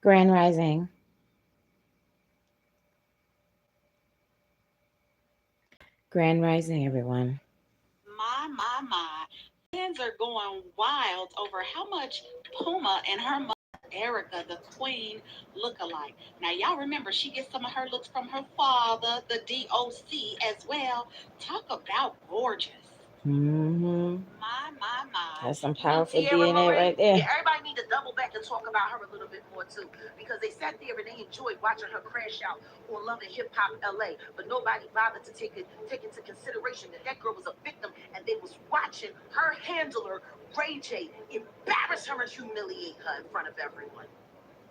Grand Rising. Grand Rising, everyone. My. Fans are going wild over how much Puma and her mother, Erica, the queen, look alike. Now, y'all remember she gets some of her looks from her father, the DOC, as well. Talk about gorgeous. Hmm. My. That's some You mean powerful Tierra DNA Marie? right Yeah, there. everybody need to double back and talk about her a little bit more too, because they sat there and they enjoyed watching her crash out on Love and Hip Hop LA, but nobody bothered to take into consideration that that girl was a victim, and they was watching her handler Ray J embarrass her and humiliate her in front of everyone.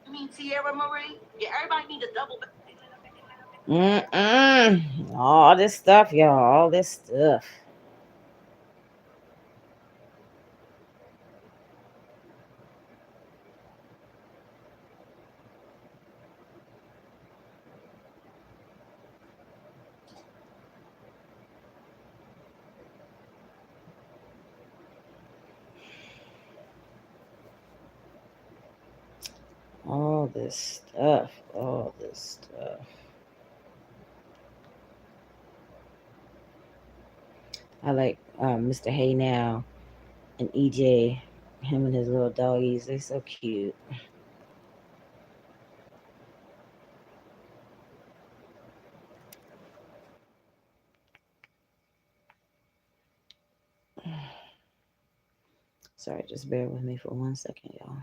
You mean Tierra Marie? Yeah, everybody need to double back. Mm-mm. All this stuff, y'all. All this stuff. All this stuff. All this stuff. I like Mr. Hey Now and EJ. Him and his little doggies. They so cute. Sorry, just bear with me for 1 second, y'all.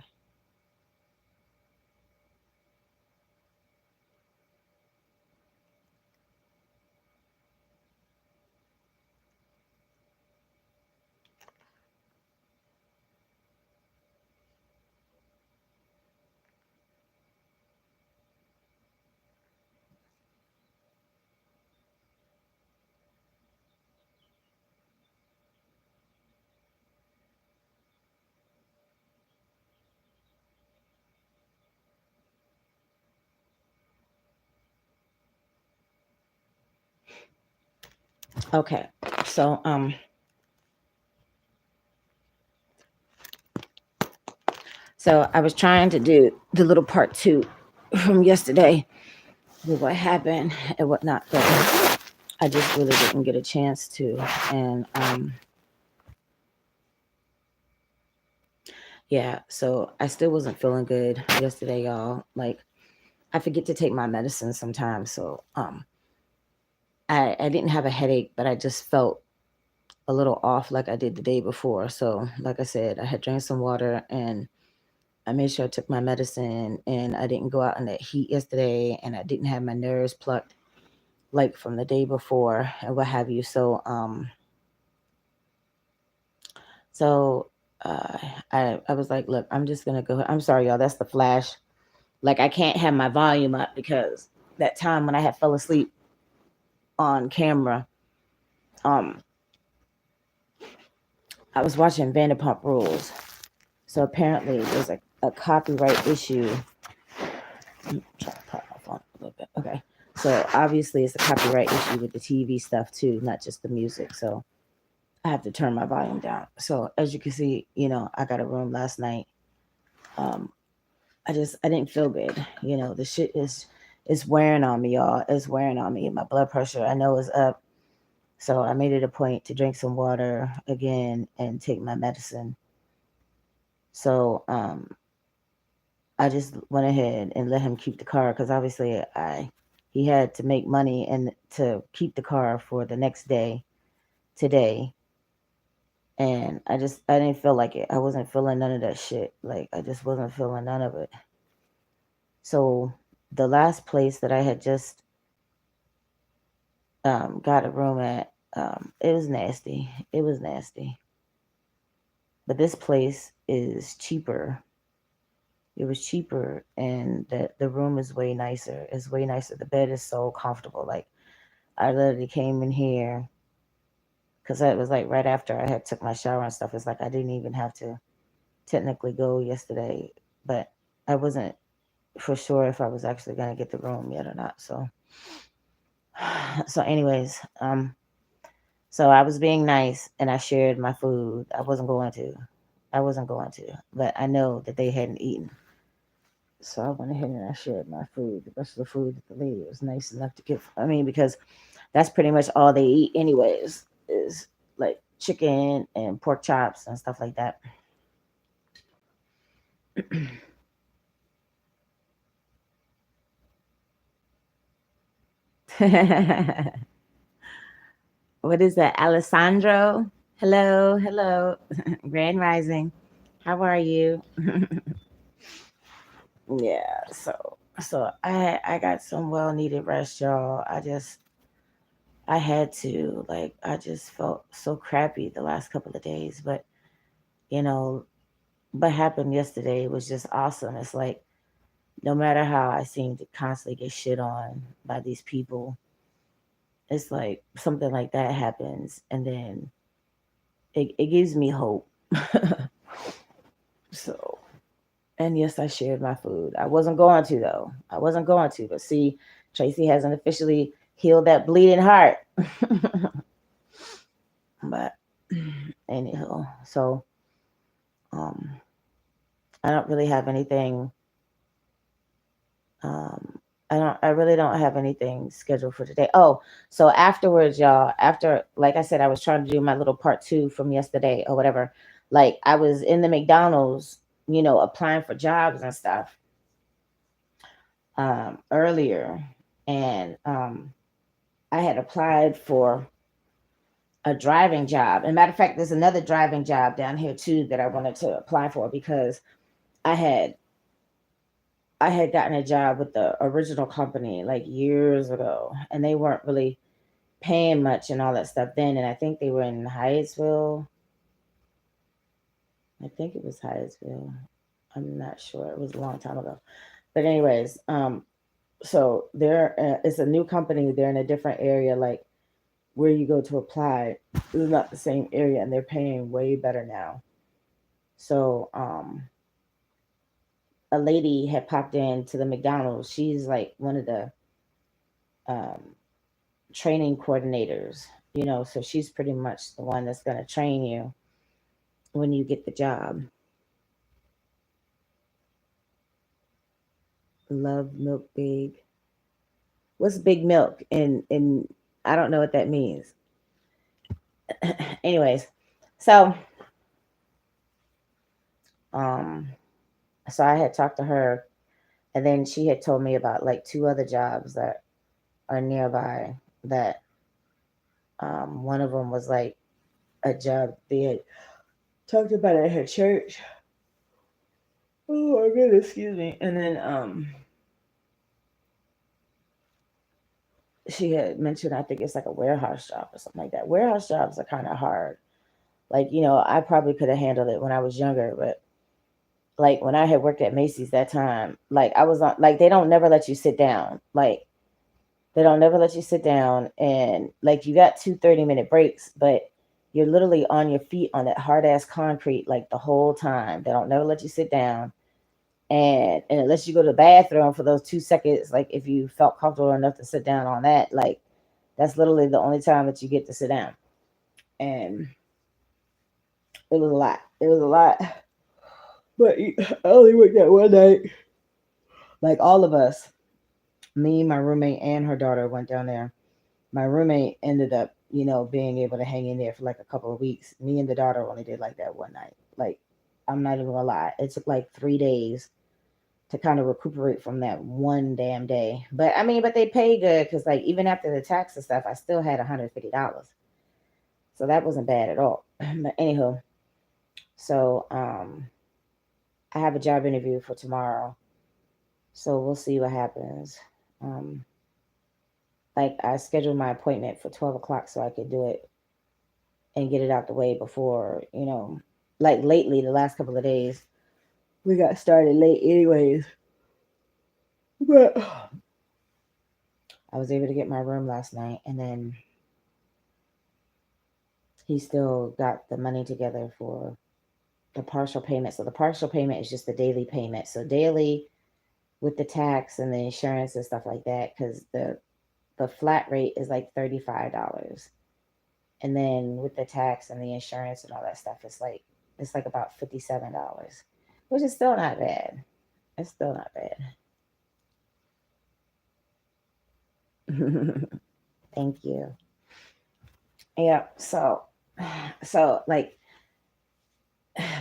Okay, so I was trying to do the little part two from yesterday with what happened and whatnot, but I just really didn't get a chance to. And yeah, so I still wasn't feeling good yesterday, y'all. Like I forget to take my medicine sometimes, so I didn't have a headache, but I just felt a little off like I did the day before. So like I said, I had drank some water and I made sure I took my medicine and I didn't go out in that heat yesterday and I didn't have my nerves plucked like from the day before and what have you. So uh I was like, look, I'm just gonna go. I'm sorry, y'all, that's the flash. Like I can't have my volume up because that time when I had fell asleep on camera, um I was watching Vanderpump Rules. So apparently there's a copyright issue. I'm trying to pop my phone a little bit. Okay. So obviously it's a copyright issue with the TV stuff too, not just the music. So I have to turn my volume down. So as you can see, I got a room last night. Um, I didn't feel good. The shit is wearing on me, y'all. It's wearing on me. My blood pressure I know is up. So I made it a point to drink some water again and take my medicine. So I just went ahead and let him keep the car because obviously I he had to make money and to keep the car for the next day today. And I didn't feel like it. I wasn't feeling none of that shit. Like I just wasn't feeling none of it. So the last place that I had just got a room at, it was nasty. It was nasty. But this place is cheaper. It was cheaper and the room is way nicer. It's way nicer. The bed is so comfortable. Like I literally came in here because it was like right after I had took my shower and stuff. It's like I didn't even have to technically go yesterday, but I wasn't for sure if I was actually gonna get the room yet or not. So, so anyways, so I was being nice and I shared my food. I wasn't going to, but I know that they hadn't eaten. So I went ahead and I shared my food, the rest of the food that the lady was nice enough to give. I mean, because that's pretty much all they eat, anyways, is like chicken and pork chops and stuff like that. What is that, Alessandro? Hello, hello, Grand Rising. How are you? Yeah, so I got some well needed rest, y'all. I had to, like, I just felt so crappy the last couple of days, but you know what happened yesterday was just awesome. It's like no matter how I seem to constantly get shit on by these people, it's like something like that happens, and then it gives me hope. So, and yes, I shared my food. I wasn't going to though. I wasn't going to, but see, Tracy hasn't officially healed that bleeding heart. But anyhow, so um, I don't really have anything. Um, I really don't have anything scheduled for today. Oh, so afterwards, y'all, after, like I said, I was trying to do my little part two from yesterday or whatever. Like I was in the McDonald's, applying for jobs and stuff earlier, and I had applied for a driving job. And matter of fact, there's another driving job down here too that I wanted to apply for because I had I had gotten a job with the original company like years ago, and they weren't really paying much and all that stuff then. And I think they were in Hyattsville. I think it was Hyattsville. I'm not sure. It was a long time ago. But anyways, so there it's a new company. They're in a different area, like where you go to apply. It's not the same area, and they're paying way better now. So a lady had popped into the McDonald's. She's like one of the um, training coordinators, so she's pretty much the one that's going to train you when you get the job. Love milk big. What's big milk? And I don't know what that means. Anyways, so um so I had talked to her, and then she had told me about like two other jobs that are nearby, that one of them was like a job they had talked about at her church. Oh my goodness, excuse me. And then she had mentioned, I think it's like a warehouse job or something like that. Warehouse jobs are kind of hard. Like, I probably could have handled it when I was younger, but like when I had worked at Macy's that time, like I was on, like they don't never let you sit down. Like they don't never let you sit down, and like you got 2 30-minute breaks, but you're literally on your feet on that hard ass concrete like the whole time. They don't never let you sit down. And unless you go to the bathroom for those 2 seconds, like if you felt comfortable enough to sit down on that, like that's literally the only time that you get to sit down. And it was a lot. It was a lot. But I only worked that one night. Like all of us, me, my roommate, and her daughter went down there. My roommate ended up, being able to hang in there for like a couple of weeks. Me and the daughter only did like that one night. Like, I'm not even gonna lie. It took like 3 days to kind of recuperate from that one damn day. But I mean, but they pay good because like even after the tax and stuff, I still had $150. So that wasn't bad at all. But anyhow, so I have a job interview for tomorrow. So we'll see what happens. Um, like I scheduled my appointment for 12 o'clock so I could do it and get it out the way before, like lately, the last couple of days, we got started late anyways. But I was able to get my room last night, and then he still got the money together for the partial payment. So the partial payment is just the daily payment. So daily with the tax and the insurance and stuff like that, because the flat rate is like $35, and then with the tax and the insurance and all that stuff, it's like about $57, which is still not bad. It's still not bad. Thank you. Yeah. So like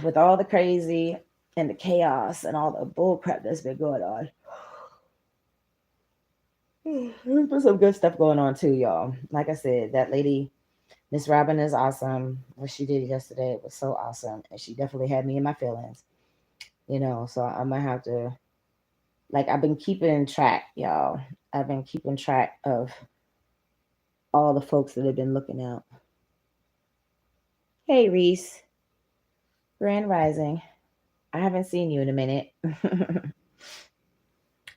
with all the crazy and the chaos and all the bull crap that's been going on, there's been some good stuff going on too, y'all. Like I said, that lady, Miss Robin, is awesome. What she did yesterday was so awesome, and she definitely had me in my feelings. So I might have to, like, I've been keeping track, y'all. I've been keeping track of all the folks that have been looking out. Hey, Reese, Grand Rising. I haven't seen you in a minute.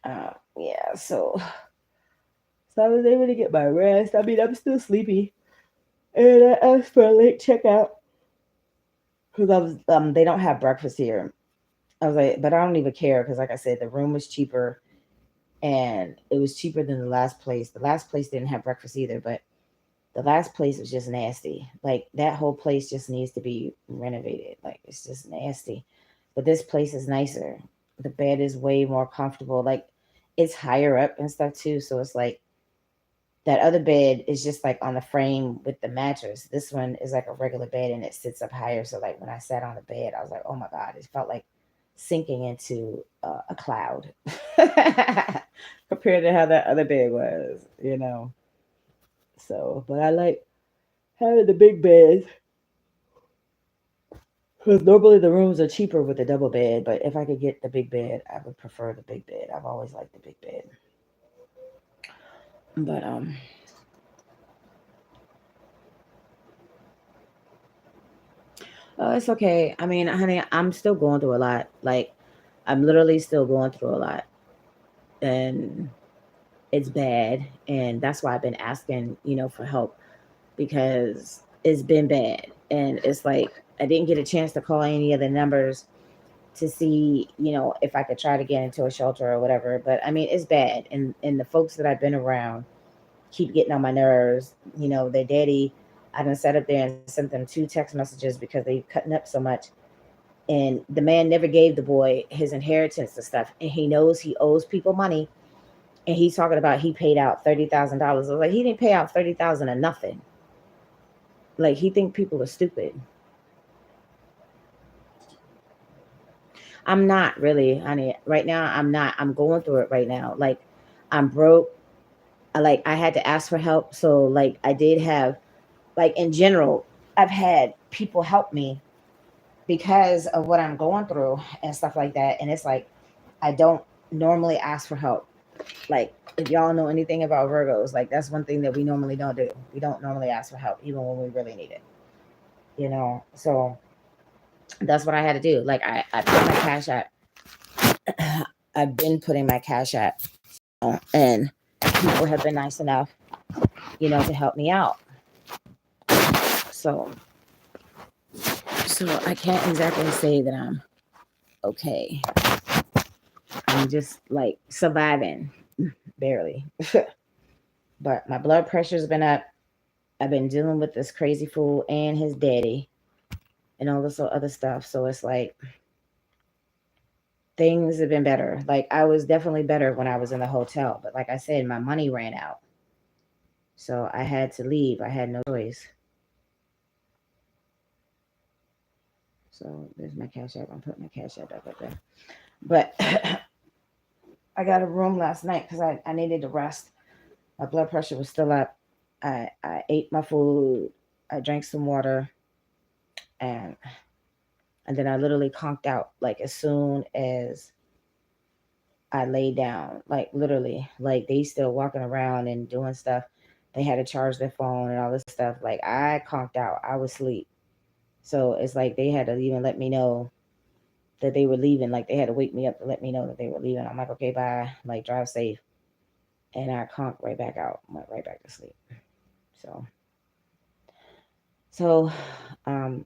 Yeah, so I was able to get my rest. I mean, I'm still sleepy, and I asked for a late checkout because I was they don't have breakfast here. I was like, but I don't even care because, like I said, the room was cheaper, and it was cheaper than the last place. The last place didn't have breakfast either, but the last place was just nasty. Like that whole place just needs to be renovated. Like it's just nasty. But this place is nicer. The bed is way more comfortable. Like it's higher up and stuff too. So it's like that other bed is just like on the frame with the mattress. This one is like a regular bed and it sits up higher. So like when I sat on the bed, I was like, oh my god, it felt like sinking into a cloud compared to how that other bed was. So, but I like having the big bed because normally the rooms are cheaper with the double bed. But if I could get the big bed, I would prefer the big bed. I've always liked the big bed. But oh, it's okay. I mean, honey, I'm still going through a lot. Like, I'm literally still going through a lot, and it's bad. And that's why I've been asking, for help because it's been bad. And it's like I didn't get a chance to call any of the numbers to see, if I could try to get into a shelter or whatever. But I mean, it's bad, and the folks that I've been around keep getting on my nerves. Their daddy, I done sat up there and sent them 2 text messages because they cutting up so much. And the man never gave the boy his inheritance and stuff, and he knows he owes people money. And he's talking about he paid out $30,000. I was like, he didn't pay out 30,000 of nothing. Like he think people are stupid. I'm not really, honey. Right now, I'm not. I'm going through it right now. Like, I'm broke. I had to ask for help. So, like, I did have, like, in general, I've had people help me because of what I'm going through and stuff like that. And it's like, I don't normally ask for help. Like, if y'all know anything about Virgos, like, that's one thing that we normally don't do. We don't normally ask for help, even when we really need it. So, that's what I had to do. Like, I put my cash app. I've been putting my cash app and people have been nice enough, to help me out. So, so I can't exactly say that I'm okay. I'm just like surviving, barely. But my blood pressure's been up. I've been dealing with this crazy fool and his daddy and all this other stuff. So it's like things have been better. Like I was definitely better when I was in the hotel, but like I said, my money ran out. So I had to leave. I had no choice. So there's my cash app. I'm putting my cash app up right there. But I got a room last night because I needed to rest. My blood pressure was still up. I ate my food. I drank some water, and and then I literally conked out like as soon as I laid down. Like literally, like they still walking around and doing stuff. They had to charge their phone and all this stuff. Like I conked out. I was asleep. So it's like they had to even let me know that they were leaving. Like they had to wake me up to let me know that they were leaving. I'm like, okay, bye. Like drive safe. And I conked right back out. Went right back to sleep. So so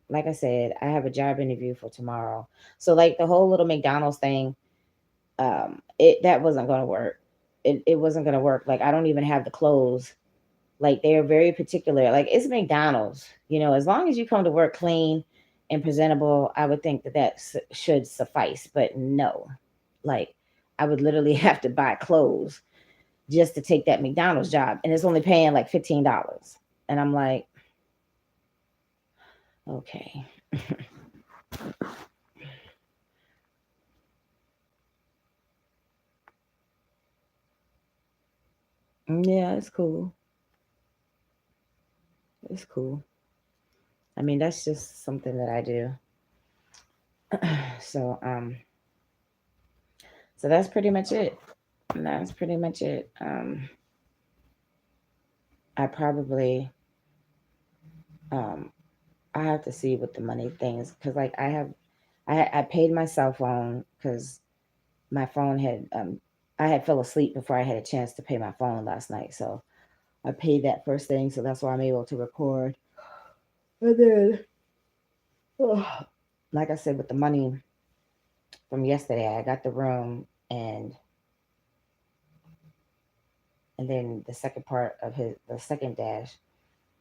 like I said, I have a job interview for tomorrow. So like the whole little McDonald's thing, it that wasn't gonna work. It wasn't gonna work. Like I don't even have the clothes. Like they're very particular. Like it's McDonald's. As long as you come to work clean and presentable, I would think that should suffice. But no, like I would literally have to buy clothes just to take that McDonald's job, and it's only paying like $15. And I'm like, okay, yeah, it's cool. It's cool. I mean, that's just something that I do. So so that's pretty much it. That's pretty much it. I probably um I have to see what the money things, because like I paid my cell phone because my phone had I had fell asleep before I had a chance to pay my phone last night. So I paid that first thing, so that's why I'm able to record. And then, oh, like I said, with the money from yesterday, I got the room, and then the second part of the second dash,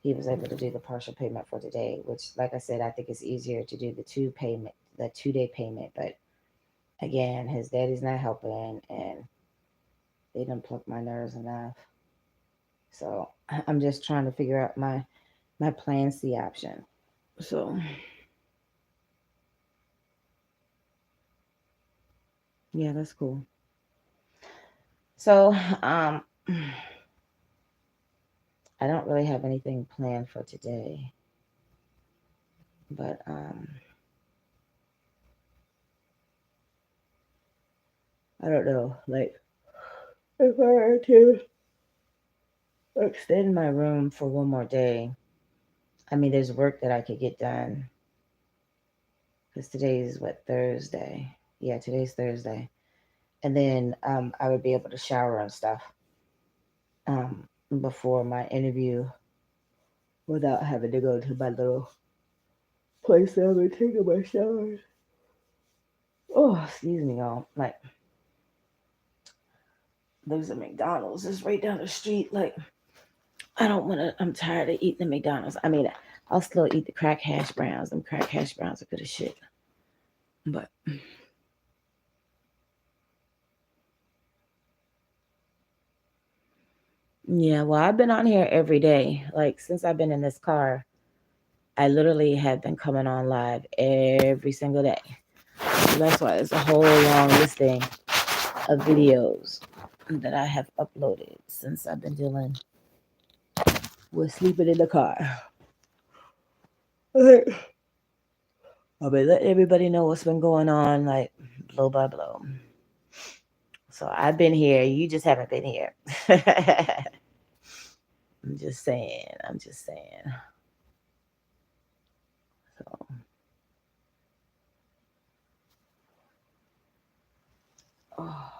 he was able to do the partial payment for today, which, like I said, I think it's easier to do the 2 day payment. But again, his daddy's not helping, and they done plucked my nerves enough. So I'm just trying to figure out my plan C option. So yeah, that's cool. So I don't really have anything planned for today, but I don't know. Like, if I were to extend my room for one more day, I mean, there's work that I could get done because today's what, Thursday? Yeah, today's Thursday, and then I would be able to shower and stuff um, before my interview without having to go to my little place that I've been taking my showers. Oh, excuse me, y'all. Like, there's a McDonald's. It's right down the street. Like, I don't want to. I'm tired of eating the McDonald's. I mean, I'll still eat the crack hash browns. Them crack hash browns are good as shit. But yeah, well, I've been on here every day. Like, since I've been in this car, I literally have been coming on live every single day. So that's why there's a whole long listing of videos that I have uploaded since I've been dealing with sleeping in the car. I'll be letting everybody know what's been going on, like blow by blow. So I've been here. You just haven't been here. I'm just saying. I'm just saying. So, oh,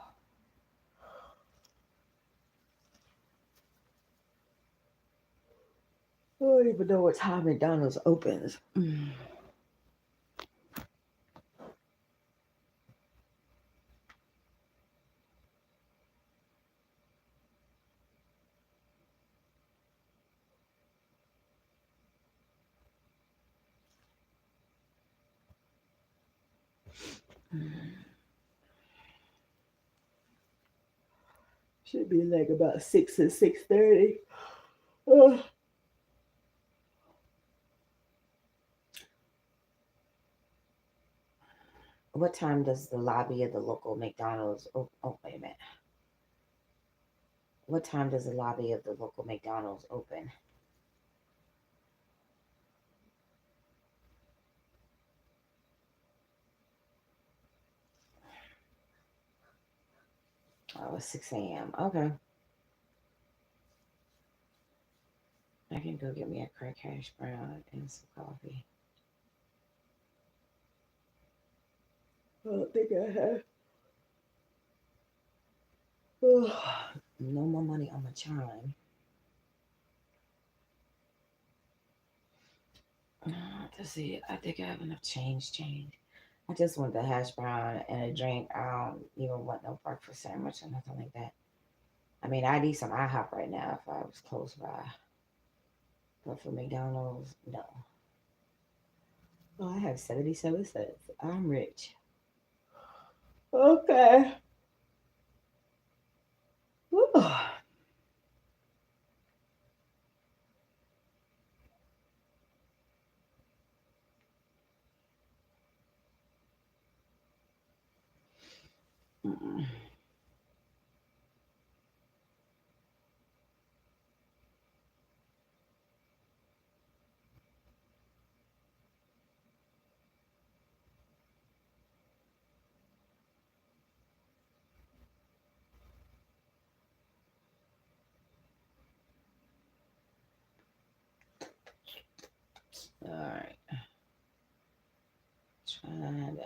I don't even know what time McDonald's opens. Should be like about 6 and 6:30. What time does the lobby of the local McDonald's? Oh, wait a minute. What time does the lobby of the local McDonald's open? Oh, it's 6 a.m. Okay. I can go get me a crack hash brown and some coffee. I don't think I have. Oh, no more money on my chime. Let's see. I think I have enough change. I just want the hash brown and a drink. I don't even want no breakfast sandwich or nothing like that. I mean, I'd eat some IHOP right now if I was close by. But for McDonald's, no. Oh, I have 77 cents. I'm rich. Okay. Mm. All right. Trying to.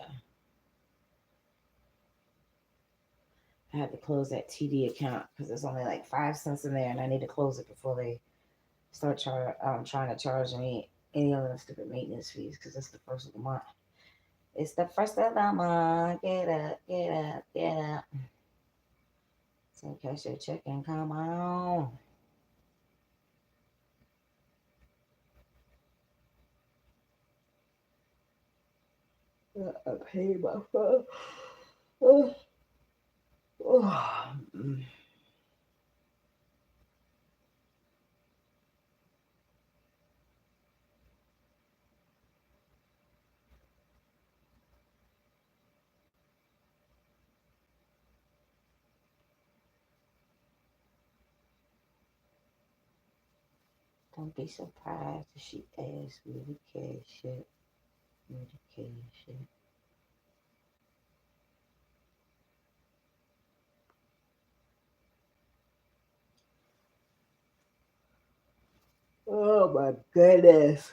I had to close that TD account because there's only like 5 cents in there, and I need to close it before they start trying to charge me any other stupid maintenance fees because it's the first of the month. It's the first of the month. Get up, get up, get up. So cash your check and come on. I paid my phone. Oh, oh. Don't be surprised if she asks me to cash it. Me to cash it. Oh my goodness.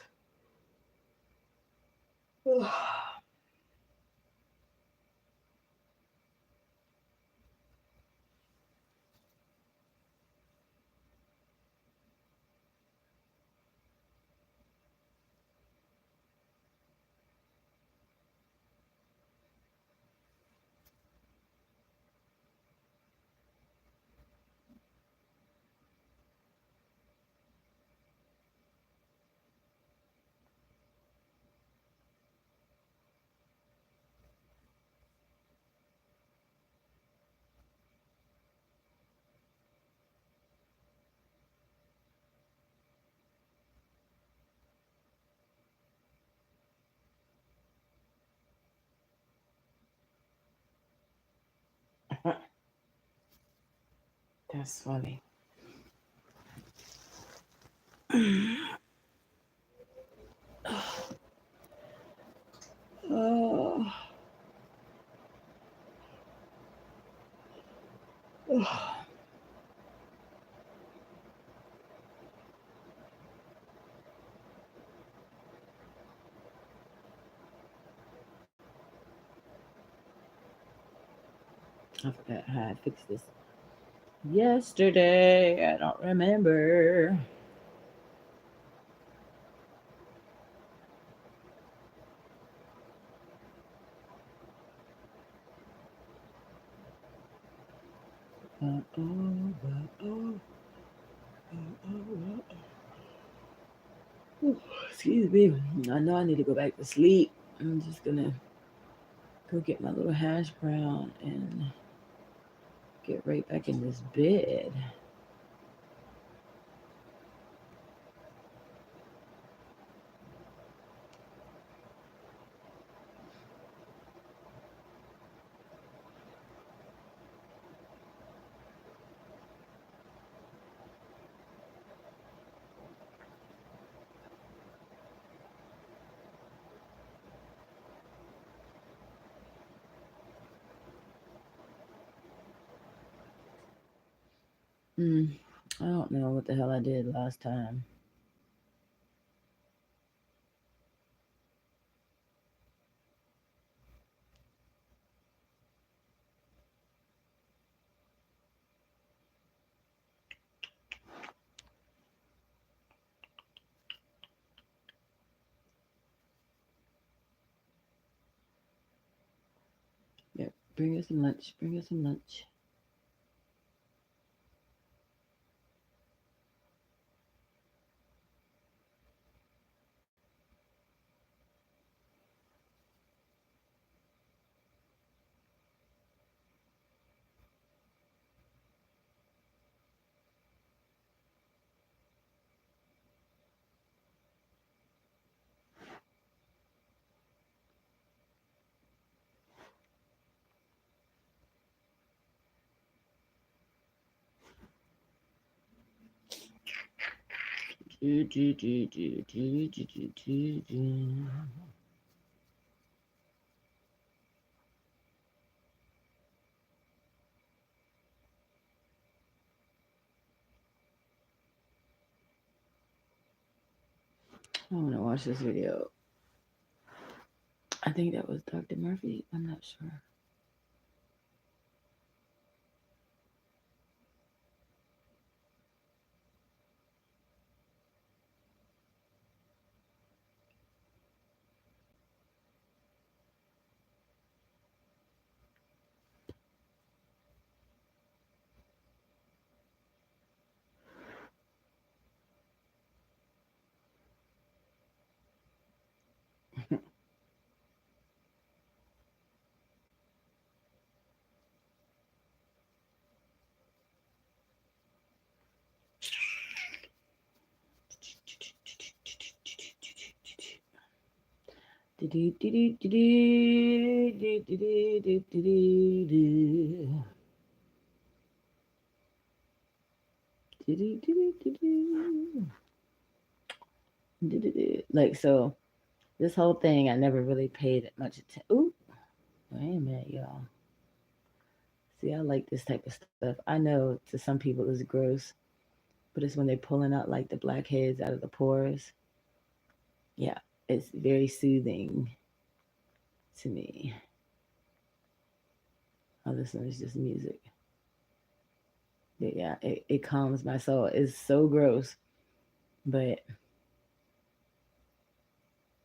That's funny. Oh, I forgot how I fixed this yesterday. I don't remember. Oh, oh, excuse me. I know I need to go back to sleep. I'm just gonna go get my little hash brown and get right back in this bed. Mm, I don't know what the hell I did last time. Yep, bring us some lunch. Bring us some lunch. Do, do, do, do, do, do, do, do, do. I want to watch this video. I think that was Dr. Murphy. I'm not sure. Like, so this whole thing, I never really paid much attention. Ooh, wait a minute, y'all. See, I like this type of stuff. I know to some people it's gross, but it's when they're pulling out like the blackheads out of the pores. Yeah, it's very soothing to me. Oh, this one is just music. But yeah, it calms my soul. It's so gross, but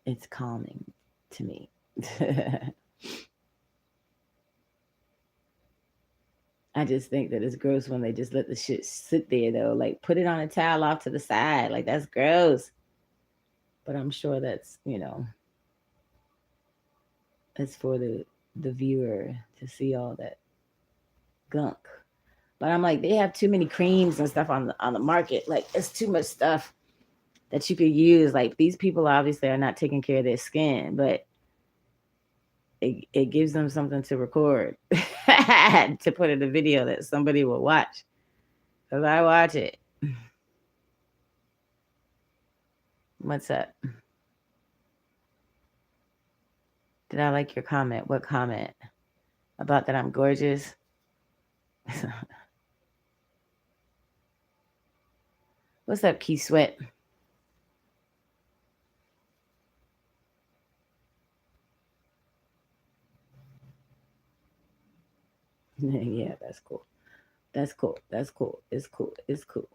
it's calming to me. I just think that it's gross when they just let the shit sit there though. Like put it on a towel off to the side. Like that's gross. But I'm sure that's, it's for the viewer to see all that gunk. But I'm like, they have too many creams and stuff on the market. Like it's too much stuff that you could use. Like these people obviously are not taking care of their skin, but it gives them something to record to put in a video that somebody will watch. Because I watch it. What's up? Did I like your comment? What comment? About that I'm gorgeous? What's up, Key Sweat? Yeah, that's cool. That's cool. That's cool. It's cool. It's cool.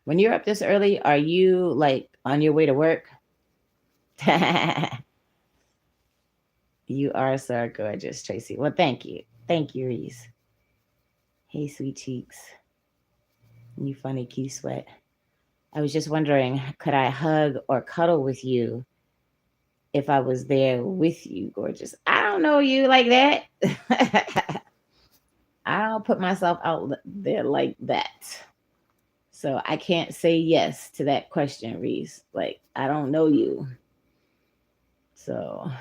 When you're up this early, are you like on your way to work? You are so gorgeous, Tracy. Well, thank you. Thank you, Reese. Hey, sweet cheeks. You funny key sweat. I was just wondering, could I hug or cuddle with you if I was there with you, gorgeous? I don't know you like that. I don't put myself out there like that. So I can't say yes to that question, Reese. Like, I don't know you. So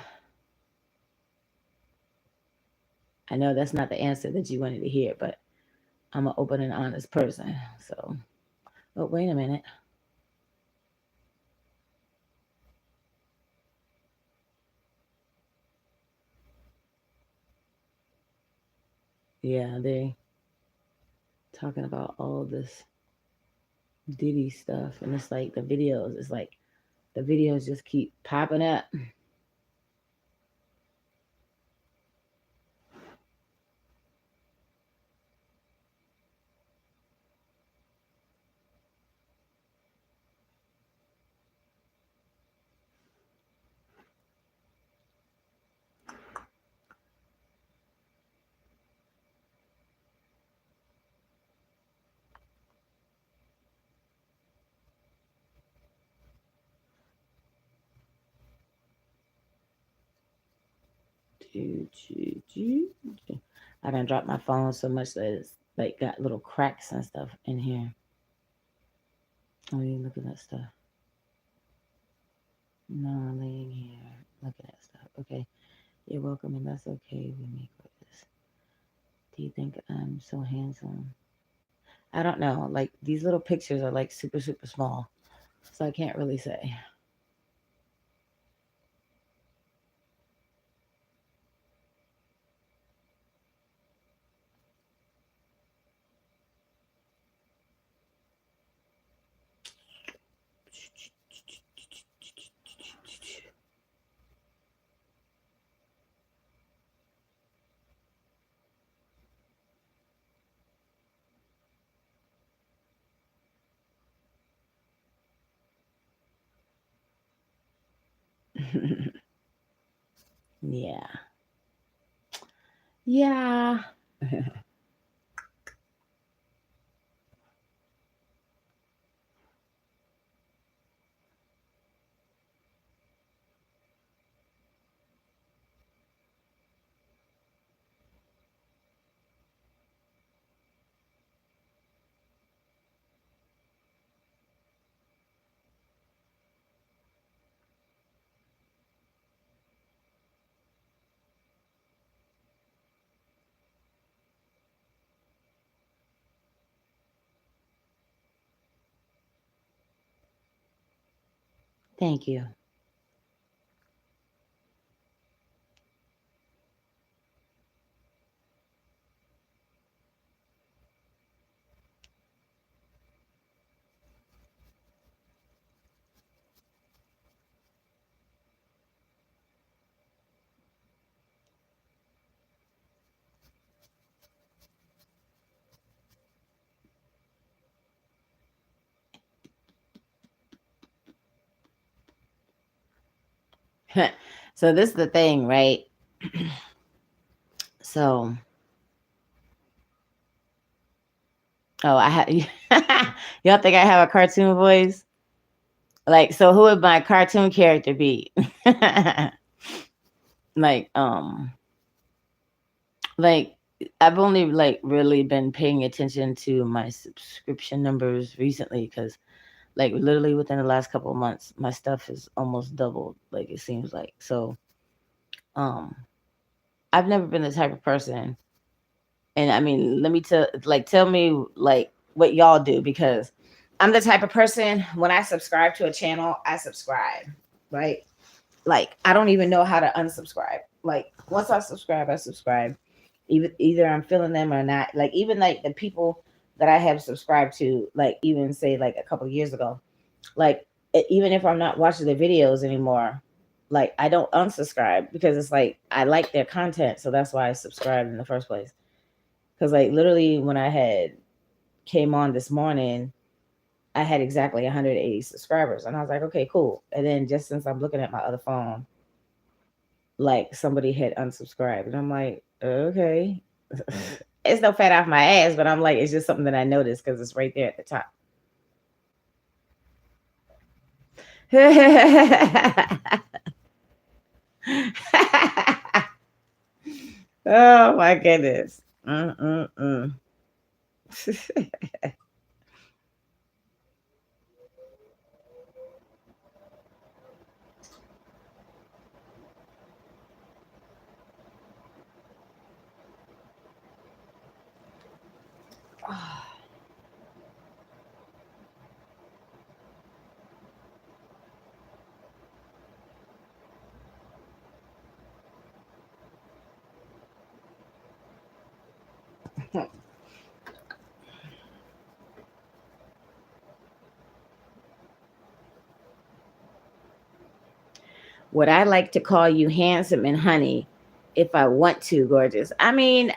I know that's not the answer that you wanted to hear, but I'm an open and honest person. So, but wait a minute. Yeah, they talking about all this Diddy stuff, and it's like the videos. It's like the videos just keep popping up. I done dropped my phone so much that it's like got little cracks and stuff in here. Oh, you look at that stuff. No, I'm laying here. Look at that stuff. Okay. You're welcome, and that's okay with me for this. Do you think I'm so handsome? I don't know. Like these little pictures are like super, super small. So I can't really say. Yeah. Yeah. Thank you. So this is the thing, right? So, oh, I have. Y'all think I have a cartoon voice? Like, so who would my cartoon character be? like, like I've only like really been paying attention to my subscription numbers recently because, like, literally within the last couple of months, my stuff is almost doubled. Like, it seems like so. Um, I've never been the type of person, and I mean, let me tell me like what y'all do because I'm the type of person when I subscribe to a channel, I subscribe, right? Like I don't even know how to unsubscribe. Like once I subscribe, I subscribe. Either I'm feeling them or not. Like even like the people that I have subscribed to, like even say like a couple of years ago, like even if I'm not watching their videos anymore, like I don't unsubscribe because it's like I like their content, so that's why I subscribed in the first place. Because like literally when I had came on this morning, I had exactly 180 subscribers, and I was like, okay, cool. And then just since I'm looking at my other phone, like somebody had unsubscribed, and I'm like, okay, it's no fat off my ass, but I'm like, it's just something that I noticed because it's right there at the top. Oh my goodness. Mm-mm-mm. Would I like to call you handsome and honey if I want to, gorgeous? I mean,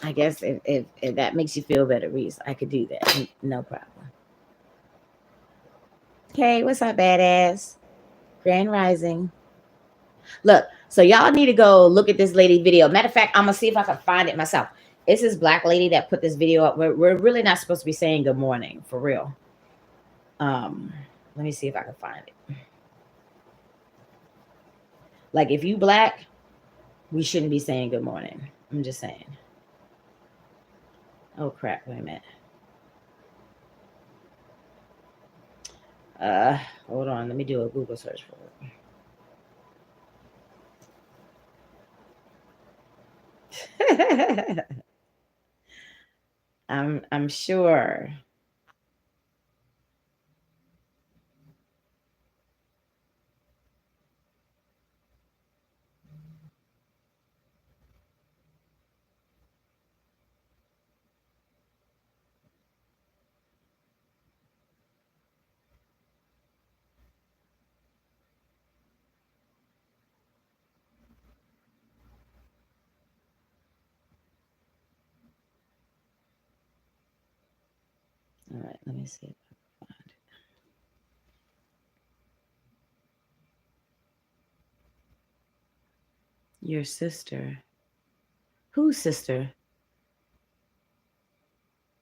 I guess if that makes you feel better, Reese, I could do that. No problem. Okay, what's up, badass? Grand Rising. Look, so y'all need to go look at this lady video. Matter of fact, I'm gonna see if I can find it myself. It's this black lady that put this video up. We're really not supposed to be saying good morning for real. Um, Let me see if I can find it. Like if you black, We shouldn't be saying good morning. I'm just saying. Oh crap! Wait a minute. Hold on. Let me do a Google search for it. I'm sure. All right, let me see if I can find it. Your sister. Whose sister?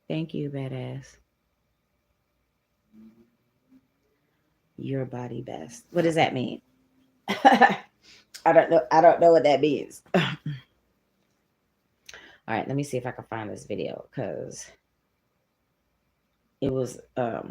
Thank you, badass. Your body best. What does that mean? I don't know. I don't know what that means. All right, let me see if I can find this video because it was oh,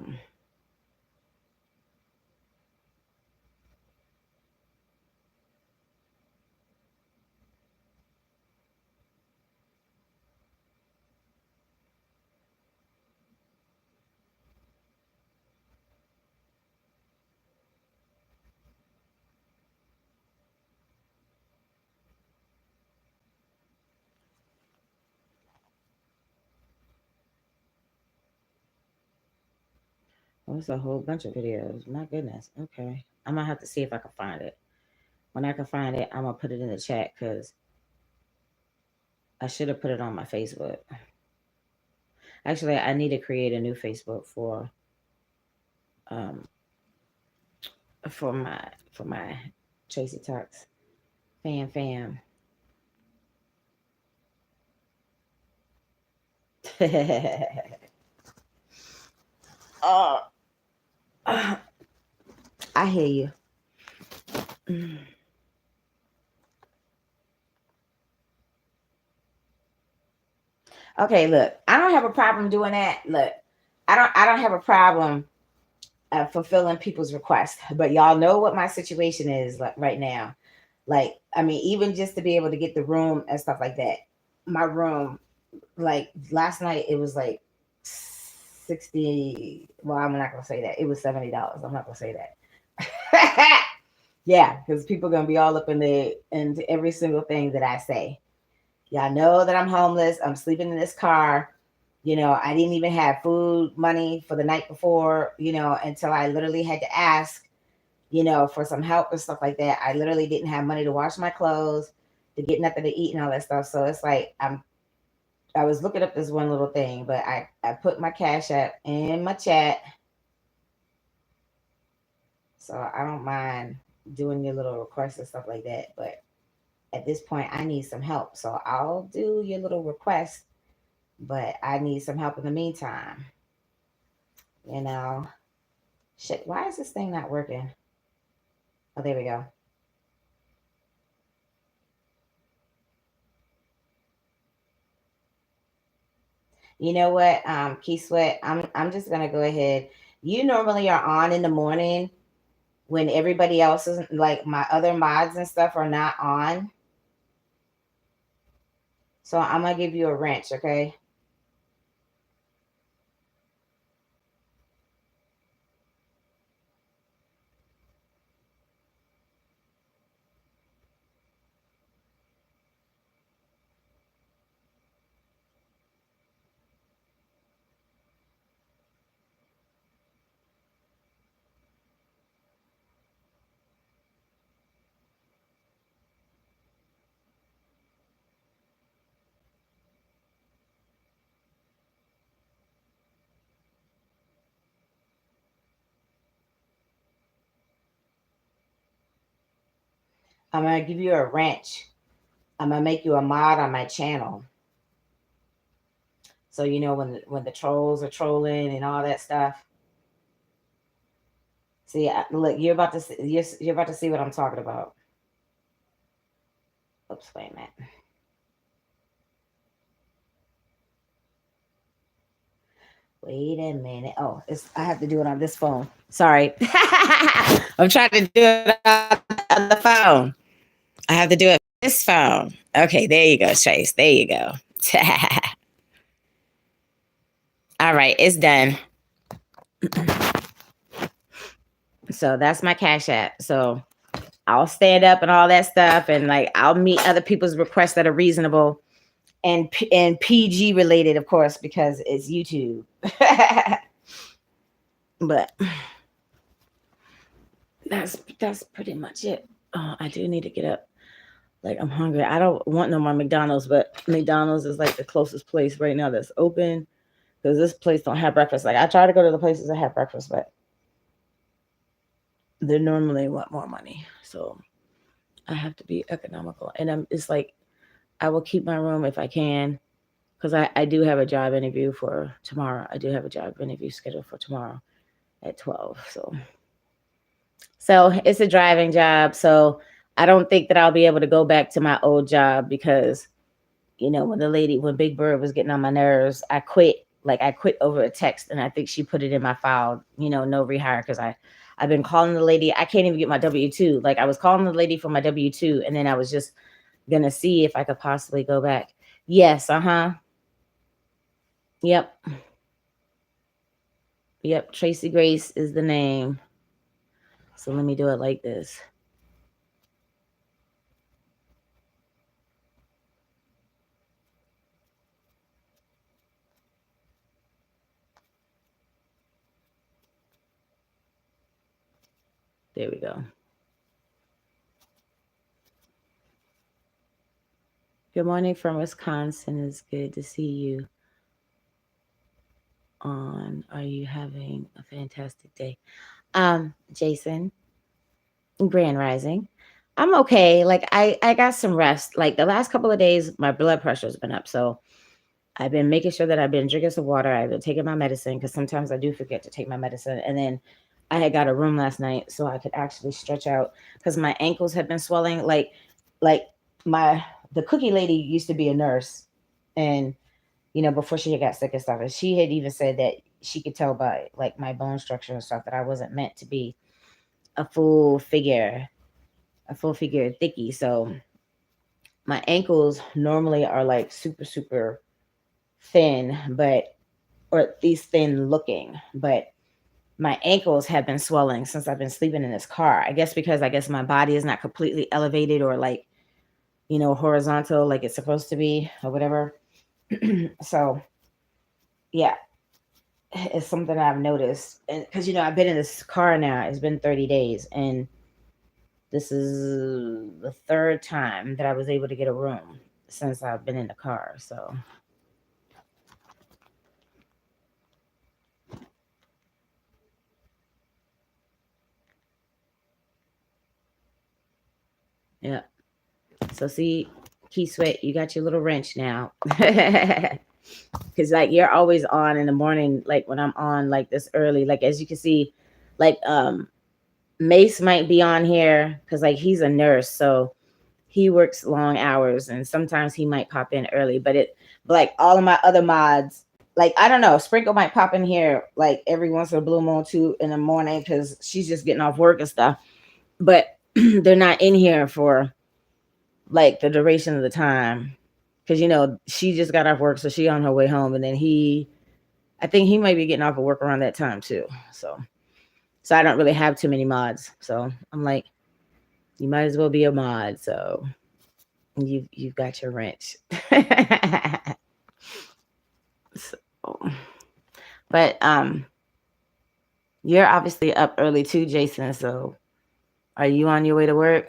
it's a whole bunch of videos. My goodness. Okay. I'm gonna have to see if I can find it. When I can find it, I'm gonna put it in the chat because I should have put it on my Facebook. Actually, I need to create a new Facebook um for my for my Tracy Talks fam. Oh, I hear you. Okay, look, I don't have a problem doing that. Look, I don't have a problem fulfilling people's requests, but y'all know what my situation is like right now. Like, I mean, even just to be able to get the room and stuff like that. My room, like last night, it was like 60. Well, I'm not gonna say that. It was $70. I'm not gonna say that. Yeah, because people gonna be all up in the into every single thing that I say. Y'all know that I'm homeless. I'm sleeping in this car. I didn't even have food money for the night before, until I literally had to ask, for some help and stuff like that. I literally didn't have money to wash my clothes, to get nothing to eat and all that stuff. So it's like I was looking up this one little thing, but I put my Cash App in my chat. So I don't mind doing your little requests and stuff like that. But at this point, I need some help. So I'll do your little request, but I need some help in the meantime. You know, shit, why is this thing not working? Oh, there we go. You know what, Key Sweat, I'm just gonna go ahead. You normally are on in the morning when everybody else is like my other mods and stuff are not on. So I'm gonna give you a wrench, okay? I'm gonna give you a wrench. I'm gonna make you a mod on my channel. So when the trolls are trolling and all that stuff. See, look, you're about to see what I'm talking about. Oops, wait a minute. Wait a minute. Oh, it's I have to do it on this phone. Sorry. I'm trying to do it on the phone. I have to do it on this phone. Okay, there you go, Trace. There you go. All right, it's done. So that's my Cash App. So I'll stand up and all that stuff, and like I'll meet other people's requests that are reasonable and PG related, of course, because it's YouTube. But that's pretty much it. Oh, I do need to get up. Like I'm hungry. I don't want no more McDonald's, but McDonald's is like the closest place right now that's open because this place don't have breakfast. Like I try to go to the places that have breakfast, but they normally want more money. So I have to be economical. And it's like I will keep my room if I can because I do have a job interview for tomorrow. I do have a job interview scheduled for tomorrow at 12. So it's a driving job. So I don't think that I'll be able to go back to my old job because, when Big Bird was getting on my nerves, I quit. Like I quit over a text and I think she put it in my file, no rehire because I've been calling the lady. I can't even get my W-2. Like I was calling the lady for my W-2 and then I was just going to see if I could possibly go back. Yes. Uh-huh. Yep. Yep. Tracy Grace is the name. So let me do it like this. There we go. Good morning from Wisconsin. It's good to see you on. Are you having a fantastic day? Jason, Grand Rising. I'm okay. Like I got some rest. Like the last couple of days, my blood pressure's been up. So I've been making sure that I've been drinking some water. I've been taking my medicine because sometimes I do forget to take my medicine. And then I had got a room last night so I could actually stretch out because my ankles had been swelling. Like the cookie lady used to be a nurse, and before she got sick and stuff, and she had even said that she could tell by like my bone structure and stuff that I wasn't meant to be a full figure, thicky. So my ankles normally are like super, super thin, or at least thin looking, but my ankles have been swelling since I've been sleeping in this car. I guess my body is not completely elevated or like, horizontal like it's supposed to be or whatever. So yeah, it's something I've noticed. And because, I've been in this car now, it's been 30 days. And this is the third time that I was able to get a room since I've been in the car. So yeah. So see, Key Sweat, you got your little wrench now. Because like you're always on in the morning, like when I'm on like this early. Like as you can see, like Mace might be on here because like he's a nurse, so he works long hours and sometimes he might pop in early. But like all of my other mods, like I don't know, Sprinkle might pop in here like every once in a blue moon too in the morning because she's just getting off work and stuff. But they're not in here for like the duration of the time because she just got off work, so she on her way home, and then I think he might be getting off of work around that time too. So I don't really have too many mods. So I'm like, you might as well be a mod. So you've got your wrench. So, but you're obviously up early too, Jason. So are you on your way to work?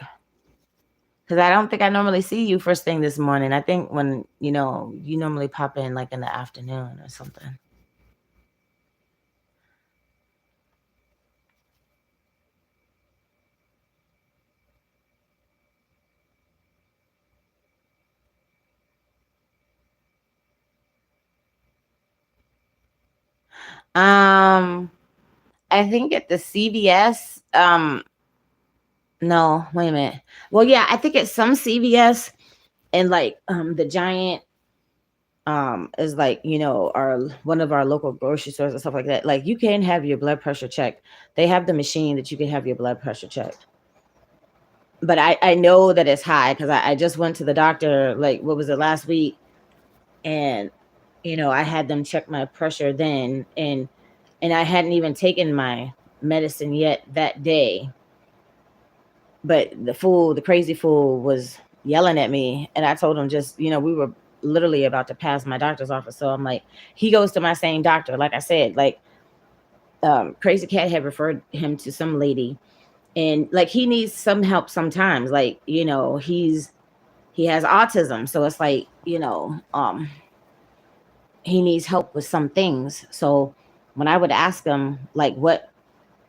Because I don't think I normally see you first thing this morning. I think when you normally pop in like in the afternoon or something. Um, I think at the CVS. No, wait a minute. Well, yeah, I think at some CVS And like the Giant is like, you know, our one of our local grocery stores and stuff like that. Like you can have your blood pressure checked. They have the machine that you can have your blood pressure checked. But I know that it's high because I just went to the doctor, like what was it, last week, and you know, I had them check my pressure then, and I hadn't even taken my medicine yet that day. But the crazy fool was yelling at me, and I told him, just, you know, we were literally about to pass my doctor's office. So I'm like, he goes to my same doctor. Like I said, like Crazy Cat had referred him to some lady, and like he needs some help sometimes. Like, you know, he has autism, so it's like, you know, he needs help with some things. So when I would ask him like what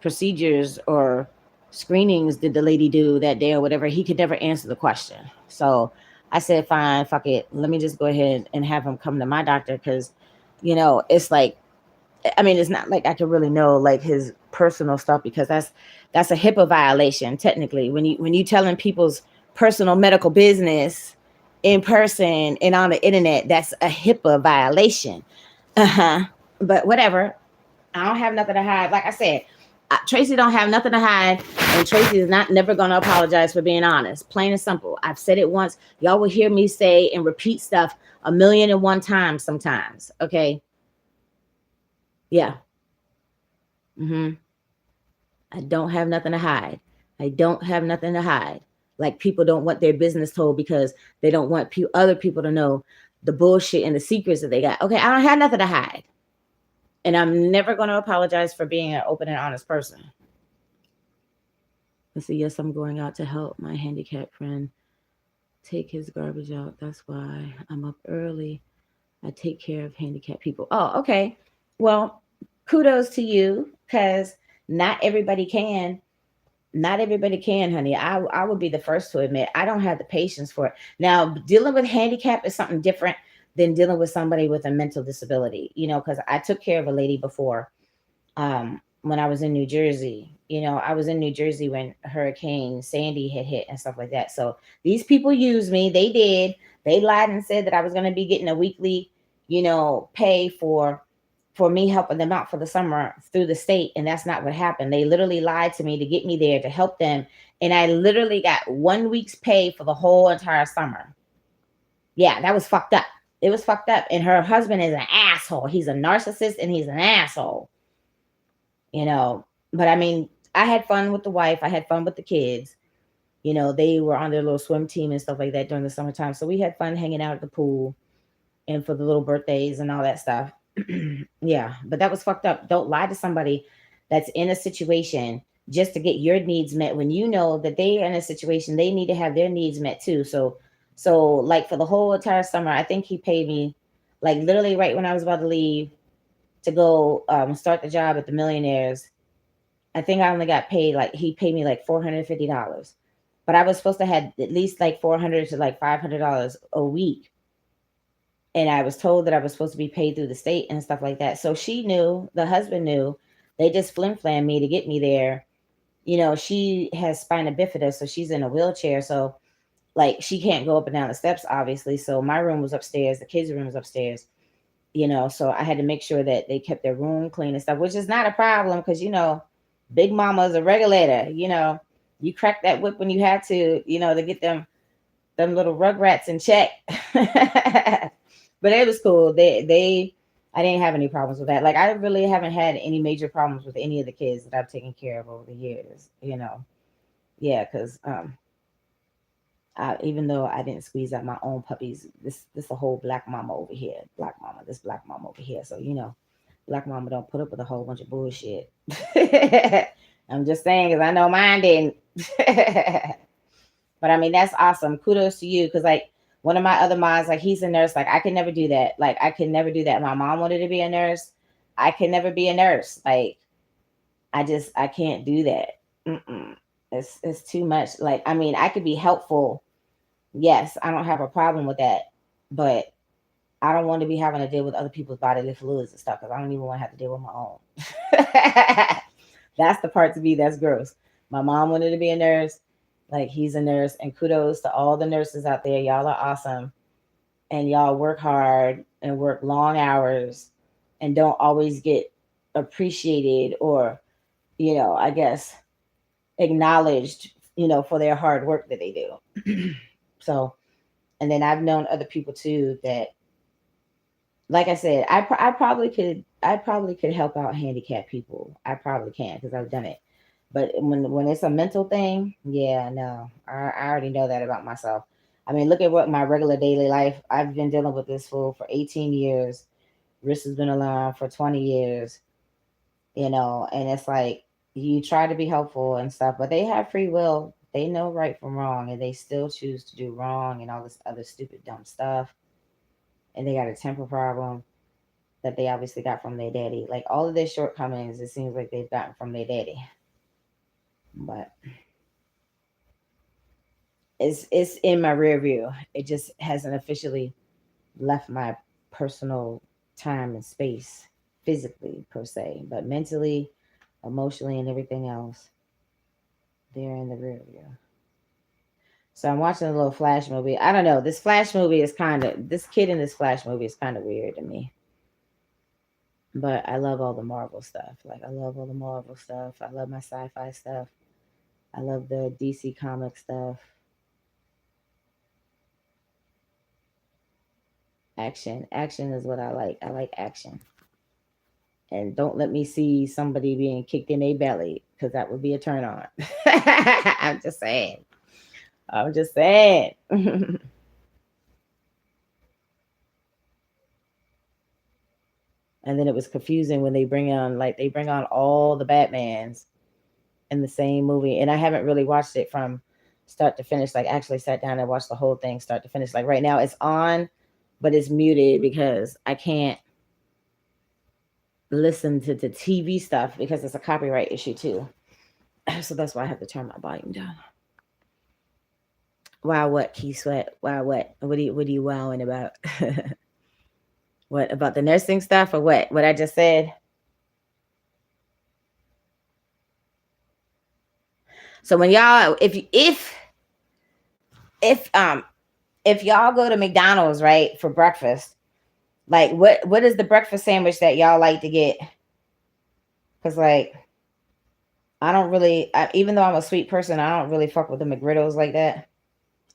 procedures or screenings did the lady do that day or whatever, he could never answer the question. So I said, fine, fuck it. Let me just go ahead and have him come to my doctor because, you know, it's like, I mean, it's not like I could really know like his personal stuff because that's a HIPAA violation technically. When you telling people's personal medical business in person and on the internet, that's a HIPAA violation. Uh-huh. But whatever. I don't have nothing to hide. Like I said, Traci don't have nothing to hide, and Traci is not never gonna apologize for being honest. Plain and simple. I've said it once. Y'all will hear me say and repeat stuff a million and one times sometimes. Okay. Yeah. Mm-hmm. I don't have nothing to hide. I don't have nothing to hide. Like people don't want their business told because they don't want other people to know the bullshit and the secrets that they got. Okay, I don't have nothing to hide. And I'm never going to apologize for being an open and honest person. Let's see. Yes, I'm going out to help my handicapped friend take his garbage out. That's why I'm up early. I take care of handicapped people. Oh, okay. Well, kudos to you because not everybody can. Not everybody can, honey. I would be the first to admit I don't have the patience for it. Now, dealing with handicap is something different than dealing with somebody with a mental disability, you know, because I took care of a lady before when I was in New Jersey. You know, I was in New Jersey when Hurricane Sandy had hit and stuff like that. So these people used me. They did. They lied and said that I was going to be getting a weekly, you know, pay for me helping them out for the summer through the state, and that's not what happened. They literally lied to me to get me there to help them, and I literally got 1 week's pay for the whole entire summer. Yeah, that was fucked up. It was fucked up. And her husband is an asshole. He's a narcissist and he's an asshole, you know. But I mean, I had fun with the wife. I had fun with the kids. You know, they were on their little swim team and stuff like that during the summertime. So we had fun hanging out at the pool and for the little birthdays and all that stuff. Yeah, but that was fucked up. Don't lie to somebody that's in a situation just to get your needs met when you know that they are in a situation they need to have their needs met too. So like for the whole entire summer, I think he paid me like literally right when I was about to leave to go start the job at the Millionaires. I think I only got paid like he paid me like $450, but I was supposed to have at least like $400 to like $500 a week, and I was told that I was supposed to be paid through the state and stuff like that. So she knew, the husband knew, they just flim flam me to get me there. You know, she has spina bifida, so she's in a wheelchair. So like she can't go up and down the steps, obviously. So my room was upstairs, the kids' room was upstairs. You know, so I had to make sure that they kept their room clean and stuff, which is not a problem because you know, Big Mama's a regulator. You know, you crack that whip when you have to, you know, to get them little rugrats in check. But it was cool. They I didn't have any problems with that. Like I really haven't had any major problems with any of the kids that I've taken care of over the years, you know. Yeah, because even though I didn't squeeze out my own puppies, this a whole black mama over here, black mama, this black mama over here. So you know, black mama don't put up with a whole bunch of bullshit. I'm just saying because I know mine didn't. But I mean, that's awesome. Kudos to you. Cause like one of my other moms, like he's a nurse. Like I could never do that. Like I could never do that. My mom wanted to be a nurse. I could never be a nurse. Like I can't do that. Mm-mm. It's too much. Like, I mean, I could be helpful. Yes, I don't have a problem with that. But I don't want to be having to deal with other people's bodily fluids and stuff because I don't even want to have to deal with my own. That's the part to me that's gross. My mom wanted to be a nurse. Like he's a nurse, and kudos to all the nurses out there. Y'all are awesome, and y'all work hard and work long hours, and don't always get appreciated or, I guess acknowledged, for their hard work that they do. So, and then I've known other people too that, like I said, I probably could help out handicapped people. I probably can because I've done it. But when it's a mental thing, yeah, no, I already know that about myself. I mean, look at what my regular daily life. I've been dealing with this fool for 18 years. Riss has been alone for 20 years. And it's like you try to be helpful and stuff, but they have free will. They know right from wrong, and they still choose to do wrong and all this other stupid dumb stuff. And they got a temper problem that they obviously got from their daddy. Like all of their shortcomings, it seems like they've gotten from their daddy. But it's in my rear view. It just hasn't officially left my personal time and space physically per se, but mentally, emotionally, and everything else, they're in the rear view. So I'm watching a little Flash movie. I don't know. This kid in this Flash movie is kind of weird to me. But I love all the Marvel stuff. Like I love all the Marvel stuff. I love my sci-fi stuff. I love the DC comic stuff. Action. Action is what I like. I like action. And don't let me see somebody being kicked in their belly because that would be a turn on. I'm just saying. I'm just saying. And then it was confusing when they bring on all the Batmans in the same movie. And I haven't really watched it from start to finish. Like actually sat down and watched the whole thing start to finish. Like right now it's on, but it's muted because I can't listen to the TV stuff because it's a copyright issue too. So that's why I have to turn my volume down. Wow, what Key Sweat? Wow, what? What are you wowing about? What about the nursing stuff or what? What I just said? So when y'all, if if y'all go to McDonald's right for breakfast, like what is the breakfast sandwich that y'all like to get? Because like I don't really, even though I'm a sweet person, I don't really fuck with the McGriddles like that.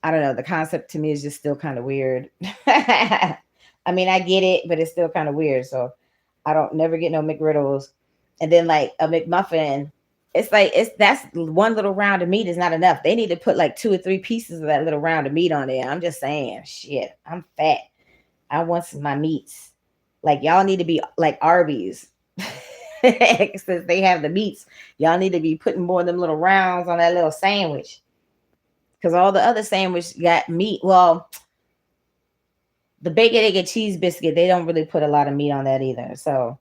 I don't know. The concept to me is just still kind of weird. I mean, I get it, but it's still kind of weird. So I don't never get no McGriddles. And then like a McMuffin, it's like that's one little round of meat is not enough. They need to put like two or three pieces of that little round of meat on there. I'm just saying, shit, I'm fat. I want my meats. Like y'all need to be like Arby's. Since they have the meats, y'all need to be putting more of them little rounds on that little sandwich. Because all the other sandwich got meat. Well, the bacon, egg, and cheese biscuit, they don't really put a lot of meat on that either. So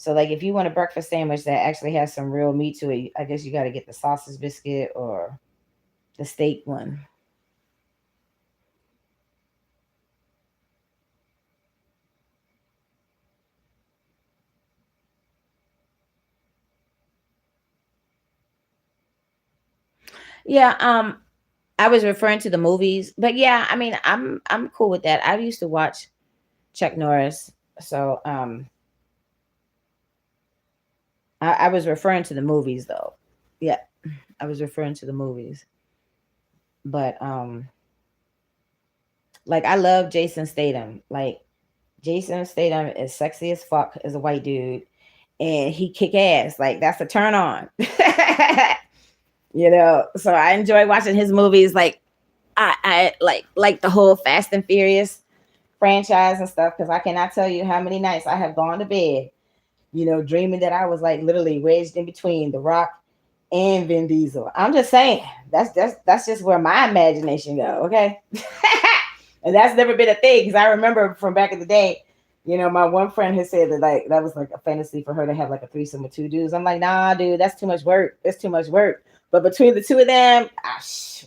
like if you want a breakfast sandwich that actually has some real meat to it, I guess you got to get the sausage biscuit or the steak one. Yeah, I was referring to the movies, but yeah, I mean, I'm cool with that. I used to watch Chuck Norris, so I was referring to the movies though. Yeah, I was referring to the movies, but like I love Jason Statham. Like Jason Statham is sexy as fuck as a white dude, and he kick ass. Like that's a turn on. So I enjoy watching his movies. Like I like the whole Fast and Furious franchise and stuff because I cannot tell you how many nights I have gone to bed, dreaming that I was like literally wedged in between The Rock and Vin Diesel. I'm just saying that's just where my imagination go. Okay. And that's never been a thing because I remember from back in the day, my one friend had said that like that was like a fantasy for her to have like a threesome with two dudes. I'm like, nah, dude, that's too much work. It's too much work. But between the two of them,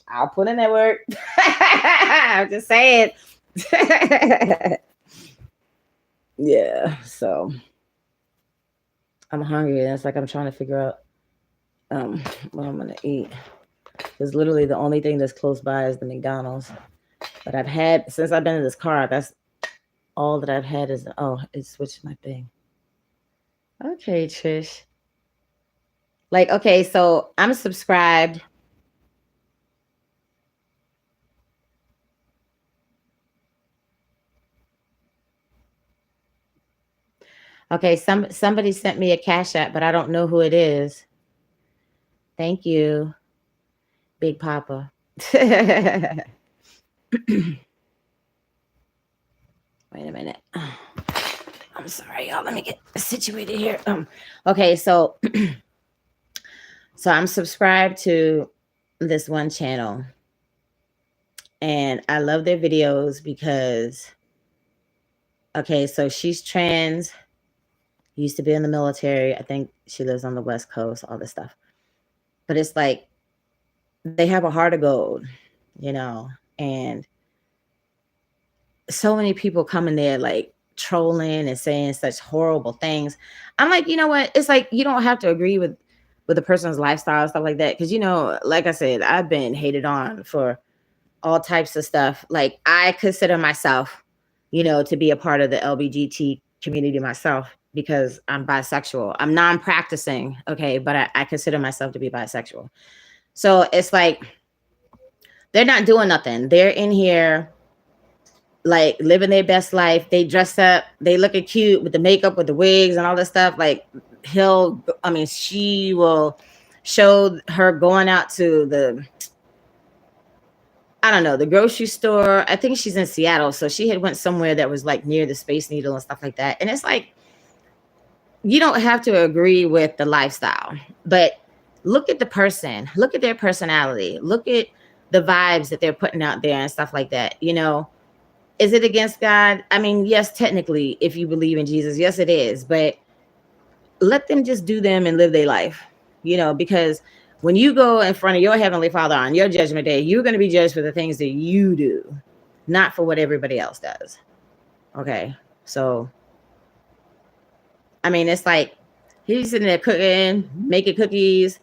I'll put in that work. I'm just saying. Yeah. So I'm hungry. And it's like I'm trying to figure out what I'm gonna eat. Because literally the only thing that's close by is the McDonald's. But I've had, since I've been in this car, that's all that I've had is, oh, it switched my thing. Okay, Trish. Like, okay, so I'm subscribed. Okay, somebody sent me a Cash App, but I don't know who it is. Thank you, Big Papa. Wait a minute. I'm sorry, y'all. Let me get situated here. Okay, so so I'm subscribed to this one channel, and I love their videos because, okay, so she's trans, used to be in the military. I think she lives on the West Coast, all this stuff. But it's like they have a heart of gold, you know, and so many people come in there like trolling and saying such horrible things. I'm like, you know what? It's like you don't have to agree with a person's lifestyle, stuff like that. Cause you know, like I said, I've been hated on for all types of stuff. Like I consider myself, you know, to be a part of the LGBT community myself because I'm bisexual. I'm non-practicing, okay, but I consider myself to be bisexual. So it's like they're not doing nothing. They're in here like living their best life. They dress up, they looking cute with the makeup, with the wigs and all this stuff. Like she will show her going out to the, I don't know, the grocery store. I think she's in Seattle. So she had went somewhere that was like near the Space Needle and stuff like that. And it's like, you don't have to agree with the lifestyle, but look at the person, look at their personality, look at the vibes that they're putting out there and stuff like that. You know, is it against God? I mean, yes, technically, if you believe in Jesus, yes, it is. But let them just do them and live their life, you know, because when you go in front of your Heavenly Father on your judgment day, you're going to be judged for the things that you do, not for what everybody else does. Okay. So, I mean, it's like he's sitting there cooking, making cookies.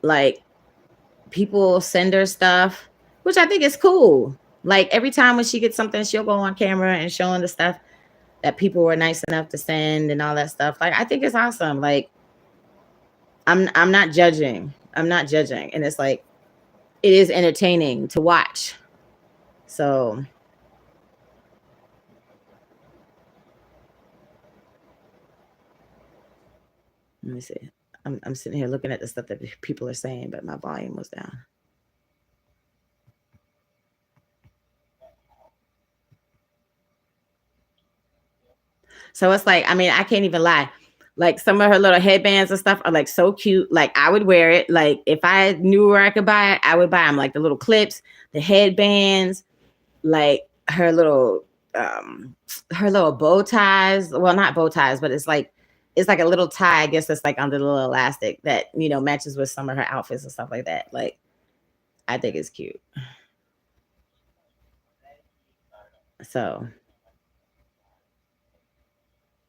Like people send her stuff, which I think is cool. Like every time when she gets something, she'll go on camera and showing the stuff that people were nice enough to send and all that stuff. Like I think it's awesome. Like I'm not judging. I'm not judging. And it's like it is entertaining to watch. So let me see. I'm sitting here looking at the stuff that people are saying, but my volume was down. So it's like, I mean, I can't even lie. Like some of her little headbands and stuff are like so cute. Like I would wear it. Like if I knew where I could buy it, I would buy them. Like the little clips, the headbands, like her little bow ties. Well, not bow ties, but it's like a little tie. I guess it's like under the little elastic that, you know, matches with some of her outfits and stuff like that. Like I think it's cute. So,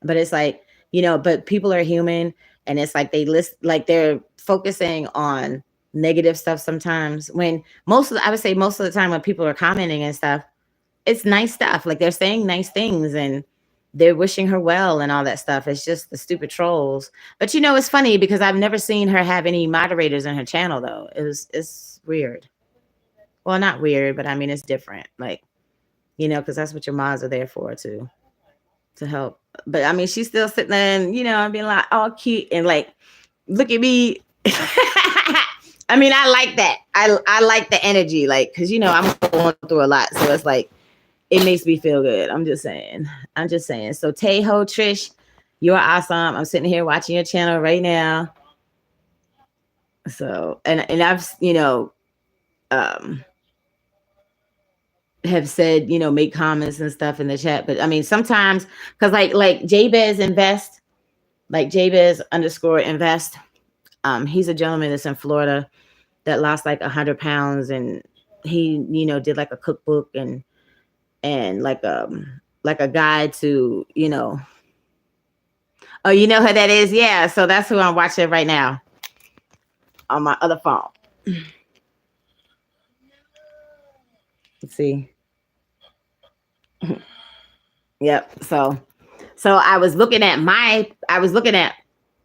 but it's like, you know, but people are human, and it's like they're focusing on negative stuff sometimes, when I would say most of the time when people are commenting and stuff, it's nice stuff. Like they're saying nice things and they're wishing her well and all that stuff. It's just the stupid trolls. But you know, it's funny because I've never seen her have any moderators in her channel though. It's weird. Well, not weird, but I mean it's different. Like, you know, because that's what your mods are there for, to help. But I mean, she's still sitting there and, you know, I'm being like all cute and like, look at me. I mean, I like that. I like the energy, like, because, you know, I'm going through a lot. So it's like, it makes me feel good. I'm just saying. So Tejo, Trish, you're awesome. I'm sitting here watching your channel right now. So, and I've, you know, have said, you know, make comments and stuff in the chat. But I mean, sometimes, because like Jabez Invest, like Jabez _invest, he's a gentleman that's in Florida that lost like 100 pounds, and he, you know, did like a cookbook and like a guide to, you know. Oh, you know who that is? Yeah. So that's who I'm watching right now on my other phone. Let's see. Yep. So I was looking at, my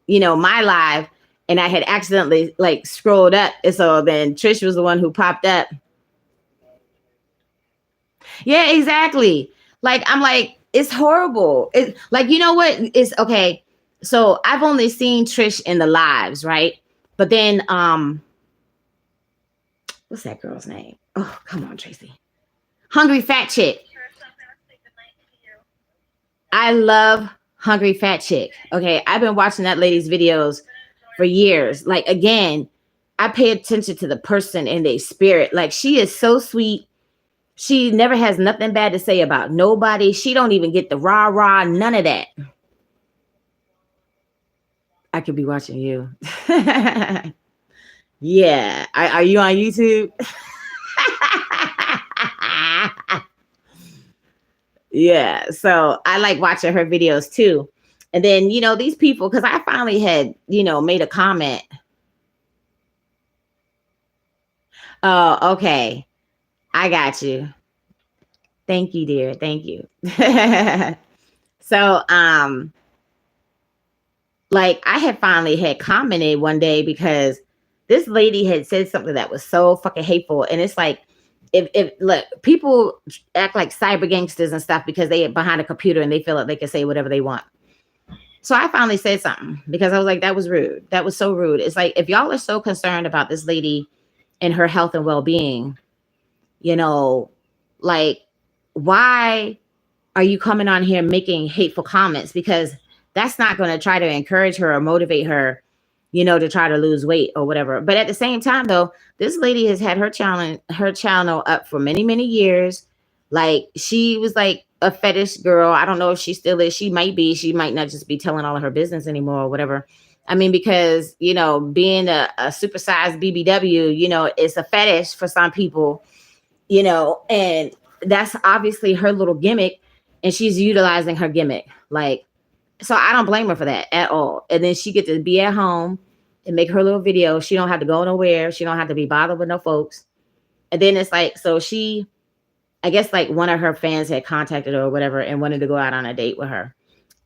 live, and I had accidentally like scrolled up. And so then Trish was the one who popped up. Yeah, exactly. Like I'm like, it's horrible. It like, you know what? It's okay. So I've only seen Trish in the lives, right? But then what's that girl's name? Oh, come on, Tracy. Hungry Fat Chick. I love Hungry Fat Chick. Okay. I've been watching that lady's videos for years. Like again, I pay attention to the person and their spirit. Like she is so sweet. She never has nothing bad to say about nobody. She don't even get the rah rah, none of that. I could be watching you. Yeah. Are you on YouTube? Yeah. So I like watching her videos too. And then, these people, because I finally had, made a comment. Oh, okay. I got you. Thank you, dear. Thank you. So, like I had finally had commented one day because this lady had said something that was so fucking hateful. And it's like, if look, people act like cyber gangsters and stuff because they behind a computer and they feel like they can say whatever they want. So I finally said something because I was like, that was rude. That was so rude. It's like, if y'all are so concerned about this lady and her health and well-being, you know, like, why are you coming on here making hateful comments? Because that's not going to try to encourage her or motivate her, to try to lose weight or whatever. But at the same time, though, this lady has had her channel up for many, many years. Like she was like a fetish girl. I don't know if she still is. She might be. She might not just be telling all of her business anymore or whatever. I mean, because, being a supersized BBW, it's a fetish for some people, and that's obviously her little gimmick, and she's utilizing her gimmick. Like, so I don't blame her for that at all. And then she get to be at home and make her little video. She don't have to go nowhere. She don't have to be bothered with no folks. And then it's like, so I guess like one of her fans had contacted her or whatever and wanted to go out on a date with her.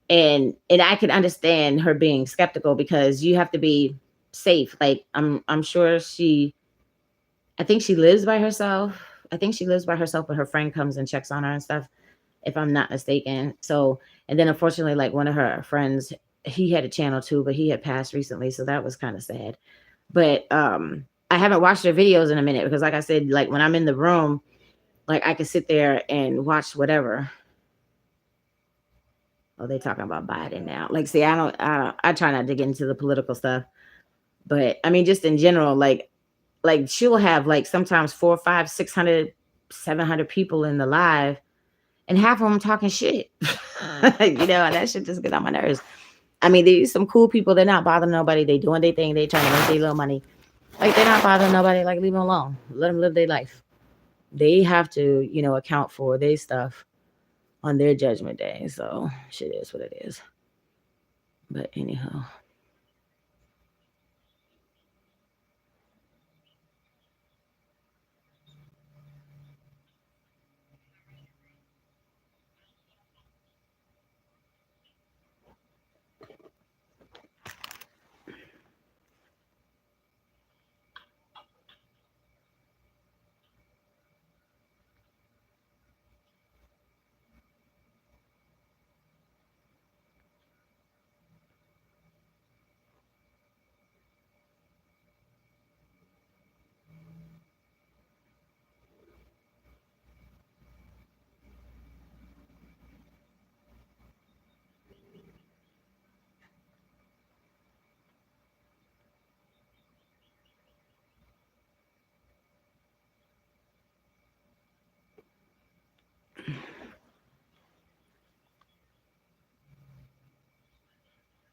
And I could understand her being skeptical because you have to be safe. Like I'm sure I think she lives by herself. I think she lives by herself, but her friend comes and checks on her and stuff, if I'm not mistaken. So, and then unfortunately, like one of her friends, he had a channel too, but he had passed recently, so that was kind of sad. But I haven't watched her videos in a minute because, like I said, like when I'm in the room, like I can sit there and watch whatever. Oh, they talking about Biden now. Like, see, I try not to get into the political stuff, but I mean, just in general, like she'll have like sometimes 4, 5, 600, 700 people in the live, and half of them talking shit. And that shit just get on my nerves. I mean, there's some cool people. They're not bothering nobody. They doing their thing. They trying to make their little money. Like they're not bothering nobody. Like leave them alone. Let them live their life. They have to, account for their stuff on their judgment day. So shit is what it is. But anyhow.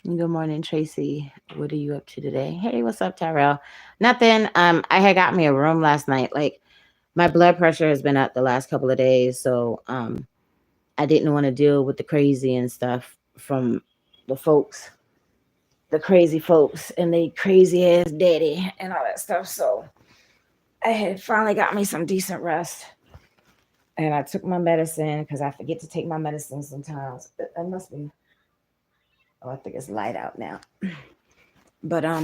Good morning, Tracy. What are you up to today? Hey, what's up, Tyrell? Nothing. I had got me a room last night. Like my blood pressure has been up the last couple of days, so I didn't want to deal with the crazy and stuff from the folks, the crazy folks, and they crazy ass daddy and all that stuff. So I had finally got me some decent rest, and I took my medicine because I forget to take my medicine sometimes. It must be. Oh, I think it's light out now. But I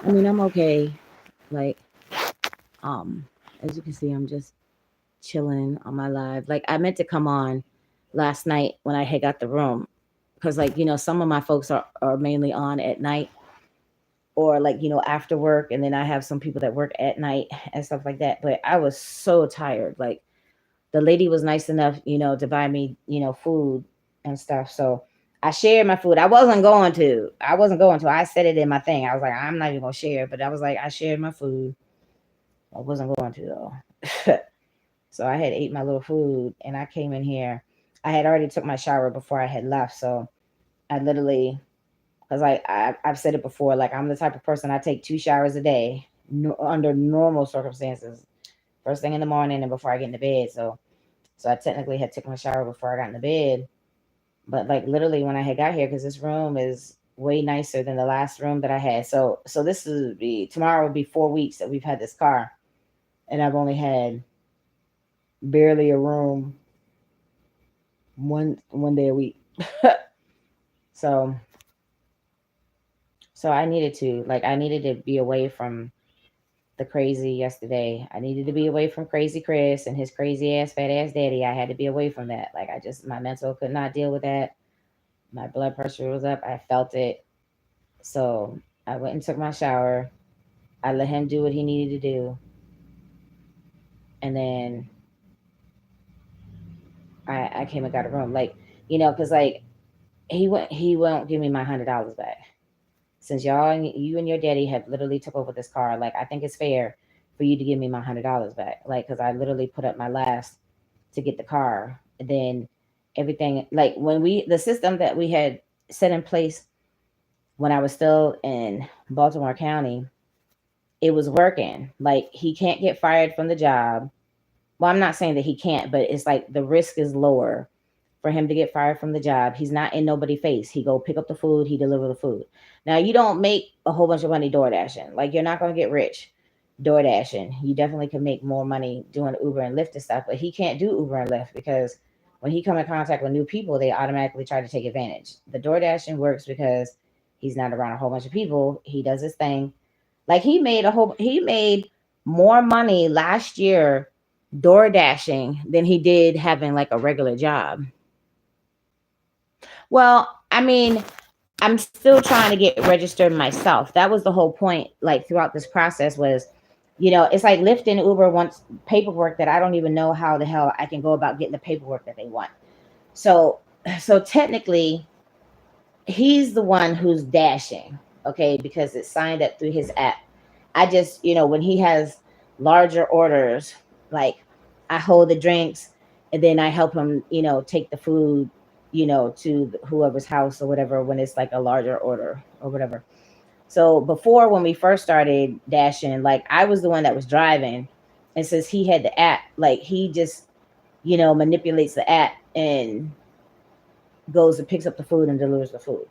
mean, I'm okay. Like, um, as you can see, I'm just chilling on my live. Like, I meant to come on last night when I had got the room, because, like, some of my folks are mainly on at night, or like, after work, and then I have some people that work at night and stuff like that. But I was so tired. Like, the lady was nice enough, to buy me, food and stuff. So I shared my food. I wasn't going to. I said it in my thing. I was like, I'm not even gonna share. But I was like, I shared my food. I wasn't going to though. So I had ate my little food and I came in here. I had already took my shower before I had left. So I literally, because I've said it before, like, I'm the type of person, I take 2 showers a day, under normal circumstances, first thing in the morning and before I get into bed. So I technically had taken a shower before I got into bed. But like, literally, when I had got here, because this room is way nicer than the last room that I had. So this will be, tomorrow will be 4 weeks that we've had this car, and I've only had barely a room one day a week. so so I needed to be away from the crazy yesterday. I needed to be away from crazy Chris and his crazy ass fat ass daddy. I had to be away from that. Like, I just, my mental could not deal with that. My blood pressure was up. I felt it. So I went and took my shower. I let him do what he needed to do. And then I came and got a room. Like, because like, he won't give me my $100 back. Since you and your daddy have literally took over this car, like, I think it's fair for you to give me my $100 back. Like, because I literally put up my last to get the car. And then everything, like, when the system that we had set in place when I was still in Baltimore County, it was working. Like, he can't get fired from the job. Well, I'm not saying that he can't, but it's like the risk is lower for him to get fired from the job. He's not in nobody's face. He go pick up the food, he deliver the food. Now, you don't make a whole bunch of money door dashing. Like, you're not gonna get rich door dashing. You definitely can make more money doing Uber and Lyft and stuff, but he can't do Uber and Lyft because when he come in contact with new people, they automatically try to take advantage. The door dashing works because he's not around a whole bunch of people. He does his thing. Like, he made more money last year door dashing than he did having like a regular job. Well, I mean, I'm still trying to get registered myself. That was the whole point, like, throughout this process was, it's like Lyft and Uber wants paperwork that I don't even know how the hell I can go about getting the paperwork that they want. So so technically, he's the one who's dashing, okay, because it's signed up through his app. I just, when he has larger orders, like, I hold the drinks and then I help him, take the food, to whoever's house or whatever when it's like a larger order or whatever. So before, when we first started dashing, like, I was the one that was driving. And since he had the app, like, he just, manipulates the app and goes and picks up the food and delivers the food.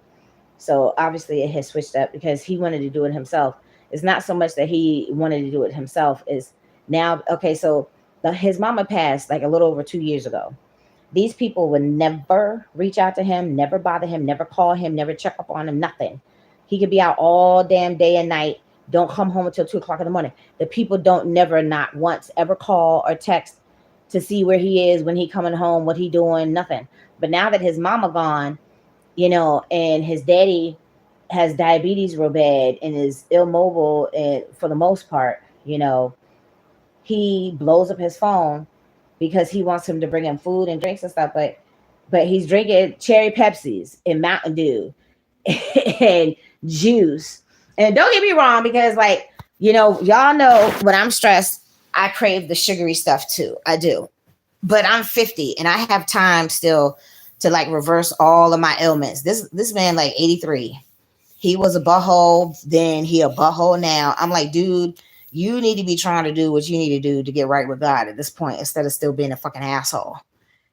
So obviously it has switched up because he wanted to do it himself. It's not so much that he wanted to do it himself, is now, okay, so his mama passed like a little over 2 years ago. These people would never reach out to him, never bother him, never call him, never check up on him, nothing. He could be out all damn day and night, don't come home until 2 o'clock in the morning. The people don't never, not once, ever call or text to see where he is, when he coming home, what he doing, nothing. But now that his mama gone, and his daddy has diabetes real bad and is immobile, and for the most part, he blows up his phone because he wants him to bring him food and drinks and stuff, but he's drinking cherry Pepsis and Mountain Dew and juice. And don't get me wrong, because like, y'all know when I'm stressed, I crave the sugary stuff too. I do. But I'm 50 and I have time still to like reverse all of my ailments. This man like 83. He was a butthole, then he a butthole now. I'm like, dude, you need to be trying to do what you need to do to get right with God at this point instead of still being a fucking asshole.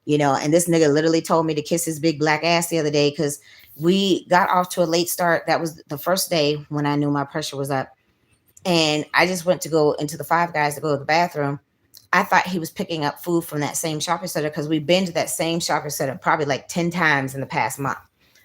And this nigga literally told me to kiss his big black ass the other day because we got off to a late start. That was the first day when I knew my pressure was up. and I just went to go into the Five Guys to go to the bathroom. I thought he was picking up food from that same shopping center because we've been to that same shopping center probably like 10 times in the past month.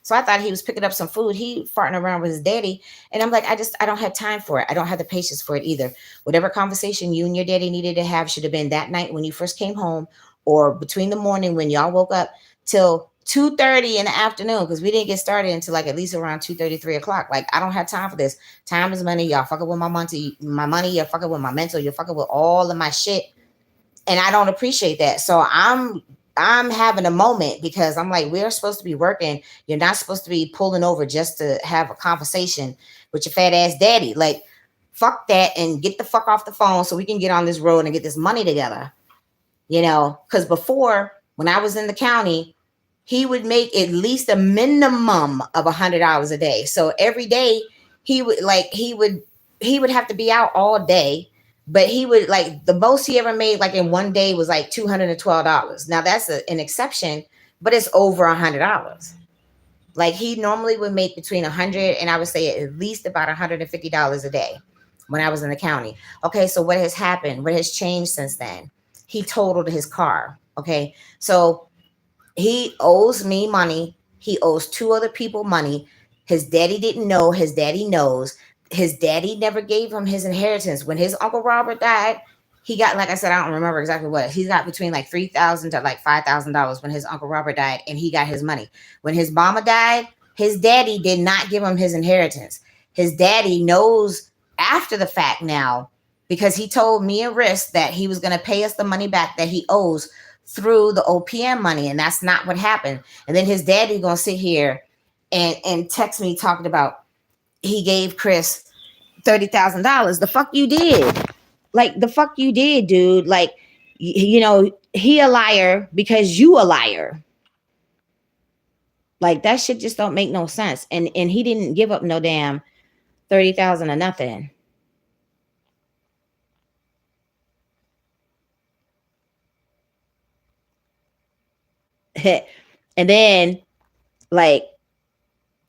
So I thought he was picking up some food. He farting around with his daddy. And I'm like, I don't have time for it. I don't have the patience for it either. Whatever conversation you and your daddy needed to have should have been that night when you first came home, or between the morning when y'all woke up till 2:30 in the afternoon, because we didn't get started until like at least around 2:30, 3 o'clock. Like, I don't have time for this. Time is money. Y'all fucking with my money, you're fucking with my mental, you're fucking with all of my shit. And I don't appreciate that. So I'm having a moment because I'm like, we're supposed to be working. You're not supposed to be pulling over just to have a conversation with your fat ass daddy. Like, fuck that and get the fuck off the phone so we can get on this road and get this money together. Because before, when I was in the county, he would make at least a minimum of $100 a day. So every day he would have to be out all day, but he would, like, the most he ever made like in one day was like $212. Now that's an exception, but it's over $100. Like, he normally would make between 100 and I would say at least about $150 a day when I was in the county. Okay, so what has happened? What has changed since then? He totaled his car. Okay, so he owes me money. He owes two other people money. His daddy didn't know. His daddy knows. His daddy never gave him his inheritance. When his Uncle Robert died, he got, like I said, I don't remember exactly what. He got between like $3,000 to like $5,000 when his Uncle Robert died, and he got his money. When his mama died, his daddy did not give him his inheritance. His daddy knows after the fact now, because he told me and Risk that he was going to pay us the money back that he owes through the OPM money, and that's not what happened. And then his daddy gonna sit here and text me talking about he gave Chris $30,000. The fuck you did? Like, the fuck you did, dude? Like, he a liar because you a liar. Like, that shit just don't make no sense. And he didn't give up no damn 30,000 or nothing. And then, like,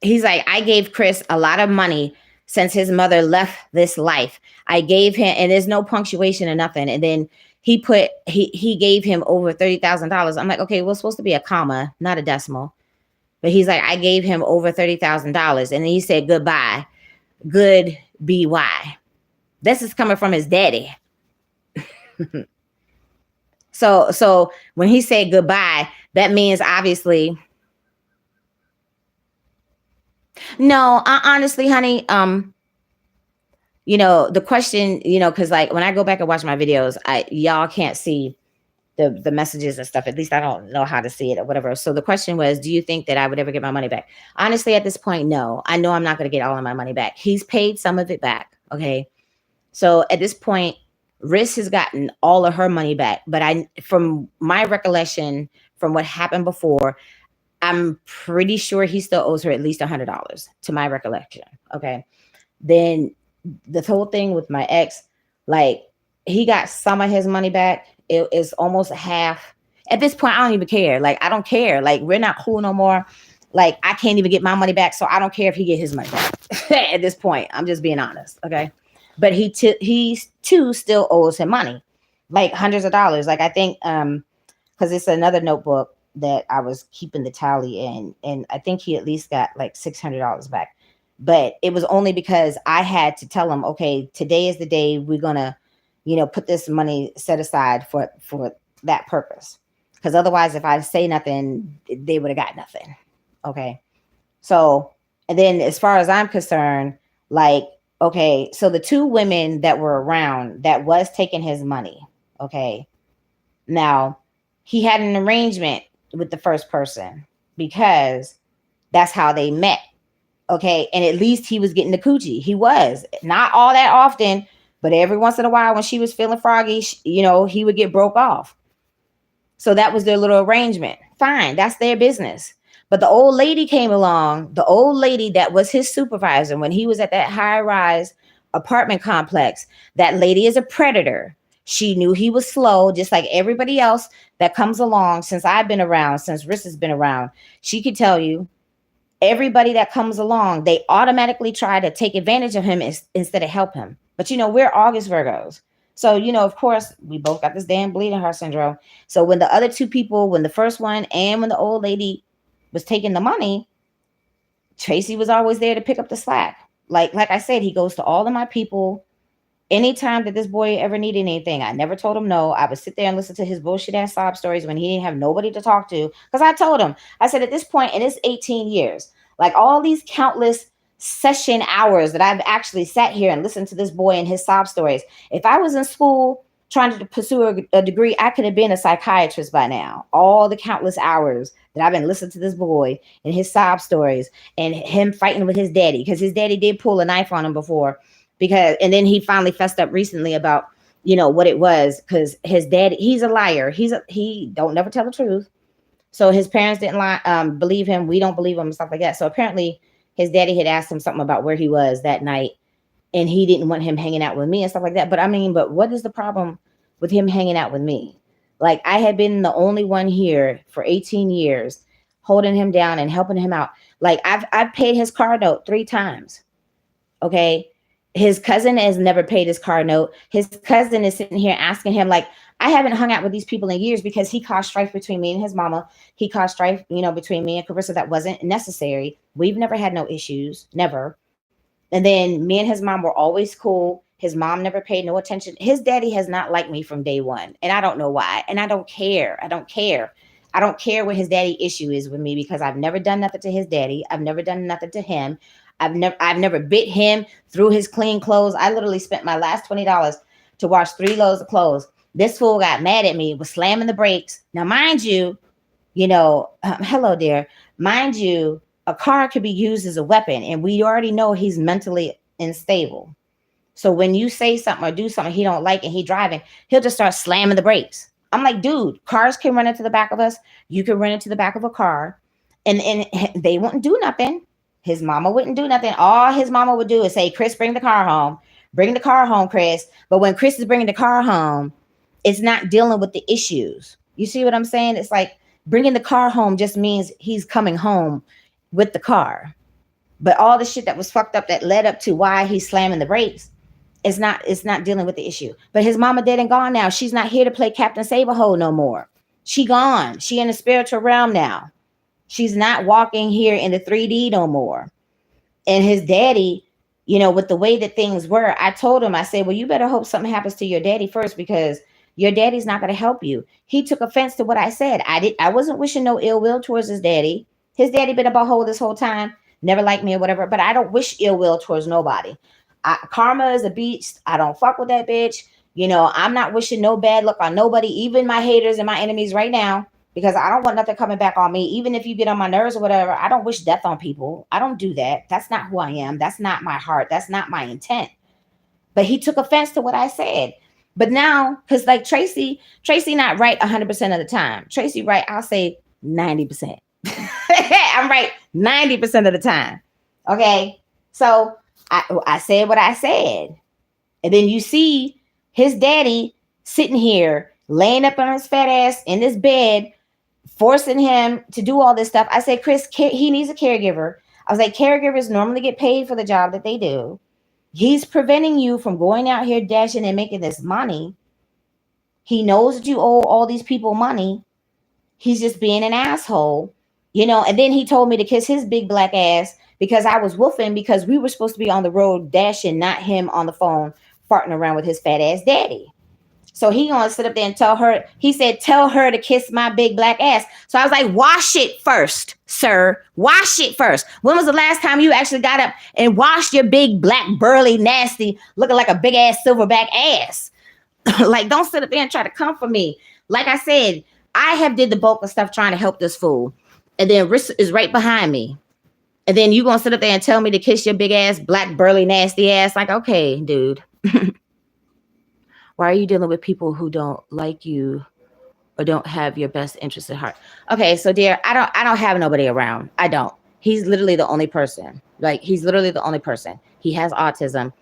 he's like, I gave Chris a lot of money since his mother left this life. I gave him, and there's no punctuation or nothing. And then he gave him over $30,000. I'm like, okay, well, it's supposed to be a comma, not a decimal. But he's like, I gave him over $30,000. And he said, goodbye. Good BY. This is coming from his daddy. So when he said goodbye, that means obviously. No, honestly, honey, the question, because like when I go back and watch my videos, y'all can't see the messages and stuff. At least I don't know how to see it or whatever. So the question was, do you think that I would ever get my money back? Honestly, at this point, no. I know I'm not going to get all of my money back. He's paid some of it back. Okay. So at this point, Risk has gotten all of her money back. But from my recollection, from what happened before, I'm pretty sure he still owes her at least $100 to my recollection. Okay. Then the whole thing with my ex, like, he got some of his money back. It is almost half. At this point, I don't even care. Like, I don't care. Like, we're not cool no more. Like, I can't even get my money back. So I don't care if he get his money back at this point. I'm just being honest. Okay. But he too still owes him money, like hundreds of dollars. Like, I think, because it's another notebook that I was keeping the tally in, and I think he at least got like $600 back. But it was only because I had to tell him, okay, today is the day we're gonna, put this money set aside for that purpose. Because otherwise, if I say nothing, they would have got nothing. Okay. So, and then as far as I'm concerned, like, okay, so the two women that were around that was taking his money, okay, now he had an arrangement with the first person because that's how they met. Okay. And at least he was getting the coochie. He was not all that often, but every once in a while when she was feeling froggy, he would get broke off. So that was their little arrangement. Fine. That's their business. But the old lady came along, the old lady that was his supervisor when he was at that high rise apartment complex. That lady is a predator. She knew he was slow, just like everybody else that comes along since I've been around, since Riss has been around. She could tell you, everybody that comes along, they automatically try to take advantage of him instead of help him. But we're August Virgos. So, of course, we both got this damn bleeding heart syndrome. So when the other two people, when the first one and when the old lady was taking the money, Tracy was always there to pick up the slack. Like I said, he goes to all of my people. Anytime that this boy ever needed anything, I never told him no. I would sit there and listen to his bullshit ass sob stories when he didn't have nobody to talk to. Because I told him, I said, at this point, in his 18 years, like all these countless session hours that I've actually sat here and listened to this boy and his sob stories, if I was in school trying to pursue a degree, I could have been a psychiatrist by now. All the countless hours that I've been listening to this boy and his sob stories and him fighting with his daddy, because his daddy did pull a knife on him before, and then he finally fessed up recently about what it was, because his daddy, he's a liar, he don't never tell the truth. So his parents didn't believe him, we don't believe him, and stuff like that. So apparently his daddy had asked him something about where he was that night, and he didn't want him hanging out with me and stuff like that. But what is the problem with him hanging out with me? Like, I had been the only one here for 18 years holding him down and helping him out. Like, I've paid his car note 3 times. Okay. His cousin has never paid his car note. His cousin is sitting here asking him, like, I haven't hung out with these people in years because he caused strife between me and his mama. He caused strife, between me and Carissa that wasn't necessary. We've never had no issues, never. And then me and his mom were always cool. His mom never paid no attention. His daddy has not liked me from day one. And I don't know why. And I don't care. I don't care. I don't care what his daddy issue is with me, because I've never done nothing to his daddy. I've never done nothing to him. I've never bit him through his clean clothes. I literally spent my last $20 to wash 3 loads of clothes. This fool got mad at me, was slamming the brakes. Now, mind you, hello there. Mind you, a car could be used as a weapon, and we already know he's mentally unstable. So when you say something or do something he don't like and he driving, he'll just start slamming the brakes. I'm like, dude, cars can run into the back of us. You can run into the back of a car, and they wouldn't do nothing. His mama wouldn't do nothing. All his mama would do is say, Chris, bring the car home. Bring the car home, Chris. But when Chris is bringing the car home, it's not dealing with the issues. You see what I'm saying? It's like bringing the car home just means he's coming home with the car. But all the shit that was fucked up that led up to why he's slamming the brakes, it's not dealing with the issue. But his mama dead and gone now. She's not here to play Captain Saberhole no more. She gone. She in the spiritual realm now. She's not walking here in the 3D no more. And his daddy, with the way that things were, I told him, I said, well, you better hope something happens to your daddy first, because your daddy's not going to help you. He took offense to what I said. I wasn't wishing no ill will towards his daddy. His daddy been a butthole this whole time, never liked me or whatever, but I don't wish ill will towards nobody. Karma is a beast. I don't fuck with that bitch. I'm not wishing no bad luck on nobody, even my haters and my enemies right now, because I don't want nothing coming back on me. Even if you get on my nerves or whatever, I don't wish death on people. I don't do that. That's not who I am. That's not my heart. That's not my intent. But he took offense to what I said. But now, because like Tracy not right 100% of the time. Tracy right, I'll say 90%. I'm right 90% of the time. Okay. So I said what I said. And then you see his daddy sitting here, laying up on his fat ass in this bed, forcing him to do all this stuff. I said, Chris, he needs a caregiver. I was like, caregivers normally get paid for the job that they do. He's preventing you from going out here dashing and making this money. He knows that you owe all these people money. He's just being an asshole, and then he told me to kiss his big black ass because I was woofing, because we were supposed to be on the road dashing, not him on the phone farting around with his fat ass daddy. So he gonna sit up there and tell her, he said, tell her to kiss my big black ass. So I was like, wash it first, sir. Wash it first. When was the last time you actually got up and washed your big black, burly, nasty, looking like a big ass silverback ass? Like, don't sit up there and try to come for me. Like I said, I have did the bulk of stuff trying to help this fool. And then Riss is right behind me. And then you gonna sit up there and tell me to kiss your big ass, black, burly, nasty ass. Like, okay, dude. Why are you dealing with people who don't like you or don't have your best interest at heart? Okay, so dear, I don't have nobody around. I don't. He's literally the only person. He's literally the only person. He has autism.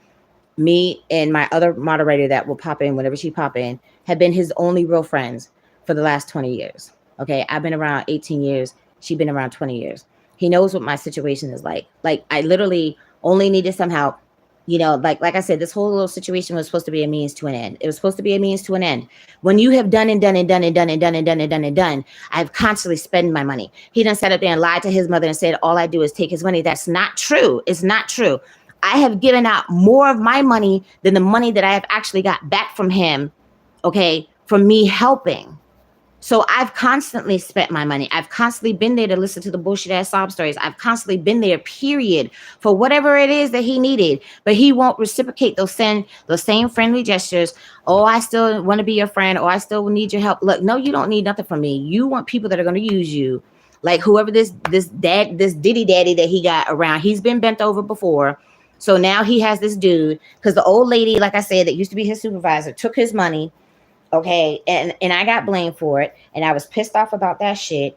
Me and my other moderator that will pop in whenever she pop in have been his only real friends for the last 20 years. Okay, I've been around 18 years. She's been around 20 years. He knows what my situation is like. Like, I literally only needed some help. like I said, this whole little situation was supposed to be a means to an end. It was supposed to be a means to an end. When you have done and done and done and done and done and done and done and done, I've constantly spent my money. He done sat up there and lied to his mother and said all I do is take his money. That's not true. It's not true. I have given out more of my money than the money that I have actually got back from him, okay, from me helping. So I've constantly spent my money. I've constantly been there to listen to the bullshit ass sob stories. I've constantly been there, period, for whatever it is that he needed. But he won't reciprocate those same friendly gestures. Oh, I still want to be your friend. Oh, I still need your help. Look, no, you don't need nothing from me. You want people that are going to use you. Like whoever this diddy daddy that he got around, he's been bent over before. So now he has this dude, because the old lady, like I said, that used to be his supervisor, took his money. Okay, and I got blamed for it, and I was pissed off about that shit.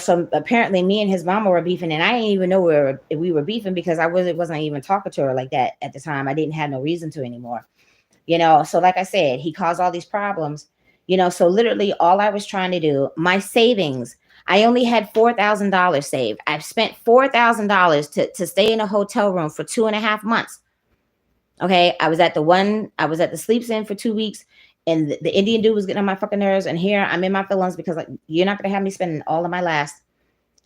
So apparently me and his mama were beefing, and I didn't even know we were beefing because I wasn't even talking to her like that at the time. I didn't have no reason to anymore. So like I said, he caused all these problems. So literally all I was trying to do, my savings, I only had $4,000 saved. I've spent $4,000 to stay in a hotel room for 2.5 months. Okay, I was at the Sleeps Inn for 2 weeks, and the Indian dude was getting on my fucking nerves. And here I'm in my feelings because like you're not gonna have me spending all of my last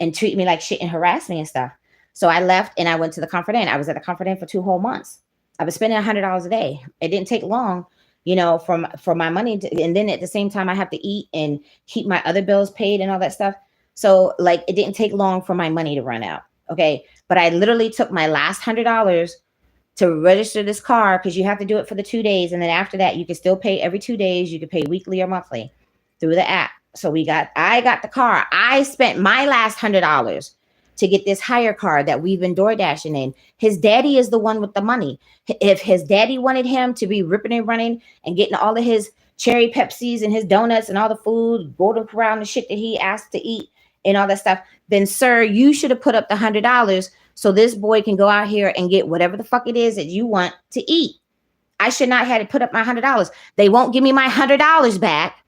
and treat me like shit and harass me and stuff. So I left and I went to the Comfort Inn. I was at the Comfort Inn for 2 whole months. I was spending $100 a day. It didn't take long, for my money and then at the same time I have to eat and keep my other bills paid and all that stuff. So like it didn't take long for my money to run out. Okay, but I literally took my last $100 to register this car because you have to do it for the 2 days. And then after that, you can still pay every 2 days. You can pay weekly or monthly through the app. So I got the car. I spent my last $100 to get this hire car that we've been door dashing in. His daddy is the one with the money. If his daddy wanted him to be ripping and running and getting all of his cherry Pepsis and his donuts and all the food, golden corral and the shit that he asked to eat and all that stuff, then sir, you should have put up the $100 so this boy can go out here and get whatever the fuck it is that you want to eat. I should not have to put up my $100. They won't give me my $100 back.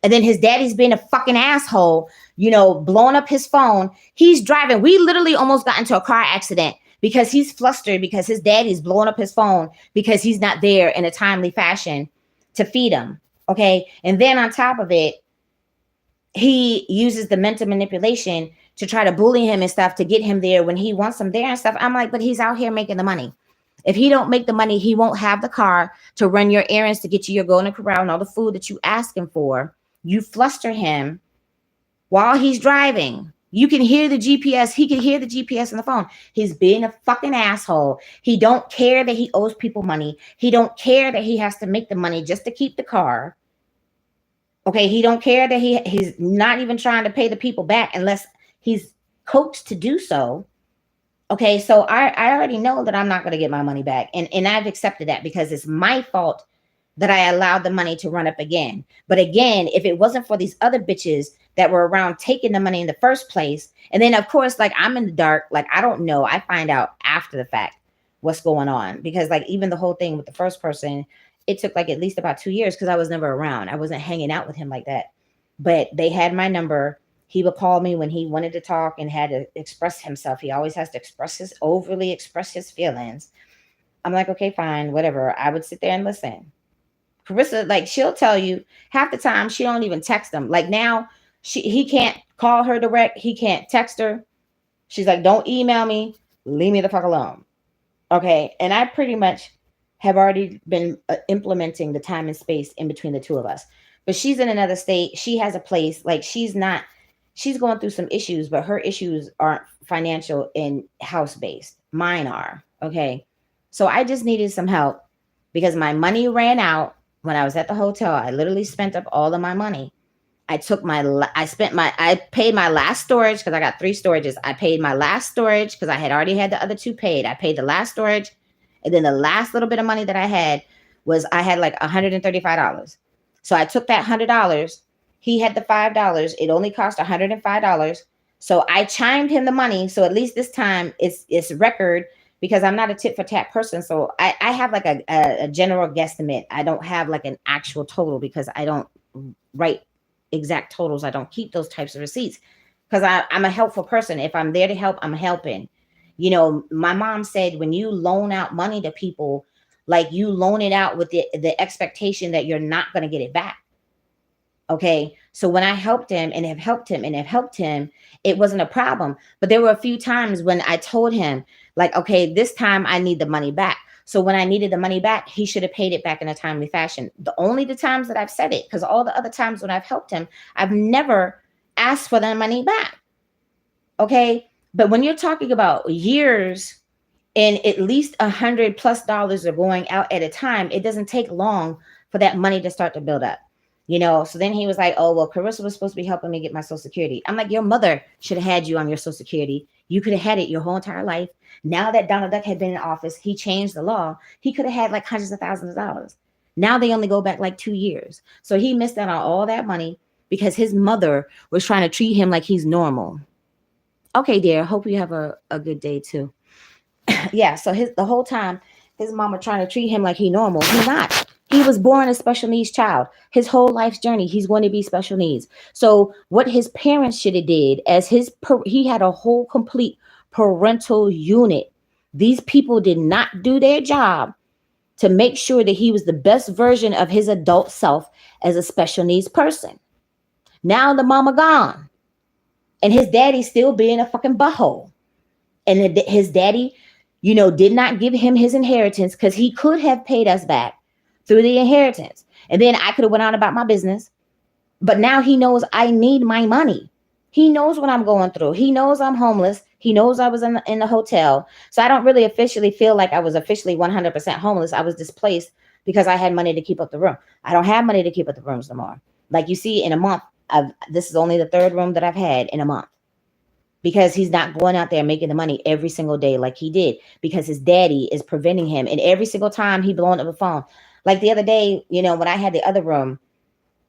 And then his daddy's being a fucking asshole, blowing up his phone. He's driving. We literally almost got into a car accident because he's flustered because his daddy's blowing up his phone because he's not there in a timely fashion to feed him. Okay. And then on top of it, he uses the mental manipulation to try to bully him and stuff to get him there when he wants him there and stuff. I'm like, but he's out here making the money. If he don't make the money, he won't have the car to run your errands, to get you your golden corral and all the food that you ask him for. You fluster him while he's driving. You can hear the GPS. He can hear the GPS on the phone. He's being a fucking asshole. He don't care that he owes people money. He don't care that he has to make the money just to keep the car. Okay, he don't care that he's not even trying to pay the people back unless he's coaxed to do so. Okay, so I already know that I'm not going to get my money back. And I've accepted that because it's my fault that I allowed the money to run up again. But again, if it wasn't for these other bitches that were around taking the money in the first place, and then of course, like I'm in the dark, like I don't know. I find out after the fact what's going on because like even the whole thing with the first person, it took like at least about 2 years because I was never around. I wasn't hanging out with him like that. But they had my number. He would call me when he wanted to talk and had to express himself. He always has to overly express his feelings. I'm like, okay, fine, whatever. I would sit there and listen. Carissa, like she'll tell you half the time she don't even text him. Like now he can't call her direct. He can't text her. She's like, don't email me. Leave me the fuck alone. Okay. And I pretty much have already been implementing the time and space in between the two of us. But she's in another state. She has a place. Like she's going through some issues, but her issues aren't financial and house based. Mine are. Okay. So I just needed some help because my money ran out when I was at the hotel. I literally spent up all of my money. I paid my last storage because I got 3 storages. I paid my last storage because I had already had the other 2 paid. I paid the last storage. And then the last little bit of money that I had like $135. So I took that $100. He had the $5. It only cost $105. So I chimed him the money. So at least this time it's record because I'm not a tit for tat person. So I have like a general guesstimate. I don't have like an actual total because I don't write exact totals. I don't keep those types of receipts because I'm a helpful person. If I'm there to help, I'm helping. You know, my mom said when you loan out money to people, like you loan it out with the expectation that you're not going to get it back. Okay. So when I helped him and have helped him and have helped him, it wasn't a problem. But there were a few times when I told him, like, okay, this time I need the money back. So when I needed the money back, he should have paid it back in a timely fashion. The times that I've said it, because all the other times when I've helped him, I've never asked for the money back. Okay. But when you're talking about years and at least $100+ are going out at a time, it doesn't take long for that money to start to build up. You know, so then he was like, oh, well, Carissa was supposed to be helping me get my Social Security. I'm like, your mother should have had you on your Social Security. You could have had it your whole entire life. Now that Donald Duck had been in office, he changed the law. He could have had like hundreds of thousands of dollars. Now they only go back like 2 years. So he missed out on all that money because his mother was trying to treat him like he's normal. Okay, dear. Hope you have a good day too. Yeah, so the whole time his mama trying to treat him like he normal. He not. He was born a special needs child. His whole life's journey, he's going to be special needs. So what his parents should have did, as he had a whole complete parental unit. These people did not do their job to make sure that he was the best version of his adult self as a special needs person. Now the mama gone, and his daddy still being a fucking butthole, and his daddy, you know, did not give him his inheritance because he could have paid us back through the inheritance. And then I could have went on about my business. But now he knows I need my money. He knows what I'm going through. He knows I'm homeless. He knows I was in the hotel. So I don't really officially feel like I was officially 100% homeless. I was displaced because I had money to keep up the room. I don't have money to keep up the rooms no more. Like you see, in a month, this is only the third room that I've had in a month. Because he's not going out there making the money every single day like he did, because his daddy is preventing him. And every single time he blowing up the phone, like the other day, you know, when I had the other room,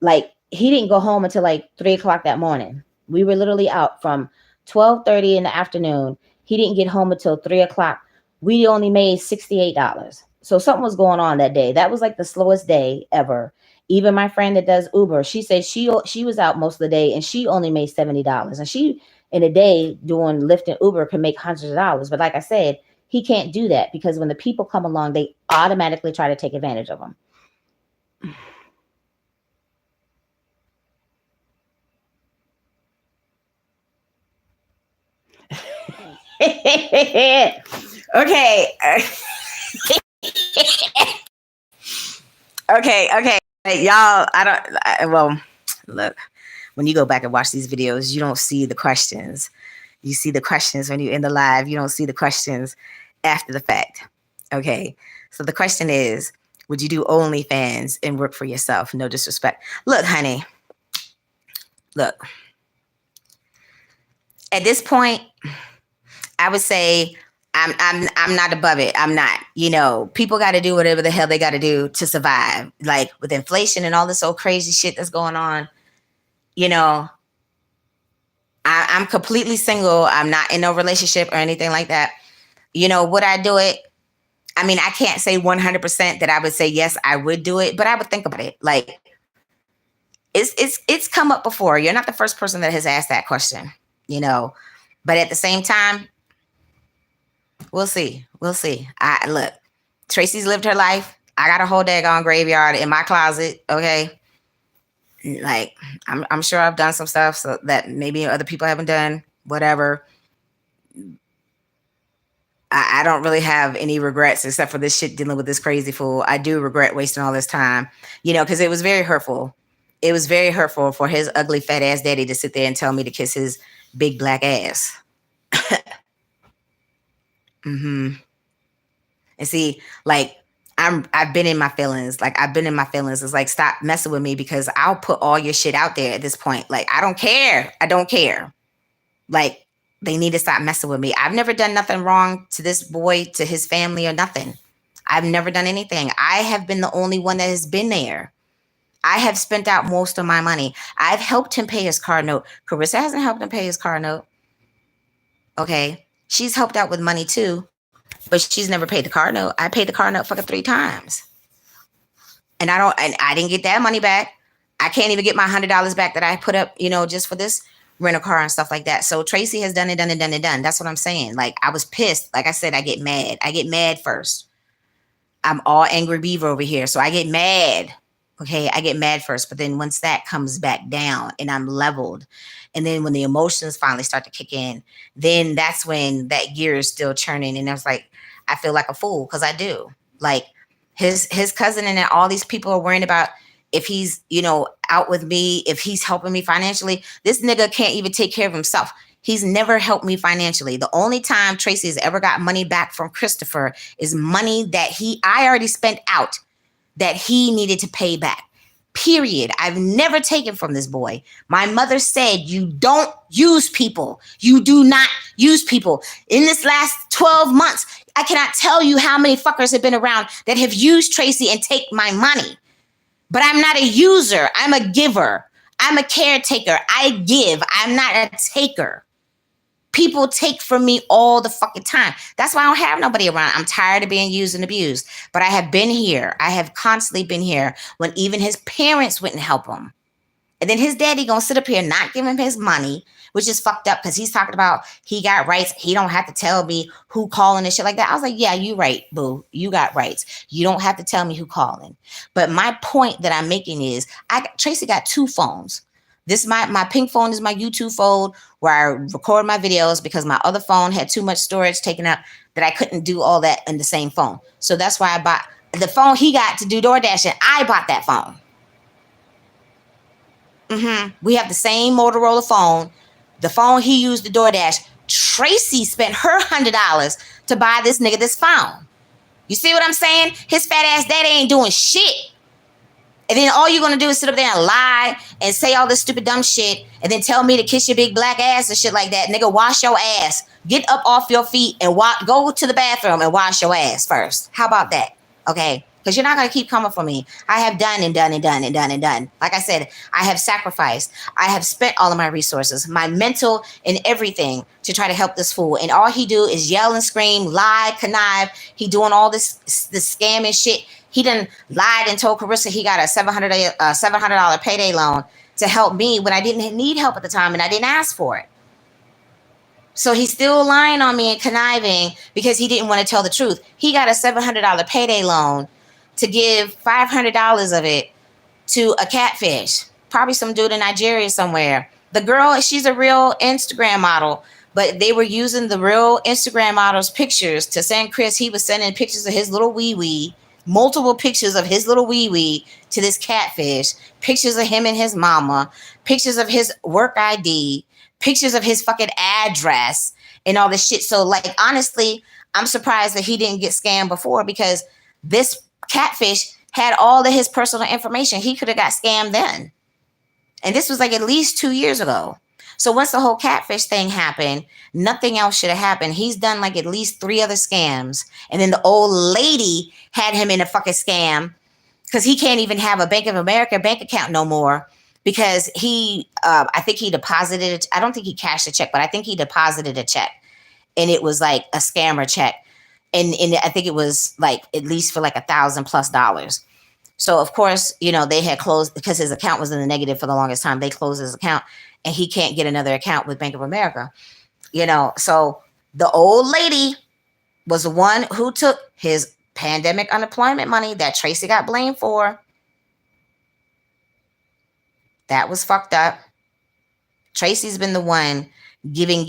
like he didn't go home until like 3 o'clock that morning. We were literally out from 12:30 in the afternoon. He didn't get home until 3 o'clock. We only made $68. So something was going on that day. That was like the slowest day ever. Even my friend that does Uber, she said she was out most of the day and she only made $70. And she, in a day, doing Lyft and Uber can make hundreds of dollars. But like I said, he can't do that because when the people come along, they automatically try to take advantage of them. Okay. Okay. Y'all, well, look, when you go back and watch these videos, you don't see the questions. You see the questions when you're in the live. You don't see the questions after the fact. Okay. So the question is, would you do OnlyFans and work for yourself? No disrespect. Look, honey. Look. At this point, I would say I'm not above it. I'm not. You know, people got to do whatever the hell they got to do to survive. Like with inflation and all this old crazy shit that's going on, you know, I'm completely single. I'm not in no relationship or anything like that. You know, would I do it? I mean, I can't say 100% that I would say yes, I would do it, but I would think about it. Like it's come up before. You're not the first person that has asked that question, you know, but at the same time, we'll see. Look, Traci's lived her life. I got a whole daggone graveyard in my closet. Okay. Like I'm sure I've done some stuff so that maybe other people haven't done, whatever. I don't really have any regrets except for this shit dealing with this crazy fool. I do regret wasting all this time, you know, because it was very hurtful. It was very hurtful for his ugly fat ass daddy to sit there and tell me to kiss his big black ass. Mm-hmm. And see, like I've been in my feelings. It's like, stop messing with me because I'll put all your shit out there at this point. Like, I don't care. Like, they need to stop messing with me. I've never done nothing wrong to this boy, to his family, or nothing. I've never done anything. I have been the only one that has been there. I have spent out most of my money. I've helped him pay his car note. Carissa hasn't helped him pay his car note. Okay. She's helped out with money too, but she's never paid the car note. I paid the car note fucking 3 times. And I didn't get that money back. I can't even get my $100 back that I put up, you know, just for this rent a car and stuff like that. So Traci has done it, done it, done it, done. That's what I'm saying. Like, I was pissed. Like I said, I get mad. I get mad first. I'm all angry beaver over here. So I get mad. Okay, I get mad first, but then once that comes back down and I'm leveled, and then when the emotions finally start to kick in, then that's when that gear is still churning. And I was like, I feel like a fool because I do. Like his cousin and all these people are worrying about if he's, out with me, if he's helping me financially. This nigga can't even take care of himself. He's never helped me financially. The only time Traci has ever got money back from Christopher is money that I already spent out that he needed to pay back. Period. I've never taken from this boy. My mother said, you don't use people. You do not use people. In this last 12 months, I cannot tell you how many fuckers have been around that have used Traci and take my money. But I'm not a user. I'm a giver. I'm a caretaker. I give. I'm not a taker. People take from me all the fucking time. That's why I don't have nobody around. I'm tired of being used and abused. But I have been here. I have constantly been here when even his parents wouldn't help him. And then his daddy gonna sit up here not give him his money, which is fucked up because he's talking about he got rights. He don't have to tell me who calling and shit like that. I was like, yeah, you right, boo. You got rights. You don't have to tell me who calling. But my point that I'm making is Traci got 2 phones. This my pink phone is my YouTube phone where I record my videos because my other phone had too much storage taken up that I couldn't do all that in the same phone. So that's why I bought the phone he got to do DoorDash, and I bought that phone. We have the same Motorola phone. The phone he used to DoorDash, Traci spent her $100 to buy this nigga this phone. You see what I'm saying? His fat ass daddy ain't doing shit. And then all you're going to do is sit up there and lie and say all this stupid dumb shit and then tell me to kiss your big black ass and shit like that. Nigga, wash your ass. Get up off your feet and go to the bathroom and wash your ass first. How about that? Okay? Because you're not going to keep coming for me. I have done and done and done and done and done. Like I said, I have sacrificed. I have spent all of my resources, my mental and everything to try to help this fool. And all he do is yell and scream, lie, connive. He doing all this scam and shit. He done lied and told Carissa he got a $700 payday loan to help me when I didn't need help at the time and I didn't ask for it. So he's still lying on me and conniving because he didn't want to tell the truth. He got a $700 payday loan to give $500 of it to a catfish, probably some dude in Nigeria somewhere. The girl, she's a real Instagram model, but they were using the real Instagram model's pictures to send Chris. He was sending pictures of his little wee-wee, multiple pictures of his little wee-wee to this catfish, pictures of him and his mama, pictures of his work ID, pictures of his fucking address and all this shit. So, like, honestly, I'm surprised that he didn't get scammed before because this catfish had all of his personal information. He could have got scammed then. And this was like at least 2 years ago. So once the whole catfish thing happened, nothing else should have happened. He's done like at least 3 other scams. And then the old lady had him in a fucking scam because he can't even have a Bank of America bank account no more because I think he deposited, I don't think he cashed a check, but I think he deposited a check. And it was like a scammer check. And I think it was like at least for like $1,000+. So of course, they had closed because his account was in the negative for the longest time. They closed his account and he can't get another account with Bank of America. So the old lady was the one who took his pandemic unemployment money that Traci got blamed for. That was fucked up. Traci's been the one giving.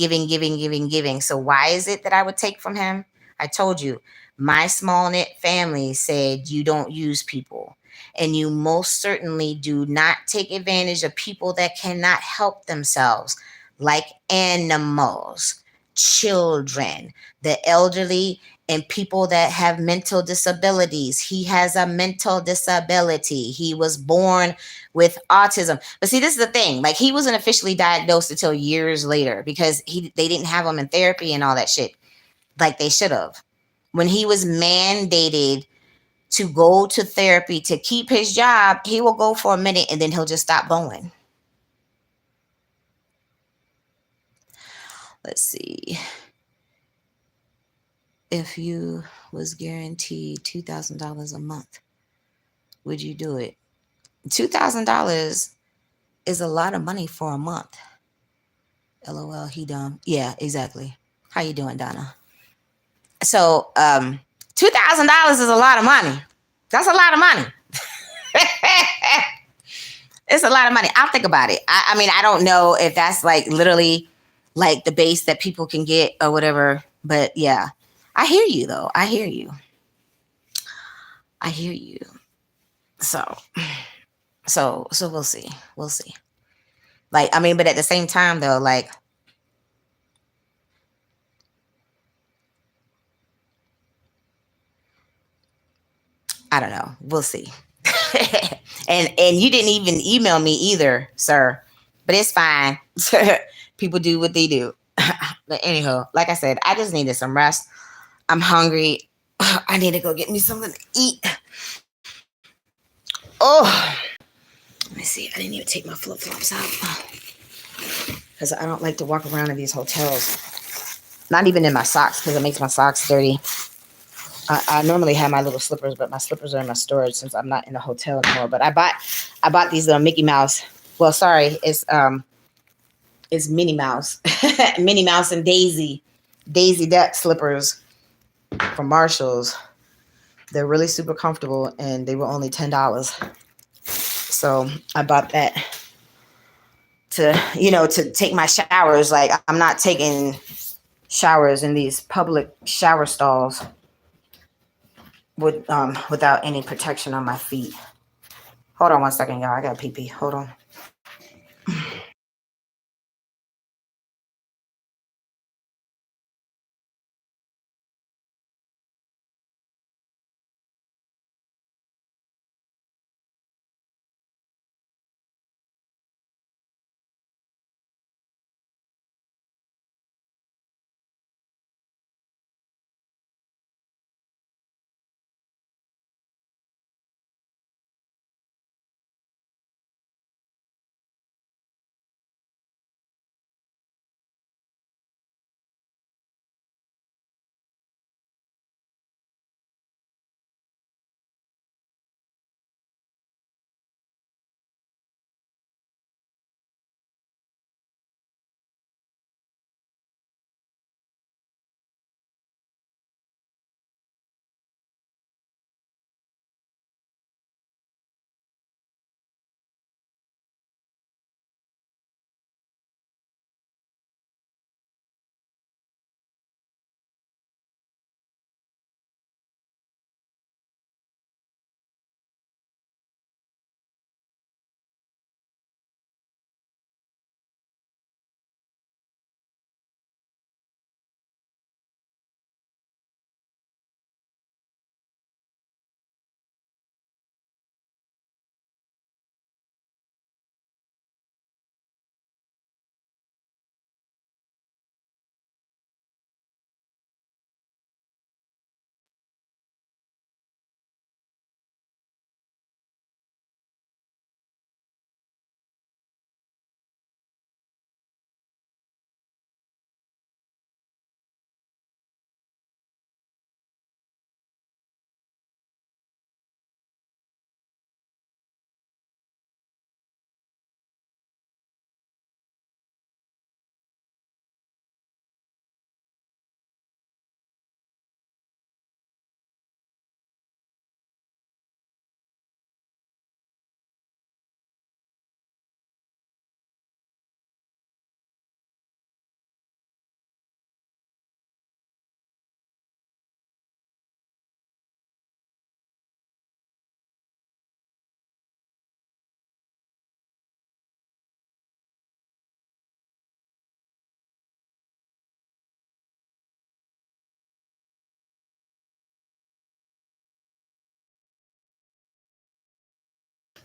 So why is it that I would take from him? I told you, my small knit family said you don't use people. And you most certainly do not take advantage of people that cannot help themselves, like animals, children, the elderly, and people that have mental disabilities. He has a mental disability. He was born with autism. But see, this is the thing. Like, he wasn't officially diagnosed until years later because they didn't have him in therapy and all that shit like they should have. When he was mandated to go to therapy to keep his job, he will go for a minute and then he'll just stop going. Let's see. If you was guaranteed $2,000 a month, would you do it? $2,000 is a lot of money for a month. LOL, he dumb. Yeah, exactly. How you doing, Donna? So, $2,000 is a lot of money. That's a lot of money. It's a lot of money. I'll think about it. I mean, I don't know if that's like literally like the base that people can get or whatever. But yeah, I hear you though. I hear you. I hear you. So, so we'll see. We'll see. Like, I mean, but at the same time though, like, I don't know. We'll see. and you didn't even email me either, sir. But it's fine. People do what they do. But anyhow, like I said, I just needed some rest. I'm hungry. I need to go get me something to eat. Oh, let me see. I didn't even take my flip flops out because I don't like to walk around in these hotels. Not even in my socks because it makes my socks dirty. I normally have my little slippers, but my slippers are in my storage since I'm not in a hotel anymore. But I bought these little Mickey Mouse. Well, sorry, it's Minnie Mouse, Minnie Mouse and Daisy Duck slippers from Marshalls. They're really super comfortable, and they were only $10. So I bought that to take my showers. Like, I'm not taking showers in these public shower stalls without any protection on my feet. Hold on one second, y'all. I got pee pee. Hold on.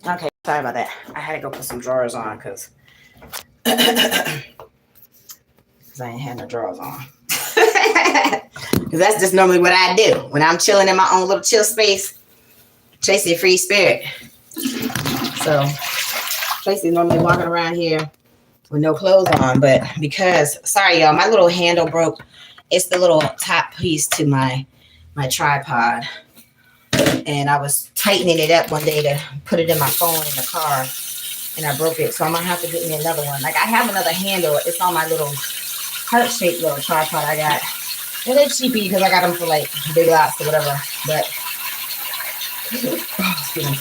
Okay, sorry about that. I had to go put some drawers on because I ain't had no drawers on. Because that's just normally what I do when I'm chilling in my own little chill space. Traci, a free spirit. So Traci's normally walking around here with no clothes on, but because, sorry y'all, my little handle broke. It's the little top piece to my tripod. And I was tightening it up one day to put it in my phone in the car. and I broke it. So I'm gonna have to get me another one. Like I have another handle. It's on my little heart-shaped little tripod I got. And they're cheapy because I got them for like Big Lots or whatever. But excuse me.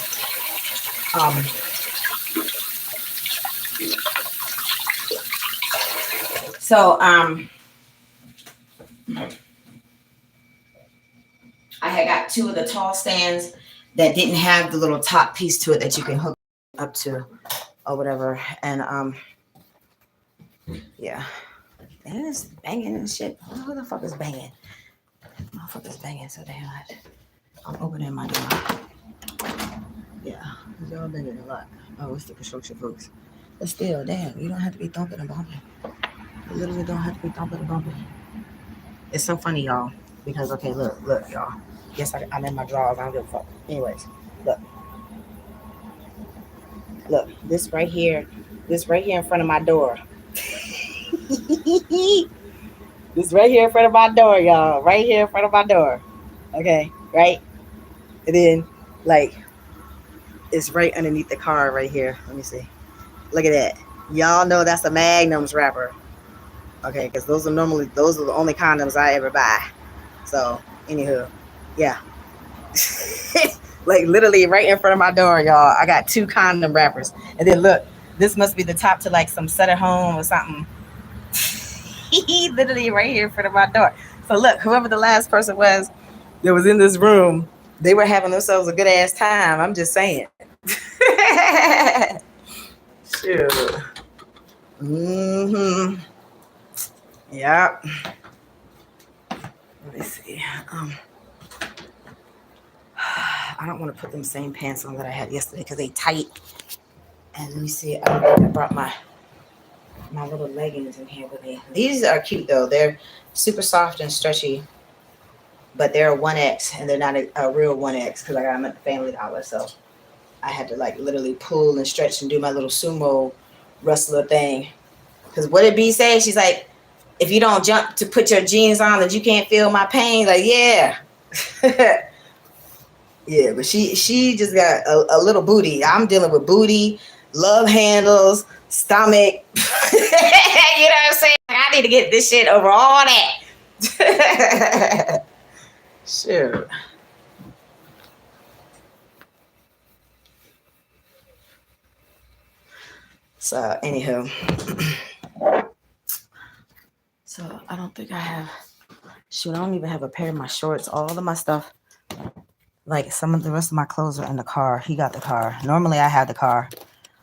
I had got two of the tall stands that didn't have the little top piece to it that you can hook up to or whatever. And yeah. And it's banging and shit. Who the fuck is banging? Motherfucker's banging so damn loud. I'm opening my door. Yeah, y'all banging a lot. Oh, it's the construction folks. But still, damn, you don't have to be thumping and bumping. You literally don't have to be thumping and bumping. It's so funny, y'all. Because, okay, look, y'all. Yes, I'm in my drawers. I don't give a fuck. Anyways, look, this right here in front of my door. This right here in front of my door, y'all. Right here in front of my door. Okay, right? And then, like, it's right underneath the car right here. Let me see. Look at that. Y'all know that's a Magnums wrapper. Okay, because those are the only condoms I ever buy. So, anywho, yeah. Like, literally right in front of my door, y'all. I got 2 condom wrappers. And then, look, this must be the top to, like, some Sutter home or something. Literally right here in front of my door. So look, whoever the last person was that was in this room, they were having themselves a good ass time. I'm just saying. Shoot. Yep. Let me see. I don't want to put them same pants on that I had yesterday because they tight. And let me see. I brought my little leggings in here with me. These are cute though. They're super soft and stretchy, but they're a 1X and they're not a real 1X because I got them at the Family Dollar. So I had to like literally pull and stretch and do my little sumo wrestler thing. Because what did B say? She's like, if you don't jump to put your jeans on, that you can't feel my pain. Like, yeah. Yeah, but she just got a little booty. I'm dealing with booty, love handles, stomach. You know what I'm saying? I need to get this shit over all that. Shoot. So, anywho. So, I don't think I have... Shoot, I don't even have a pair of my shorts. All of my stuff, like some of the rest of my clothes are in the car. He got the car. Normally, I have the car.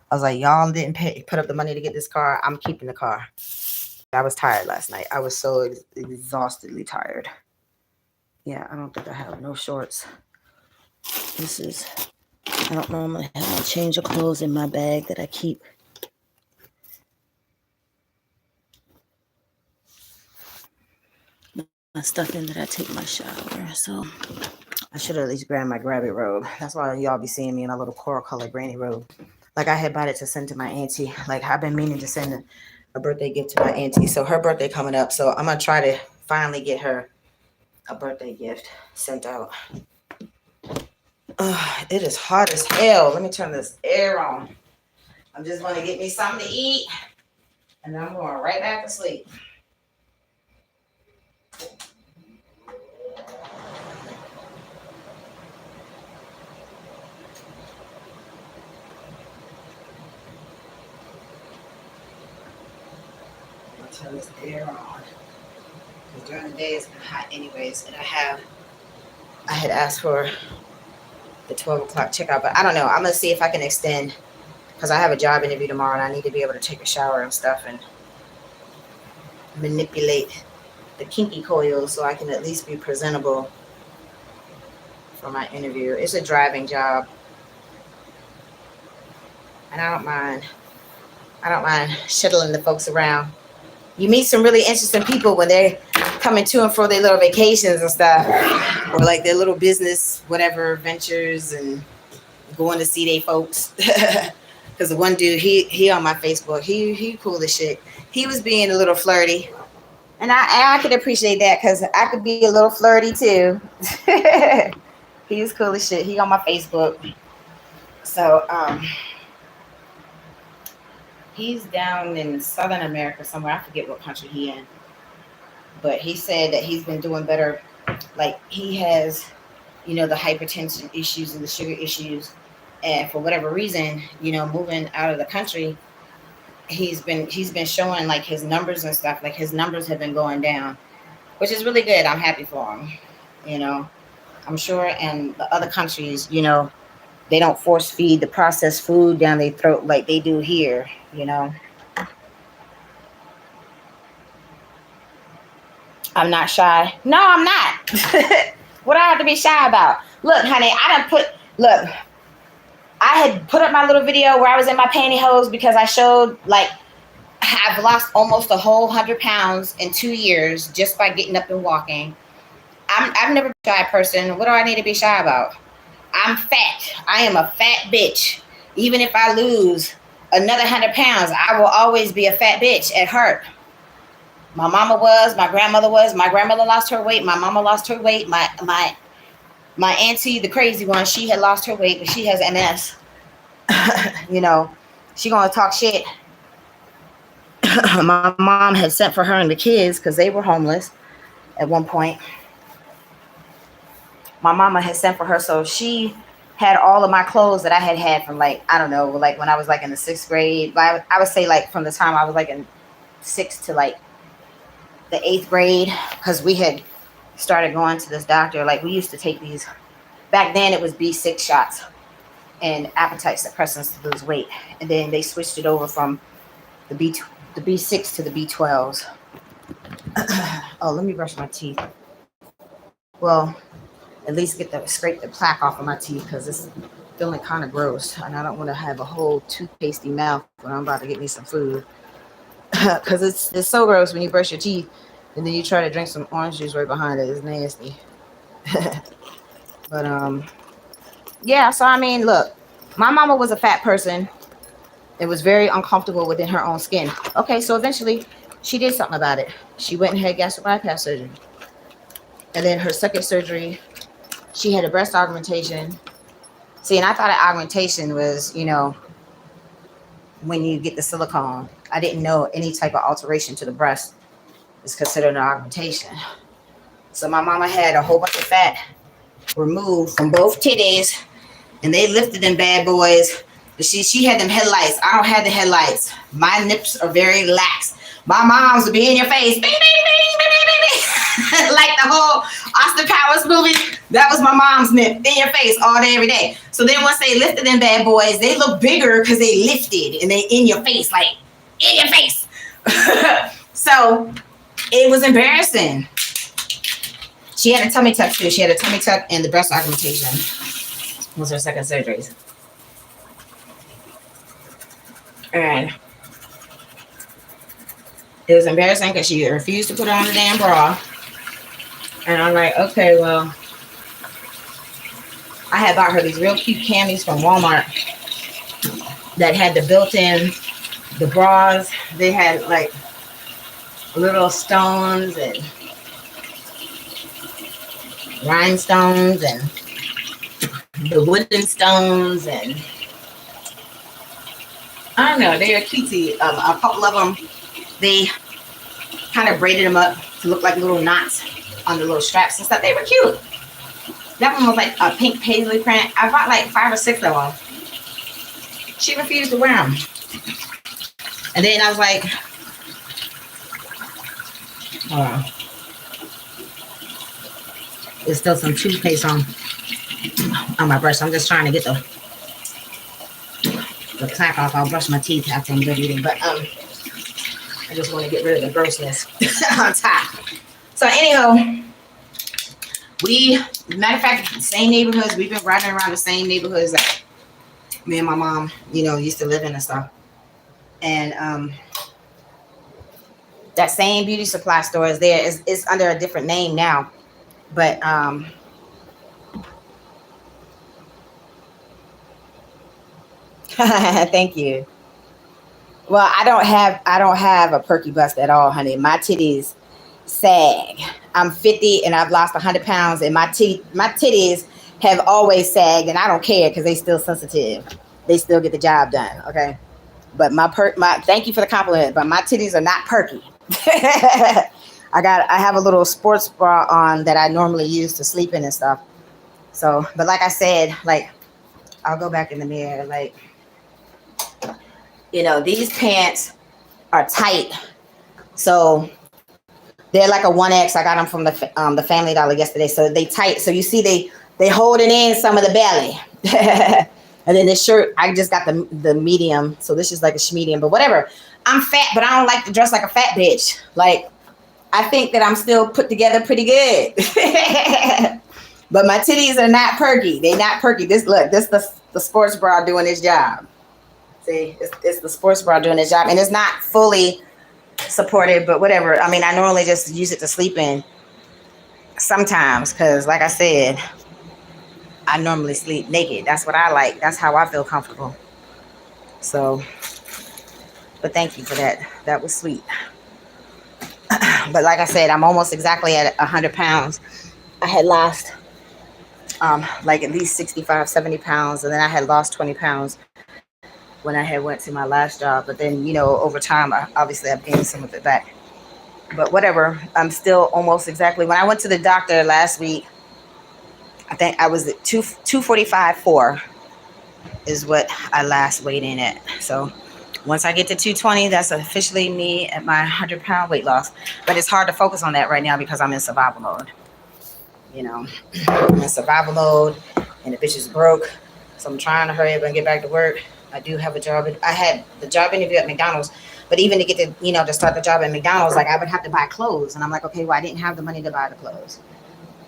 I was like, y'all didn't put up the money to get this car. I'm keeping the car. I was tired last night. I was so exhaustedly tired. Yeah, I don't think I have no shorts. I don't normally have a change of clothes in my bag that I keep. My stuff in that I take my shower. So I should at least grab my grabby robe. That's why y'all be seeing me in a little coral colored granny robe. Like I had bought it to send to my auntie. Like I've been meaning to send a birthday gift to my auntie. So her birthday coming up. So I'm going to try to finally get her a birthday gift sent out. It is hot as hell. Let me turn this air on. I'm just going to get me something to eat. And then I'm going right back to sleep. Turn this air on because during the day it's been hot anyways, and I had asked for the 12 o'clock checkout, but I don't know. I'm gonna see if I can extend because I have a job interview tomorrow and I need to be able to take a shower and stuff and manipulate the kinky coils so I can at least be presentable for my interview. It's a driving job and I don't mind shuttling the folks around. You meet some really interesting people when they're coming to and fro their little vacations and stuff, or like their little business, whatever ventures, and going to see their folks. Because the one dude, he on my Facebook, he cool as shit. He was being a little flirty, and I could appreciate that because I could be a little flirty too. He was cool as shit. He on my Facebook, so He's down in Southern America somewhere. I forget what country he in. But he said that he's been doing better. Like he has, the hypertension issues and the sugar issues. And for whatever reason, moving out of the country, he's been showing like his numbers and stuff. Like his numbers have been going down, which is really good. I'm happy for him. I'm sure in the other countries, they don't force feed the processed food down their throat like they do here. I'm not shy. No, I'm not. What do I have to be shy about? Look, honey, look, I had put up my little video where I was in my pantyhose because I showed like I've lost almost a whole 100 pounds in 2 years just by getting up and walking. I've never been a shy person. What do I need to be shy about? I'm fat. I am a fat bitch. Even if I lose another 100 pounds, I will always be a fat bitch at heart. My mama was, my grandmother was. My grandmother lost her weight. My mama lost her weight. My auntie, the crazy one, she had lost her weight, but she has MS. She gonna talk shit. My mom had sent for her and the kids because they were homeless at one point. My mama had sent for her, so she had all of my clothes that I had from like, I don't know, like when I was like in the 6th grade. I would say like from the time I was like in 6th to like the 8th grade, because we had started going to this doctor. Like we used to take these, back then it was B6 shots and appetite suppressants to lose weight. And then they switched it over from the B6 to the B12s. Oh, let me brush my teeth. Well, at least scrape the plaque off of my teeth because it's feeling kind of gross. And I don't want to have a whole toothpastey mouth when I'm about to get me some food. Because it's so gross when you brush your teeth and then you try to drink some orange juice right behind it. It's nasty. But yeah, so I mean, look, my mama was a fat person. It was very uncomfortable within her own skin. Okay, so eventually she did something about it. She went and had gastric bypass surgery. And then her second surgery, she had a breast augmentation. See, and I thought an augmentation was, when you get the silicone. I didn't know any type of alteration to the breast is considered an augmentation. So my mama had a whole bunch of fat removed from both titties, and they lifted them bad boys. But she had them headlights. I don't have the headlights. My nips are very lax. My mom's would be in your face. Bing, bing, bing, bing, bing, bing. Like the whole Austin Powers movie. That was my mom's nip in your face all day, every day. So then once they lifted them bad boys, they look bigger because they lifted and they in your face, like in your face. So it was embarrassing. She had a tummy tuck too. She had a tummy tuck and the breast augmentation was her second surgery. And it was embarrassing because she refused to put on the damn bra. And I'm like, okay, well, I had bought her these real cute camis from Walmart that had the built-in, the bras. They had like little stones and rhinestones and the wooden stones, and I don't know, they are cutesy. A couple of them, they kind of braided them up to look like little knots on the little straps and stuff. They were cute. That one was like a pink paisley print. I bought like 5 or 6 of them. She refused to wear them. And then I was like, oh, there's still some toothpaste on my brush. I'm just trying to get the plaque off. I'll brush my teeth after I'm done eating. But I just want to get rid of the grossness on top. So anyhow, matter of fact, same neighborhoods. We've been riding around the same neighborhoods that me and my mom, used to live in and stuff. And that same beauty supply store is there. It's under a different name now. But thank you. Well, I don't have a perky bust at all, honey. My titties sag. I'm 50 and I've lost 100 pounds, and my titties have always sagged, and I don't care because they still sensitive. They still get the job done. Okay. But my thank you for the compliment, but my titties are not perky. I have a little sports bra on that I normally use to sleep in and stuff. So, but like I said, like, I'll go back in the mirror, like, you know, these pants are tight. So they're like a 1X. I got them from the Family Dollar yesterday. So they tight. So you see they holding in some of the belly. And then this shirt, I just got the medium. So this is like a medium, but whatever. I'm fat, but I don't like to dress like a fat bitch. Like, I think that I'm still put together pretty good. But my titties are not perky. They not perky. This the sports bra doing its job. See, it's the sports bra doing its job. And it's not fully supportive, but whatever. I mean, I normally just use it to sleep in sometimes because, like I said, I normally sleep naked. That's what I like. That's how I feel comfortable. So, but thank you for that. That was sweet. But like I said, I'm almost exactly at 100 pounds. I had lost like at least 65, 70 pounds. And then I had lost 20 pounds when I had went to my last job. But then, you know, over time, obviously I've gained some of it back. But whatever, I'm still almost exactly. When I went to the doctor last week, I think I was at 245.4 is what I last weighed in at. So once I get to 220, that's officially me at my 100-pound weight loss. But it's hard to focus on that right now because I'm in survival mode. You know, I'm in survival mode and the bitch is broke. So I'm trying to hurry up and get back to work. I do have a job. I had the job interview at McDonald's, but even to get to, you know, to start the job at McDonald's, like I would have to buy clothes. And I'm like, okay, well, I didn't have the money to buy the clothes.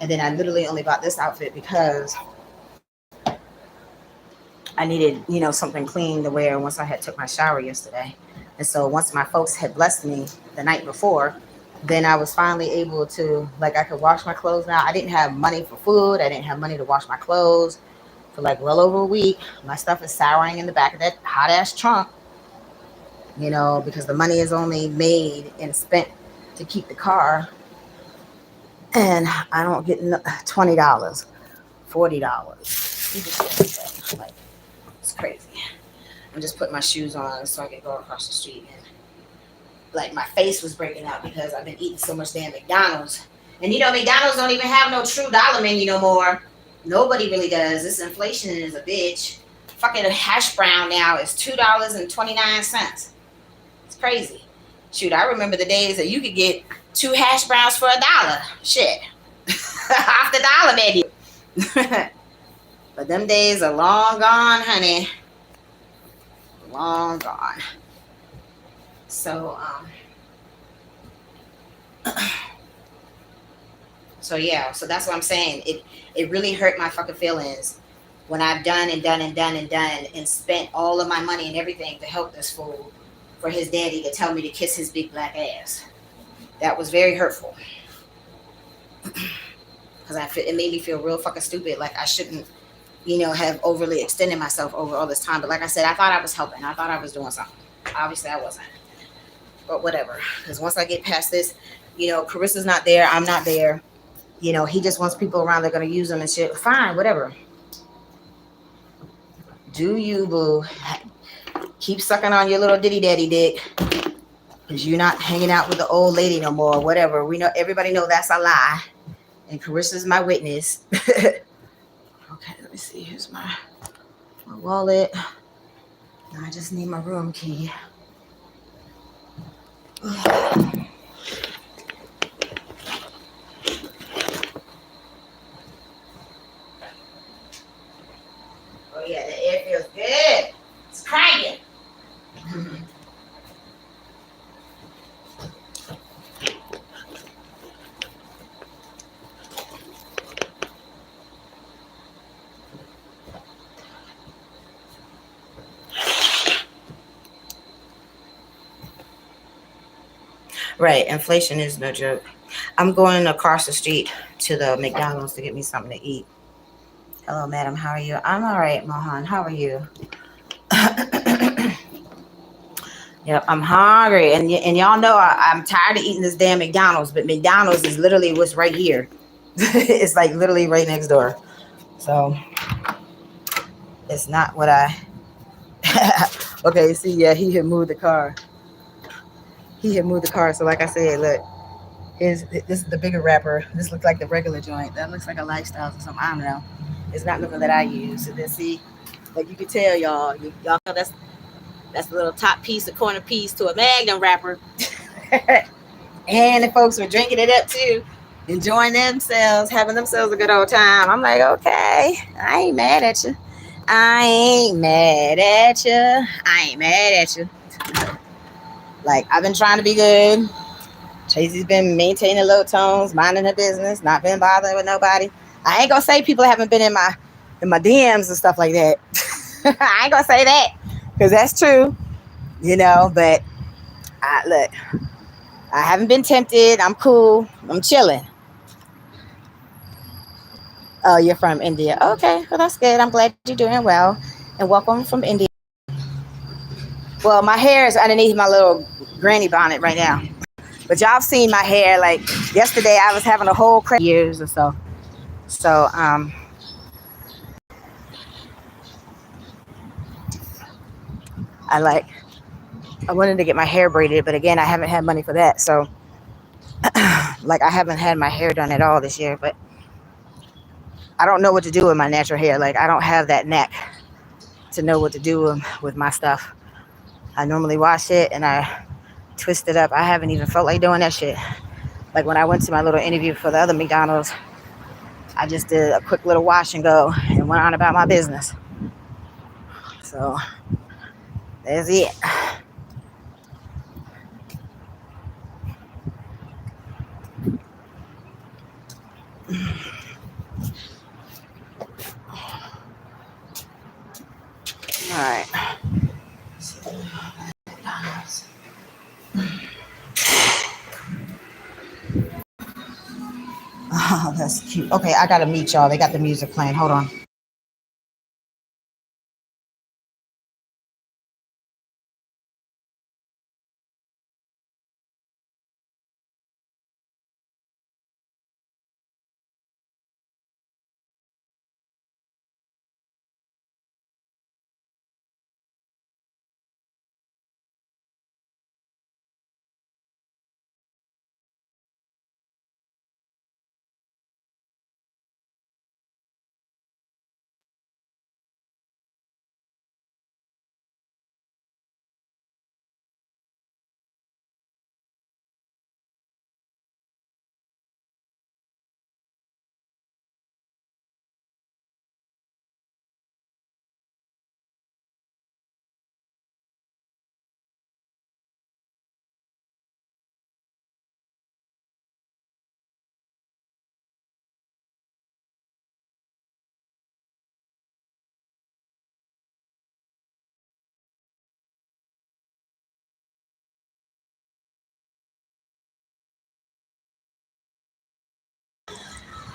And then I literally only bought this outfit because I needed, you know, something clean to wear once I had took my shower yesterday. And so once my folks had blessed me the night before, then I was finally able to, like, I could wash my clothes now. I didn't have money for food. I didn't have money to wash my clothes for like well over a week. My stuff is souring in the back of that hot ass trunk, you know, because the money is only made and spent to keep the car. And I don't get $20, $40. Like, it's crazy. I'm just putting my shoes on so I can go across the street. And like my face was breaking out because I've been eating so much damn McDonald's. And you know, McDonald's don't even have no true dollar menu no more. Nobody really does. This inflation is a bitch. Fucking hash brown now is $2.29. It's crazy. Shoot, I remember the days that you could get 2 hash browns for $1. Shit. Off the dollar menu. But them days are long gone, honey. Long gone. So, so yeah, so that's what I'm saying. It really hurt my fucking feelings when I've done and spent all of my money and everything to help this fool for his daddy to tell me to kiss his big black ass. That was very hurtful. Because it made me feel real fucking stupid. Like I shouldn't, you know, have overly extended myself over all this time. But like I said, I thought I was helping. I thought I was doing something. Obviously I wasn't. But whatever. Because once I get past this, you know, Carissa's not there. I'm not there. You know, he just wants people around that are going to use him and shit. Fine, whatever. Do you, boo. Keep sucking on your little ditty daddy dick. Because you're not hanging out with the old lady no more. Whatever. We know, everybody know that's a lie. And Carissa's my witness. Okay, let me see. Here's my wallet. Now I just need my room key. Oh yeah, the air feels good. It's cracking. Right, inflation is no joke. I'm going across the street to the McDonald's to get me something to eat. Hello, madam. How are you? I'm all right, Mohan. How are you? Yep, I'm hungry. And y'all know I'm tired of eating this damn McDonald's, but McDonald's is literally what's right here. It's like literally right next door. So it's not what I Okay, see, yeah, he had moved the car. He had moved the car. So like I said, look, this is the bigger wrapper. This looks like the regular joint. That looks like a Lifestyles or something. I don't know. It's not nothing that I use. So then see, like you can tell y'all, y'all know that's the little top piece, a corner piece to a Magnum wrapper. And the folks were drinking it up too, enjoying themselves, having themselves a good old time. I'm like, okay, I ain't mad at you. I ain't mad at you. I ain't mad at you. Like, I've been trying to be good. Tracy's been maintaining low tones, minding her business, not been bothering with nobody. I ain't gonna say people haven't been in my DMs and stuff like that. I ain't gonna say that because that's true, but look, I haven't been tempted. I'm cool. I'm chilling. Oh, you're from India. Okay, well, that's good. I'm glad you're doing well. And welcome from India. Well, my hair is underneath my little granny bonnet right now. But y'all seen my hair. Like, yesterday, I was having a whole crazy years or so. So, I wanted to get my hair braided. But again, I haven't had money for that. So, like, I haven't had my hair done at all this year. But I don't know what to do with my natural hair. Like, I don't have that knack to know what to do with my stuff. I normally wash it and I twist it up. I haven't even felt like doing that shit. Like when I went to my little interview for the other McDonald's, I just did a quick little wash and go and went on about my business. So that's it. All right. Oh, that's cute. Okay, I gotta meet y'all. They got the music playing. Hold on.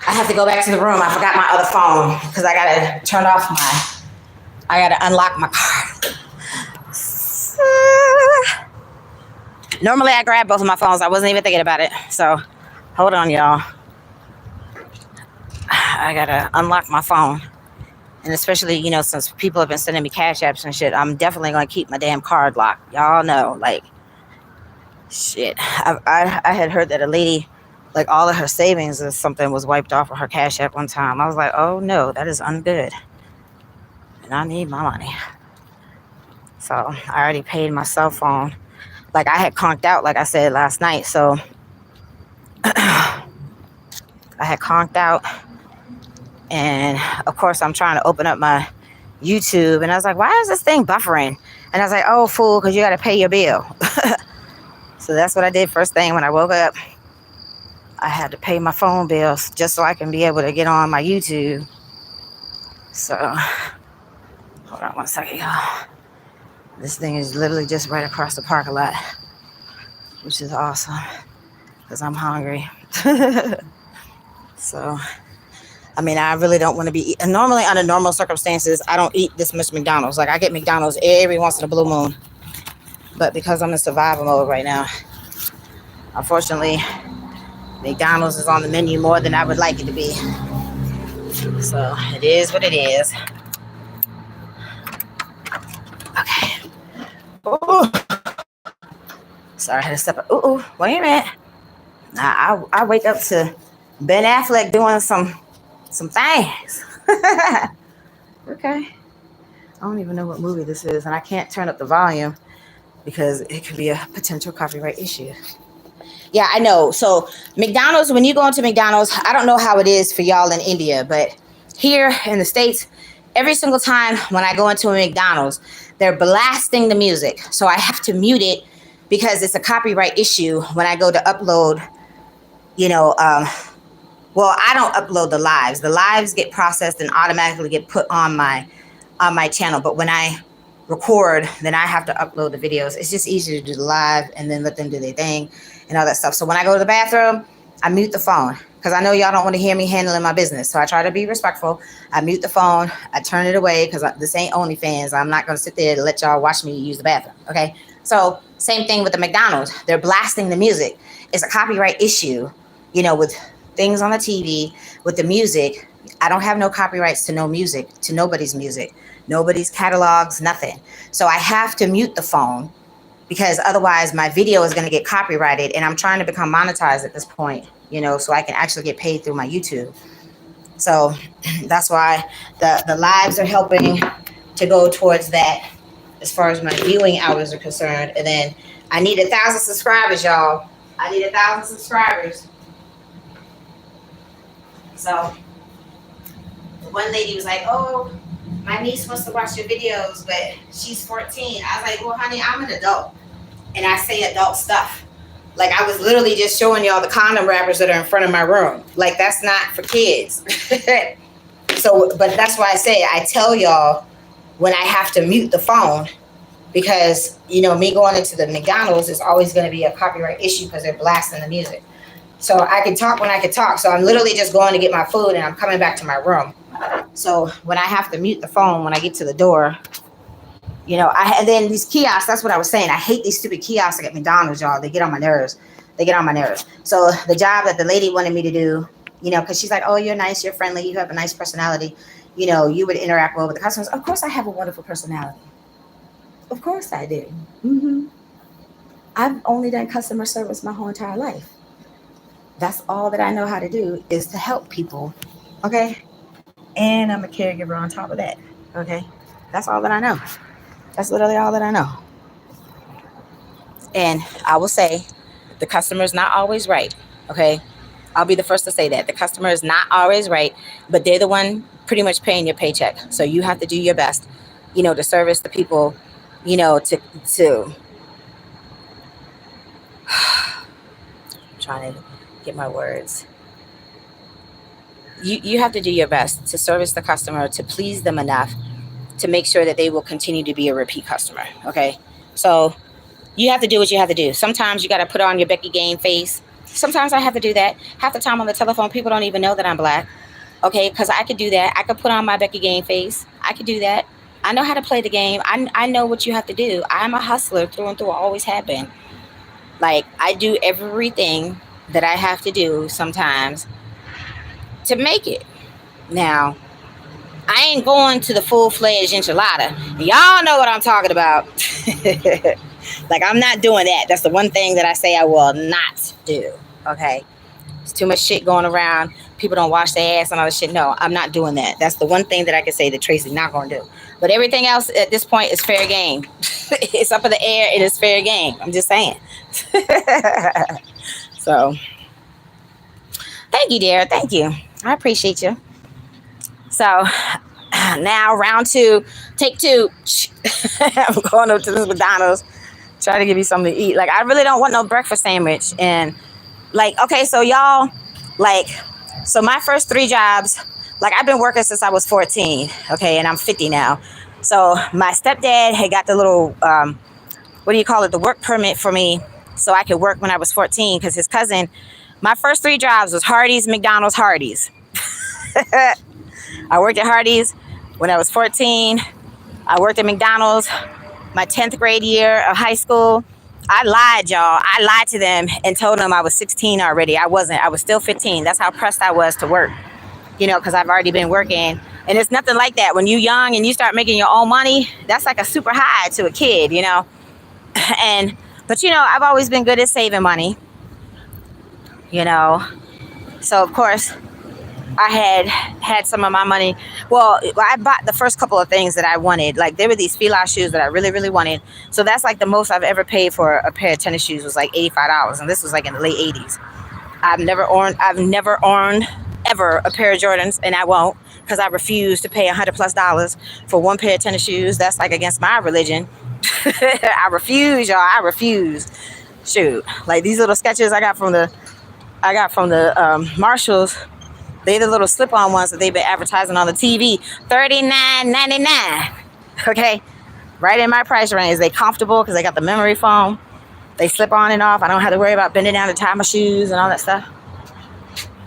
I have to go back to the room. I forgot my other phone because I gotta unlock my car. Normally I grab both of my phones. I wasn't even thinking about it. So hold on, y'all. I gotta unlock my phone. And especially, since people have been sending me cash apps and shit, I'm definitely gonna keep my damn card locked. Y'all know, like, shit. I had heard that a lady, like, all of her savings or something was wiped off of her cash app one time. I was like, oh no, that is ungood. And I need my money. So I already paid my cell phone. Like, I had conked out, like I said last night. So I had conked out. And of course, I'm trying to open up my YouTube. And I was like, why is this thing buffering? And I was like, oh, fool, because you got to pay your bill. So that's what I did first thing when I woke up. I had to pay my phone bills just so I can be able to get on my YouTube. So, hold on one second, y'all. This thing is literally just right across the parking lot, which is awesome because I'm hungry. So, I mean, I really don't want to be eating. Normally, under normal circumstances, I don't eat this much McDonald's. Like, I get McDonald's every once in a blue moon. But because I'm in survival mode right now, unfortunately, McDonald's is on the menu more than I would like it to be. So, it is what it is. Okay. Oh, sorry, I had to step up. Ooh, wait a minute. I wake up to Ben Affleck doing some things. Okay. I don't even know what movie this is, and I can't turn up the volume because it could be a potential copyright issue. Yeah, I know. So McDonald's, when you go into McDonald's, I don't know how it is for y'all in India, but here in the States, every single time when I go into a McDonald's, they're blasting the music. So I have to mute it because it's a copyright issue when I go to upload, well, I don't upload the lives. The lives get processed and automatically get put on my channel. But when I record, then I have to upload the videos. It's just easier to do the live and then let them do their thing and all that stuff. So when I go to the bathroom, I mute the phone because I know y'all don't want to hear me handling my business. So I try to be respectful. I mute the phone. I turn it away because this ain't OnlyFans. I'm not going to sit there to let y'all watch me use the bathroom. Okay. So same thing with the McDonald's. They're blasting the music. It's a copyright issue, with things on the TV, with the music. I don't have no copyrights to no music, to nobody's music, nobody's catalogs, nothing. So I have to mute the phone because otherwise my video is going to get copyrighted, and I'm trying to become monetized at this point, so I can actually get paid through my YouTube. So that's why the lives are helping to go towards that as far as my viewing hours are concerned. And then I need 1,000 subscribers, y'all. I need 1,000 subscribers. So one lady was like, oh, my niece wants to watch your videos, but she's 14. I was like, well, honey, I'm an adult and I say adult stuff. Like, I was literally just showing y'all the condom wrappers that are in front of my room. Like, that's not for kids. So, but that's why I say, I tell y'all when I have to mute the phone because, me going into the McDonald's is always going to be a copyright issue because they're blasting the music. So I can talk when I can talk. So I'm literally just going to get my food and I'm coming back to my room. So when I have to mute the phone when I get to the door, and then these kiosks, that's what I was saying. I hate these stupid kiosks at McDonald's, y'all. They get on my nerves. So the job that the lady wanted me to do, because she's like, oh, you're nice, you're friendly, you have a nice personality. You would interact well with the customers. Of course I have a wonderful personality. Of course I do. Mm-hmm. I've only done customer service my whole entire life. That's all that I know how to do is to help people. Okay. And I'm a caregiver on top of that. Okay. That's all that I know. That's literally all that I know. And I will say the customer is not always right. Okay. I'll be the first to say that. The customer is not always right, but they're the one pretty much paying your paycheck. So you have to do your best, to service the people, to trying to get my words. You have to do your best to service the customer, to please them enough to make sure that they will continue to be a repeat customer. Okay. So you have to do what you have to do. Sometimes you got to put on your Becky Game face. Sometimes I have to do that. Half the time on the telephone, people don't even know that I'm black. Okay. Because I could do that. I could put on my Becky Game face. I could do that. I know how to play the game. I know what you have to do. I'm a hustler through and through. I always have been. Like, I do everything that I have to do sometimes to make it. Now, I ain't going to the full-fledged enchilada. Y'all know what I'm talking about. Like, I'm not doing that. That's the one thing that I say I will not do. Okay. There's too much shit going around. People don't wash their ass and all this shit. No, I'm not doing that. That's the one thing that I can say that Tracy's not going to do. But everything else at this point is fair game. It's up in the air. It is fair game. I'm just saying. So, thank you, dear. Thank you. I appreciate you. So, now round 2, take 2. I'm going up to this McDonald's, try to give you something to eat. Like, I really don't want no breakfast sandwich. And like, okay, so y'all, like, so my first 3 jobs, like, I've been working since I was 14. Okay. And I'm 50 now. So my stepdad had got the little, the work permit for me so I could work when I was 14. Cause his cousin, my first 3 jobs was Hardee's, McDonald's, Hardee's. I worked at Hardee's when I was 14. I worked at McDonald's my 10th grade year of high school. I lied, y'all. I lied to them and told them I was 16 already. I wasn't. I was still 15. That's how pressed I was to work, because I've already been working. And it's nothing like that. When you're young and you start making your own money, that's like a super high to a kid, But I've always been good at saving money, you know. So of course I had some of my money. Well, I bought the first couple of things that I wanted. Like there were these Fila shoes that I really, really wanted. So that's like the most I've ever paid for a pair of tennis shoes was like $85, and this was like in the late '80s. I've never owned ever a pair of Jordans, and I won't, because I refuse to pay $100+ for one pair of tennis shoes. That's like against my religion. I refuse, y'all. I refuse. Shoot, like these little sketches I got from the Marshalls. They the little slip-on ones that they've been advertising on the TV. $39.99. Okay, right in my price range. They comfortable because they got the memory foam. They slip on and off. I don't have to worry about bending down to tie my shoes and all that stuff.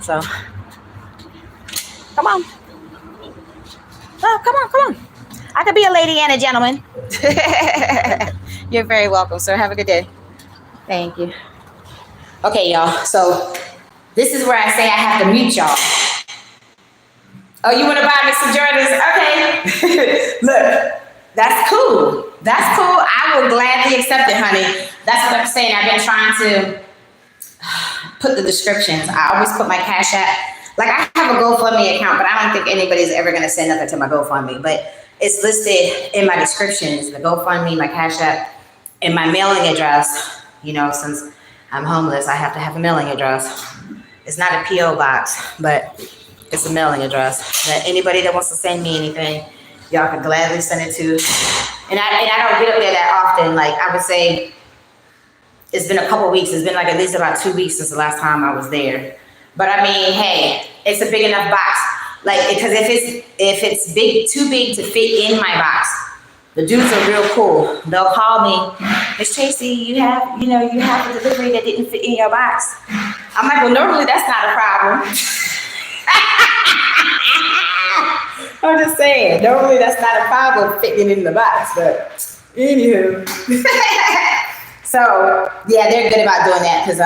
So, come on. Oh, come on. I could be a lady and a gentleman. You're very welcome, sir. Have a good day. Thank you. Okay, y'all. So, this is where I say I have to mute y'all. Oh, you want to buy me some Jordans? Okay. Look, that's cool. That's cool. I will gladly accept it, honey. That's what I'm saying. I've been trying to put the descriptions. I always put my Cash App. Like I have a GoFundMe account, but I don't think anybody's ever going to send nothing to my GoFundMe. But it's listed in my descriptions, the GoFundMe, my Cash App, and my mailing address. Since I'm homeless, I have to have a mailing address. It's not a P.O. box, but it's a mailing address that anybody that wants to send me anything, y'all can gladly send it to. And I don't get up there that often. Like I would say, it's been a couple weeks. It's been like at least about 2 weeks since the last time I was there. But I mean, hey, it's a big enough box. Like, because if it's too big to fit in my box, the dudes are real cool. They'll call me, Miss Traci, you have a delivery that didn't fit in your box. I'm like, well, normally that's not a problem. I'm just saying, normally that's not a problem fitting in the box, but anywho. So yeah, they're good about doing that because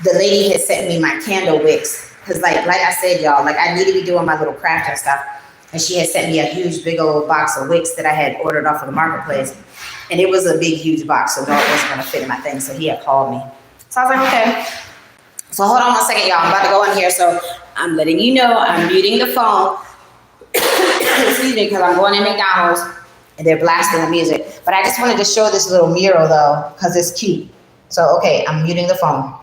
the lady had sent me my candle wicks because like I said, y'all, like I need to be doing my little craft and stuff, and she had sent me a huge big old box of wicks that I had ordered off of the marketplace, and it was a big huge box, so no, it wasn't gonna fit in my thing. So he had called me, so I was like, okay. So hold on 1 second, y'all. I'm about to go in here, so I'm letting you know I'm muting the phone. Excuse me, because I'm going to McDonald's and they're blasting the music. But I just wanted to show this little mural though, because it's cute. So, okay, I'm muting the phone.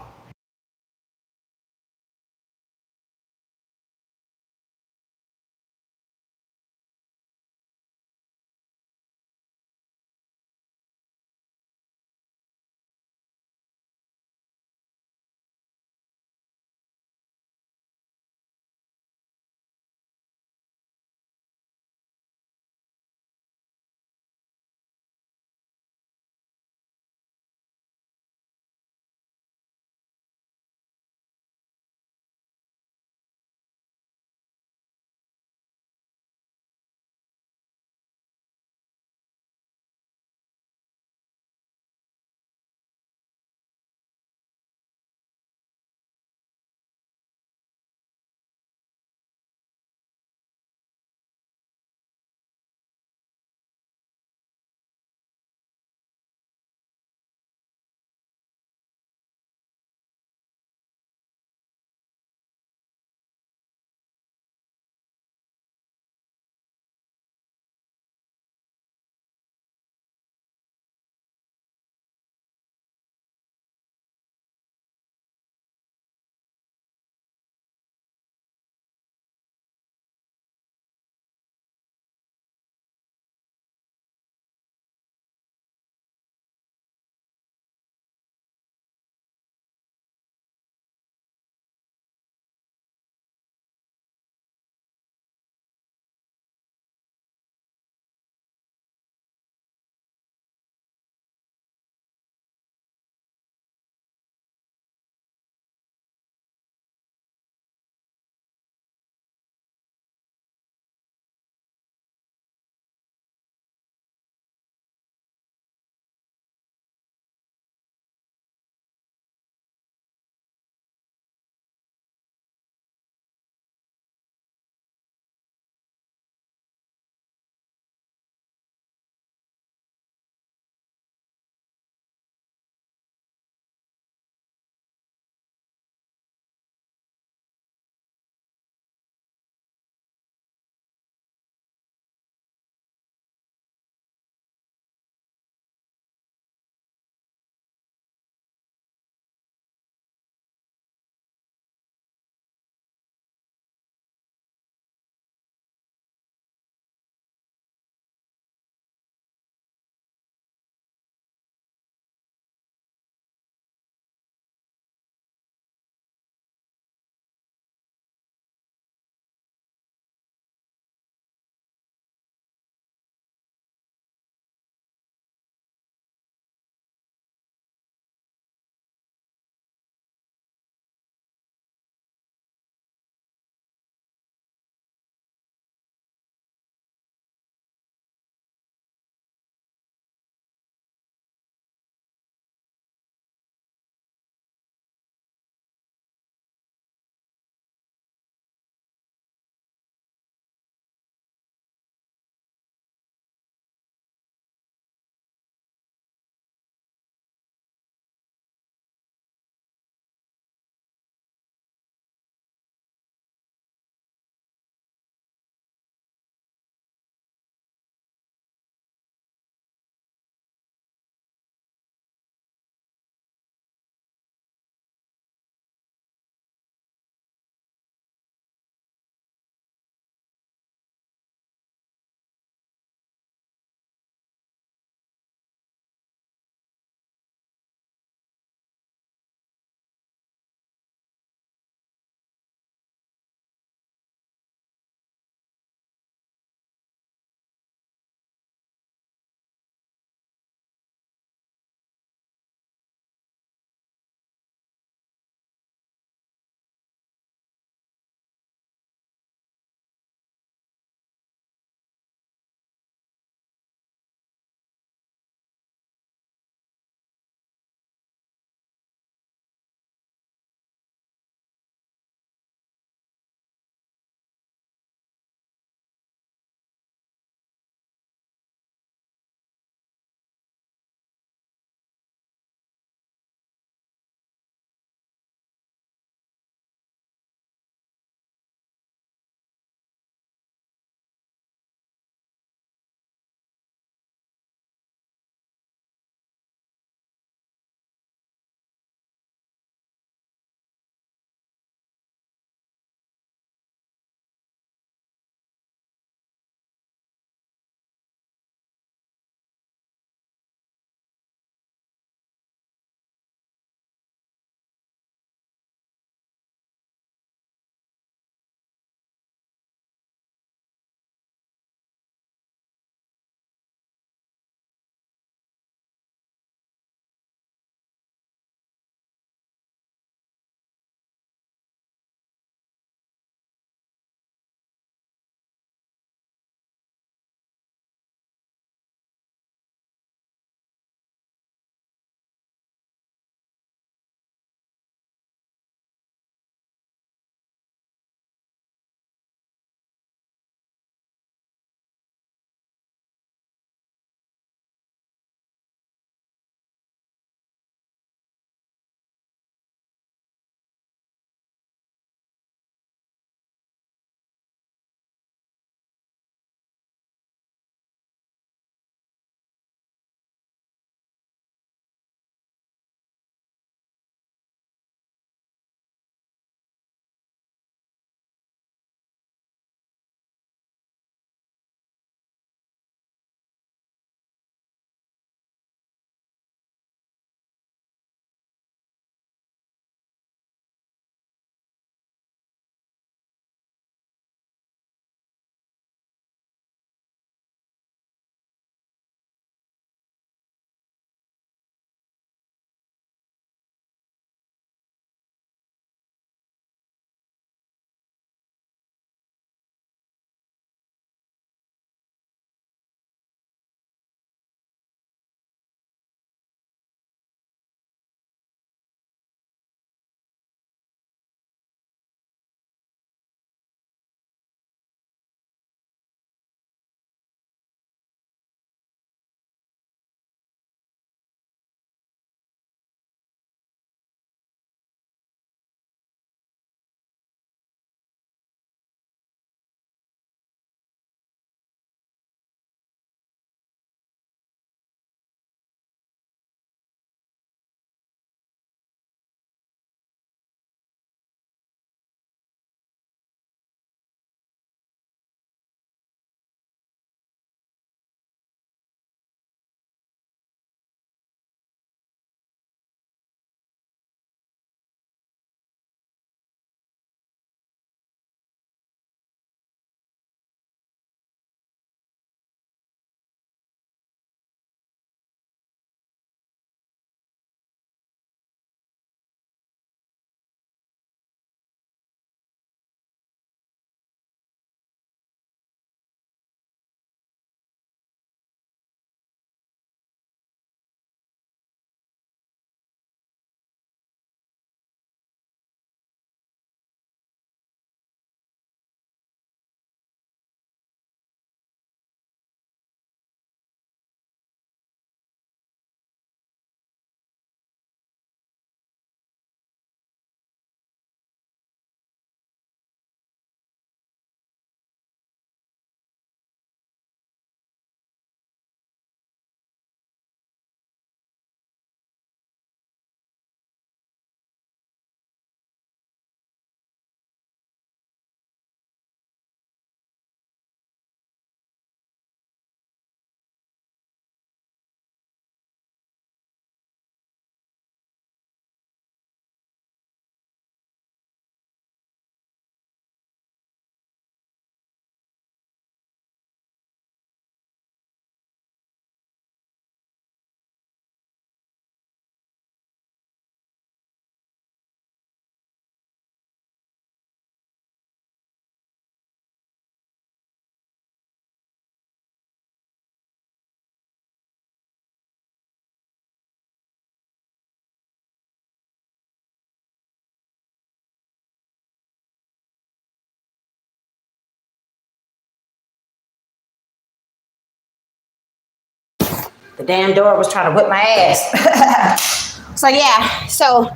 The damn door was trying to whip my ass. So yeah, so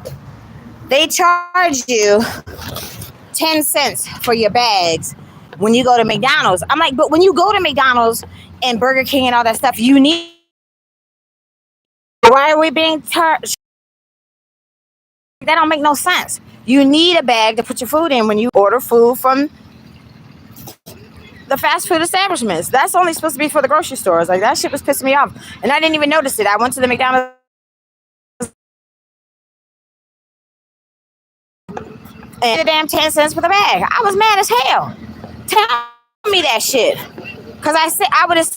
they charge you 10 cents for your bags when you go to McDonald's. I'm like, but when you go to McDonald's and Burger King and all that stuff, you need, why are we being charged? That don't make no sense. You need a bag to put your food in when you order food from the fast food establishments. That's only supposed to be for the grocery stores. Like, that shit was pissing me off. And I didn't even notice it. I went to the McDonald's and the damn 10 cents for the bag. I was mad as hell. Tell me that shit. Cause I said I would have,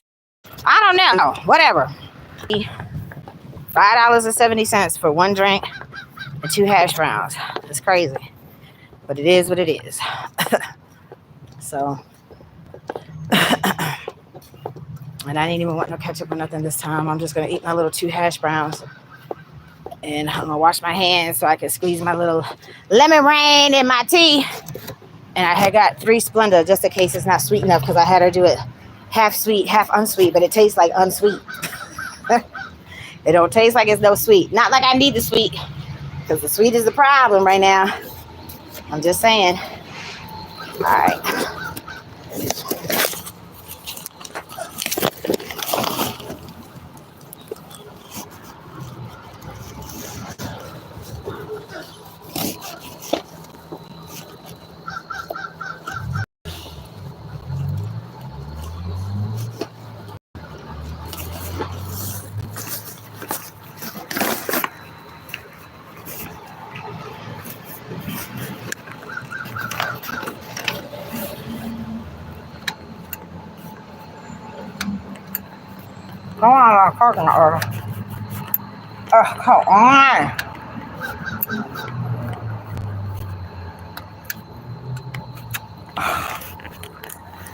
I don't know, whatever. $5.70 for one drink and 2 hash browns. It's crazy. But it is what it is. So and I didn't even want no ketchup or nothing this time. I'm just gonna eat my little 2 hash browns. And I'm gonna wash my hands so I can squeeze my little lemon rain in my tea. And I had got 3 Splenda just in case it's not sweet enough, because I had her do it half sweet, half unsweet, but it tastes like unsweet. It don't taste like it's no sweet. Not like I need the sweet, because the sweet is the problem right now. I'm just saying. All right. Come on, I'm talking to order. Come on.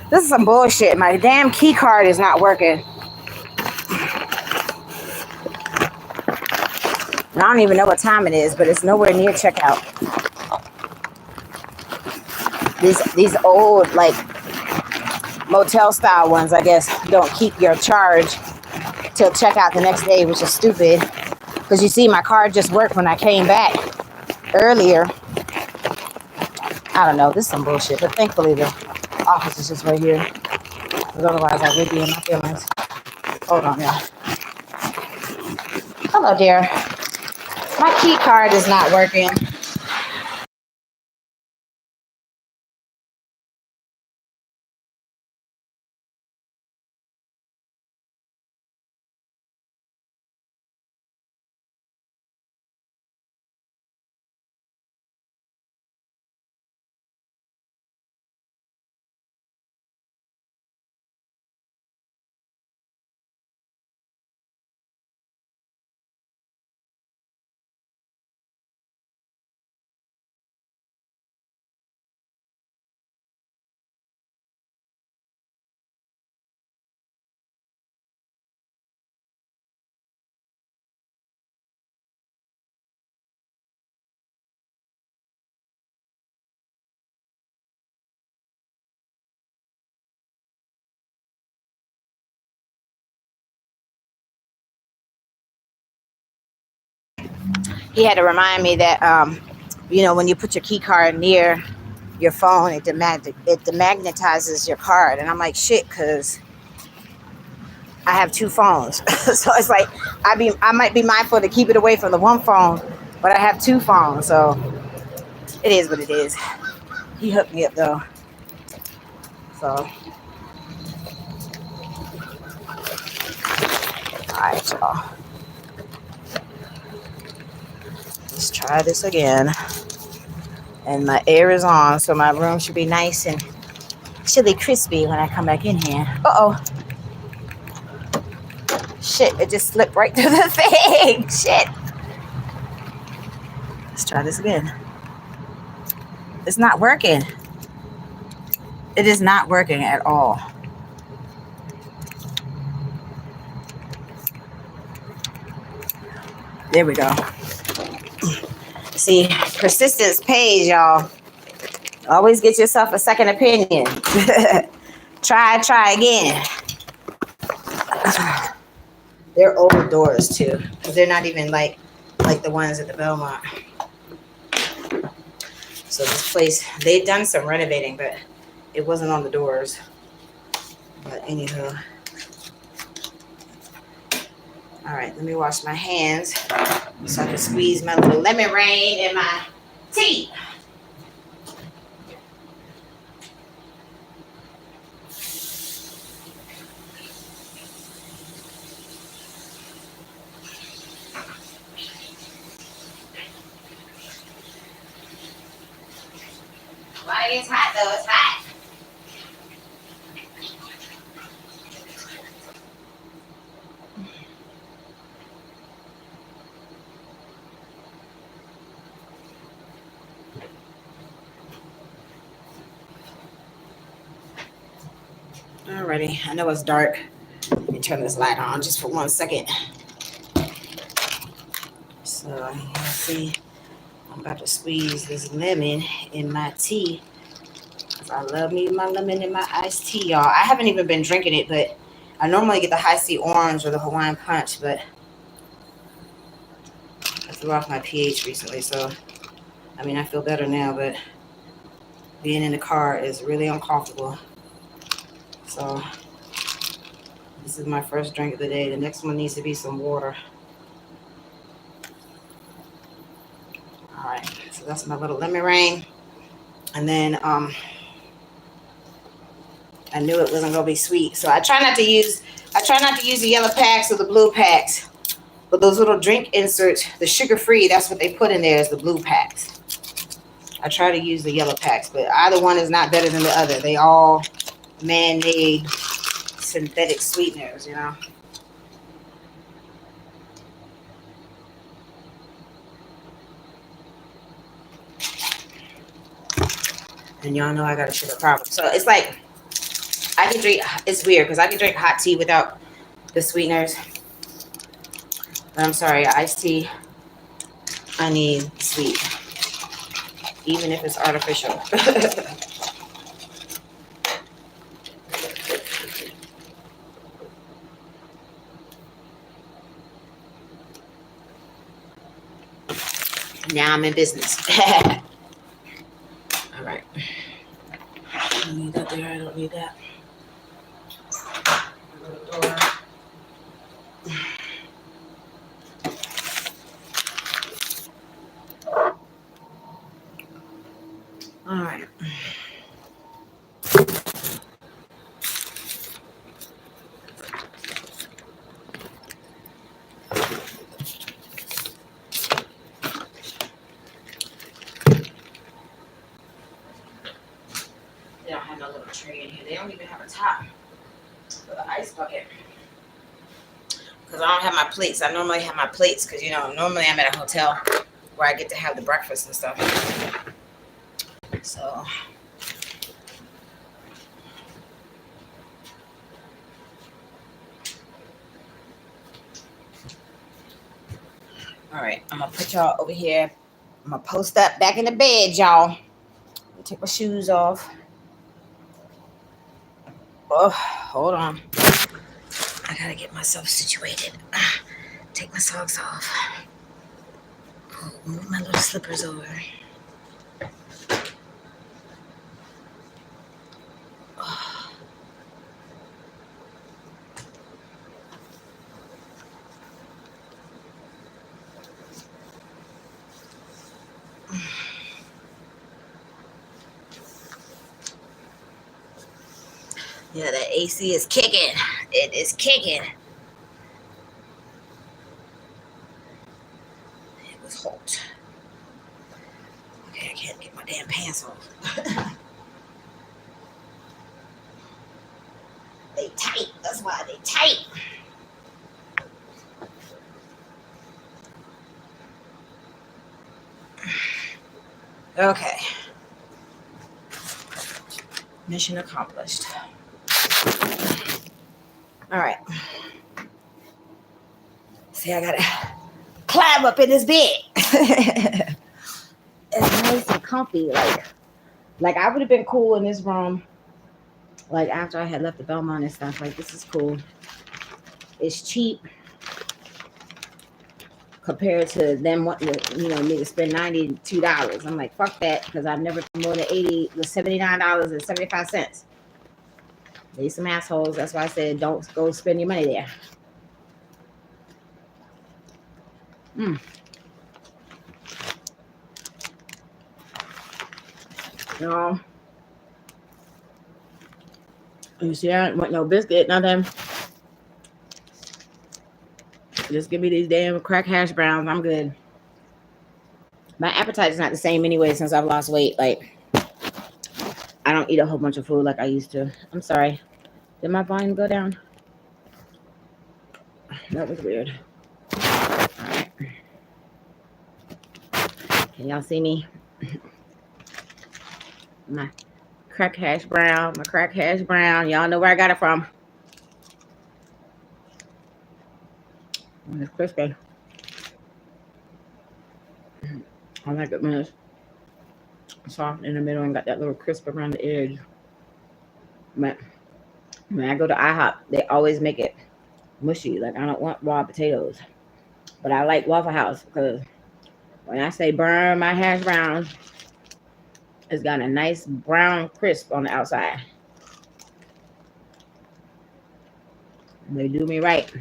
This is some bullshit. My damn key card is not working. And I don't even know what time it is, but it's nowhere near checkout. These old, like, motel style ones, I guess, don't keep your charge till checkout the next day, which is stupid. Because you see, my card just worked when I came back earlier. I don't know. This is some bullshit. But thankfully, the office is just right here. Because otherwise, I would be in my feelings. Hold on, y'all. Hello, dear. My key card is not working. He had to remind me that, when you put your key card near your phone, it demagnetizes your card. And I'm like, shit, because I have 2 phones. So it's like, I might be mindful to keep it away from the one phone, but I have 2 phones. So it is what it is. He hooked me up, though. So, all right, y'all. Let's try this again. And my air is on, so my room should be nice and chilly crispy when I come back in here. Uh-oh. Shit, it just slipped right through the thing. Shit. Let's try this again. It's not working. It is not working at all. There we go. See, persistence pays, y'all. Always get yourself a second opinion. Try again. They're old doors too, because they're not even like the ones at the Belmont. So this place, they've done some renovating, but it wasn't on the doors. But anywho, all right, let me wash my hands so I can squeeze my little lemon rain in my tea. Why it's hot though? It's hot. Alrighty, I know it's dark. Let me turn this light on just for 1 second. So you see, I'm about to squeeze this lemon in my tea. I love me my lemon in my iced tea, y'all. I haven't even been drinking it, but I normally get the high C orange or the Hawaiian punch, but I threw off my pH recently, so I mean I feel better now, but being in the car is really uncomfortable. So this is my first drink of the day. The next one needs to be some water. All right, so that's my little lemon rain. And then I knew it wasn't gonna be sweet, so I try not to use the yellow packs or the blue packs. But those little drink inserts, the sugar-free, that's what they put in there is the blue packs. I try to use the yellow packs, but either one is not better than the other. They all man-made synthetic sweeteners, you know. And y'all know I got a sugar problem. So it's like, I can drink, it's weird because I can drink hot tea without the sweeteners. But I'm sorry, iced tea, I need sweet. Even if it's artificial. Now I'm in business. All right. I don't need that there. I don't need that. All right. They don't have no little tray in here. They don't even have a top for the ice bucket. Because I don't have my plates. I normally have my plates because, you know, normally I'm at a hotel where I get to have the breakfast and stuff. So, all right, I'm gonna put y'all over here. I'm gonna post up back in the bed, y'all. Take my shoes off. Oh, hold on. I gotta get myself situated. Take my socks off. Oh, move my little slippers over. Oh. Yeah, the AC is kicking. It is kicking. It was hot. Okay, I can't get my damn pants off. They tight. That's why they tight. Okay. Mission accomplished. All right. See, I gotta climb up in this bed. It's nice and comfy. Like I would have been cool in this room. Like after I had left the Belmont and stuff. Like this is cool. It's cheap. compared to them wanting to, me to spend $92. I'm like, fuck that, because I've never spent more than $79.75. They some assholes. That's why I said don't go spend your money there. No. You see, I don't want no biscuit, nothing. Just give me these damn crack hash browns. I'm good. My appetite is not the same anyway since I've lost weight. Like, I don't eat a whole bunch of food like I used to. I'm sorry. Did my volume go down? That was weird. Alright. Can y'all see me? My crack hash brown. My crack hash brown. Y'all know where I got it from. It's crispy. I like it when it's soft in the middle and got that little crisp around the edge. But when I go to IHOP, they always make it mushy. Like, I don't want raw potatoes. But I like Waffle House because when I say burn my hash browns, it's got a nice brown crisp on the outside. They do me right.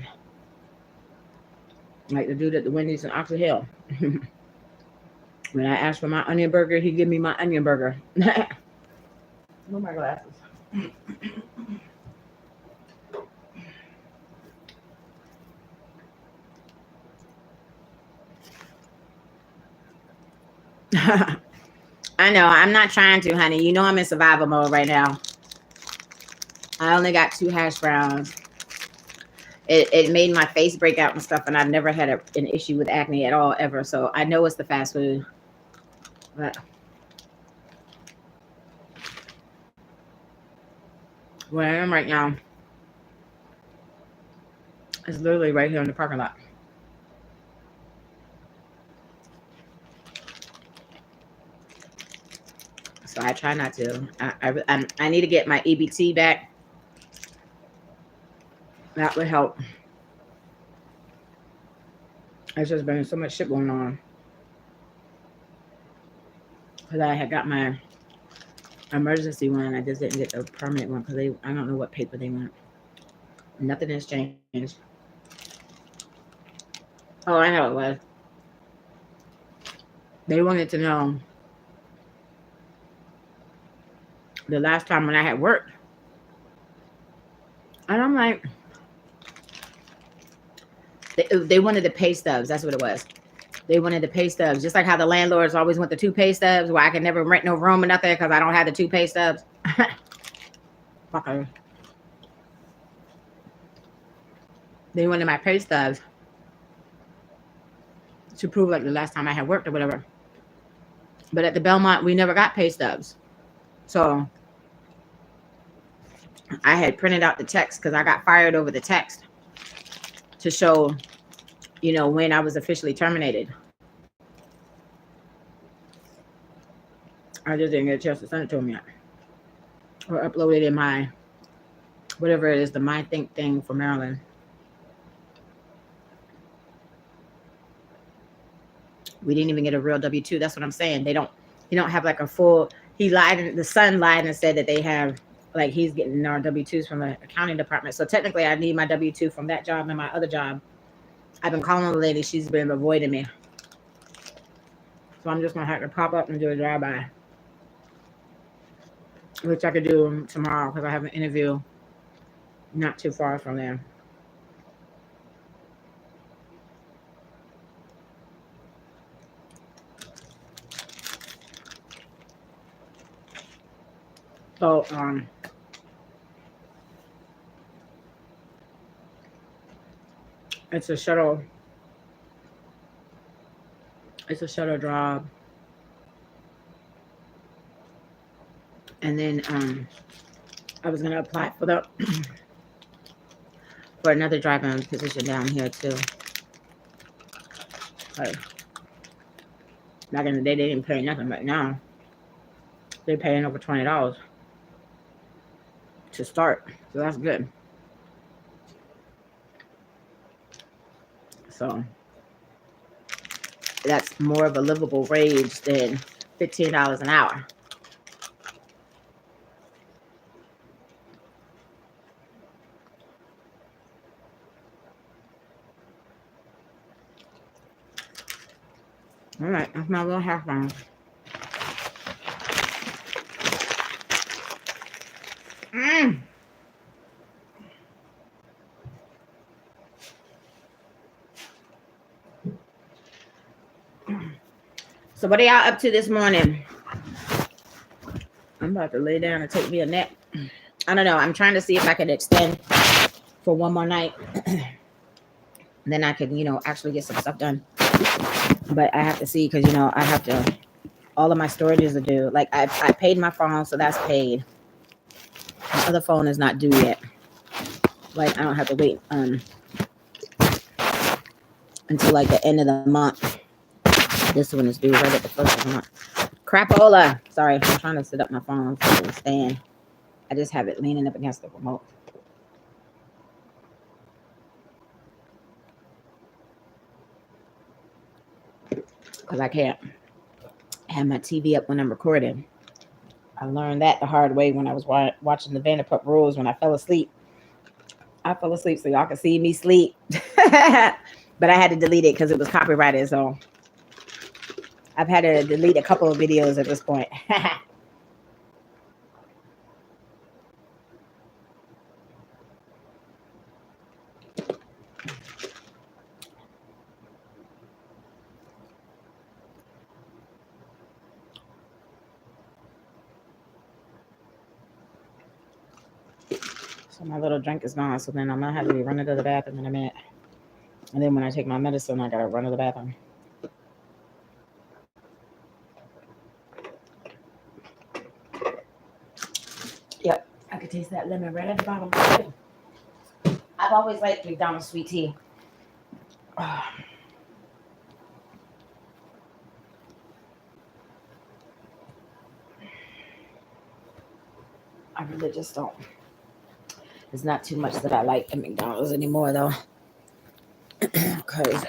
Like the dude at the Wendy's in Oxford Hill. When I asked for my onion burger, he gave me my onion burger. Where are my glasses? I know. I'm not trying to, honey. You know I'm in survival mode right now. I only got 2 hash browns. It made my face break out and stuff, and I've never had an issue with acne at all, ever. So I know it's the fast food. But where I am right now is literally right here in the parking lot. So I try not to. I need to get my EBT back. That would help. There's just been so much shit going on. Because I had got my emergency one. I just didn't get the permanent one because I don't know what paper they want. Nothing has changed. Oh, I know it was. They wanted to know the last time when I had worked. And I'm like, they wanted the pay stubs. That's what it was. They wanted the pay stubs. Just like how the landlords always want the 2 pay stubs, where I can never rent no room or nothing because I don't have the 2 pay stubs. Fucker. They wanted my pay stubs to prove like the last time I had worked or whatever. But at the Belmont, we never got pay stubs. So I had printed out the text because I got fired over the text to show, when I was officially terminated. I just didn't get a chance to send it to him yet. Or upload it in my, whatever it is, the My Think thing for Maryland. We didn't even get a real W-2. That's what I'm saying. He don't have like a full, he lied, and the son lied and said that they have, like, he's getting our W-2s from the accounting department. So technically I need my W-2 from that job and my other job. I've been calling the lady. She's been avoiding me. So I'm just going to have to pop up and do a drive-by. Which I could do tomorrow because I have an interview not too far from there. So, it's a shuttle job. And then I was gonna apply for for another driving position down here too. Like, back in the day they didn't pay nothing, but now they're paying over $20 to start. So that's good. So that's more of a livable wage than $15 an hour. All right, that's my little half round. So what are y'all up to this morning? I'm about to lay down and take me a nap. I don't know. I'm trying to see if I can extend for one more night. Then I can, actually get some stuff done. But I have to see because, I have to, all of my storages are due. Like I paid my phone, so that's paid. My other phone is not due yet. Like I don't have to wait until like the end of the month. This one is due right at the first of the month. Crapola. Sorry, I'm trying to set up my phone so it stand. I just have it leaning up against the remote. Because I can't have my TV up when I'm recording. I learned that the hard way when I was watching the Vanderpump Rules when I fell asleep. I fell asleep so y'all can see me sleep. But I had to delete it because it was copyrighted. So I've had to delete a couple of videos at this point. So my little drink is gone. So then I'm going to have to be running to the bathroom in a minute. And then when I take my medicine, I got to run to the bathroom. Yep. I could taste that lemon right at the bottom. I've always liked McDonald's sweet tea. I really just don't. There's not too much that I like at McDonald's anymore, though. Because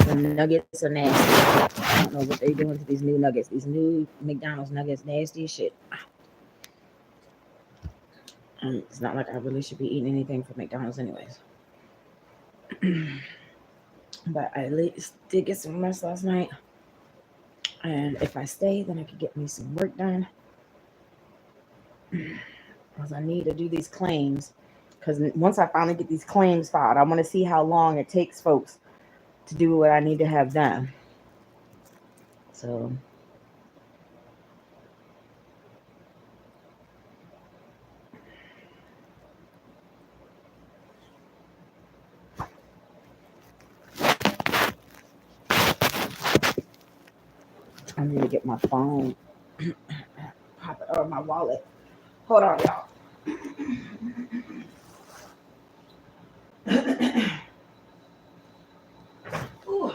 the nuggets are nasty. I don't know what they're doing to these new nuggets. These new McDonald's nuggets, nasty as shit. It's not like I really should be eating anything from McDonald's anyways. But I at least did get some rest last night. And if I stay, then I could get me some work done. Because I need to do these claims. Because once I finally get these claims filed, I want to see how long it takes folks to do what I need to have done. So I need to get my phone, pop it, or my wallet. Hold on, y'all. Ooh.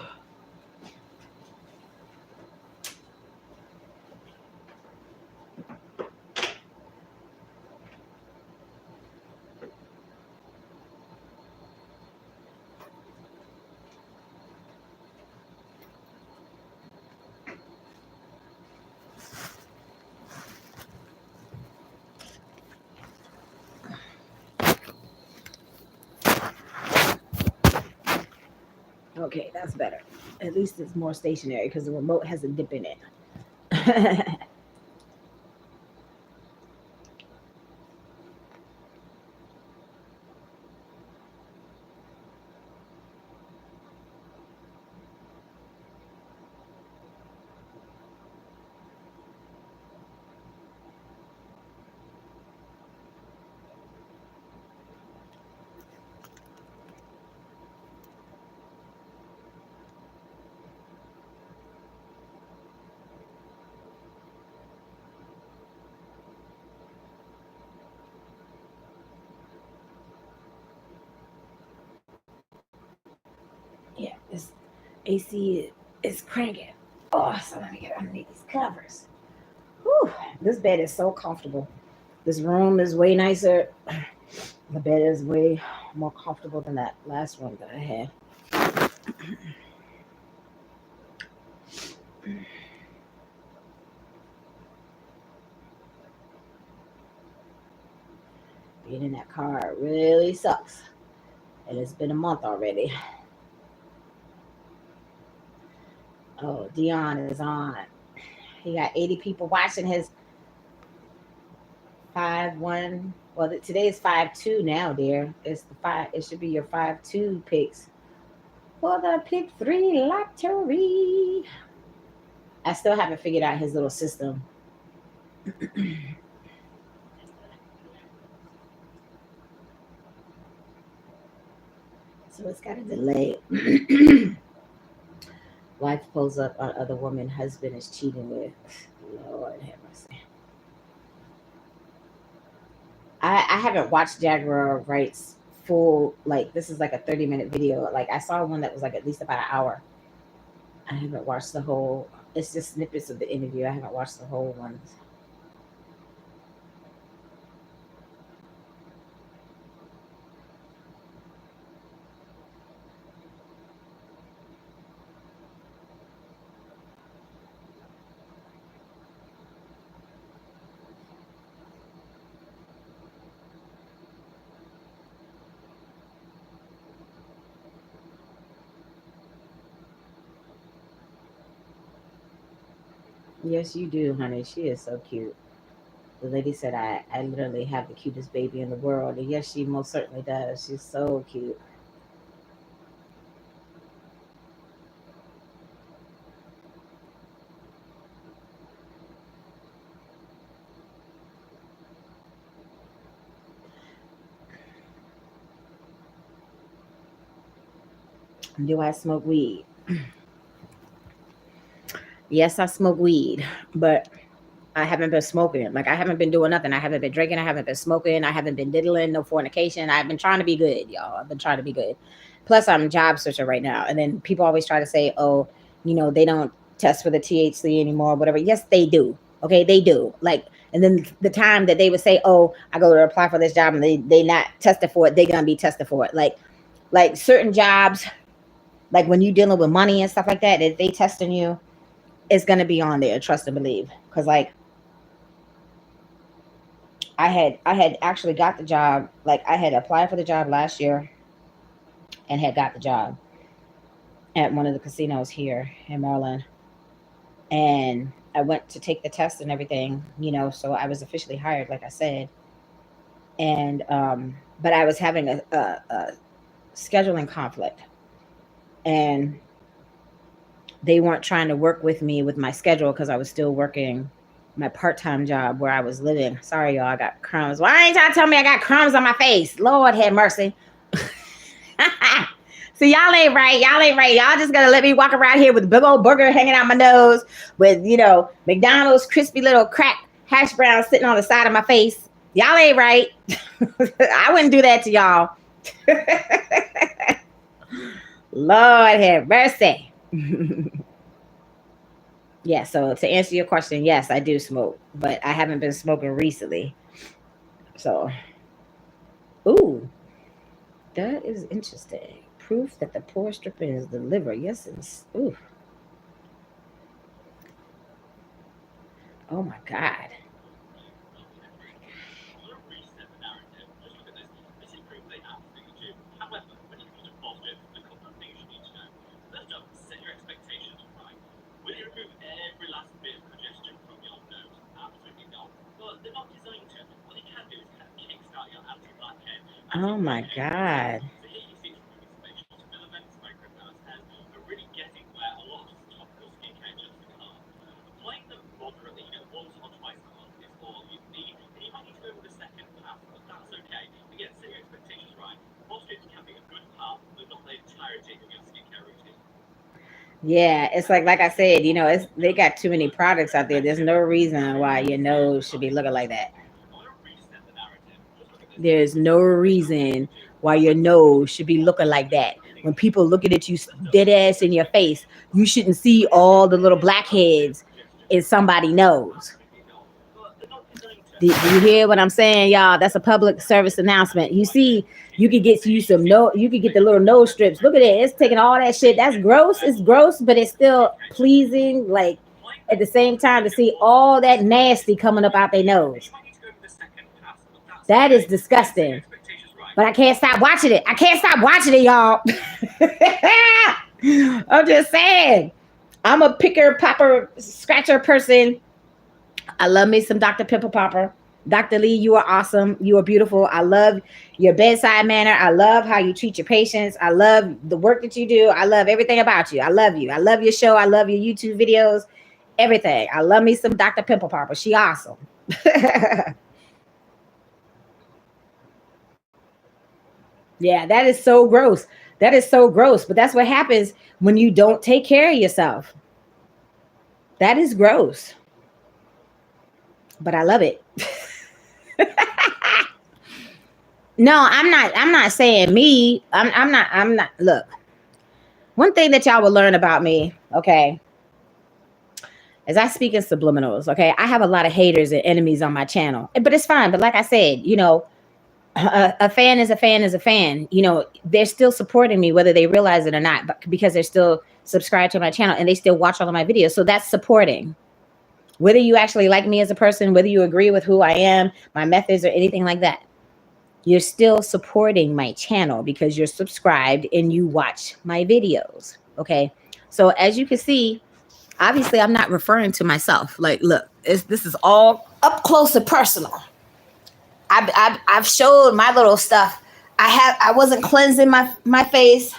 Okay, that's better. At least it's more stationary because the remote has a dip in it. Yeah, this AC is cranking. Oh, so let me get underneath these covers. Whew, this bed is so comfortable. This room is way nicer. The bed is way more comfortable than that last room that I had. Getting in that car really sucks. And it's been a month already. Oh, Dion is on. He got 80 people watching his 5-1. Well, today is 5-2 now, dear. It's the 5. It should be your 5-2 picks for the pick 3 lottery. I still haven't figured out his little system. So it's got a delay. Wife pulls up on other woman husband is cheating with. Lord have mercy. I haven't watched Jaguar Wright's full, like, this is like a 30-minute video. Like, I saw one that was like at least about an hour. I haven't watched the whole. It's just snippets of the interview. I haven't watched the whole one. Yes, you do, honey. She is so cute. The lady said, I literally have the cutest baby in the world. And yes, she most certainly does. She's so cute. Do I smoke weed? Yes, I smoke weed, but I haven't been smoking. Like, I haven't been doing nothing. I haven't been drinking. I haven't been smoking. I haven't been diddling. No fornication. I've been trying to be good, y'all. I've been trying to be good. Plus, I'm job searching right now. And then people always try to say, oh, they don't test for the THC anymore, whatever. Yes, they do. Okay, they do. Like, and then the time that they would say, oh, I go to apply for this job and they not tested for it, they're going to be tested for it. Like certain jobs, like when you dealing with money and stuff like that, if they testing you, it's going to be on there. Trust and believe. Because, like, I had actually got the job. Like, I had applied for the job last year and had got the job at one of the casinos here in Maryland. And I went to take the test and everything, so I was officially hired, like I said. And but I was having a scheduling conflict, and they weren't trying to work with me with my schedule because I was still working my part-time job where I was living. Sorry, y'all, I got crumbs. Why ain't y'all tell me I got crumbs on my face? Lord have mercy. See, y'all ain't right. Y'all just gonna let me walk around here with a big old burger hanging out my nose with, McDonald's crispy little crack hash browns sitting on the side of my face. Y'all ain't right. I wouldn't do that to y'all. Lord have mercy. Yeah, so to answer your question, yes, I do smoke, but I haven't been smoking recently. So, ooh, that is interesting. Proof that the poor stripping is the liver. Yes, it's ooh. Oh my God. Oh my God. Yeah, it's like I said, they got too many products out there. There's no reason why your nose should be looking like that. There's no reason why your nose should be looking like that. When people looking at you dead ass in your face, you shouldn't see all the little blackheads in somebody's nose. Do you hear what I'm saying, y'all? That's a public service announcement. You see, you could get you some you could get the little nose strips. Look at it. It's taking all that shit. That's gross. It's gross, but it's still pleasing. Like, at the same time, to see all that nasty coming up out their nose. That is disgusting. But I can't stop watching it. I can't stop watching it, y'all. I'm just saying. I'm a picker, popper, scratcher person. I love me some Dr. Pimple Popper. Dr. Lee, you are awesome. You are beautiful. I love your bedside manner. I love how you treat your patients. I love the work that you do. I love everything about you. I love you. I love your show. I love your YouTube videos. Everything. I love me some Dr. Pimple Popper. She awesome. Yeah, that is so gross. That is so gross. But that's what happens when you don't take care of yourself. That is gross. But I love it. No, I'm not saying me. I'm not look. One thing that y'all will learn about me, okay, is I speak in subliminals, okay? I have a lot of haters and enemies on my channel. But it's fine. But like I said, a fan is a fan is a fan. They're still supporting me whether they realize it or not, but because they're still subscribed to my channel and they still watch all of my videos. So that's supporting. Whether you actually like me as a person, whether you agree with who I am, my methods, or anything like that, you're still supporting my channel because you're subscribed and you watch my videos. Okay. So as you can see, obviously I'm not referring to myself. Like, look, this is all up close and personal. I've showed my little stuff. I wasn't cleansing my face,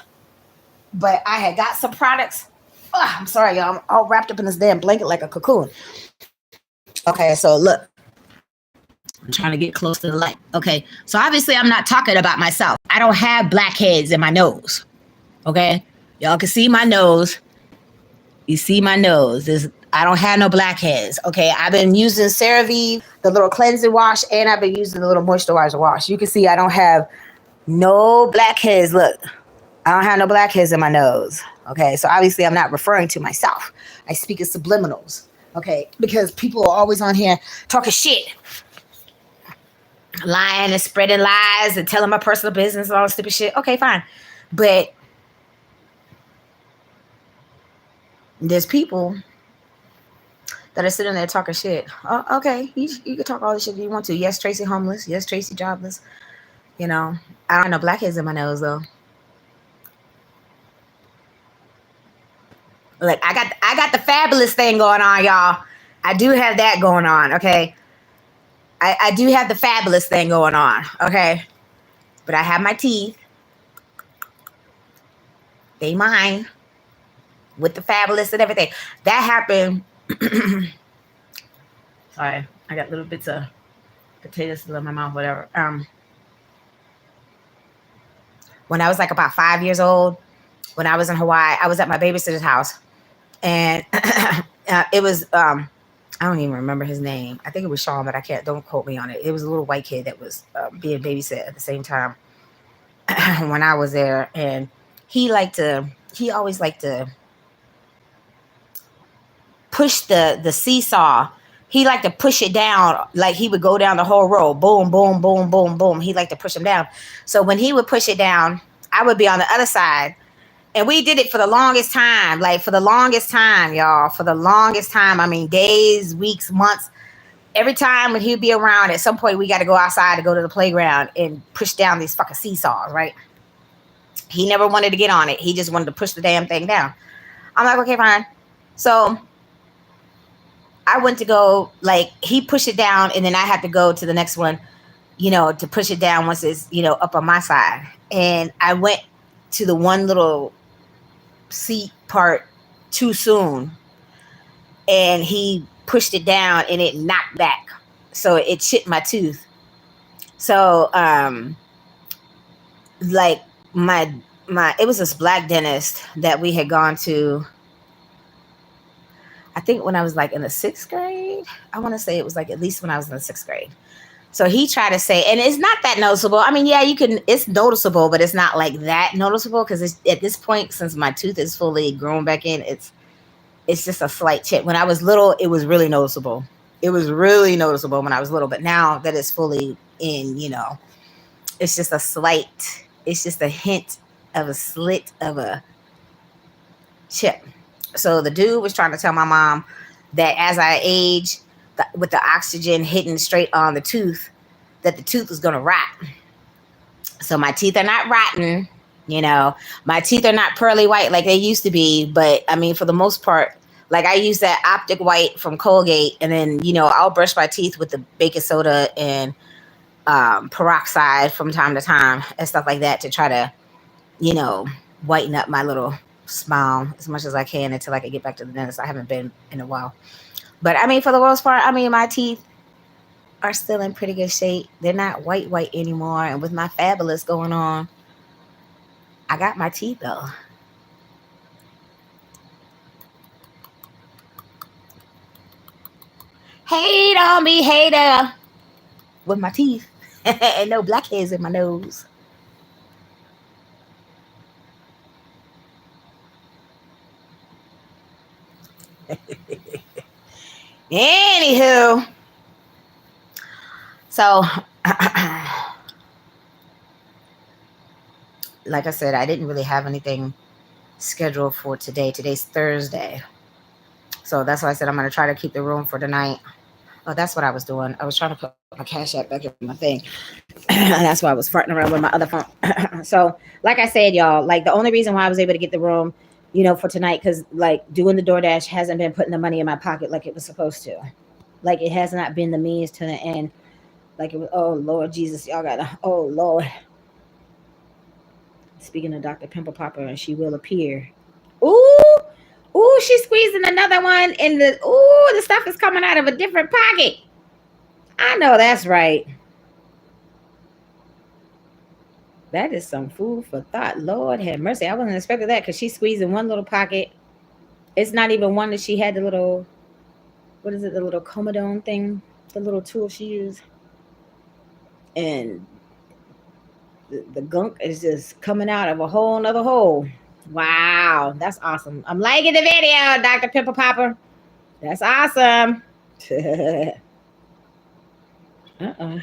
but I had got some products. Oh, I'm sorry, y'all. I'm all wrapped up in this damn blanket like a cocoon. Okay, so look. I'm trying to get close to the light. Okay, so obviously I'm not talking about myself. I don't have blackheads in my nose. Okay, y'all can see my nose. You see my nose. I don't have no blackheads. Okay, I've been using CeraVe, the little cleansing wash, and I've been using the little moisturizer wash. You can see I don't have no blackheads. Look, I don't have no blackheads in my nose. Okay, so obviously I'm not referring to myself. I speak in subliminals. Okay, because people are always on here talking shit, lying and spreading lies and telling my personal business and all this stupid shit. Okay, fine. But there's people that are sitting there talking shit. Oh, okay, you can talk all the shit you want to. Yes, Tracy homeless. Yes, Tracy jobless. I don't have no blackheads in my nose though. Look, I got the fabulous thing going on, y'all. I do have that going on, okay? I do have the fabulous thing going on, okay? But I have my teeth. They mine. With the fabulous and everything. That happened. Sorry, I got little bits of potatoes still in my mouth, whatever. When I was like about 5 years old, when I was in Hawaii, I was at my babysitter's house. And it was, I don't even remember his name. I think it was Sean, but don't quote me on it. It was a little white kid that was being babysit at the same time when I was there. And he always liked to push the seesaw. He liked to push it down. Like he would go down the whole row. Boom, boom, boom, boom, boom. He liked to push him down. So when he would push it down, I would be on the other side. And we did it for the longest time. Like for the longest time, y'all. For the longest time. I mean, days, weeks, months. Every time when he'd be around, at some point we got to go outside to go to the playground and push down these fucking seesaws, right? He never wanted to get on it. He just wanted to push the damn thing down. I'm like, okay, fine. So I went to go, like, he pushed it down, and then I had to go to the next one, to push it down once it's, up on my side. And I went to the one little seat part too soon, and he pushed it down, and it knocked back. So it chipped my tooth. So, like, it was this black dentist that we had gone to, I think when I was like in the 6th grade. I want to say it was like at least when I was in the 6th grade. So he tried to say, and it's not that noticeable. I mean, yeah, it's noticeable, but it's not like that noticeable because at this point, since my tooth is fully grown back in, it's just a slight chip. When I was little, it was really noticeable. It was really noticeable when I was little, but now that it's fully in, it's just it's just a hint of a slit of a chip. So the dude was trying to tell my mom that as I age, with the oxygen hitting straight on the tooth, that the tooth was gonna rot. So my teeth are not rotten, you know. My teeth are not pearly white like they used to be, but I mean, for the most part, like I use that optic white from Colgate, and then I'll brush my teeth with the baking soda and peroxide from time to time and stuff like that to try to whiten up my little smile as much as I can until I can get back to the dentist. I haven't been in a while, but I mean, for the most part, I mean, my teeth are still in pretty good shape. They're not white anymore, and with my fabulous going on, I got my teeth though. Hate on me, hater, with my teeth and no blackheads in my nose. Anywho, so like I said, I didn't really have anything scheduled for today. Today's Thursday. So that's why I said I'm going to try to keep the room for tonight. Oh, that's what I was doing. I was trying to put my Cash App back in my thing. And that's why I was farting around with my other phone. So like I said, y'all, like the only reason why I was able to get the room, for tonight, because like doing the DoorDash hasn't been putting the money in my pocket like it was supposed to. Like it has not been the means to the end. Like it was, oh Lord Jesus, y'all gotta, oh Lord. Speaking of Dr. Pimple Popper, and she will appear. Ooh, she's squeezing another one in the stuff is coming out of a different pocket. I know that's right. That is some food for thought. Lord have mercy. I wasn't expecting that because she's squeezing one little pocket. It's not even one that she had the little, what is it, the little comedone thing, the little tool she used. And the gunk is just coming out of a whole nother hole. Wow, that's awesome. I'm liking the video, Dr. Pimple Popper. That's awesome. Uh-oh.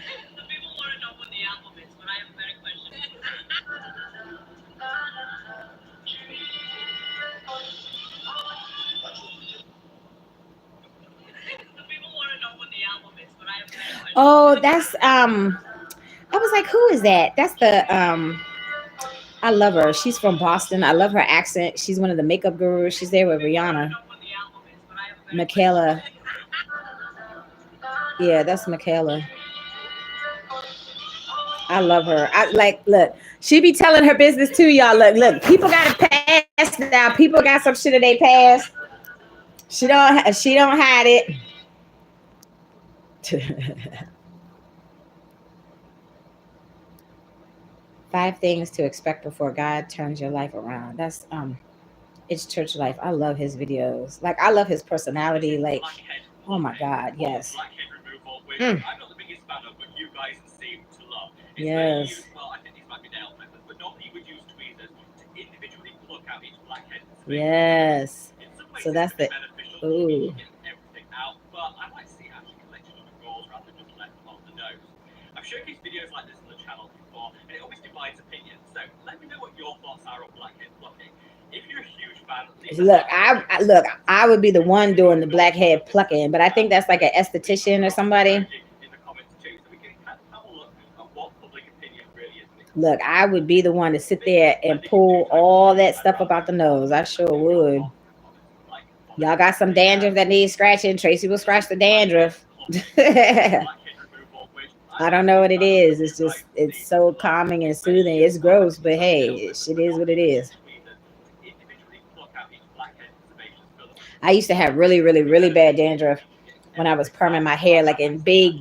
Oh, that's I was like, who is that? That's the I love her. She's from Boston. I love her accent. She's one of the makeup gurus. She's there with Rihanna. Michaela. Yeah, that's Michaela. I love her. I like, look, she be telling her business too, y'all. Look, people got a past now. People got some shit in their past. She don't hide it. 5 things to expect before God turns your life around. That's it's church life. I love his videos. Like I love his personality. Like, oh my God, yes. Mm. Yes. Yes. So that's the ooh. I've showcased videos like this on the channel before, and it always divides opinions. So let me know what your thoughts are on blackhead plucking. If you're a huge fan, look, I would be the one doing the blackhead plucking, but I think that's like an esthetician or somebody. Look, I would be the one to sit there and pull all that stuff about the nose. I sure would. Y'all got some dandruff that needs scratching. Tracy will scratch the dandruff. I don't know what it is. It's just, it's so calming and soothing. It's gross, but hey, it is what it is. I used to have really, really, really bad dandruff when I was perming my hair, like in big,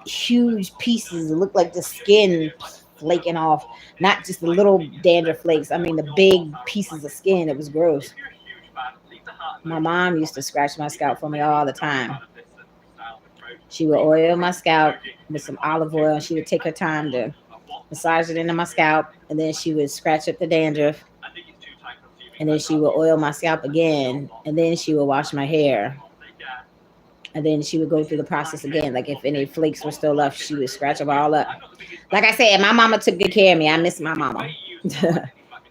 huge pieces. It looked like the skin flaking off, not just the little dandruff flakes. I mean, the big pieces of skin. It was gross. My mom used to scratch my scalp for me all the time. She would oil my scalp with some olive oil, and she would take her time to massage it into my scalp, and then she would scratch up the dandruff, and then she would oil my scalp again, and then she would wash my hair, and then she would go through the process again. Like if any flakes were still left, she would scratch them all up. Like I said, my mama took good care of me. I miss my mama.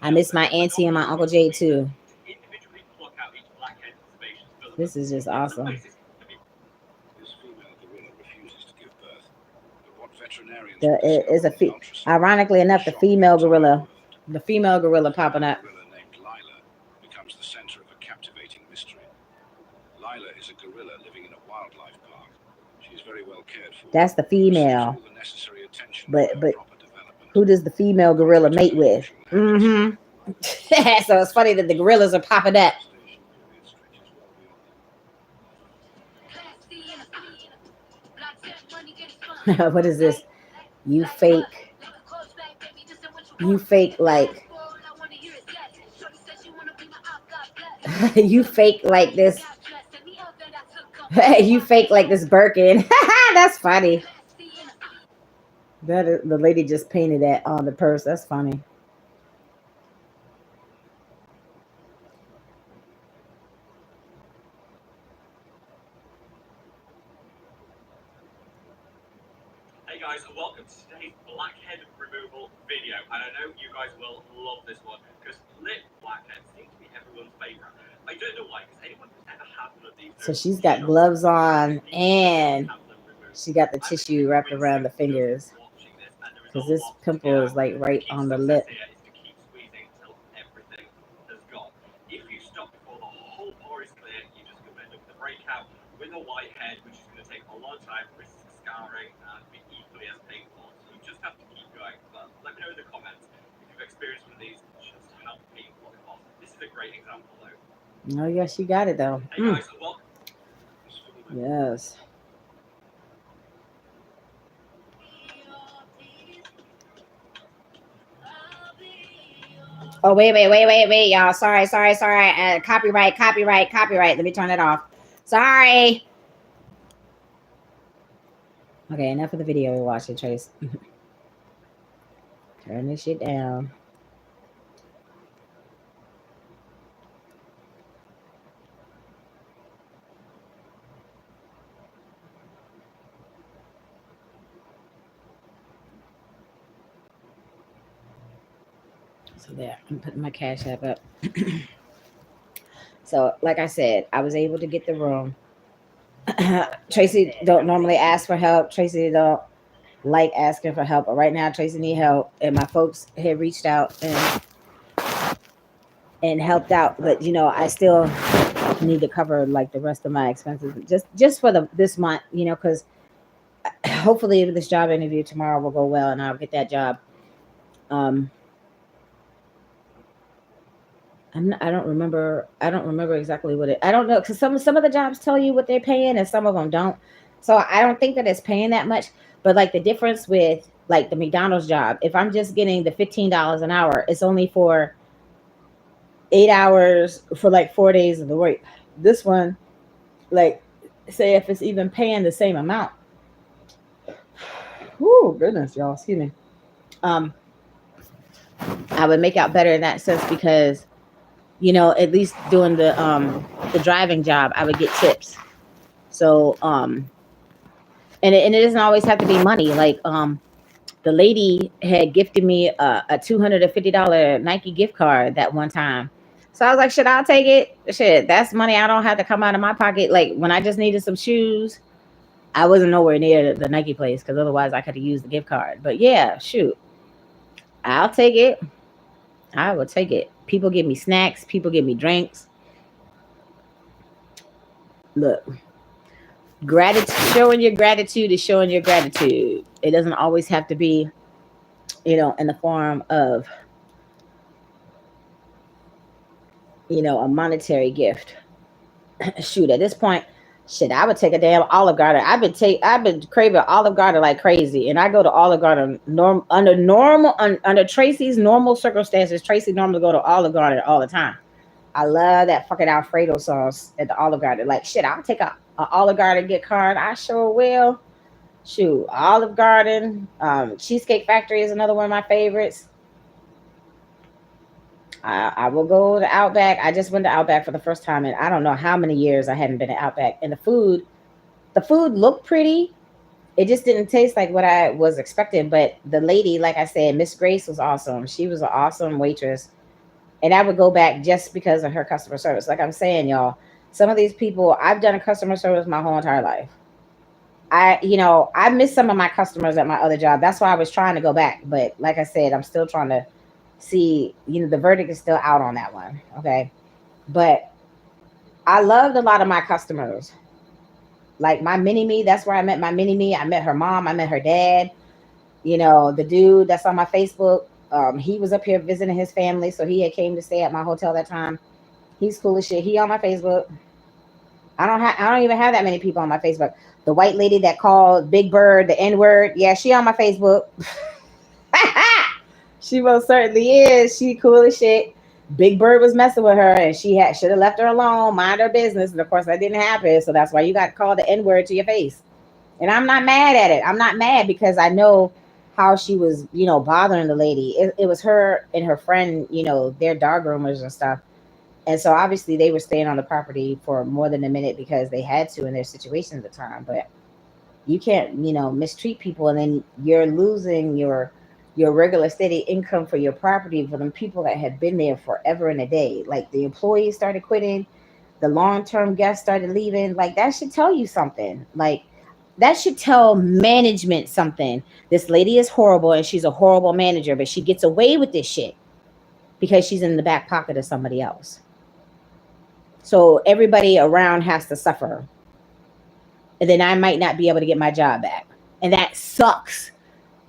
I miss my auntie and my Uncle Jay too. This is just awesome. Ironically enough, the female gorilla popping up. Gorilla named Lila becomes the center of a captivating mystery. Lila is a gorilla living in a wildlife park. She is very well cared for. That's the female. All the necessary attention But for her proper development. who does the female gorilla mate with? Mm-hmm. So it's funny that the gorillas are popping up. What is this? You fake like you fake like this. You fake like this Birkin. That's funny. That is, the lady just painted that on the purse. That's funny. Hey guys, and welcome to today's blackhead removal video. And I know you guys will love this one because lip blackheads seem to be everyone's favorite. I don't know why, because anyone who's ever had one of these. So she's got gloves on and she got the tissue wrapped around the fingers because this pimple is like right on the lip. If you stop before the whole pore is clear, you just could end up with a breakout with a whitehead, which is going to take a long time, risks scarring, and be equally as painful. So you just have to keep going. But let me know in the comments if you've experienced one of these, just how painful it was. This is a great example, though. Oh, yes, she got it, though. Hey guys, well, Yes. Oh, wait, y'all. Sorry. Copyright. Let me turn it off. Sorry. Okay, enough of the video we're watching, Trace. Turn this shit down. So there, I'm putting my Cash App up. So, like I said, I was able to get the room. Tracy don't normally ask for help. Tracy don't like asking for help, but right now Tracy need help, and my folks had reached out and helped out. But you know, I still need to cover like the rest of my expenses just for this month. You know, because hopefully this job interview tomorrow will go well, and I'll get that job. I don't remember exactly what it. I don't know because some of the jobs tell you what they're paying and some of them don't. So I don't think that it's paying that much. But like the difference with like the McDonald's job, if I'm just getting the $15 an hour, it's only for 8 hours for like 4 days of the week. This one, like, say if it's even paying the same amount. Oh goodness, y'all, excuse me. I would make out better in that sense because, you know, at least doing the driving job, I would get tips. So and it doesn't always have to be money. Like the lady had gifted me a $250 Nike gift card that one time. So I was like, shit, I'll take it. Shit, that's money I don't have to come out of my pocket. Like when I just needed some shoes, I wasn't nowhere near the Nike place because otherwise I could have used the gift card. But yeah, shoot, I'll take it. I will take it. People give me snacks. People give me drinks. Look, gratitude, showing your gratitude is showing your gratitude. It doesn't always have to be, you know, in the form of, you know, a monetary gift. Shoot, at this point, shit, I would take a damn Olive Garden. I've been craving Olive Garden like crazy, and I go to Olive Garden under Tracy's normal circumstances. Tracy normally go to Olive Garden all the time. I love that fucking Alfredo sauce at the Olive Garden. Like shit, I'll take a Olive Garden gift card. I sure will. Shoot, Olive Garden, Cheesecake Factory is another one of my favorites. I will go to Outback. I just went to Outback for the first time in I don't know how many years I hadn't been to Outback. And the food looked pretty. It just didn't taste like what I was expecting. But the lady, like I said, Miss Grace was awesome. She was an awesome waitress. And I would go back just because of her customer service. Like I'm saying, y'all, some of these people, I've done a customer service my whole entire life. I miss some of my customers at my other job. That's why I was trying to go back. But like I said, I'm still trying to see, the verdict is still out on that one. Okay. But I loved a lot of my customers. Like my mini me, that's where I met my mini me. I met her mom, I met her dad. The dude that's on my Facebook, he was up here visiting his family, so he had came to stay at my hotel that time. He's cool as shit. He on my Facebook. I don't even have that many people on my Facebook. The white lady that called Big Bird the N word, yeah, she on my Facebook. She most certainly is. She cool as shit. Big Bird was messing with her, and she should have left her alone, mind her business. And of course, that didn't happen. So that's why you got called the N word to your face. And I'm not mad at it. I'm not mad because I know how she was, bothering the lady. It was her and her friend, their dog groomers and stuff. And so obviously they were staying on the property for more than a minute because they had to in their situation at the time. But you can't, mistreat people, and then you're losing your regular steady income for your property for them people that had been there forever and a day. Like the employees started quitting, the long-term guests started leaving. Like that should tell you something. Like that should tell management something. This lady is horrible and she's a horrible manager, but she gets away with this shit because she's in the back pocket of somebody else. So everybody around has to suffer. And then I might not be able to get my job back. And that sucks.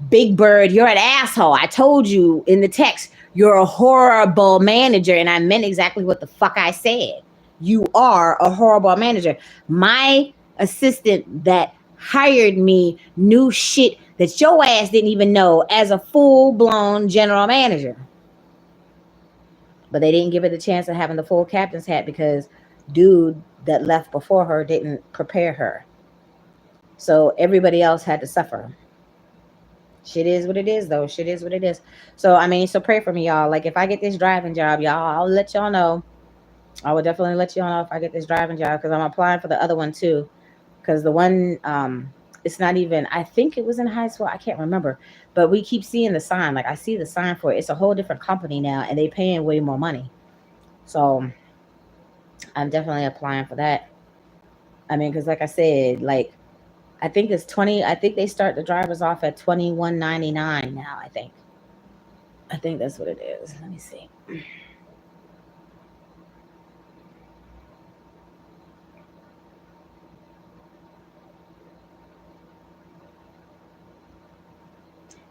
Big Bird, you're an asshole. I told you in the text, you're a horrible manager. And I meant exactly what the fuck I said. You are a horrible manager. My assistant that hired me knew shit that your ass didn't even know as a full blown general manager. But they didn't give her the chance of having the full captain's hat because dude that left before her didn't prepare her. So everybody else had to suffer. Shit is what it is, though. Shit is what it is. So I mean, so pray for me, y'all. Like if I get this driving job, y'all, I'll let y'all know. I will definitely let y'all know if I get this driving job because I'm applying for the other one too. Because the one, it's not even. I think it was in high school. I can't remember, but we keep seeing the sign. Like I see the sign for it. It's a whole different company now, and they paying way more money. So I'm definitely applying for that. I mean, because like I said, like I think it's 20. I think they start the drivers off at 21.99 now. I think that's what it is. Let me see.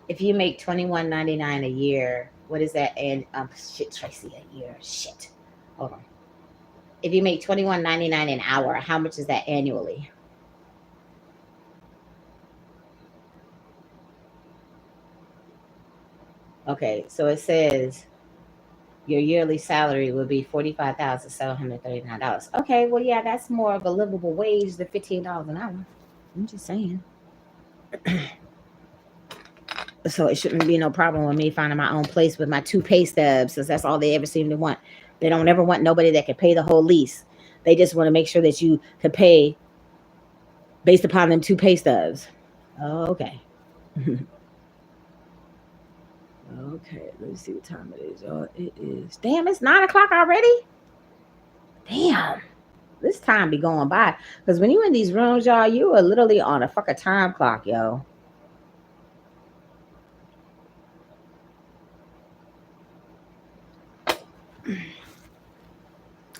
If you make 21.99 a year, what is that? And shit, Tracy, a year. Shit. Hold on. If you make 21.99 an hour, how much is that annually? Okay, so it says your yearly salary will be $45,739. Okay, well, yeah, that's more of a livable wage than $15 an hour. I'm just saying. So it shouldn't be no problem with me finding my own place with my two pay stubs, since that's all they ever seem to want. They don't ever want nobody that can pay the whole lease. They just want to make sure that you could pay based upon them two pay stubs. Okay. Okay, let's see what time it is, y'all. It is, damn, it's 9 o'clock already. Damn, this time be going by. Because when you in these rooms, y'all, you are literally on a fucking time clock, yo.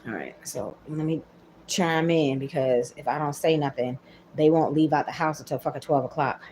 All right, so let me chime in because if I don't say nothing, they won't leave out the house until fucking 12 o'clock.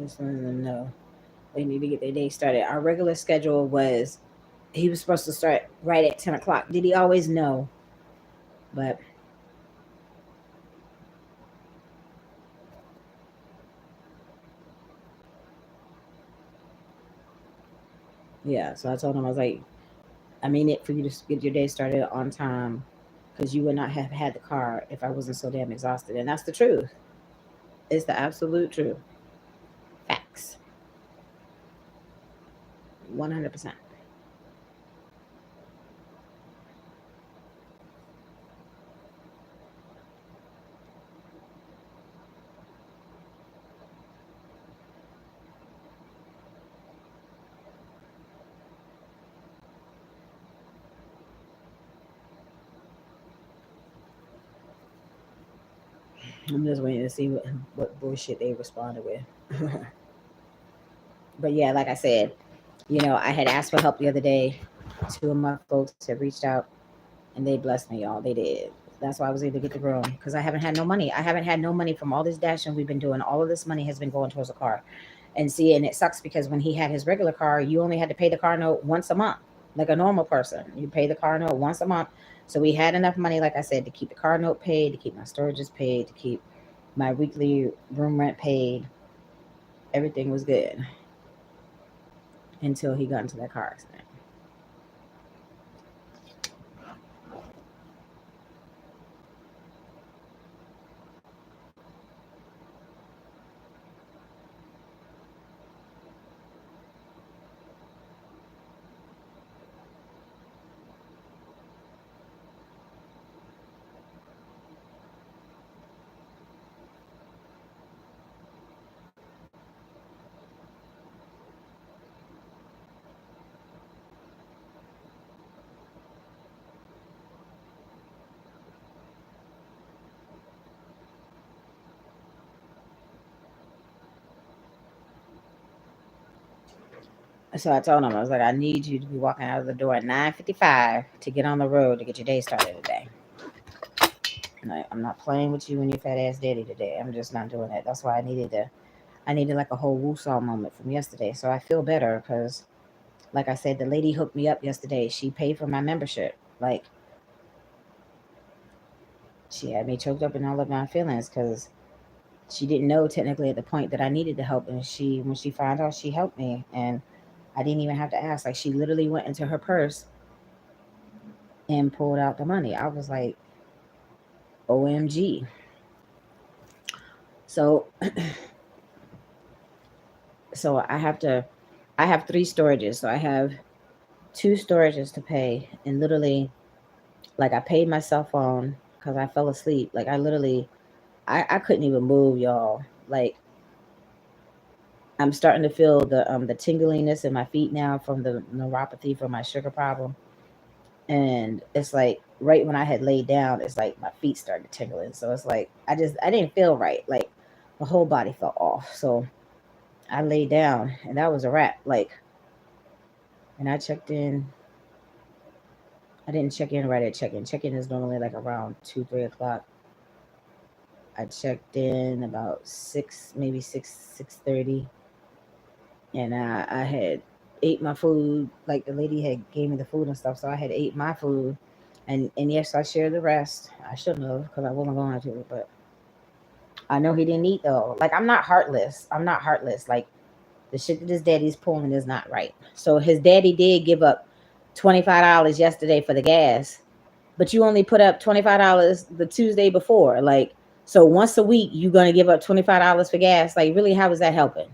Just letting them know they need to get their day started. Our regular schedule was he was supposed to start right at 10 o'clock. Did he always know? But yeah, so I told him I was like, I mean it for you to get your day started on time, because you would not have had the car if I wasn't so damn exhausted, and that's the truth. It's the absolute truth. Facts. 100%. I'm just waiting to see what bullshit they responded with. But yeah, like I said, I had asked for help the other day. Two of my folks had reached out and they blessed me, y'all. They did. That's why I was able to get the room, because I haven't had no money. I haven't had no money from all this dashing we've been doing. All of this money has been going towards a car. And see, and it sucks because when he had his regular car, you only had to pay the car note once a month, like a normal person. You pay the car note once a month. So we had enough money, like I said, to keep the car note paid, to keep my storages paid, to keep my weekly room rent paid. Everything was good until he got into that car accident. So I told him, I was like, I need you to be walking out of the door at 9:55 to get on the road to get your day started today. Like, I'm not playing with you and your fat ass daddy today. I'm just not doing it. That's why I needed like a whole woosah moment from yesterday. So I feel better because, like I said, the lady hooked me up yesterday. She paid for my membership. Like, she had me choked up in all of my feelings because she didn't know technically at the point that I needed the help. And when she found out, she helped me. And I didn't even have to ask. Like, she literally went into her purse and pulled out the money. I was like, OMG. So, so I have three storages. So I have two storages to pay. And literally, like, I paid my cell phone because I fell asleep. Like, I couldn't even move, y'all. Like, I'm starting to feel the tingliness in my feet now from the neuropathy from my sugar problem. And it's like right when I had laid down, it's like my feet started tingling. So it's like I didn't feel right. Like, the whole body felt off. So I laid down and that was a wrap. Like, and I checked in. I didn't check in right at check in. Check in is normally like around 2, 3 o'clock. I checked in about 6, maybe 6:30, and I had ate my food. Like, the lady had gave me the food and stuff, so I had ate my food, and yes, I shared the rest. I shouldn't have because I wasn't going to, but I know he didn't eat though. Like, I'm not heartless. I'm not heartless. Like, the shit that his daddy's pulling is not right. So his daddy did give up $25 yesterday for the gas, but you only put up $25 the Tuesday before. Like, so once a week you're gonna give up $25 for gas. Like, really, how is that helping?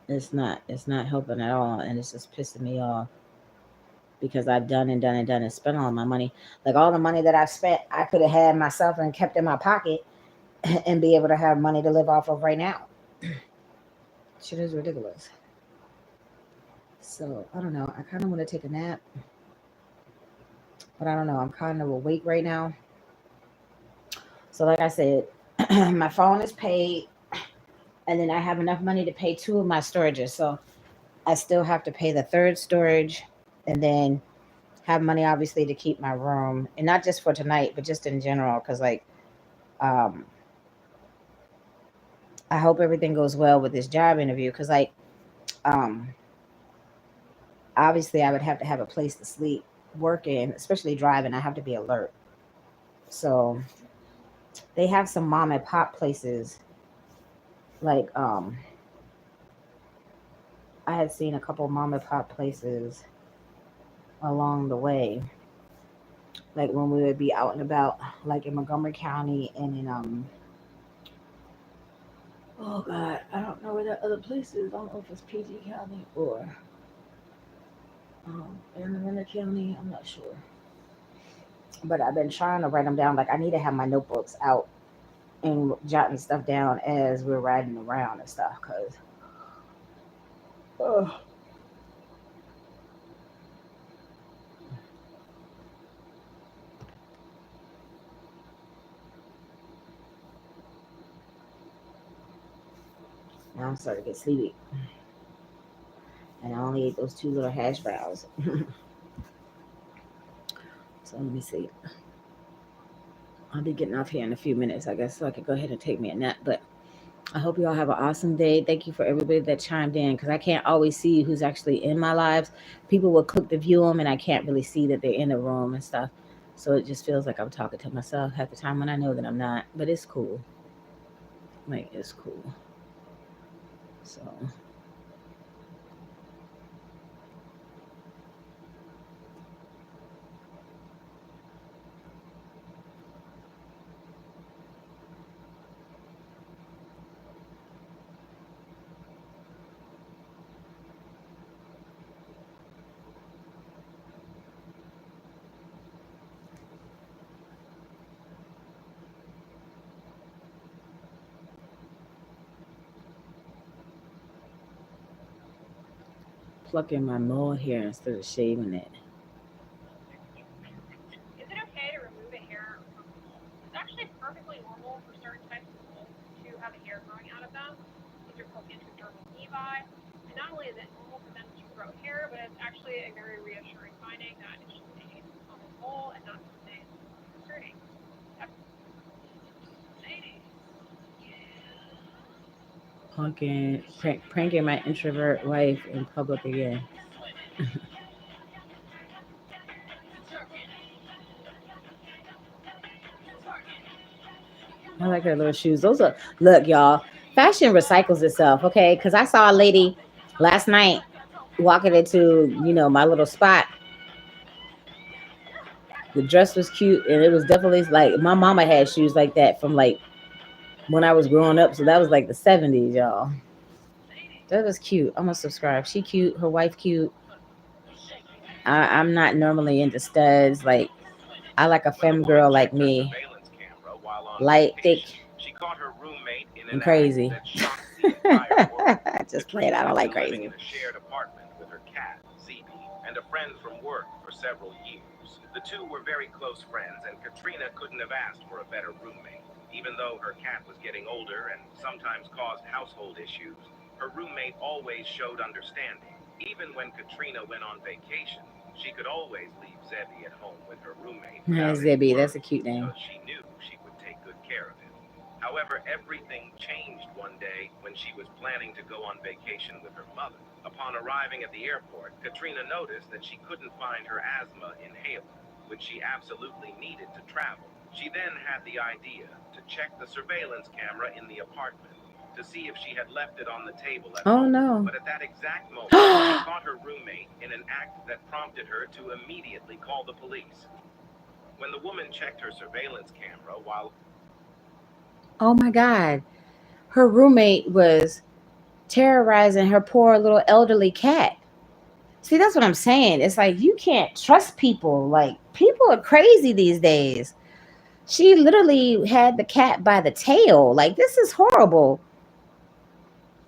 It's not helping at all, and it's just pissing me off because I've done and done and done and spent all my money. Like, all the money that I've spent, I could have had myself and kept in my pocket and be able to have money to live off of right now. Shit is ridiculous. So I don't know. I kind of want to take a nap, but I don't know. I'm kind of awake right now. So like I said, my phone is paid, and then I have enough money to pay two of my storages. So I still have to pay the third storage, and then have money obviously to keep my room, and not just for tonight, but just in general. Because like, um, I hope everything goes well with this job interview. Because like, um, obviously I would have to have a place to sleep working, especially driving. I have to be alert. So they have some mom and pop places. Like, I had seen a couple mom and pop places along the way. Like when we would be out and about, like in Montgomery County and in oh God, I don't know where that other place is. I don't know if it's PG County or Anne Arundel County. I'm not sure. But I've been trying to write them down. Like I need to have my notebooks out and jotting stuff down as we're riding around and stuff. Cause now I'm starting to get sleepy. And I only ate those 2 little hash browns. So let me see. I'll be getting off here in a few minutes, I guess, so I could go ahead and take me a nap. But I hope you all have an awesome day. Thank you for everybody that chimed in, because I can't always see who's actually in my lives. People will click to view them, and I can't really see that they're in the room and stuff. So it just feels like I'm talking to myself half the time when I know that I'm not. But it's cool. Like, it's cool. So plucking my mole hair instead of shaving it. Is it okay to remove a hair from a mole? It's actually perfectly normal for certain types of moles to have a hair growing out of them. These are called intradermal nevi. And not only is it normal for them to grow hair, but it's actually a very reassuring finding that it's just a normal mole and not something concerning. Pranking my introvert wife in public again. I like her little shoes. Those are, look, y'all, fashion recycles itself, okay? Because I saw a lady last night walking into, my little spot. The dress was cute, and it was definitely like my mama had shoes like that from like when I was growing up. So that was like the 70s, y'all. That was cute. I'm gonna subscribe. She cute. Her wife cute. I'm not normally into studs. Like, I like a femme girl like me. Light, thick, and crazy. Just play it. I don't like crazy. In a shared apartment with her cat, ZB, and a friend from work for several years. The two were very close friends, and Katrina couldn't have asked for a better roommate. Even though her cat was getting older and sometimes caused household issues, her roommate always showed understanding. Even when Katrina went on vacation, she could always leave Zebby at home with her roommate. Zebby, that's a cute name. Because she knew she would take good care of him. However, everything changed one day when she was planning to go on vacation with her mother. Upon arriving at the airport, Katrina noticed that she couldn't find her asthma inhaler, which she absolutely needed to travel. She then had the idea to check the surveillance camera in the apartment to see if she had left it on the table at home. No. But at that exact moment, she caught her roommate in an act that prompted her to immediately call the police. When the woman checked her surveillance camera while... Oh my God. Her roommate was terrorizing her poor little elderly cat. See, that's what I'm saying. It's like, you can't trust people. Like, people are crazy these days. She literally had the cat by the tail. Like, this is horrible.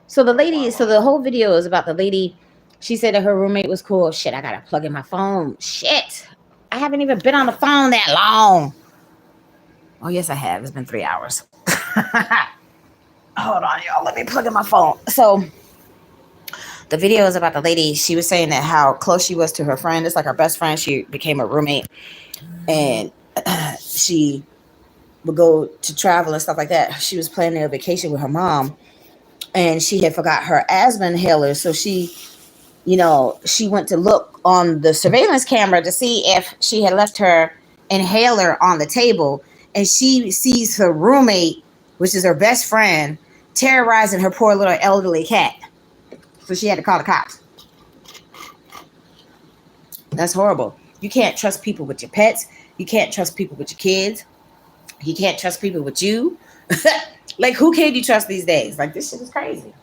So the whole video is about the lady. She said that her roommate was cool. Shit, I gotta plug in my phone. Shit. I haven't even been on the phone that long. Oh, yes, I have. It's been 3 hours. Hold on, y'all. Let me plug in my phone. So The video is about the lady. She was saying that how close she was to her friend. It's like her best friend. She became a roommate, and she would go to travel and stuff like that. She was planning a vacation with her mom, and she had forgot her asthma inhaler. So she went to look on the surveillance camera to see if she had left her inhaler on the table, and she sees her roommate, which is her best friend, terrorizing her poor little elderly cat. So she had to call the cops. That's horrible. You can't trust people with your pets. You can't trust people with your kids. You can't trust people with you. Like, who can you trust these days? Like, this shit is crazy.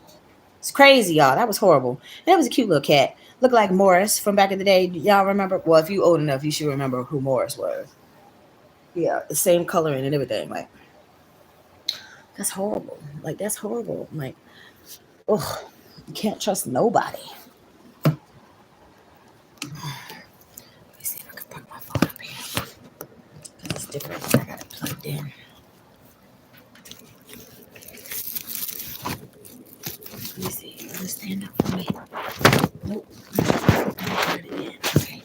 It's crazy, y'all. That was horrible. And it was a cute little cat. Looked like Morris from back in the day. Y'all remember? Well, if you old enough, you should remember who Morris was. Yeah, the same coloring and everything. Like, that's horrible. Like, that's horrible. Like, ugh, you can't trust nobody. Let me see if I can put my phone up here. Because it's different. I got it plugged in. Let me see. Let me stand up for me. Nope. Put it in. Okay.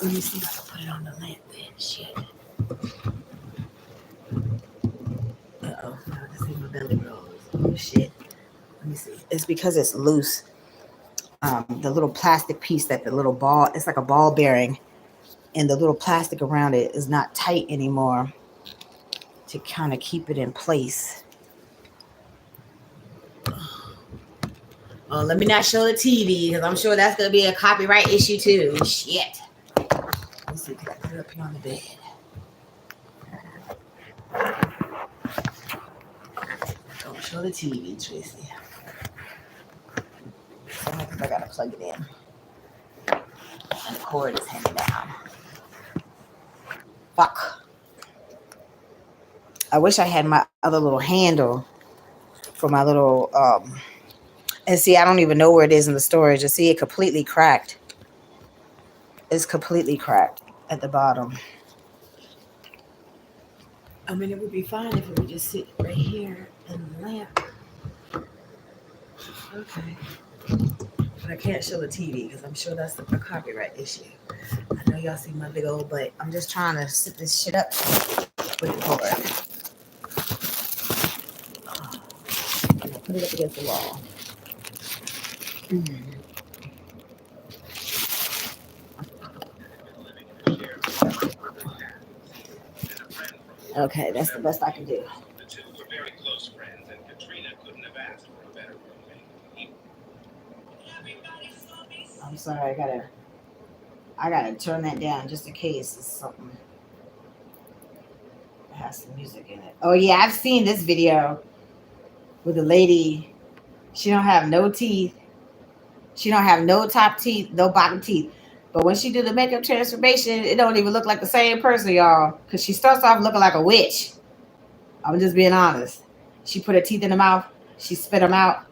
Let me see if I can put it on the lamp then. Shit. Uh-oh. No, this ain't my belly rolls. Oh, shit. Let me see. It's because it's loose. The little plastic piece that the little ball, it's like a ball bearing, and the little plastic around it is not tight anymore to kind of keep it in place. Oh, let me not show the TV because I'm sure that's going to be a copyright issue too. Shit. Let's see, can I put it up here on the bed? Don't show the TV, Tracy. I got to plug it in. And the cord is hanging down. Fuck. I wish I had my other little handle for my little, and see, I don't even know where it is in the storage. You see it completely cracked. It's completely cracked at the bottom. I mean, it would be fine if it would just sit right here in the lamp. Okay. But I can't show the TV because I'm sure that's a copyright issue. I know y'all see my big old butt. I'm just trying to sit this shit up with the cord. I'm gonna put it up against the wall. Okay, that's the best I can do. The two were very close friends, and Katrina couldn't have asked for a better roommate. I'm sorry, I gotta turn that down just in case it's something that has some music in it. Oh yeah, I've seen this video with a lady. She don't have no teeth. She don't have no top teeth, no bottom teeth. But when she do the makeup transformation, it don't even look like the same person, y'all. Because she starts off looking like a witch. I'm just being honest. She put her teeth in her mouth. She spit them out.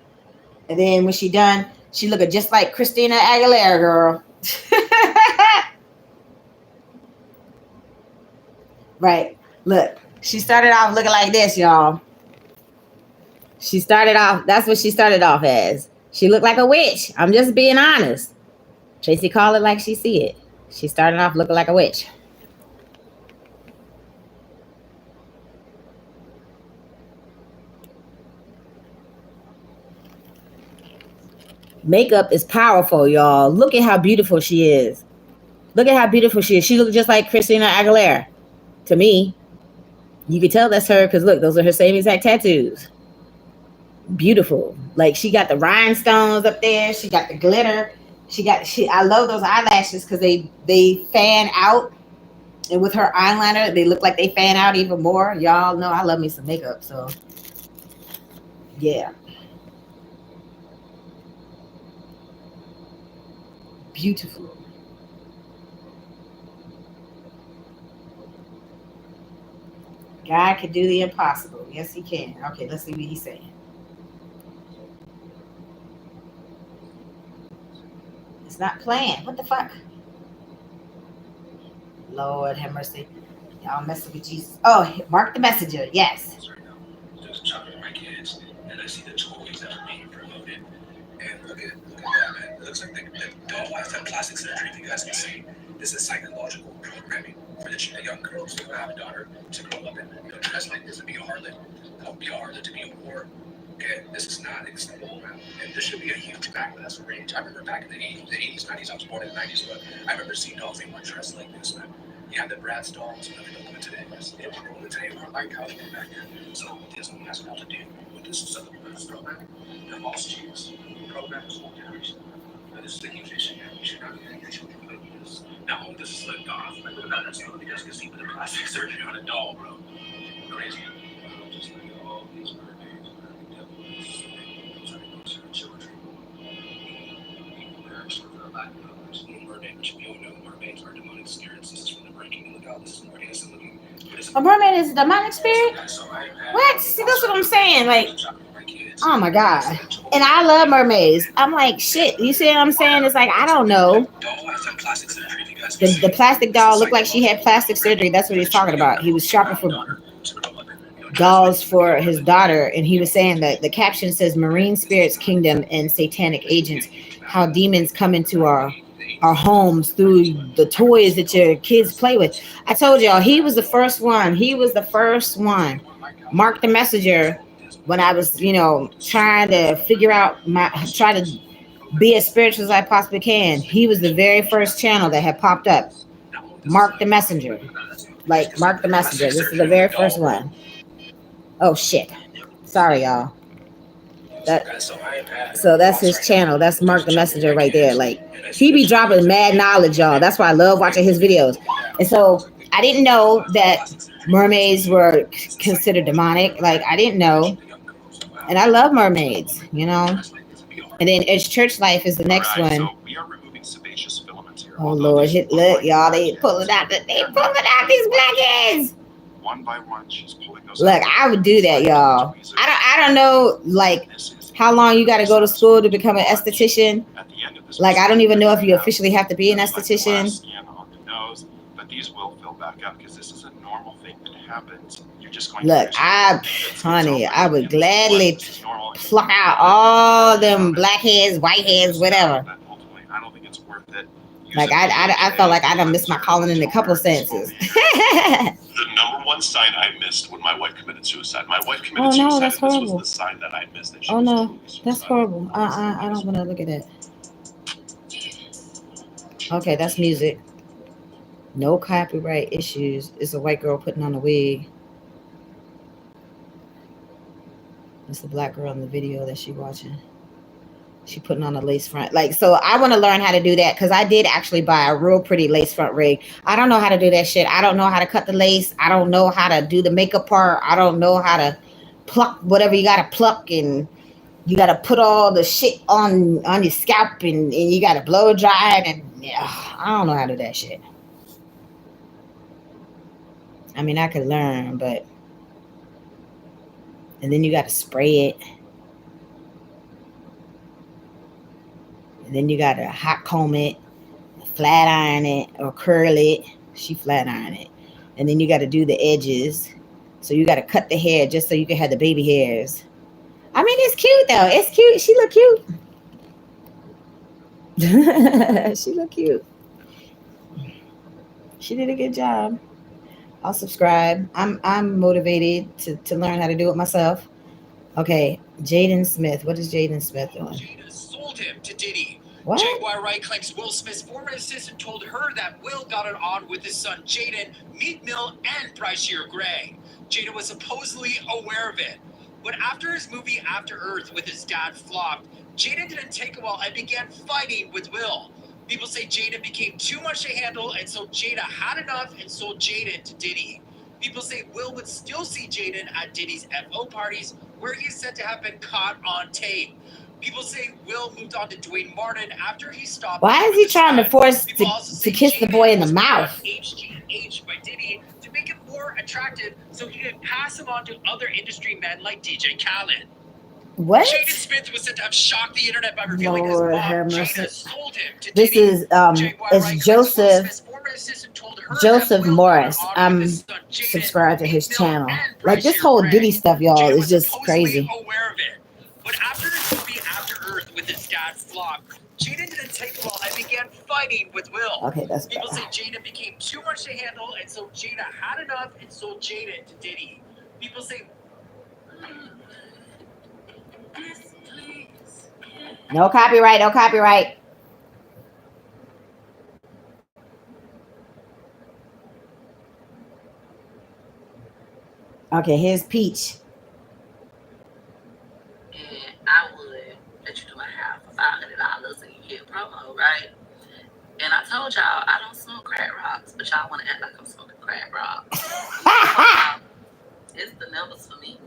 And then when she done, she looking just like Christina Aguilera, girl. Right. Look. She started off looking like this, y'all. She started off, that's what she started off as. She looked like a witch. I'm just being honest. Tracy called it like she see it. She started off looking like a witch. Makeup is powerful, y'all. Look at how beautiful she is. Look at how beautiful she is. She looks just like Christina Aguilera. To me, you can tell that's her because look, those are her same exact tattoos. Beautiful. Like she got the rhinestones up there. She got the glitter. I love those eyelashes because they fan out. And with her eyeliner, they look like they fan out even more. Y'all know I love me some makeup, so yeah. Beautiful. God can do the impossible. Yes, he can. Okay, let's see what he's saying. It's not playing. What the fuck? Lord have mercy. Y'all messing with Jesus. Oh, Mark the Messenger. Yes. Just chopping my kids, and I see the toys that are being promoted. looks like the doll has that plastic surgery. If you guys can see, this is psychological programming for the young girls who have a daughter to grow up and dress like this and be a harlot. Be a harlot to be a whore. Okay, this is not acceptable, man. And this should be a huge backlash for age. I remember back in the 80s, 90s. I was born in the 90s, but I remember seeing dolls they weren't dressed like this, man. You had the Bratz dolls, and they don't do it today. They don't do it today. We're like how they did back then. So Disney has a lot to do with this program. They're false cheese. Program is whole generation. This is a huge issue, man. You should not be doing your children like this. Now, this is like off. Like, look at that. You guys can see with the plastic surgery on a doll, bro. Crazy. Just like all these mermaids, children. They're actually for lack of others. Mermaid, which you know, mermaids are demonic spirits. This is from the breaking. Look out, this is more innocent looking. A mermaid is a demonic spirit? What? See, that's what I'm saying. Like, oh my God. And I love mermaids. I'm like, shit. You see what I'm saying? It's like, I don't know. The plastic doll looked like she had plastic surgery. That's what he's talking about. He was shopping for dolls for his daughter, and he was saying that the caption says marine spirits kingdom and satanic agents, how demons come into our homes through the toys that your kids play with. I told y'all he was the first one. Mark the Messenger, when I was, trying to figure out try to be as spiritual as I possibly can. He was the very first channel that had popped up. Mark the Messenger. Like, Mark the Messenger. This is the very first one. Oh shit. Sorry, y'all. So that's his channel. That's Mark the Messenger right there. Like, he be dropping mad knowledge, y'all. That's why I love watching his videos. And so I didn't know that mermaids were considered demonic. Like, I didn't know. And I love mermaids, And then It's Church Life is the next one. So we are removing sebaceous filaments here. Oh Lord, look, y'all, they pulling out these blackheads. One by one, she's pulling those. Look, I would do that, y'all. I don't know, like, how long you got to go to school to become an esthetician. Like, I don't even know if you officially have to be an esthetician. On the nose, but these will fill back up because this is a normal thing that happens. You're just going. Look, honey, I would gladly pluck out all them blackheads, whiteheads, whatever. I don't think it's worth it. Like, I felt like I done missed my calling in a couple senses. The number one sign I missed when my wife committed suicide. My wife committed suicide. That's horrible. This was the sign that I missed. That she That's horrible. I don't want to look at that. Okay, that's music. No copyright issues. It's a white girl putting on a wig. It's the black girl in the video that she watching. She putting on a lace front. Like, so I want to learn how to do that, because I did actually buy a real pretty lace front rig. I don't know how to do that shit. I don't know how to cut the lace. I don't know how to do the makeup part. I don't know how to pluck whatever you got to pluck, and you got to put all the shit on your scalp, and you got to blow dry it, and I don't know how to do that shit. I mean, I could learn, but... And then you got to spray it. And then you got to hot comb it, flat iron it, or curl it. She flat iron it. And then you got to do the edges. So you got to cut the hair just so you can have the baby hairs. I mean, it's cute, though. It's cute. She look cute. She look cute. She did a good job. I'll subscribe. I'm motivated to learn how to do it myself. Okay, Jaden Smith. What is Jaden Smith doing? Jada sold him to Diddy. What? Jaguar Wright claims Will Smith's former assistant told her that Will got it on with his son Jaden, Meek Mill, and Bryshere Gray. Jada was supposedly aware of it. But after his movie After Earth with his dad flopped, Jada didn't take a while and began fighting with Will. People say Jada became too much to handle, and so Jada had enough and sold Jaden to Diddy. People say Will would still see Jaden at Diddy's FO parties, where he's said to have been caught on tape. People say Will moved on to Dwayne Martin after he stopped. Why is he trying to force to kiss the boy in the mouth? HGH by Diddy to make him more attractive, so he could pass him on to other industry men like DJ Khaled. What? Jaden Smith was said to have shocked the internet by revealing Lord his mom, have Jada, mercy. sold him to This Diddy. is Jaguar it's Wright Joseph claims former assistant told her that Will Morris. got on I'm with his son Jaden, subscribed to his Meek Mill, channel. and Like, this Bryshere whole Gray. Diddy stuff, y'all, Jada is was just supposedly crazy. aware of it. But after his movie After Earth with his dad flopped. Jada didn't take long and began fighting with Will. Okay, that's People better. say Jada became too much to handle, and so Jada had enough and sold Jada to Diddy. People say, No copyright, no copyright. Okay, here's Peach. And I would let you do my hair for $500 and you get a promo, right? And I told y'all I don't smoke crack rocks, but y'all want to act like I'm smoking crack rocks. It's the numbers for me.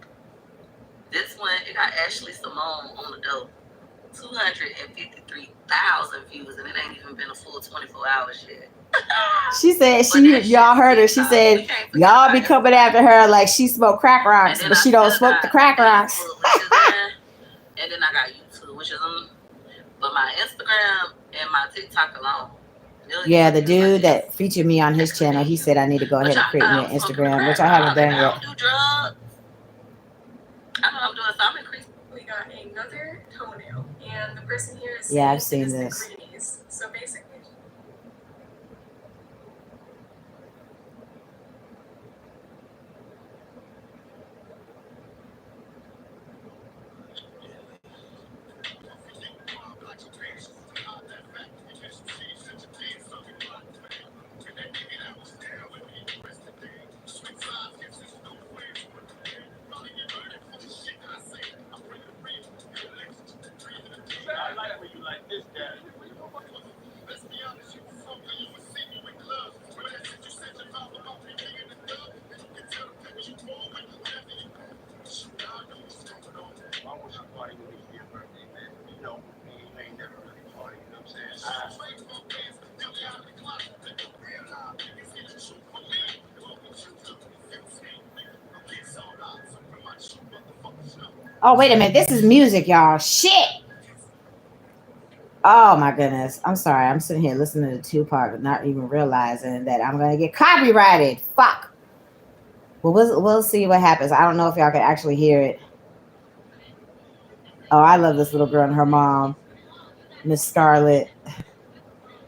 This one, it got Ashley Simone on the door. 253,000 views, and it ain't even been a full 24 hours yet. She said, y'all heard her. She said, y'all be coming after her like she smoked crack rocks, but she don't smoke the crack rocks. And then I got YouTube, which is but my Instagram and my TikTok alone. Yeah, the dude that featured me on his channel, he said I need to go ahead and create me an Instagram, which I haven't done yet. I don't do drugs. I know I'm doing something increasing. We got another toenail, and the person here is Yeah, I've seen this. So basically, I like when you like this, Dad. I wish I party with you for your birthday, man. You know, me and you ain't never really party, you know what I'm saying? Oh, wait a minute. This is music, y'all. Shit. Oh, my goodness. I'm sorry. I'm sitting here listening to Tupac, not even realizing that I'm going to get copyrighted. Fuck. Well, we'll see what happens. I don't know if y'all can actually hear it. Oh, I love this little girl and her mom, Miss Scarlett.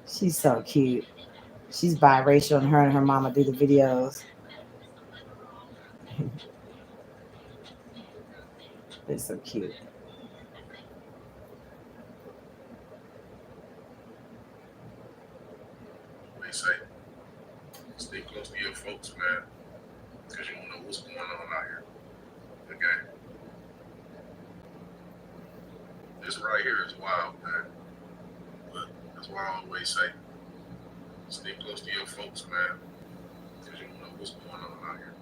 She's so cute. She's biracial, and her mama do the videos. They're so cute. They say, stay close to your folks, man, because you don't know what's going on out here. Okay? This right here is wild, man. But that's why I always say, stay close to your folks, man, because you don't know what's going on out here.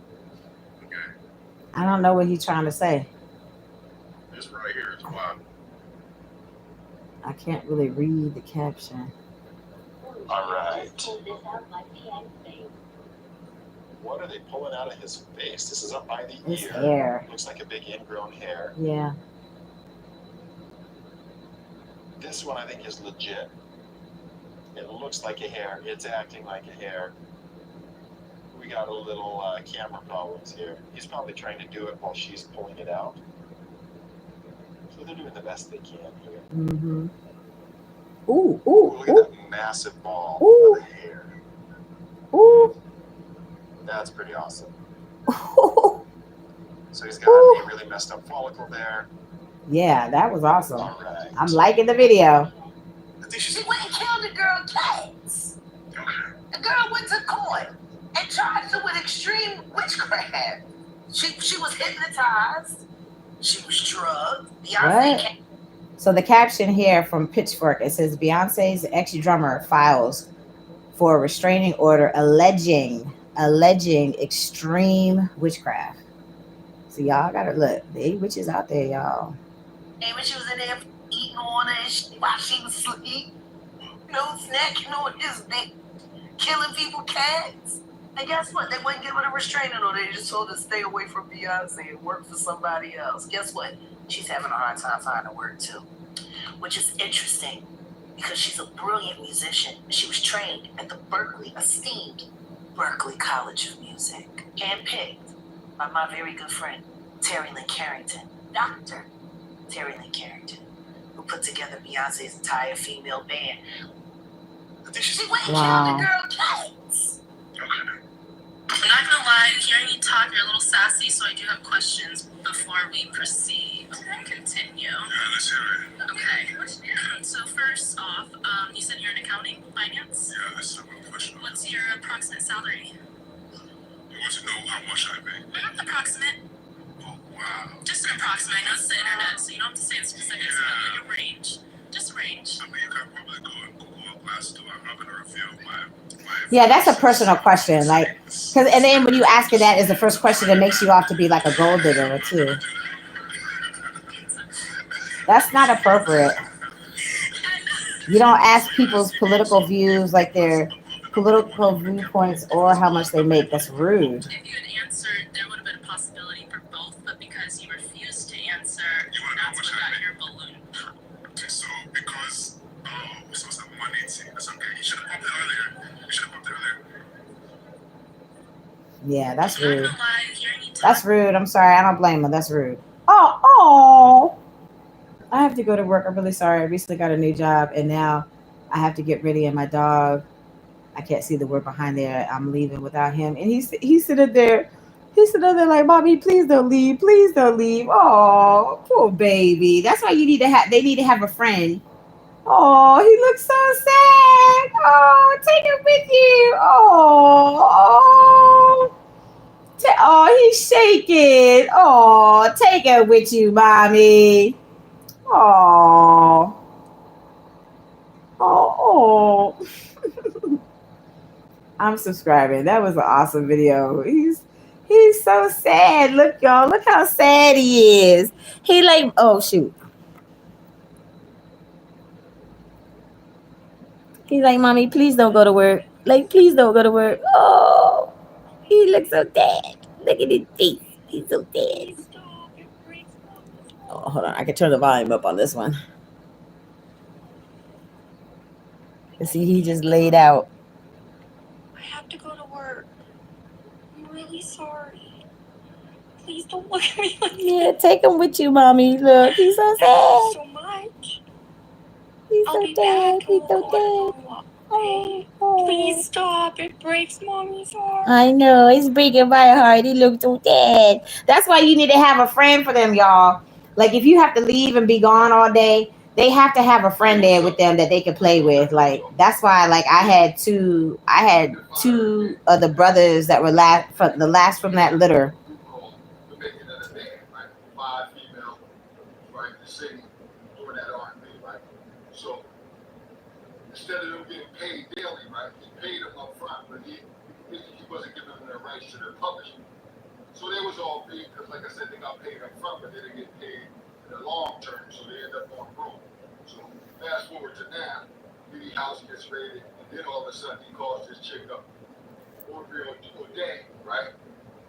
Okay? I don't know what he's trying to say. This right here is wild. I can't really read the caption. All right. What are they pulling out of his face? This is up by the His ear. hair. Looks like a big ingrown hair. Yeah. This one I think is legit. It looks like a hair. It's acting like a hair. We got a little camera problems here. He's probably trying to do it while she's pulling it out. So they're doing the best they can here. Mm-hmm. Ooh, ooh, Ooh, look ooh, at that massive ball Ooh. of hair. ooh. That's pretty awesome. Ooh. So he's got a really messed up follicle there. Yeah, that was awesome. All right. I'm liking the video. I think she's She went and killed the girl Cats. The girl went to court and charged her with extreme witchcraft. She was hypnotized. She was drugged. Beyonce What? came. So the caption here from Pitchfork, it says Beyonce's ex-drummer files for a restraining order alleging extreme witchcraft. So y'all gotta look. They witches out there, y'all. And when she was in there eating on her and while she was asleep, snacking on his dick, killing people, cats. And guess what? They wouldn't give her a restraining order. They just told her to stay away from Beyonce and work for somebody else. Guess what? She's having a hard time finding work too, which is interesting because she's a brilliant musician. She was trained at the esteemed Berklee College of Music, handpicked by my very good friend, Terry Lynn Carrington, Dr. Terry Lynn Carrington, who put together Beyonce's entire female band. I think she's Wow. I'm not gonna lie, hearing you talk, you're a little sassy, so I do have questions before we proceed and continue. Yeah, let's hear it. Okay. So first off, you said you're in accounting, finance? Yeah, that's a good question. What's your approximate salary? You want to know how much I make? Approximate. Oh, wow. Just an approximate. I know it's the internet, so you don't have to say the specifics, but your range. Just range. I mean, you can probably go and Google a class too. I'm not going to reveal my Yeah, that's a personal question. Like, and then when you ask her that is the first question, it makes you off to be like a gold digger too. That's not appropriate. You don't ask people's political views, like their political viewpoints, or how much they make. That's rude. If you had answered, there would have been a possibility for both, but because you refused to answer, that's what got your balloon popped. So, because so it's a 180. That's okay. You should have pumped it earlier. Yeah, that's I'm not rude. gonna lie, hearing you talk. That's rude. I'm sorry. I don't blame her. That's rude. Oh. I have to go to work. I'm really sorry. I recently got a new job, and now I have to get ready. And my dog, I can't see the word behind there. I'm leaving without him, and he's sitting there. He's sitting there like, "Mommy, please don't leave. Please don't leave." Oh, poor baby. That's why you need to have. They need to have a friend. Oh, he looks so sad. Oh, take him with you. Oh, he's shaking. Oh, take him with you, mommy. Oh. I'm subscribing. That was an awesome video. He's so sad. Look, y'all. Look how sad he is. He like, oh shoot. He's like, Mommy, please don't go to work. Like, please don't go to work. Oh, he looks so dead. Look at his face. He's so dead. Oh, hold on. I can turn the volume up on this one. See, he just laid out. I have to go to work. I'm really sorry. Please don't look at me like Yeah, take him with you, Mommy. Look, he's so sad. so much. He's I'll so be dead. back. He's so Oh, dead. okay. Oh. Please stop. It breaks Mommy's heart. I know. It's breaking my heart. He looks so dead. That's why you need to have a friend for them, y'all. Like, if you have to leave and be gone all day, they have to have a friend there with them that they can play with. Like, that's why, like, I had two of the brothers that were last from that litter. The making of the band, right? 5 female, right? The city doing that R&B, right? So instead of them getting paid daily, right? He paid them up front, but he wasn't giving them their rights to their publishing. So they was all paid because, like I said, they got paid up front, but they didn't get paid in the long term, so they end up on broke. So fast forward to now, Diddy house gets raided, and then all of a sudden he calls this chick up, Orville Day, right?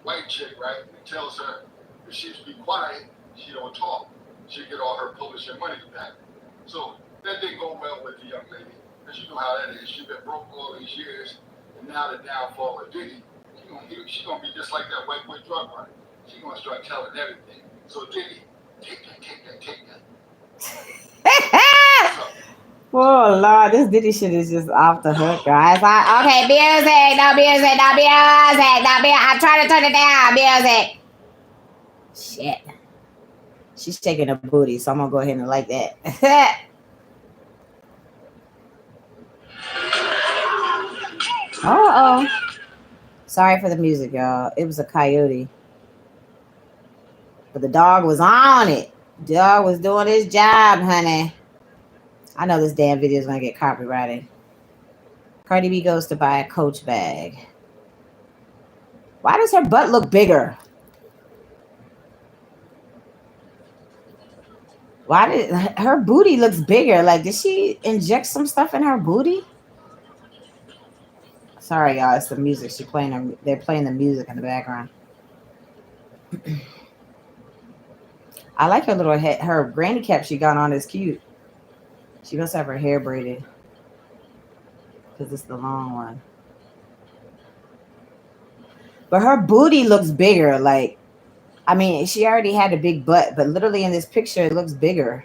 White chick, right? And he tells her if she be quiet, she don't talk. She get all her publishing money back. So that didn't go well with the young lady, because you know how that is. She been broke all these years, and now the downfall of Diddy, she gonna be just like that white boy drug runner. She gonna start telling everything. So Diddy, take that. Oh Lord, this Diddy shit is just off the hook, guys. Okay, music, no music. I'm trying to turn it down. Music. Shit. She's shaking her booty, so I'm gonna go ahead and like that. Uh-oh. Sorry for the music, y'all. It was a coyote. But the dog was on it. The dog was doing his job, honey. I know this damn video is going to get copyrighted. Cardi B goes to buy a Coach bag. Why does her butt look bigger? Why did her booty looks bigger? Like, did she inject some stuff in her booty? Sorry, y'all. It's the music. They're playing the music in the background. I like her little head. Her granny cap she got on is cute. She must have her hair braided because it's the long one. But her booty looks bigger. Like, I mean, she already had a big butt, but literally in this picture, it looks bigger.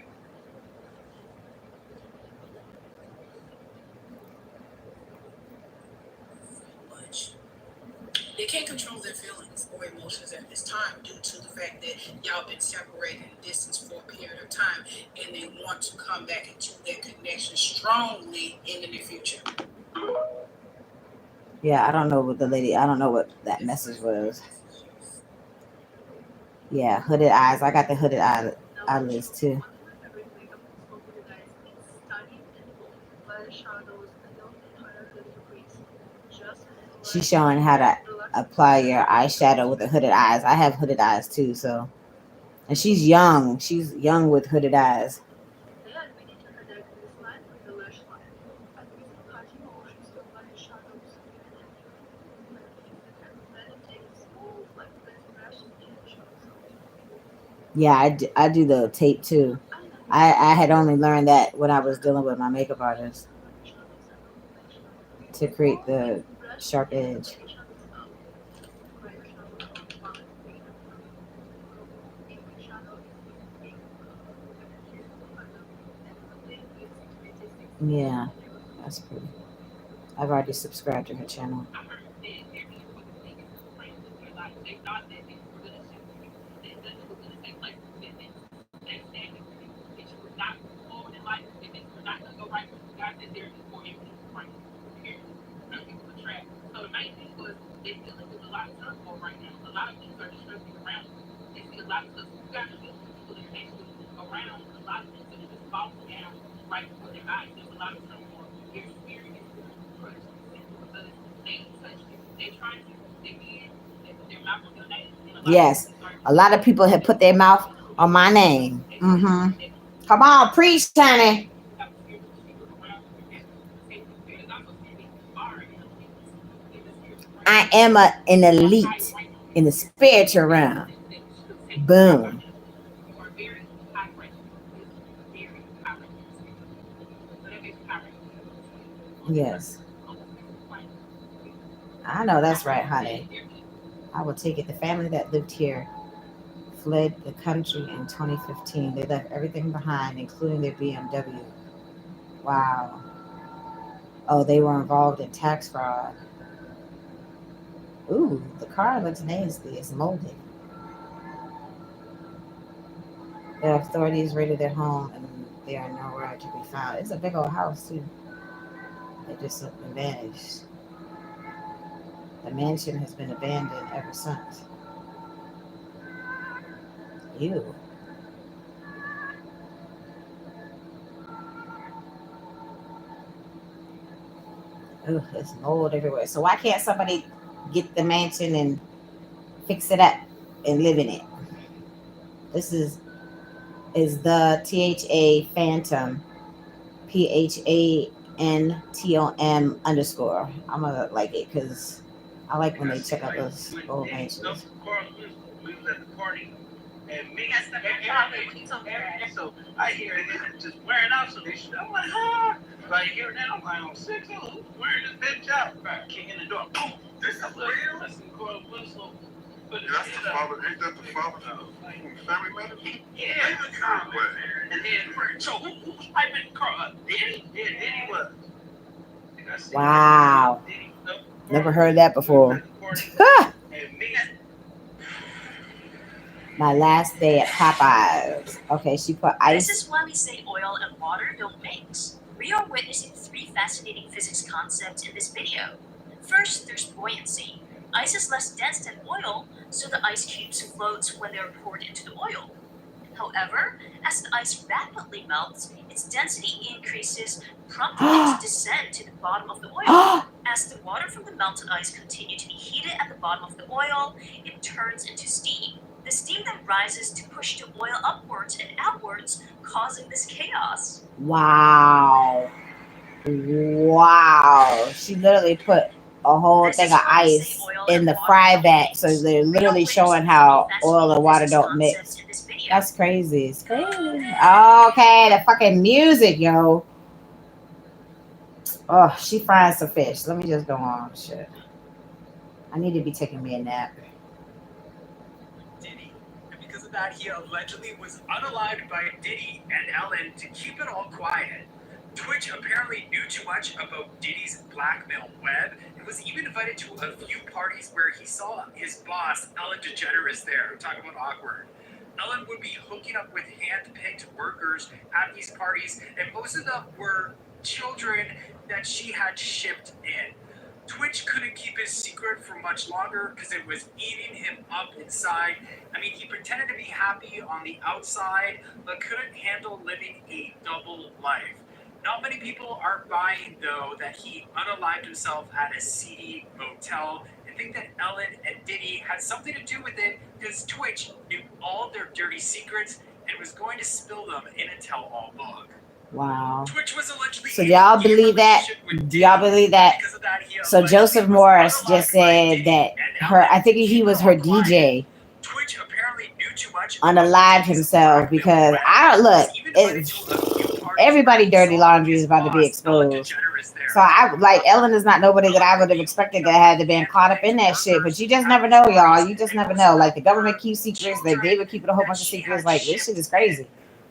They can't control their feelings or emotions at this time due to the fact that y'all been separated and distanced for a period of time, and they want to come back into that connection strongly in the near future. Yeah, I don't know what I don't know what that message was. Yeah, hooded eyes. I got the hooded eyelids too. She's showing how to apply your eyeshadow with the hooded eyes. I have hooded eyes too, so. And she's young. She's young with hooded eyes. Yeah, I do the tape too. I had only learned that when I was dealing with my makeup artist to create the sharp edge. Yeah, that's pretty. I've already subscribed to her channel. Yes, a lot of people have put their mouth on my name. Come on, preach, honey. I am an elite in the spiritual realm. Boom. Yes. I know that's right, honey. I will take it. The family that lived here fled the country in 2015. They left everything behind, including their BMW. Wow. Oh, they were involved in tax fraud. Ooh, the car looks nasty. It's molded. The authorities raided their home and they are nowhere to be found. It's a big old house, too. They just up and vanished. The mansion has been abandoned ever since. Ew. Ugh, there's mold everywhere. So why can't somebody get the mansion and fix it up and live in it? This is the THA Phantom, PHANTOM underscore. I'm gonna like it because I like when they check out those old mansions. We was at the party, and me, so I hear it just wearing out some shit. I'm like, huh? Like here now, I'm like on 6, who's wearing this bitch out? Right, kicking the door. Boom! This is real. Listen, Carl Winslow. Ain't that the father from Family Matters? Yeah, and then so who's piping Carl? Diddy? Yeah, Diddy was. Wow. Never heard that before. My last day at Popeyes. Okay, she put ice. This is why we say oil and water don't mix. We are witnessing 3 fascinating physics concepts in this video. First, there's buoyancy. Ice is less dense than oil, so the ice cubes float when they are poured into the oil. However, as the ice rapidly melts, its density increases, prompting it to descend to the bottom of the oil. As the water from the melted ice continues to be heated at the bottom of the oil, it turns into steam. The steam then rises to push the oil upwards and outwards, causing this chaos. Wow. Wow. She literally put a whole thing of ice in the fry vat. So they're literally showing how oil and water don't mix. That's crazy. It's crazy. Okay, the fucking music, yo. Oh, she frying some fish. Let me just go on. Shit. I need to be taking me a nap. Diddy. And because of that, he allegedly was unalived by Diddy and Ellen to keep it all quiet. Twitch apparently knew too much about Diddy's blackmail web and was even invited to a few parties where he saw his boss, Ellen DeGeneres, there. Talk about awkward. Ellen would be hooking up with hand-picked workers at these parties, and most of them were children that she had shipped in. Twitch couldn't keep his secret for much longer because it was eating him up inside. I mean, he pretended to be happy on the outside, but couldn't handle living a double life. Not many people are buying, though, that he unalived himself at a seedy motel and think that Ellen and Diddy had something to do with it because Twitch knew all their dirty secrets and was going to spill them in a tell-all book. Wow. Twitch was allegedly So y'all believe that? Do y'all believe that? So Joseph Morris just said that I think he was her DJ, Twitch apparently knew too much unalived himself because everybody dirty laundry is about to be exposed. So I like Ellen is not nobody that I would have expected to have been caught up in that shit, but you just never know, y'all. You just never know. Like the government keeps secrets, like they would keep a whole bunch of secrets. Like this shit is crazy.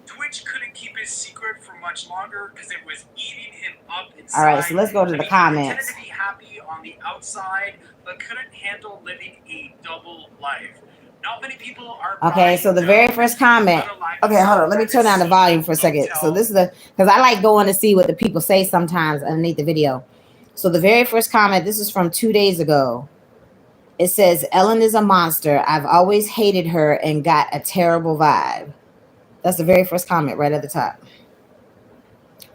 Twitch couldn't keep his secret for much longer because it was eating him up inside. All right, so let's go to the comments. He pretended to be happy on the outside, but couldn't handle living a double life. Not many people are. Okay, so the very first comment. Okay, hold on. Let me turn down the volume for a second. So this is because I like going to see what the people say sometimes underneath the video. So the very first comment, this is from 2 days ago. It says, Ellen is a monster. I've always hated her and got a terrible vibe. That's the very first comment right at the top.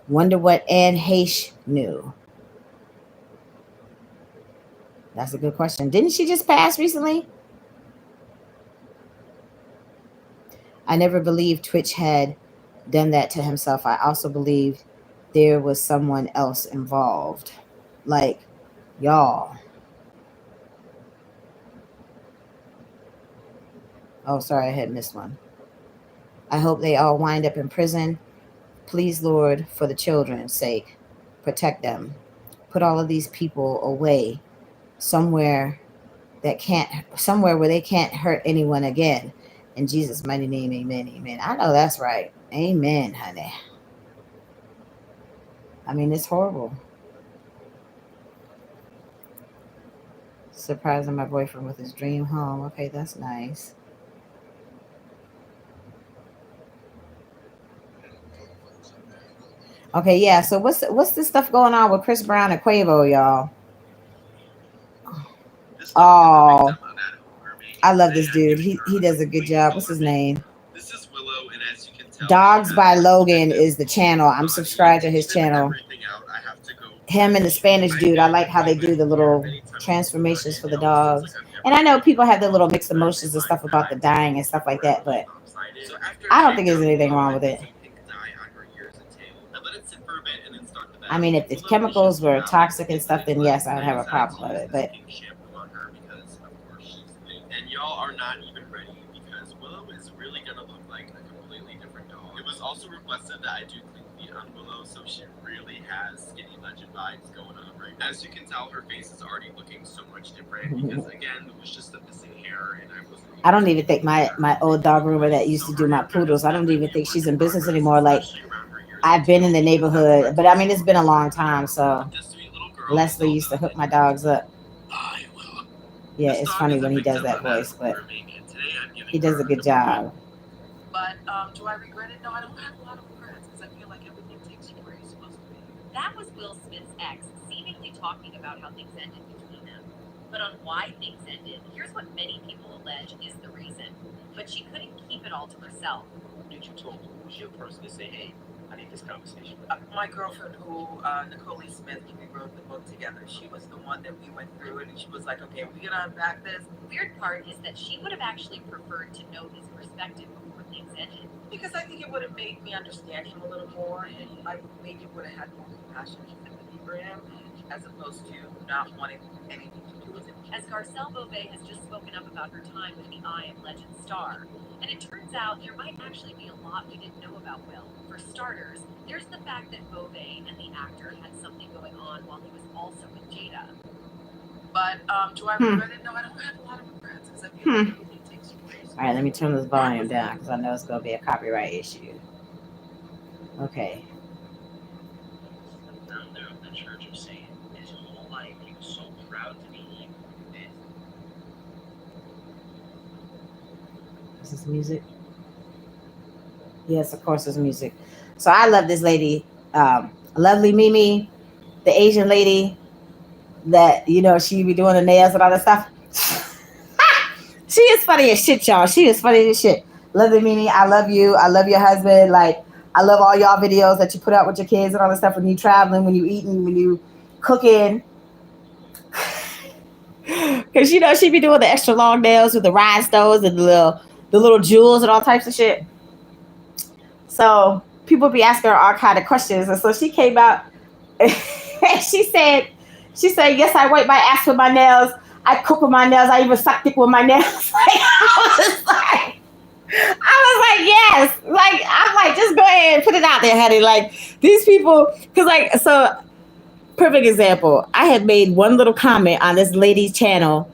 Wonder what Anne Heche knew. That's a good question. Didn't she just pass recently? I never believed Twitch had done that to himself. I also believed there was someone else involved. Like, y'all. Oh, sorry, I had missed one. I hope they all wind up in prison. Please, Lord, for the children's sake, protect them. Put all of these people away somewhere where they can't hurt anyone again. In Jesus' mighty name, amen, amen. I know that's right. Amen, honey. I mean, it's horrible. Surprising my boyfriend with his dream home. Okay, that's nice. Okay, yeah. So what's this stuff going on with Chris Brown and Quavo, y'all? Oh, I love this dude. He does a good job. What's his name? This is Willow, and as you can tell, Dogs by Logan is the channel. I'm subscribed to his channel. Him and the Spanish dude. I like how they do the little transformations for the dogs. And I know people have their little mixed emotions and stuff about the dying and stuff like that, but I don't think there's anything wrong with it. I mean, if the chemicals were toxic and stuff, then yes, I'd have a problem with it. But and y'all are not even ready because Willow is really gonna look like a completely different dog. It was also requested that I do clean feet on Willow, so she really has Skinny Legend vibes going on right now. As you can tell, her face is already looking so much different because again, it was just the missing hair, and I don't even think my old dog groomer that used to do my poodles, I don't even think she's in business anymore. Like, I've been in the neighborhood, but I mean, it's been a long time. So Leslie used to hook my dogs up. Yeah, it's funny when he does that voice, but he does a good job. But do I regret it? No, I don't have a lot of regrets because I feel like everything takes you where you're supposed to be. That was Will Smith's ex, seemingly talking about how things ended between them. But on why things ended, here's what many people allege is the reason. But she couldn't keep it all to herself. Did you talk to who's your person to say, hey, I need this conversation? My girlfriend who, Nicole Smith, we wrote the book together. She was the one that we went through it, and she was like, okay, we're gonna unpack this. The weird part is that she would have actually preferred to know his perspective before things ended. Because I think it would have made me understand him a little more, and I maybe would have had more compassion and sympathy for him, as opposed to not wanting anything to do with him. As Garcelle Beauvais has just spoken up about her time with the I Am Legend star. And it turns out there might actually be a lot we didn't know about Will. For starters, there's the fact that Beauvais and the actor had something going on while he was also with Jada. But do I regret it? No, I don't have a lot of regrets because I feel like everything takes you away. All right, let me turn this volume down because I know it's going to be a copyright issue. Okay. the Church of Satan. His whole life, he was so proud to be evil. Is this music? Yes, of course, it's music. So I love this lady, lovely Mimi, the Asian lady that she be doing the nails and all that stuff. She is funny as shit, y'all. She is funny as shit. Lovely Mimi, I love you. I love your husband. Like, I love all y'all videos that you put out with your kids and all that stuff when you traveling, when you eating, when you cooking. Cause she be doing the extra long nails with the rhinestones and the little jewels and all types of shit. So people be asking her all kind of questions, and so she came out and she said, yes, I wipe my ass with my nails. I cook with my nails. I even suck dick with my nails. Yes. Like, I'm like, just go ahead and put it out there, honey. Like, these people, because, like, so, perfect example. I had made one little comment on this lady's channel,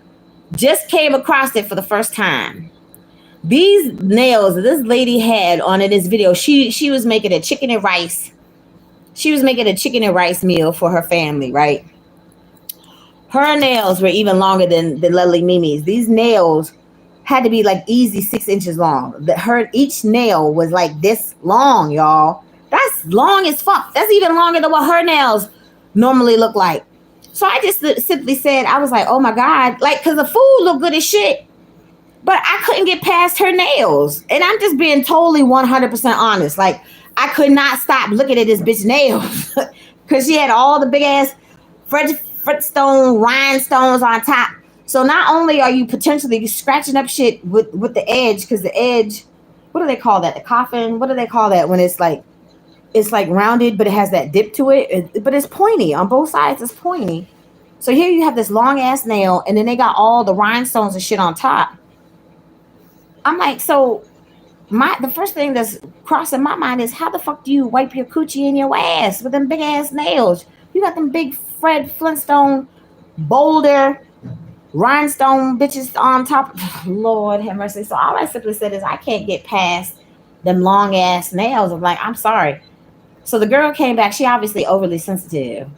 just came across it for the first time. These nails this lady had on in this video, she was making a chicken and rice. She was making a chicken and rice meal for her family, right? Her nails were even longer than the lovely Mimi's. These nails had to be like easy 6 inches long. Each nail was like this long, y'all. That's long as fuck. That's even longer than what her nails normally look like. So I just simply said, I was like, oh my God, like, because the food looked good as shit, but I couldn't get past her nails. And I'm just being totally 100% honest. Like, I could not stop looking at this bitch nails because she had all the big ass Fretstone rhinestones on top. So not only are you potentially scratching up shit with the edge, because the edge, what do they call that? The coffin? What do they call that when it's like rounded, but it has that dip to it? But it's pointy on both sides. It's pointy. So here you have this long ass nail, and then they got all the rhinestones and shit on top. I'm like, so the first thing that's crossing my mind is, how the fuck do you wipe your coochie in your ass with them big ass nails? You got them big Fred Flintstone boulder rhinestone bitches on top. Lord have mercy. So all I simply said is, I can't get past them long ass nails. I'm like, I'm sorry. So the girl came back. She obviously overly sensitive.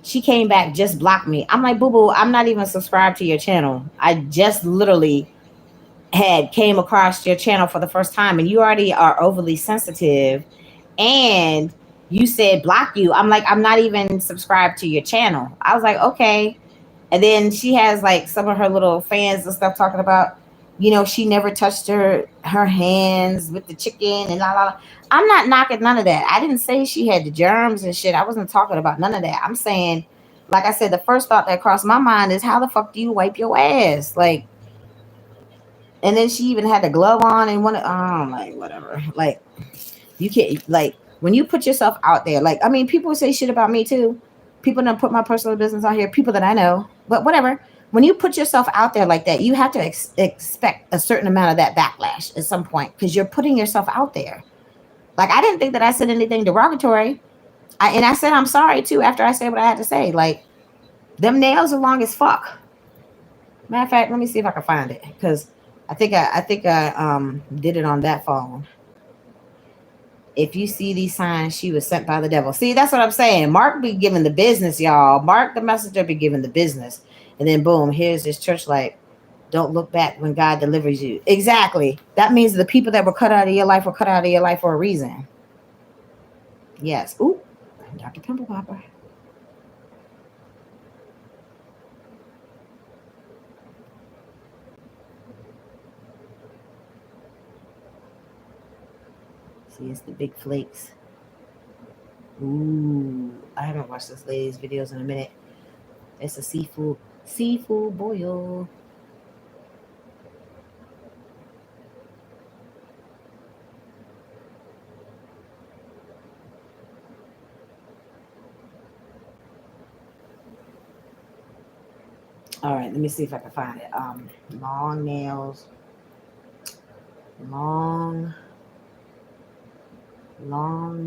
She came back, just blocked me. I'm like, boo boo, I'm not even subscribed to your channel. I just literally came across your channel for the first time, and you already are overly sensitive, and you said block you. I'm like, I'm not even subscribed to your channel. I was like, okay. And then she has like some of her little fans and stuff talking about, she never touched her hands with the chicken and la la la. I'm not knocking none of that. I didn't say she had the germs and shit. I wasn't talking about none of that. I'm saying, like I said, the first thought that crossed my mind is, how the fuck do you wipe your ass? Like, and then she even had the glove on and I'm like, whatever. Like, you can't, like, when you put yourself out there, like, I mean, people say shit about me too. People don't put my personal business out here, people that I know, but whatever. When you put yourself out there like that, you have to expect a certain amount of that backlash at some point, because you're putting yourself out there. Like, I didn't think that I said anything derogatory. And I said, I'm sorry too, after I said what I had to say. Like, them nails are long as fuck. Matter of fact, let me see if I can find it, because I think I did it on that phone. If you see these signs, she was sent by the devil. See, that's what I'm saying. Mark be giving the business, y'all. Mark the messenger be giving the business. And then boom, here's this church like, don't look back when God delivers you. Exactly. That means the people that were cut out of your life were cut out of your life for a reason. Yes. Ooh, Dr. Pimple Popper. See, it's the big flakes. Ooh, I haven't watched this lady's videos in a minute. It's a seafood boil. All right, let me see if I can find it. Long nails. Long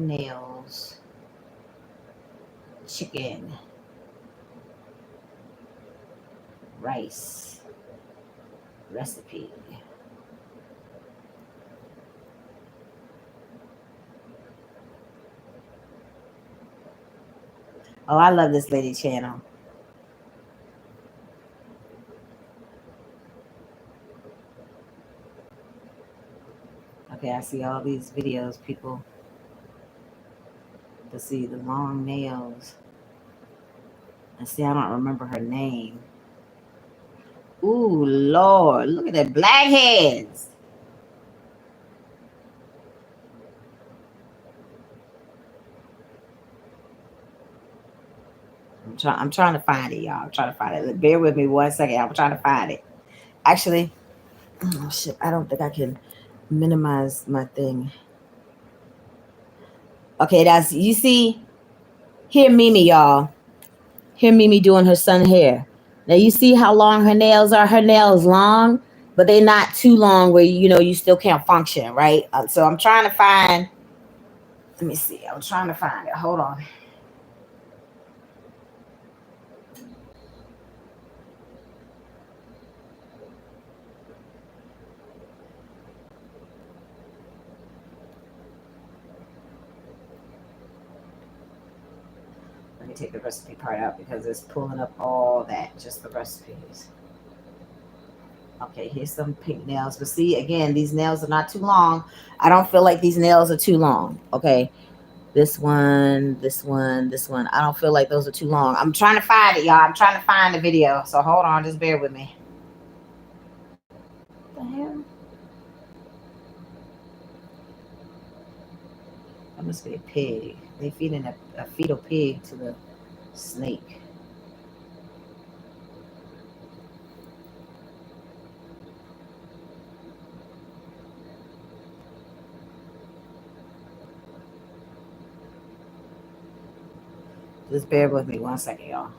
nails. Chicken. Rice. Recipe. Oh, I love this lady channel. Okay, I see all these videos, people, to see the long nails. And see, I don't remember her name. Ooh, Lord, look at that blackheads. I'm trying to find it, y'all. I'm trying to find it. Bear with me 1 second. I'm trying to find it. Actually, oh shit, I don't think I can minimize my thing. Okay, that's you see. Here, Mimi, y'all. Here, Mimi doing her son hair. Now you see how long her nails are. Her nails long, but they're not too long where you still can't function, right? So I'm trying to find. Let me see. I'm trying to find it. Hold on. Let me take the recipe part out because it's pulling up all that, just the recipes. Okay, here's some pink nails. But see, again, these nails are not too long. I don't feel like these nails are too long. Okay, this one, this one, this one. I don't feel like those are too long. I'm trying to find it, y'all. I'm trying to find the video. So hold on, just bear with me. What the hell? That must be a pig. They feeding a fetal pig to the snake. Just bear with me 1 second, y'all.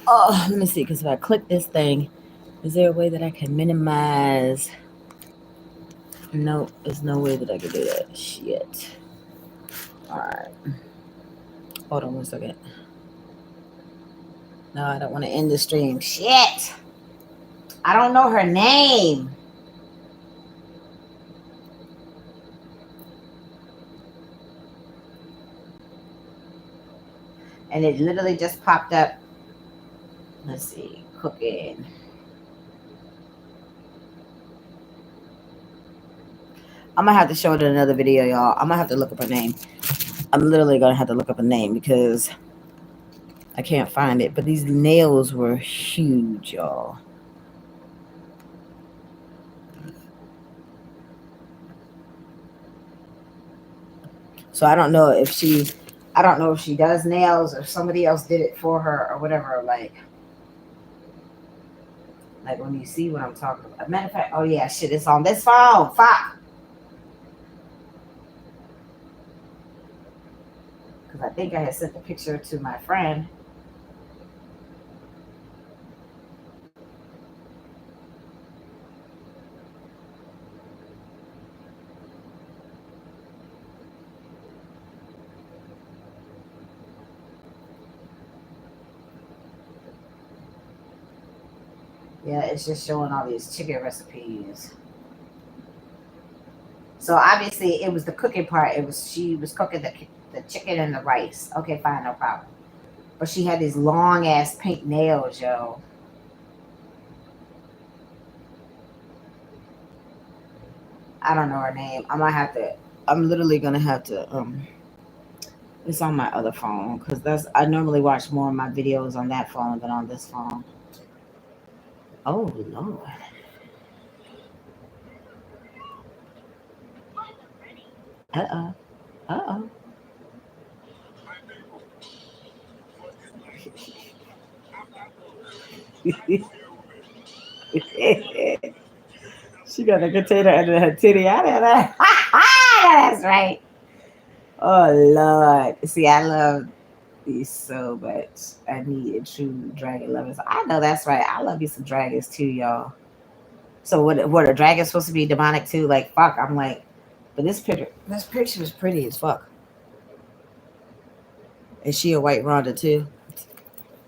Oh, let me see, because if I click this thing, is there a way that I can minimize? No, there's no way that I can do that. Shit. Alright. Hold on 1 second. No, I don't want to end the stream. Shit. I don't know her name. And it literally just popped up. Let's see. Cooking. I'm gonna have to show it in another video, y'all. I'm gonna have to look up her name. I'm literally gonna have to look up a name because I can't find it. But these nails were huge, y'all. So I don't know if she does nails or somebody else did it for her or whatever. Like when you see what I'm talking about. Matter of fact, oh yeah, shit, it's on this phone. Fuck. Because I think I had sent the picture to my friend. Yeah, it's just showing all these chicken recipes. So obviously it was the cooking part. She was cooking the chicken and the rice. Okay, fine, no problem. But she had these long ass pink nails, yo. I don't know her name. I'm literally gonna have to it's on my other phone because I normally watch more of my videos on that phone than on this phone. Oh Lord. Uh-oh. Uh-oh. She got a container under her titty. I know that. That's right. Oh Lord. See, I love these so much. I need a true dragon lovers. I know that's right. I love you some dragons too, y'all. So what are dragons supposed to be demonic too? Like fuck. I'm like, but this picture is pretty as fuck. Is she a white Rhonda too?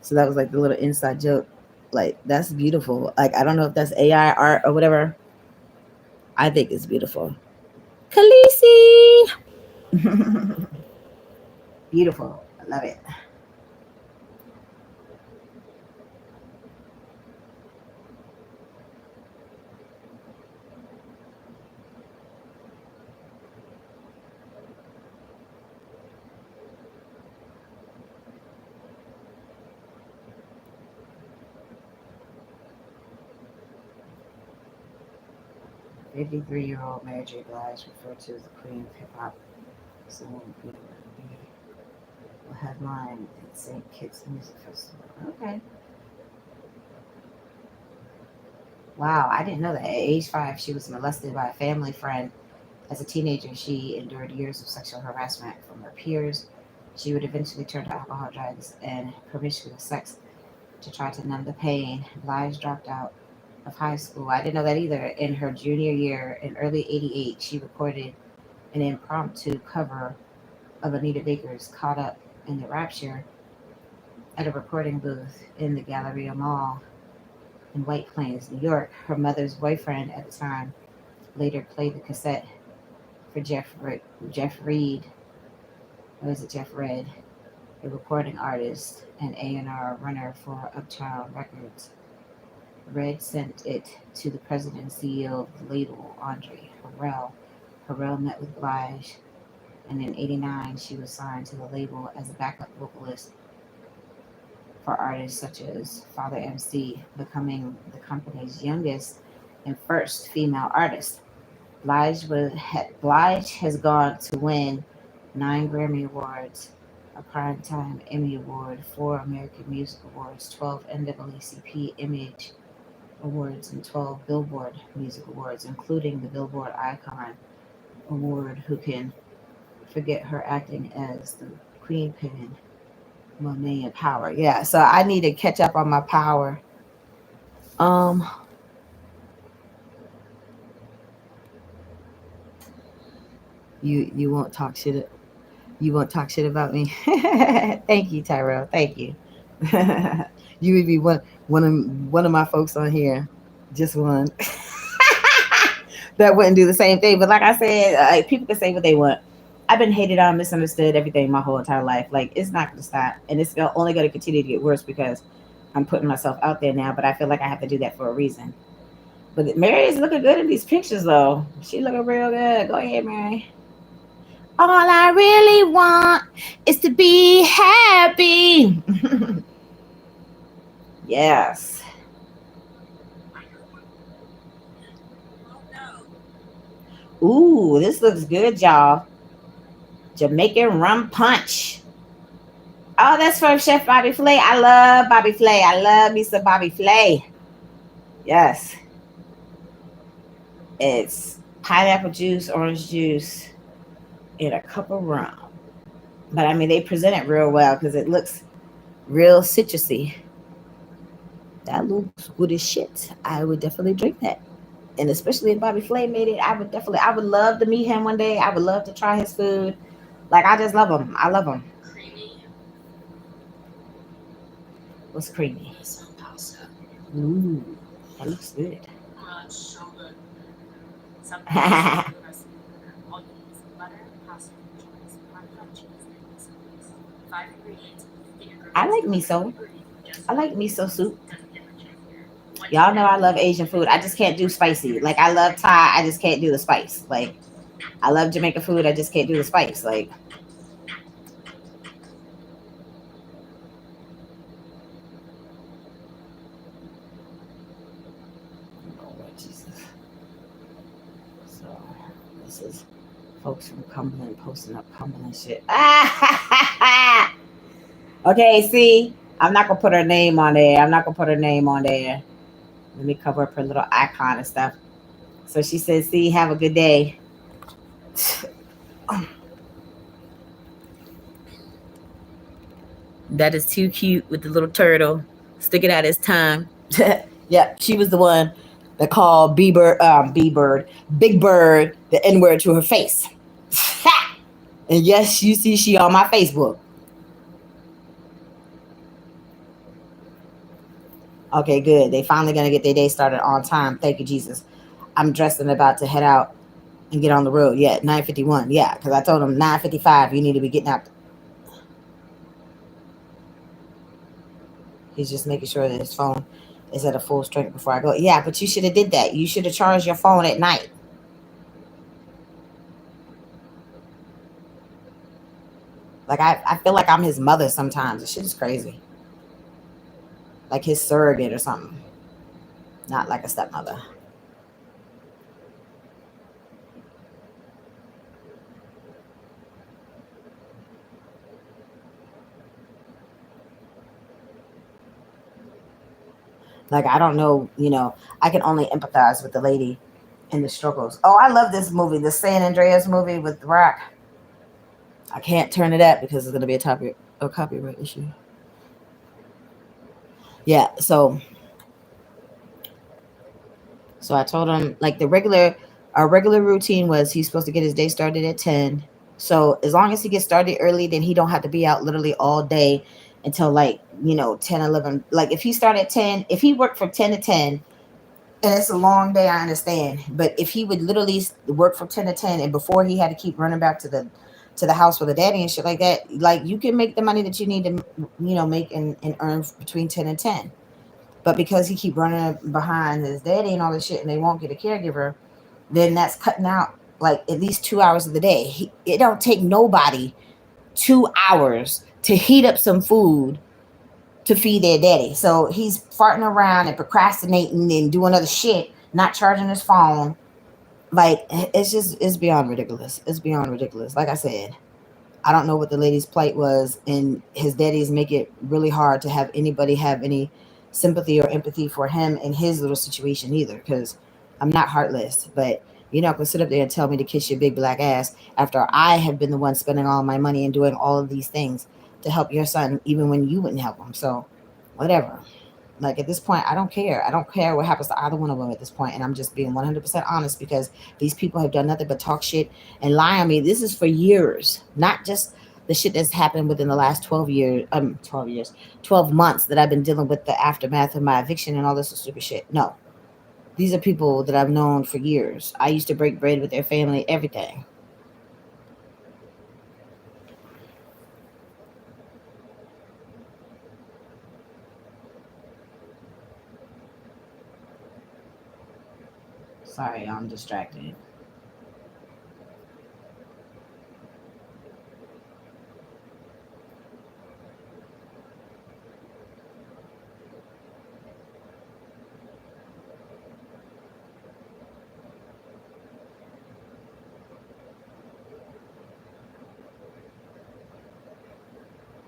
So that was like the little inside joke. Like that's beautiful. Like I don't know if that's AI art or whatever. I think it's beautiful. Khaleesi. Beautiful. I love it. 53-year-old Mary J. Blige, referred to as the Queen of Hip Hop, will headline at St. Kitts Music Festival. Okay. Wow, I didn't know that. At age 5, she was molested by a family friend. As a teenager, she endured years of sexual harassment from her peers. She would eventually turn to alcohol, drugs, and promiscuous sex to try to numb the pain. Blige dropped out of high school. I didn't know that either. In her junior year, in early '88, she recorded an impromptu cover of Anita Baker's Caught Up in the Rapture at a recording booth in the Galleria Mall in White Plains, New York. Her mother's boyfriend at the time later played the cassette for Jeff Reed, or is it Jeff Red, a recording artist and A&R runner for Uptown Records. Red sent it to the president and CEO of the label, Andre Harrell. Harrell met with Blige, and in '89 she was signed to the label as a backup vocalist for artists such as Father MC, becoming the company's youngest and first female artist. Blige has gone to win 9 Grammy Awards, a Primetime Emmy Award, 4 American Music Awards, 12 NAACP Image Awards, and 12 Billboard Music Awards, including the Billboard Icon Award. Who can forget her acting as the Queen Pin, Monet and Power? Yeah, so I need to catch up on my Power. Um, you won't talk shit. You won't talk shit about me. Thank you, Tyrell. Thank you. You would be one of my folks on here, just one that wouldn't do the same thing. But like I said, people can say what they want. I've been hated on, misunderstood, everything my whole entire life. Like it's not going to stop, and it's only going to continue to get worse because I'm putting myself out there now. But I feel like I have to do that for a reason. But Mary is looking good in these pictures, though. She looking real good. Go ahead, Mary. All I really want is to be happy. Yes. Ooh, this looks good, y'all. Jamaican rum punch. Oh, that's from Chef Bobby Flay. I love Bobby Flay. I love me some Bobby Flay. Yes. It's pineapple juice, orange juice, and a cup of rum. But I mean, they present it real well because it looks real citrusy. That looks good as shit. I would definitely drink that. And especially if Bobby Flay made it, I would love to meet him one day. I would love to try his food. Like, I just love him. I love him. What's creamy? Ooh, that looks good. I like miso. I like miso soup. Y'all know I love Asian food. I just can't do spicy. Like I love Thai. I just can't do the spice. Like I love Jamaican food. I just can't do the spice. Like oh Jesus. So this is folks from Cumberland posting up Cumberland shit. Okay, see, I'm not gonna put her name on there. Let me cover up her little icon and stuff. So she said, see, have a good day. That is too cute with the little turtle sticking out his tongue. Yep, she was the one that called Big Bird, the N word to her face. And yes, you see, she on my Facebook. Okay, good. They finally gonna get their day started on time. Thank you, Jesus. I'm dressed and about to head out and get on the road. Yeah, 9:51. Yeah, because I told him 9:55. You need to be getting out. He's just making sure that his phone is at a full strength before I go. Yeah, but you should have did that. You should have charged your phone at night. Like I feel like I'm his mother sometimes. This shit is crazy. Like his surrogate or something. Not like a stepmother. Like I don't know, I can only empathize with the lady in the struggles. Oh, I love this movie, the San Andreas movie with The Rock. I can't turn it up because it's gonna be a copyright issue. Yeah, so I told him like our regular routine was he's supposed to get his day started at 10. So as long as he gets started early, then he don't have to be out literally all day until like, 10, 11. Like if he started at 10, if he worked from 10 to 10, and it's a long day, I understand. But if he would literally work from 10 to 10 and before he had to keep running back to the house with the daddy and shit like that, like you can make the money that you need to, make and earn between 10 and 10. But because he keep running behind his daddy and all this shit and they won't get a caregiver, then that's cutting out like at least 2 hours of the day. It don't take nobody 2 hours to heat up some food to feed their daddy. So he's farting around and procrastinating and doing other shit, not charging his phone. Like it's beyond ridiculous. It's beyond ridiculous. Like I said, I don't know what the lady's plight was, and his daddies make it really hard to have anybody have any sympathy or empathy for him in his little situation either. Because I'm not heartless, but you're not gonna sit up there and tell me to kiss your big black ass after I have been the one spending all my money and doing all of these things to help your son, even when you wouldn't help him. So, whatever. Like at this point, I don't care. I don't care what happens to either one of them at this point, and I'm just being 100% honest because these people have done nothing but talk shit and lie on me. This is for years, not just the shit that's happened within the last 12 months that I've been dealing with the aftermath of my eviction and all this stupid shit. No, these are people that I've known for years. I used to break bread with their family, everything. Sorry, I'm distracted.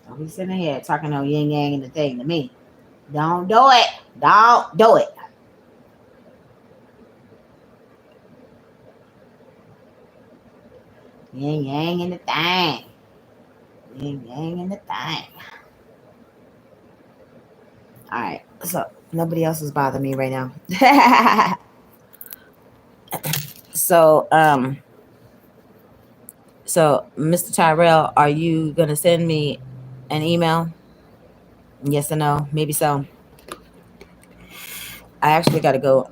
Don't be sitting here talking no yin yang and the thing to me. Don't do it. Don't do it. Yin yang and the thing. Yin yang and the thing. All right. So nobody else is bothering me right now. so so Mr. Tyrell, are you gonna send me an email? Yes or no? Maybe so. I actually gotta go.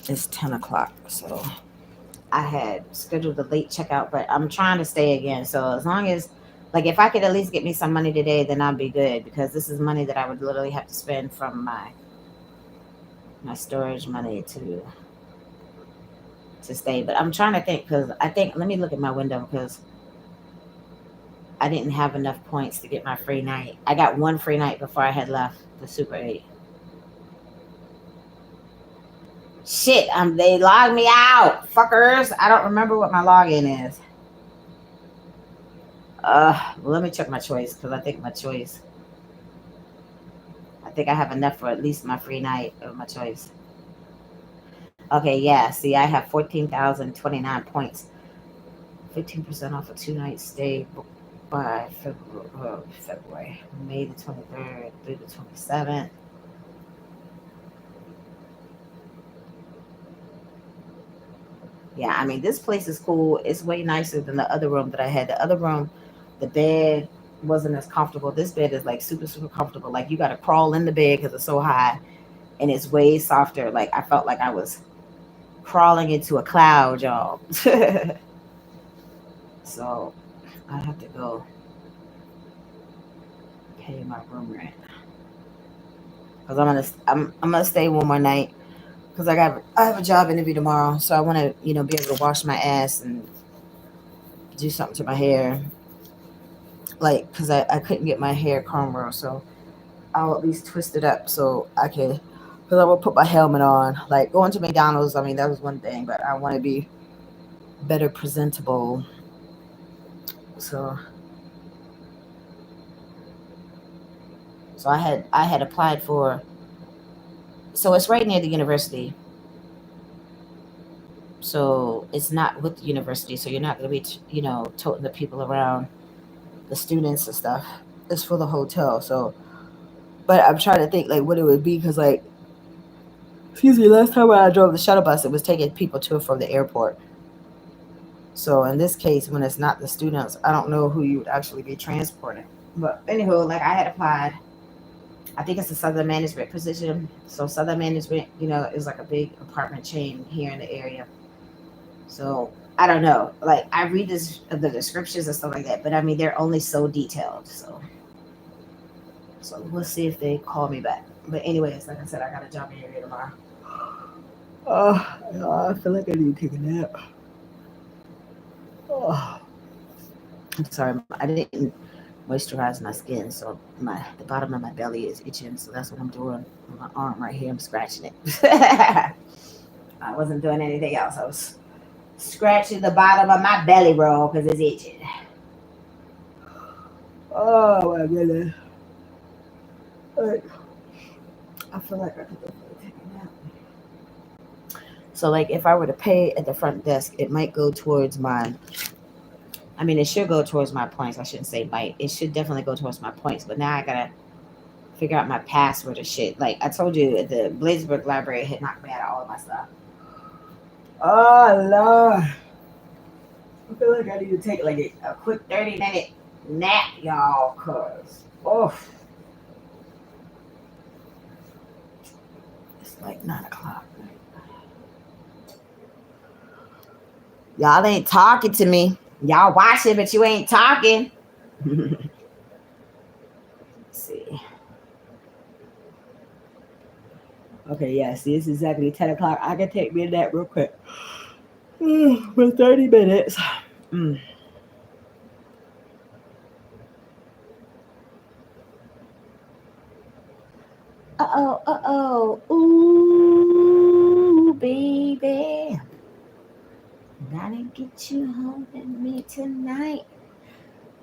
It's 10 o'clock, so I had scheduled a late checkout, but I'm trying to stay again. So as long as, like, if I could at least get me some money today, then I'd be good because this is money that I would literally have to spend from my storage money to stay. But I'm trying to think because I think let me look at my window because I didn't have enough points to get my free night. I got one free night before I had left the Super 8. Shit, they logged me out, fuckers. I don't remember what my login is. Well, let me check my choice because I think I think I have enough for at least my free night of my choice. Okay, yeah. See, I have 14,029 points. 15% off a 2 night stay by February, May the 23rd through the 27th. Yeah, I mean, this place is cool. It's way nicer than the other room that I had. The other room, the bed wasn't as comfortable. This bed is like super, super comfortable. Like you got to crawl in the bed because it's so high, and it's way softer. Like I felt like I was crawling into a cloud, y'all. So I have to go pay my room rent because I'm gonna stay one more night because I have a job interview tomorrow, so I want to be able to wash my ass and do something to my hair, like because I couldn't get my hair cornrow, so I'll at least twist it up so I can, because I will put my helmet on. Like going to McDonald's, I mean that was one thing, but I want to be better presentable. So I had applied for, so it's right near the university. So it's not with the university, so you're not going to be toting the people around, the students and stuff. It's for the hotel. So but I'm trying to think like what it would be, because like, excuse me, last time when I drove the shuttle bus, it was taking people to and from the airport. So in this case, when it's not the students, I don't know who you would actually be transporting. But anywho, like I had applied, I think it's a Southern Management position. So Southern Management, is like a big apartment chain here in the area. So I don't know. Like I read the descriptions and stuff like that, but I mean they're only so detailed. So we'll see if they call me back. But anyways, like I said, I got a job interview tomorrow. Oh, I feel like I need to take a nap. Oh, I'm sorry, I didn't moisturize my skin, so the bottom of my belly is itching. So that's what I'm doing. My arm right here, I'm scratching it. I wasn't doing anything else. I was scratching the bottom of my belly roll because it's itching. Oh my goodness! Like, I feel like I could go take a nap. So, like, if I were to pay at the front desk, it might go towards my. I mean, it should go towards my points. I shouldn't say might. It should definitely go towards my points. But now I gotta figure out my password and shit. Like I told you, the Bladesburg library had knocked me out of all of my stuff. Oh Lord, I feel like I need to take like a quick 30-minute nap, y'all. Cause it's like 9 o'clock. Y'all ain't talking to me. Y'all watching, but you ain't talking. Let's see. Okay, yeah, see, it's exactly 10 o'clock. I can take me a nap real quick. For 30 minutes. Mm. Uh-oh. Ooh, baby. Gotta get you home with me tonight.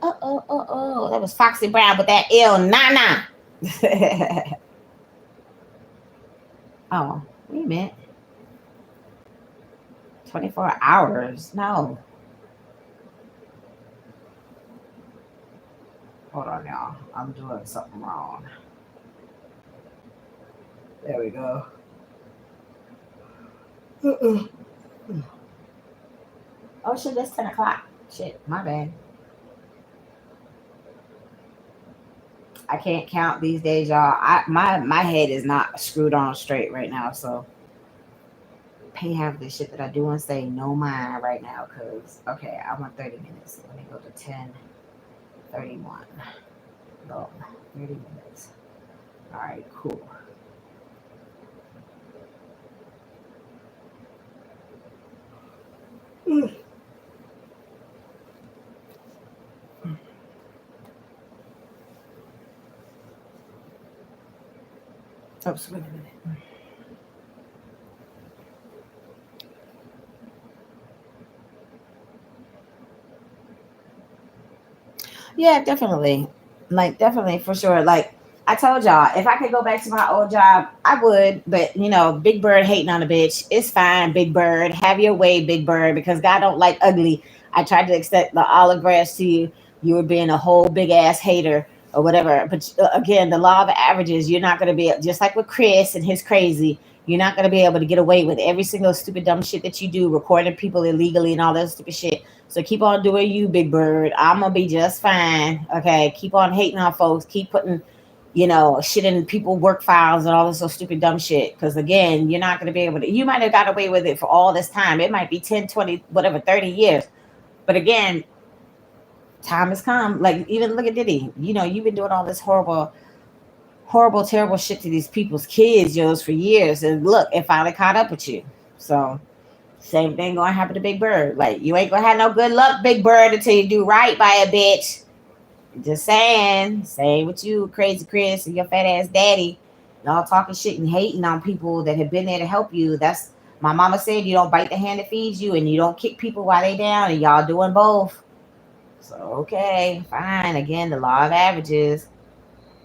That was Foxy Brown with that ill nana. Oh, wait a minute. 24 hours. No. Hold on, y'all. I'm doing something wrong. There we go. Uh-uh. Oh, shit, that's 10 o'clock. Shit, my bad. I can't count these days, y'all. My head is not screwed on straight right now, so pay half of the shit that I do and say no mind right now, because okay, I want 30 minutes. Let me go to 10:31. No, 30 minutes. All right, cool. Oops, wait a minute. Yeah, definitely. Like, definitely, for sure. Like, I told y'all if I could go back to my old job, I would. But Big Bird hating on a bitch. It's fine, Big Bird. Have your way, Big Bird, because God don't like ugly. I tried to extend the olive branch to you. You were being a whole big ass hater or whatever. But again, the law of averages, you're not going to be just like with Chris and his crazy. You're not going to be able to get away with every single stupid dumb shit that you do, recording people illegally and all that stupid shit. So keep on doing you, Big Bird. I'm gonna be just fine. Okay, keep on hating on folks. Keep putting shit in people work files and all this so stupid dumb shit. Because again, you're not going to be able to, you might have got away with it for all this time. It might be 10, 20, whatever, 30 years. But again, time has come. Like, even look at Diddy. You've been doing all this horrible, horrible, terrible shit to these people's kids, yours, for years. And look, it finally caught up with you. So, same thing gonna happen to Big Bird. Like, you ain't gonna have no good luck, Big Bird, until you do right by a bitch. Just saying. Same with you, Crazy Chris, and your fat ass daddy. Y'all talking shit and hating on people that have been there to help you. That's my mama said you don't bite the hand that feeds you and you don't kick people while they down, and y'all doing both. So okay, fine. Again, the law of averages.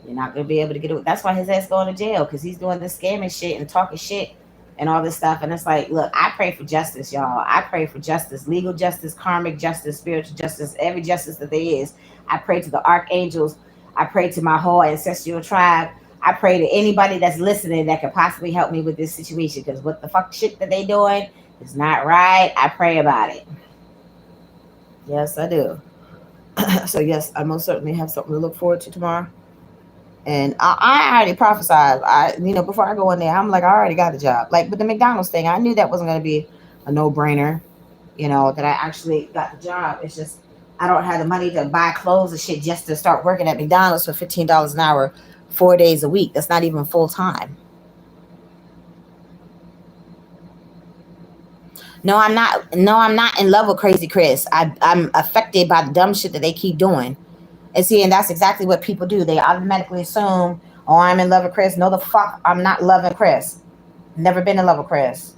You're not gonna be able to get it. That's why his ass going to jail, because he's doing this scamming shit and talking shit and all this stuff. And it's like, look, I pray for justice, y'all. I pray for justice, legal justice, karmic justice, spiritual justice, every justice that there is. I pray to the archangels. I pray to my whole ancestral tribe. I pray to anybody that's listening that could possibly help me with this situation, because what the fuck shit that they doing is not right. I pray about it. Yes, I do. So yes, I most certainly have something to look forward to tomorrow. And I already prophesied. Before I go in there, I'm like, I already got a job. Like with the McDonald's thing, I knew that wasn't going to be a no brainer. That I actually got the job. It's just I don't have the money to buy clothes and shit just to start working at McDonald's for $15 an hour, 4 days a week. That's not even full time. No, I'm not. No, I'm not in love with Crazy Chris. I'm affected by the dumb shit that they keep doing. And see, and that's exactly what people do. They automatically assume, oh, I'm in love with Chris. No, the fuck, I'm not loving Chris. Never been in love with Chris.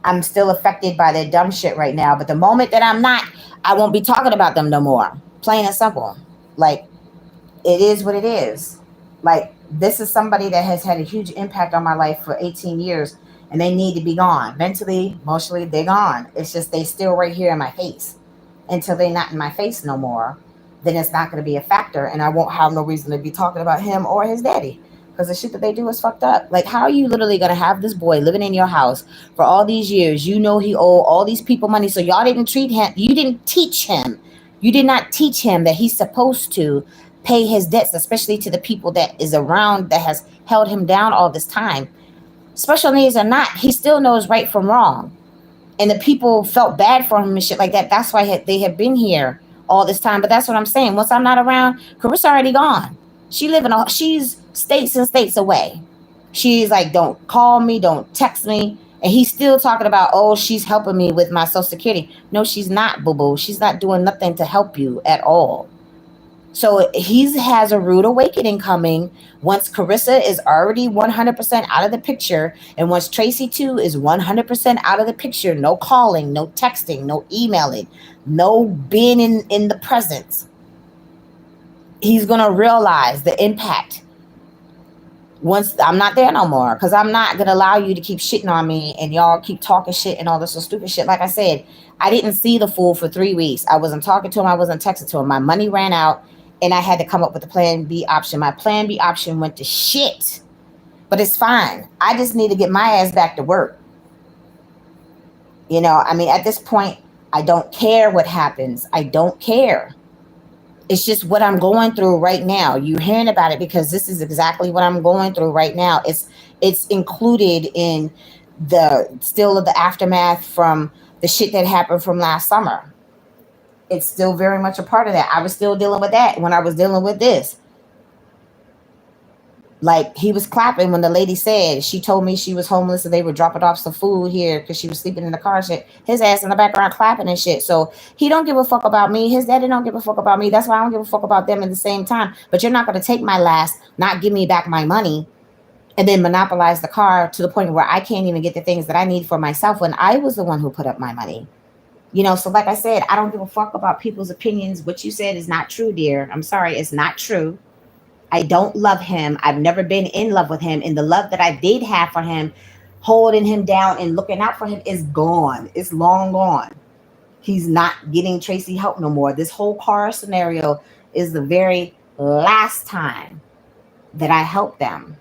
I'm still affected by their dumb shit right now. But the moment that I'm not, I won't be talking about them no more. Plain and simple. Like, it is what it is. Like, this is somebody that has had a huge impact on my life for 18 years, and they need to be gone. Mentally, emotionally, they're gone. It's just they still right here in my face. Until they're not in my face no more, then it's not going to be a factor, and I won't have no reason to be talking about him or his daddy, because the shit that they do is fucked up. Like, how are you literally going to have this boy living in your house for all these years? You know he owed all these people money, so y'all didn't treat him. You didn't teach him. You did not teach him that he's supposed to pay his debts, especially to the people that is around that has held him down all this time. Special needs or not, he still knows right from wrong, and the people felt bad for him and shit like that. That's why they have been here all this time. But that's what I'm saying. Once I'm not around, Carissa already gone. She's states and states away. She's like, don't call me, don't text me. And he's still talking about, oh, she's helping me with my Social Security. No, she's not, boo boo. She's not doing nothing to help you at all. So he has a rude awakening coming once Carissa is already 100% out of the picture, and once Traci too is 100% out of the picture. No calling, no texting, no emailing, no being in the presence. He's gonna realize the impact once I'm not there no more, because I'm not gonna allow you to keep shitting on me and y'all keep talking shit and all this stupid shit. Like I said, I didn't see the fool for 3 weeks. I wasn't talking to him. I wasn't texting to him. My money ran out, and I had to come up with a plan B option. My plan B option went to shit, but it's fine. I just need to get my ass back to work. I mean, at this point, I don't care what happens. I don't care. It's just what I'm going through right now. You're hearing about it because this is exactly what I'm going through right now. It's included in the aftermath from the shit that happened from last summer. It's still very much a part of that. I was still dealing with that when I was dealing with this. Like, he was clapping when the lady said, she told me she was homeless and they were dropping off some food here because she was sleeping in the car and shit. His ass in the background clapping and shit. So he don't give a fuck about me. His daddy don't give a fuck about me. That's why I don't give a fuck about them at the same time. But you're not going to take my last, not give me back my money, and then monopolize the car to the point where I can't even get the things that I need for myself when I was the one who put up my money. So like I said, I don't give a fuck about people's opinions. What you said is not true, dear. I'm sorry, it's not true. I don't love him. I've never been in love with him. And the love that I did have for him, holding him down and looking out for him, is gone. It's long gone. He's not getting Traci help no more. This whole car scenario is the very last time that I helped them.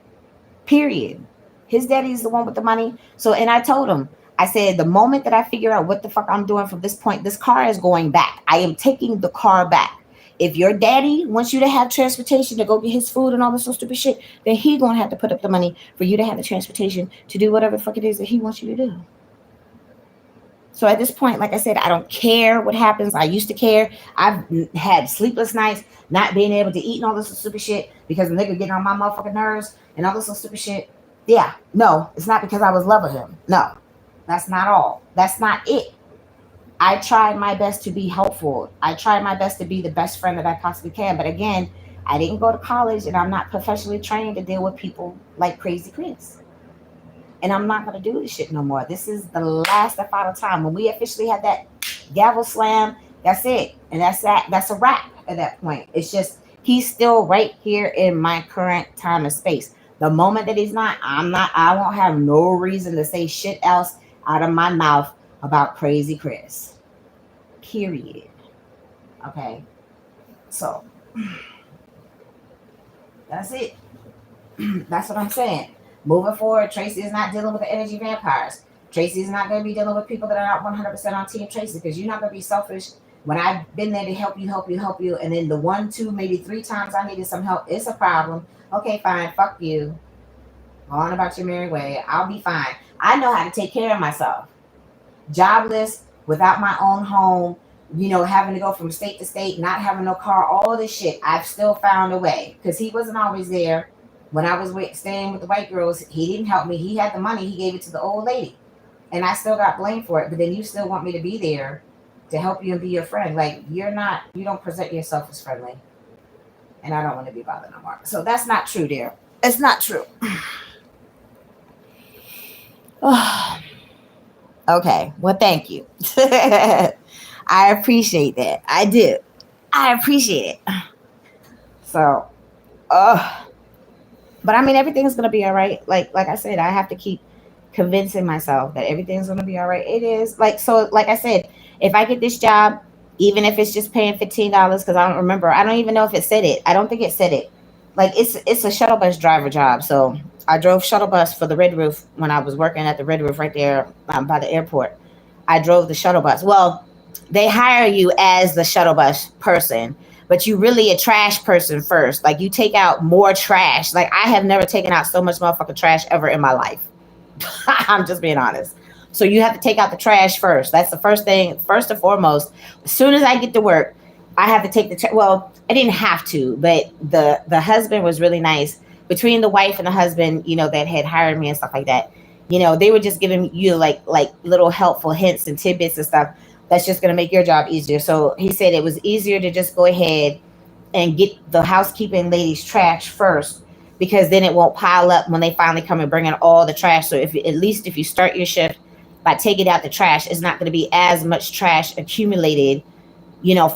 Period. His daddy's the one with the money. So, and I told him, I said, the moment that I figure out what the fuck I'm doing from this point, this car is going back. I am taking the car back. If your daddy wants you to have transportation to go get his food and all this stupid shit, then he gonna have to put up the money for you to have the transportation to do whatever the fuck it is that he wants you to do. So at this point, like I said, I don't care what happens. I used to care. I've had sleepless nights, not being able to eat and all this stupid shit because the nigga getting on my motherfucking nerves and all this stupid shit. Yeah, no, it's not because I was loving him. No, that's not all. That's not it. I tried my best to be helpful. I tried my best to be the best friend that I possibly can. But again, I didn't go to college and I'm not professionally trained to deal with people like Crazy Chris. And I'm not gonna do this shit no more. This is the last and final time. When we officially had that gavel slam, that's it. And that's that. That's a wrap at that point. It's just he's still right here in my current time and space. The moment that he's not, I won't have no reason to say shit else out of my mouth about Crazy Chris. Period. Okay. So that's it. That's what I'm saying. Moving forward, Traci is not dealing with the energy vampires. Traci is not going to be dealing with people that are not 100% on Team Traci because you're not going to be selfish. When I've been there to help you, and then the 1, 2, maybe 3 times I needed some help, it's a problem. Okay, fine, fuck you. Go on about your merry way. I'll be fine. I know how to take care of myself. Jobless, without my own home, having to go from state to state, not having no car, all this shit. I've still found a way because he wasn't always there. When I was staying with the white girls, he didn't help me. He had the money. He gave it to the old lady. And I still got blamed for it. But then you still want me to be there to help you and be your friend. Like, you don't present yourself as friendly. And I don't want to be bothered no more. So that's not true, dear. It's not true. Okay. Well, thank you. I appreciate that. I do. I appreciate it. So, but I mean, everything's gonna be all right. Like I said, I have to keep convincing myself that everything's gonna be all right. It is like I said, if I get this job, even if it's just paying $15, because I don't remember, I don't even know if it said it. I don't think it said it. Like it's a shuttle bus driver job. So I drove shuttle bus for the Red Roof when I was working at the Red Roof right there by the airport. I drove the shuttle bus. Well, they hire you as the shuttle bus person, but you really a trash person first. Like, you take out more trash. Like, I have never taken out so much motherfucking trash ever in my life. I'm just being honest. So you have to take out the trash first. That's the first thing, first and foremost. As soon as I get to work, I have to take the trash. Well, I didn't have to, but the husband was really nice. Between the wife and the husband, that had hired me and stuff like that, they were just giving you like little helpful hints and tidbits and stuff that's just going to make your job easier. So he said it was easier to just go ahead and get the housekeeping ladies trash first, because then it won't pile up when they finally come and bring in all the trash. So if you start your shift by taking out the trash, it's not going to be as much trash accumulated,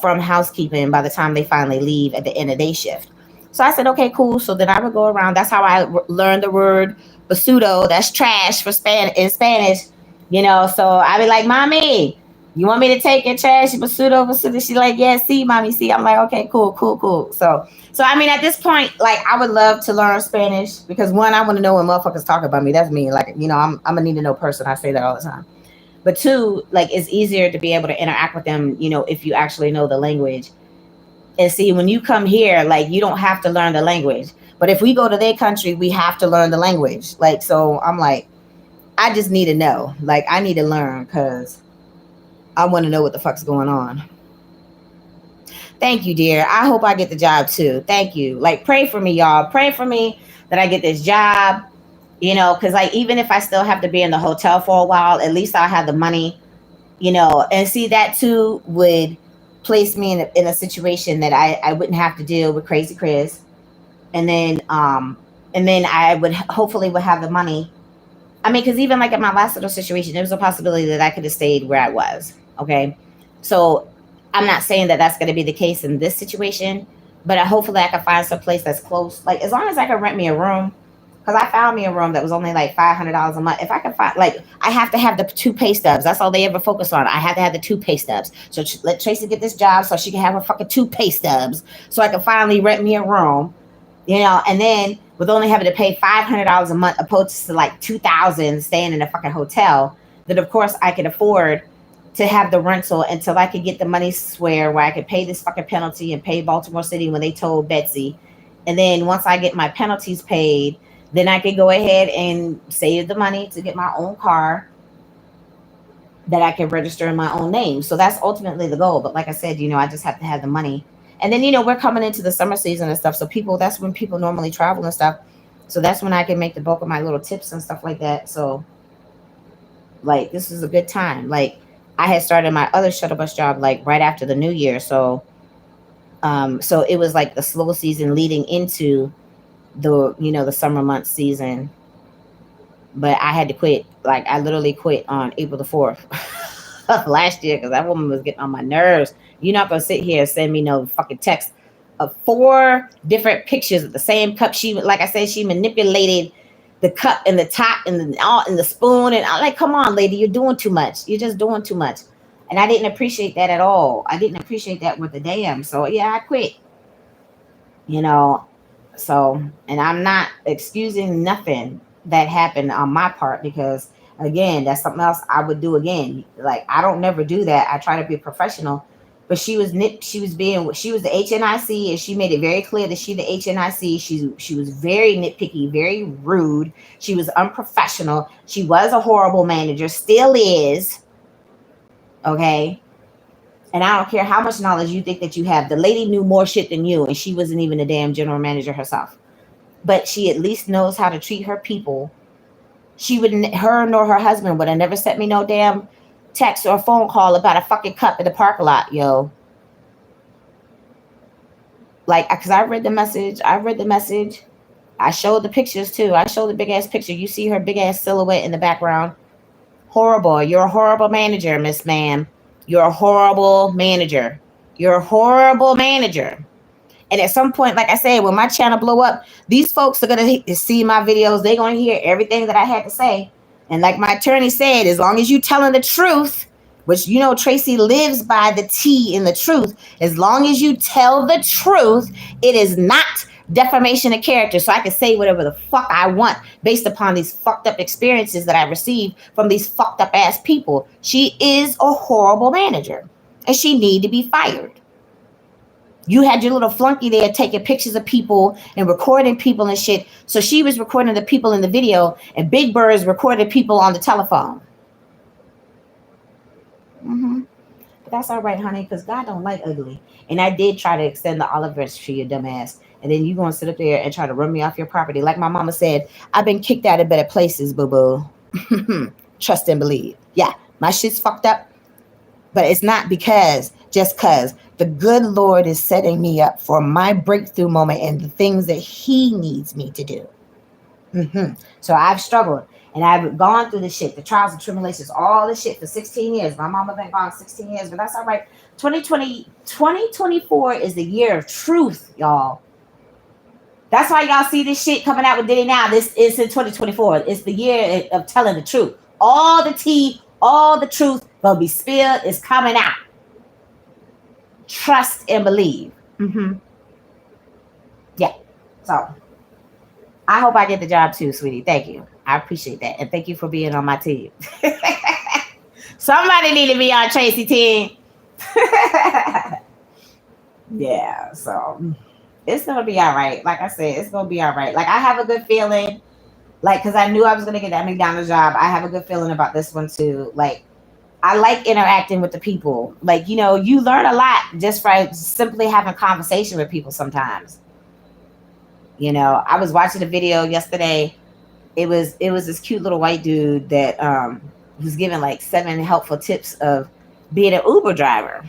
from housekeeping by the time they finally leave at the end of their shift. So I said, okay, cool. So then I would go around. That's how I learned the word basudo. That's trash for in Spanish, So I'd be like, mommy, you want me to take your trash? Basudo. She's like, yeah, see, mommy, see. I'm like, okay, cool. So I mean, at this point, like, I would love to learn Spanish because, one, I want to know when motherfuckers talk about me. That's me. Like, I'm a need to know person. I say that all the time. But two, like, it's easier to be able to interact with them, if you actually know the language. And see, when you come here, like, you don't have to learn the language. But if we go to their country, we have to learn the language. Like, so I'm like, I just need to know. Like, I need to learn because I want to know what the fuck's going on. Thank you, dear. I hope I get the job too. Thank you. Like, pray for me, y'all. Pray for me that I get this job, because, like, even if I still have to be in the hotel for a while, at least I'll have the money, and see, that too would place me in a situation that I wouldn't have to deal with Crazy Chris. And then I would hopefully would have the money. I mean, because even like in my last little situation, there was a possibility that I could have stayed where I was. Okay. So I'm not saying that that's going to be the case in this situation, but hopefully I can find some place that's close. Like as long as I can rent me a room, because I found me a room that was only like $500 a month. If I can find, like, I have to have the 2 pay stubs. That's all they ever focus on. I have to have the 2 pay stubs. So let Traci get this job so she can have her fucking 2 pay stubs, so I can finally rent me a room. And then with only having to pay $500 a month opposed to like 2,000 staying in a fucking hotel, then of course I could afford to have the rental until I could get the money square where I could pay this fucking penalty and pay Baltimore City when they told Betsy. And then once I get my penalties paid, then I could go ahead and save the money to get my own car that I can register in my own name. So that's ultimately the goal. But like I said, I just have to have the money. And then, we're coming into the summer season and stuff. So that's when people normally travel and stuff. So that's when I can make the bulk of my little tips and stuff like that. So like, this is a good time. Like, I had started my other shuttle bus job like right after the new year. So it was like the slow season leading into the summer month season. But I had to quit. Like, I literally quit on April the 4th of last year because that woman was getting on my nerves. You're not gonna sit here and send me no fucking text of 4 different pictures of the same cup. Like I said, she manipulated the cup and the top and the spoon, and I'm like, come on, lady, you're doing too much. You're just doing too much. And I didn't appreciate that at all. I didn't appreciate that with a damn. So yeah, I quit. You know, so, and I'm not excusing nothing that happened on my part because, again, that's something else I would do again. Like, I don't never do that. I try to be professional. But she was the HNIC, and she made it very clear that she the HNIC. She was very nitpicky, very rude. She was unprofessional. She was a horrible manager, still is. Okay. And I don't care how much knowledge you think that you have. The lady knew more shit than you, and she wasn't even a damn general manager herself. But she at least knows how to treat her people. Her nor her husband would have never sent me no damn text or phone call about a fucking cup in the parking lot, yo. Like, because I read the message. I showed the pictures too. I showed the big ass picture. You see her big ass silhouette in the background. Horrible. You're a horrible manager, Miss Ma'am. You're a horrible manager. You're a horrible manager. And at some point, like I said, when my channel blow up, these folks are going to see my videos. They're going to hear everything that I had to say. And like my attorney said, as long as you telling the truth, which, Traci lives by the T in the truth. As long as you tell the truth, it is not defamation of character. So I can say whatever the fuck I want based upon these fucked up experiences that I received from these fucked up ass people. She is a horrible manager and she need to be fired. You had your little flunky there taking pictures of people and recording people and shit. So she was recording the people in the video, and Big Bird's recorded people on the telephone. But that's all right, honey, because God don't like ugly. And I did try to extend the olive branch to your dumb ass. And then you going to sit up there and try to run me off your property. Like my mama said, I've been kicked out of better places, boo-boo. Trust and believe. Yeah, my shit's fucked up. But it's not just because the good Lord is setting me up for my breakthrough moment and the things that he needs me to do. So I've struggled and I've gone through the shit, the trials and tribulations, all this shit for 16 years. My mama been gone 16 years, but that's all right. 2024 is the year of truth, y'all. That's why y'all see this shit coming out with Diddy now. This is in 2024. It's the year of telling the truth. All the tea, all the truth gonna be spilled. It's coming out. Trust and believe. Yeah. So I hope I get the job too, sweetie. Thank you. I appreciate that. And thank you for being on my team. Somebody need to be on Traci team. Yeah, so it's gonna be all right. Like I said, it's gonna be all right. Like I have a good feeling. Like, because I knew I was gonna get that McDonald's job. I have a good feeling about this one too. Like, I like interacting with the people. Like, you learn a lot just by simply having conversation with people sometimes. I was watching a video yesterday. It was this cute little white dude that was giving like 7 helpful tips of being an Uber driver,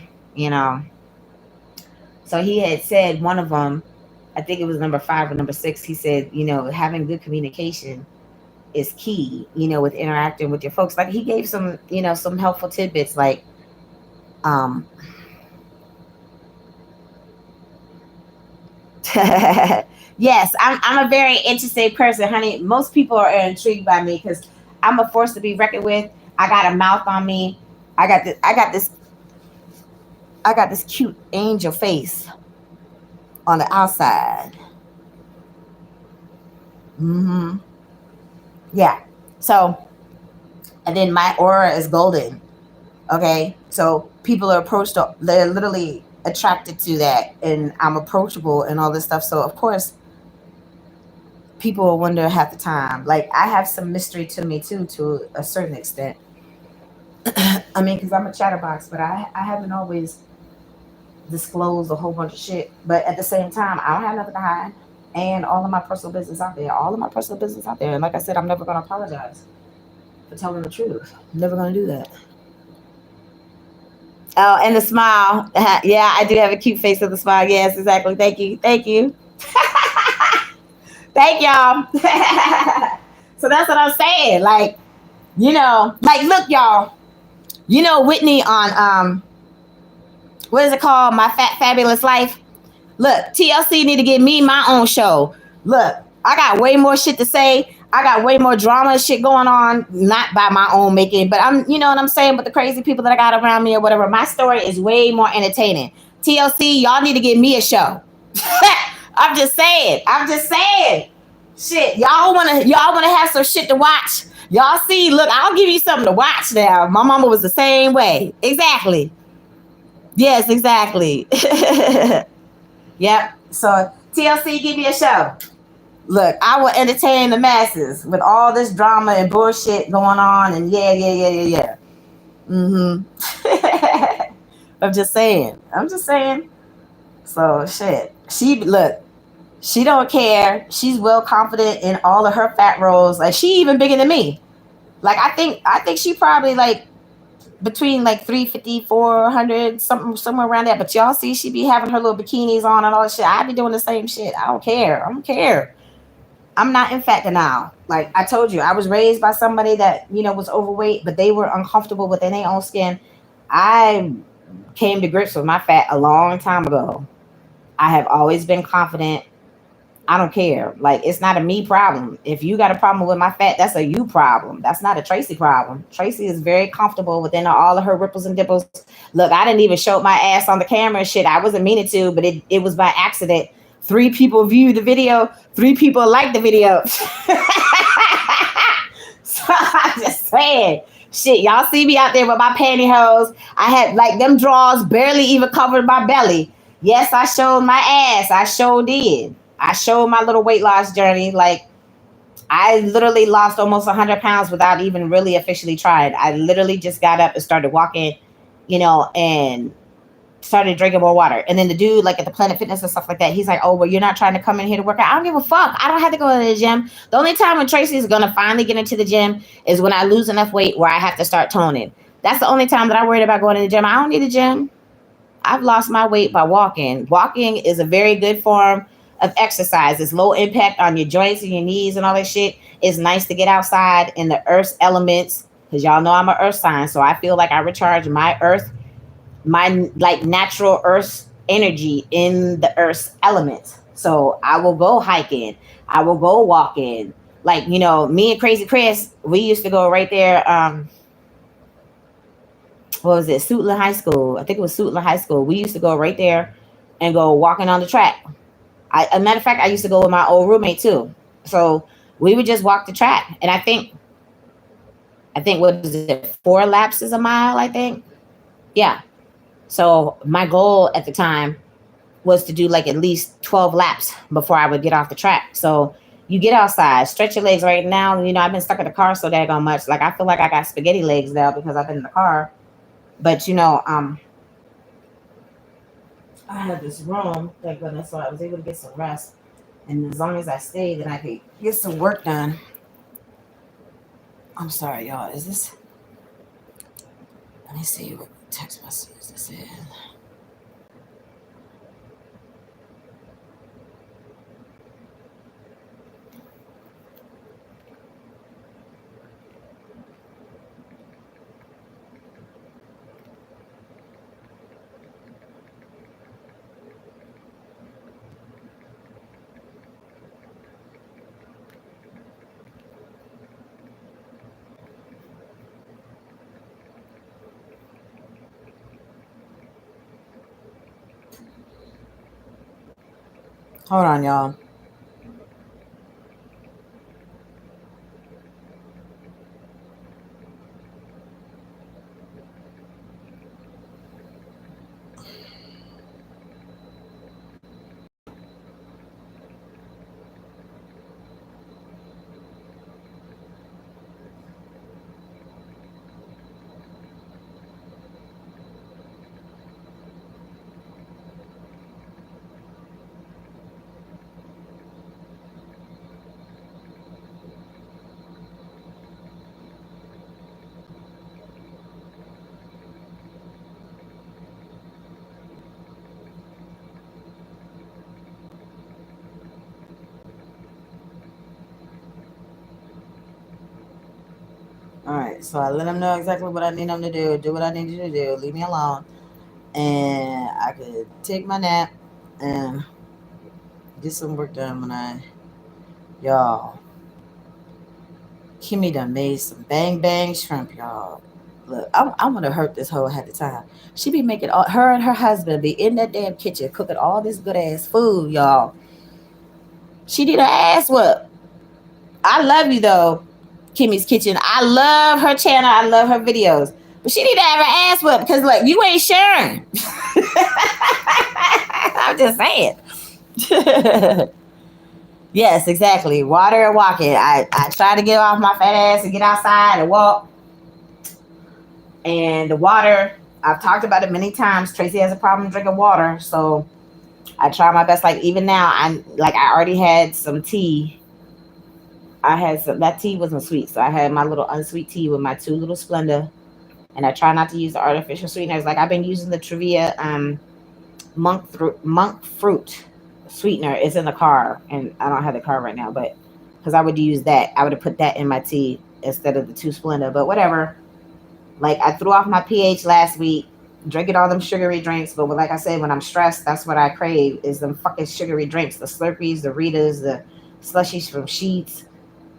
So he had said one of them, I think it was number 5 or number 6, he said, having good communication is key, with interacting with your folks. Like he gave some, some helpful tidbits, like, Yes, I'm a very interesting person, honey. Most people are intrigued by me because I'm a force to be reckoned with. I got a mouth on me. I got this cute angel face on the outside. Hmm. Yeah. So, and then my aura is golden. Okay. So people are approached, they're literally attracted to that. And I'm approachable and all this stuff. So, of course, people will wonder half the time. Like, I have some mystery to me, too, to a certain extent. I mean, because I'm a chatterbox, but I haven't always disclosed a whole bunch of shit. But at the same time, I don't have nothing to hide. And all of my personal business out there. All of my personal business out there. And like I said, I'm never going to apologize for telling the truth. I'm never going to do that. Oh, and the smile. Yeah, I do have a cute face with a smile. Yes, exactly. Thank you. Thank you. Thank y'all. So that's what I'm saying. Like, like, look, y'all. Whitney on what is it called? My Fabulous Life. Look, TLC need to give me my own show. Look, I got way more shit to say. I got way more drama and shit going on, not by my own making, but you know what I'm saying, but the crazy people that I got around me or whatever. My story is way more entertaining. TLC, y'all need to give me a show. I'm just saying. I'm just saying. Shit, y'all wanna have some shit to watch. Y'all see, look, I'll give you something to watch now. My mama was the same way. Exactly. Yes, exactly. Yep. So TLC, give me a show. Look, I will entertain the masses with all this drama and bullshit going on, and yeah. Mm-hmm. I'm just saying. So shit. She don't care. She's well confident in all of her fat rolls. Like, she even bigger than me. Like, I think she probably like between like 350, 400, something somewhere around there. But y'all see, she be having her little bikinis on and all that shit. I be doing the same shit. I don't care. I don't care. I'm not in fat denial. Like I told you, I was raised by somebody that was overweight, but they were uncomfortable within their own skin. I came to grips with my fat a long time ago. I have always been confident. I don't care. Like, it's not a me problem. If you got a problem with my fat, that's a you problem. That's not a Tracy problem. Tracy is very comfortable within all of her ripples and dimples. Look, I didn't even show my ass on the camera and shit. I wasn't meaning to, but it was by accident. 3 people viewed the video. 3 people liked the video. So I'm just saying. Shit, y'all see me out there with my pantyhose. I had like them drawers barely even covered my belly. Yes, I showed my ass. I sure did. I showed my little weight loss journey. Like, I literally lost almost 100 pounds without even really officially trying. I literally just got up and started walking, and started drinking more water. And then the dude, like at the Planet Fitness and stuff like that, he's like, "Oh, well, you're not trying to come in here to work out." I don't give a fuck. I don't have to go to the gym. The only time when Tracy is gonna finally get into the gym is when I lose enough weight where I have to start toning. That's the only time that I worried about going to the gym. I don't need a gym. I've lost my weight by walking. Walking is a very good form of exercise. It's low impact on your joints and your knees and all that shit. It's nice to get outside in the earth's elements, because y'all know I'm an earth sign, so I feel like I recharge my like natural earth energy in the earth's elements. So I will go hiking. I will go walking. Like, me and Crazy Chris, we used to go right there. What was it? Suitland High School. I think it was Suitland High School. We used to go right there and go walking on the track. A matter of fact, I used to go with my old roommate too. So we would just walk the track. And I think what is it? 4 laps is a mile, I think. Yeah. So my goal at the time was to do like at least 12 laps before I would get off the track. So you get outside, stretch your legs. Right now, I've been stuck in the car so daggone much. Like, I feel like I got spaghetti legs now because I've been in the car. But I had this room, thank goodness, so I was able to get some rest. And as long as I stayed, then I could get some work done. I'm sorry, y'all. Is this? Let me see what text message this is. Hold on, y'all. All right, so I let them know exactly what I need them to do what I need you to do, leave me alone, and I could take my nap and get some work done when y'all, Kimmy done made some bang bang shrimp, y'all. Look, I want to hurt this hoe ahead of time. She be making all her and her husband be in that damn kitchen cooking all this good ass food, y'all. She need her ass whooped. I love you though, Kimmy's Kitchen. I love her channel. I love her videos. But she need to have her ass whipped because look, you ain't sharing. I'm just saying. Yes, exactly. Water and walking. I try to get off my fat ass and get outside and walk. And the water, I've talked about it many times. Tracy has a problem drinking water, so I try my best. Like even now, I already had some tea. I had some that tea wasn't sweet, so I had my little unsweet tea with my 2 little Splenda, and I try not to use the artificial sweeteners. Like I've been using the Trivia monk fruit sweetener. It's in the car, and I don't have the car right now, but because I would use that, I would have put that in my tea instead of the 2 Splenda. But whatever. Like I threw off my pH last week, drinking all them sugary drinks. But like I said, when I'm stressed, that's what I crave is them fucking sugary drinks, the Slurpees, the Ritas, the slushies from Sheets,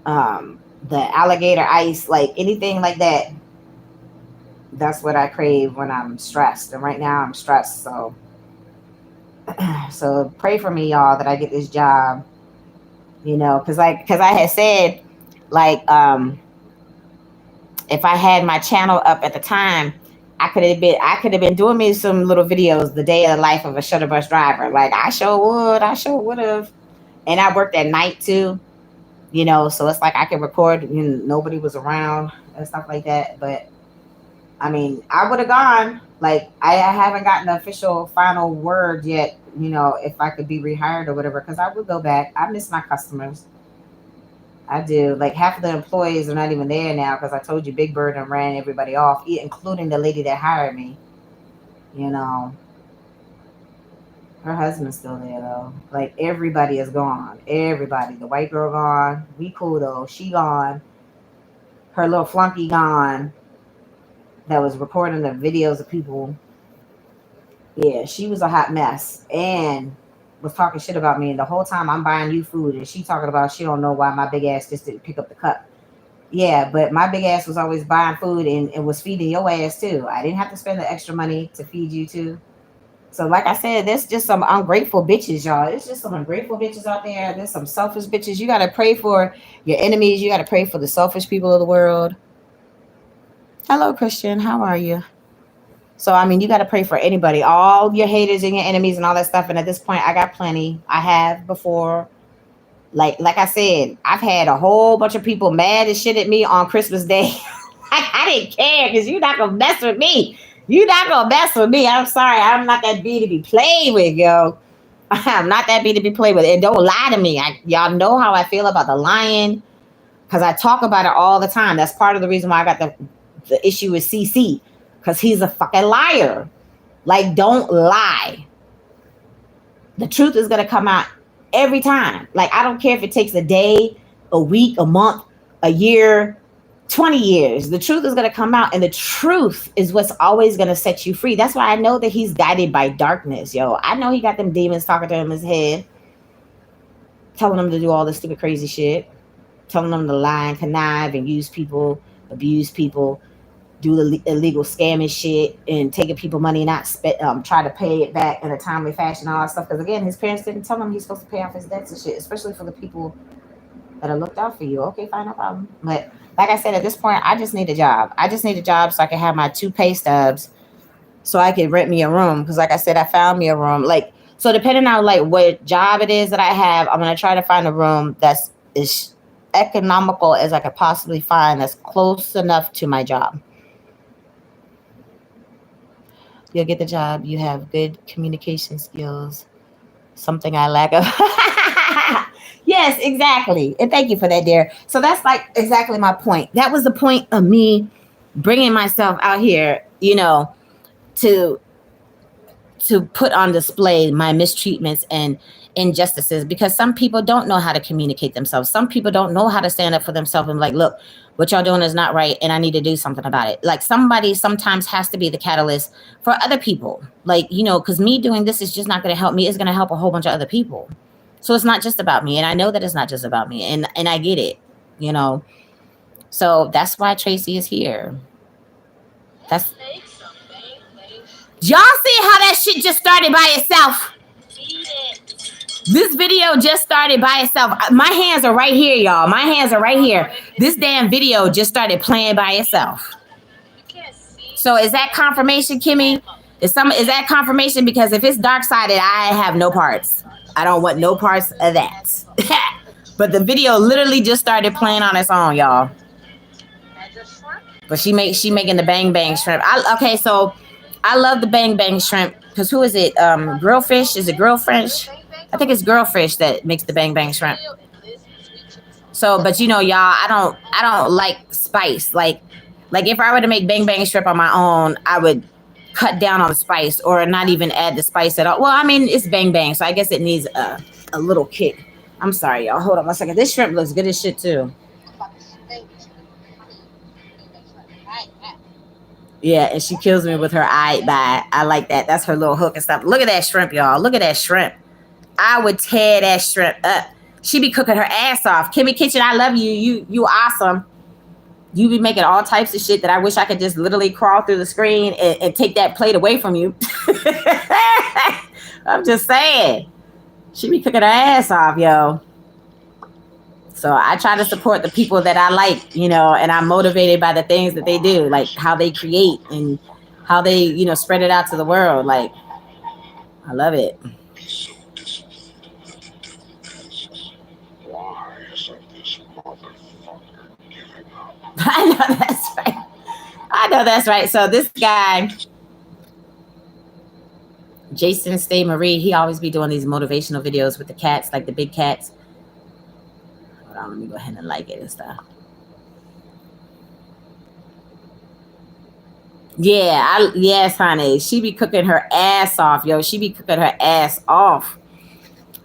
the alligator ice, like anything like that. That's what I crave when I'm stressed. And right now I'm stressed, so pray for me, y'all, that I get this job. Because I had said, like, if I had my channel up at the time, I could have been doing me some little videos, the day of the life of a shuttle bus driver. Like I sure would have. And I worked at night too, so it's like I could record, nobody was around and stuff like that. But I mean, I would have gone. Like I haven't gotten the official final word yet, if I could be rehired or whatever, because I would go back. I miss my customers. I do. Like half of the employees are not even there now because I told you Big Bird and ran everybody off, including the lady that hired me. You know, her husband's still there though. Like everybody is gone. Everybody. The white girl gone. We cool though. She gone. Her little flunky gone. That was recording the videos of people. Yeah, she was a hot mess and was talking shit about me. And the whole time I'm buying you food, and she talking about she don't know why my big ass just didn't pick up the cup. Yeah, but my big ass was always buying food and was feeding your ass too. I didn't have to spend the extra money to feed you too. So, like I said, there's just some ungrateful bitches, y'all. It's just some ungrateful bitches out there. There's some selfish bitches. You got to pray for your enemies. You got to pray for the selfish people of the world. Hello, Christian. How are you? So, I mean, you got to pray for anybody, all your haters and your enemies and all that stuff. And at this point, I got plenty. I have before. Like I said, I've had a whole bunch of people mad as shit at me on Christmas Day. I didn't care because you're not gonna mess with me. You're not gonna mess with me. I'm sorry. I'm not that bee to be played with, yo. I'm not that bee to be played with. And don't lie to me. Y'all know how I feel about the lying because I talk about it all the time. That's part of the reason why I got the issue with CC because he's a fucking liar. Like, don't lie. The truth is going to come out every time. Like, I don't care if it takes a day, a week, a month, a year, 20 years. The truth is going to come out, and the truth is what's always going to set you free. That's why I know that he's guided by darkness, yo. I know he got them demons talking to him in his head, telling him to do all this stupid, crazy shit, telling him to lie and connive and use people, abuse people. do the illegal scamming shit and taking people money and not try to pay it back in a timely fashion, all that stuff. Because again, his parents didn't tell him he's supposed to pay off his debts and shit, especially for the people that are looked out for you. Okay, fine, no problem. But like I said, at this point, I just need a job. I just need a job so I can have my 2 pay stubs, so I can rent me a room. Because like I said, I found me a room. Like, so depending on like what job it is that I have, I'm gonna try to find a room that's as economical as I could possibly find, that's close enough to my job. You'll get the job. You have good communication skills. Something I lack of. Yes, exactly. And thank you for that, dear. So that's like exactly my point. That was the point of me bringing myself out here, you know, to put on display my mistreatments and injustices, because some people don't know how to communicate themselves. Some people don't know how to stand up for themselves and be like, look, what y'all doing is not right and I need to do something about it. Like, somebody sometimes has to be the catalyst for other people. Like, you know, because me doing this is just not going to help me. It's going to help a whole bunch of other people. So it's not just about me. And I know that it's not just about me. And I get it, you know. So that's why Traci is here. That's... Y'all see how that shit just started by itself? This video just started by itself. My hands are right here, y'all. My hands are right here. This damn video just started playing by itself. So is that confirmation, Kimmy? Is that confirmation? Because if it's dark-sided, I have no parts. I don't want no parts of that. But the video literally just started playing on its own, y'all. But she making the bang bang shrimp. Okay, so I love the bang bang shrimp, because who is it? Grillfish? Is it Grillfish? I think it's Grillfish that makes the bang bang shrimp. So, but you know, y'all, I don't like spice. Like if I were to make bang bang shrimp on my own, I would cut down on the spice or not even add the spice at all. Well, I mean, it's bang bang, so I guess it needs a little kick. I'm sorry, y'all. Hold on 1 second. This shrimp looks good as shit too. Yeah, and she kills me with her eye bye. I like that. That's her little hook and stuff. Look at that shrimp, y'all. Look at that shrimp. I would tear that shrimp up. She be cooking her ass off. Kimmy Kitchen, I love you. You awesome. You be making all types of shit that I wish I could just literally crawl through the screen and take that plate away from you. I'm just saying. She be cooking her ass off, yo. So I try to support the people that I like, you know, and I'm motivated by the things that they do, like how they create and how they, you know, spread it out to the world. Like, I love it. I know that's right. I know that's right. So this guy, Jason Stay Marie, he always be doing these motivational videos with the cats, like the big cats. Hold on, let me go ahead and like it and stuff. Yeah, yes, honey. She be cooking her ass off, yo. She be cooking her ass off.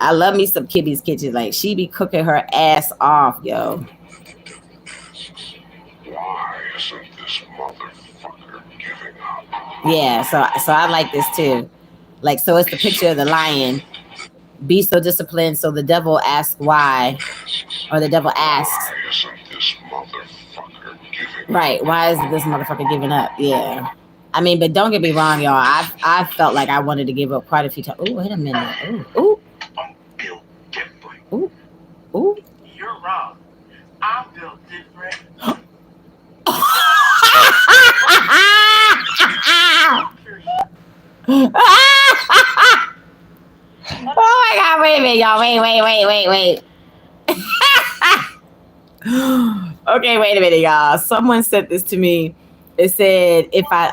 I love me some Kibby's Kitchen. Like, she be cooking her ass off, yo. Why isn't this motherfucker giving up? Yeah, so I like this too. Like, so it's the picture of the lion. Be so disciplined, so the devil asks why, or the devil asks. Why isn't this motherfucker giving up? Right, why isn't this motherfucker giving up? Yeah. I mean, but don't get me wrong, y'all. I felt like I wanted to give up quite a few times. Oh, wait a minute. Ooh. I'm built different. Ooh. Ooh. You're wrong. I'm built different. Oh my God, wait a minute, y'all. Wait. Okay, wait a minute, y'all. Someone said this to me. It said, fine.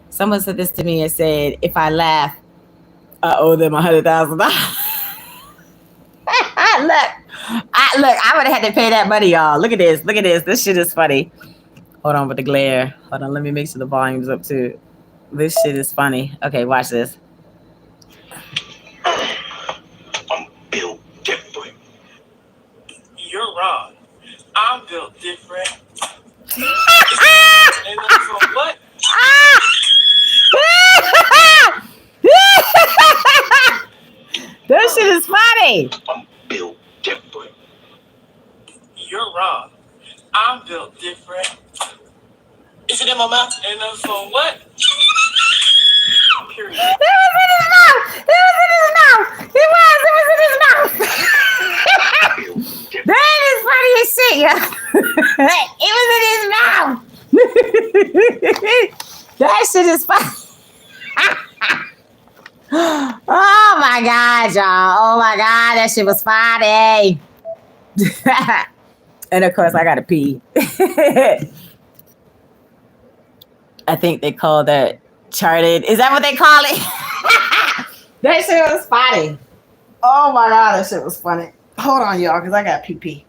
Someone said this to me. It said, if I laugh, I owe them $100,000. Look, I would have had to pay that money, y'all. Look at this. This shit is funny. Hold on with the glare. Hold on, let me make sure the volume's up too. This shit is funny. Okay, watch this. I'm built different. You're wrong. I'm built different. And so what? That shit is funny. I'm built different. You're wrong. I'm built different. Is it in my mouth? And for what? Period. It was in his mouth. It was in his mouth. It was in his mouth. That is funny as shit, yo. It was in his mouth. That shit is funny. Oh my God, y'all. Oh my God, that shit was funny. And of course, I gotta pee. I think they call that charted. Is that what they call it? That shit was funny. Oh my God, that shit was funny. Hold on, y'all, because I got pee pee.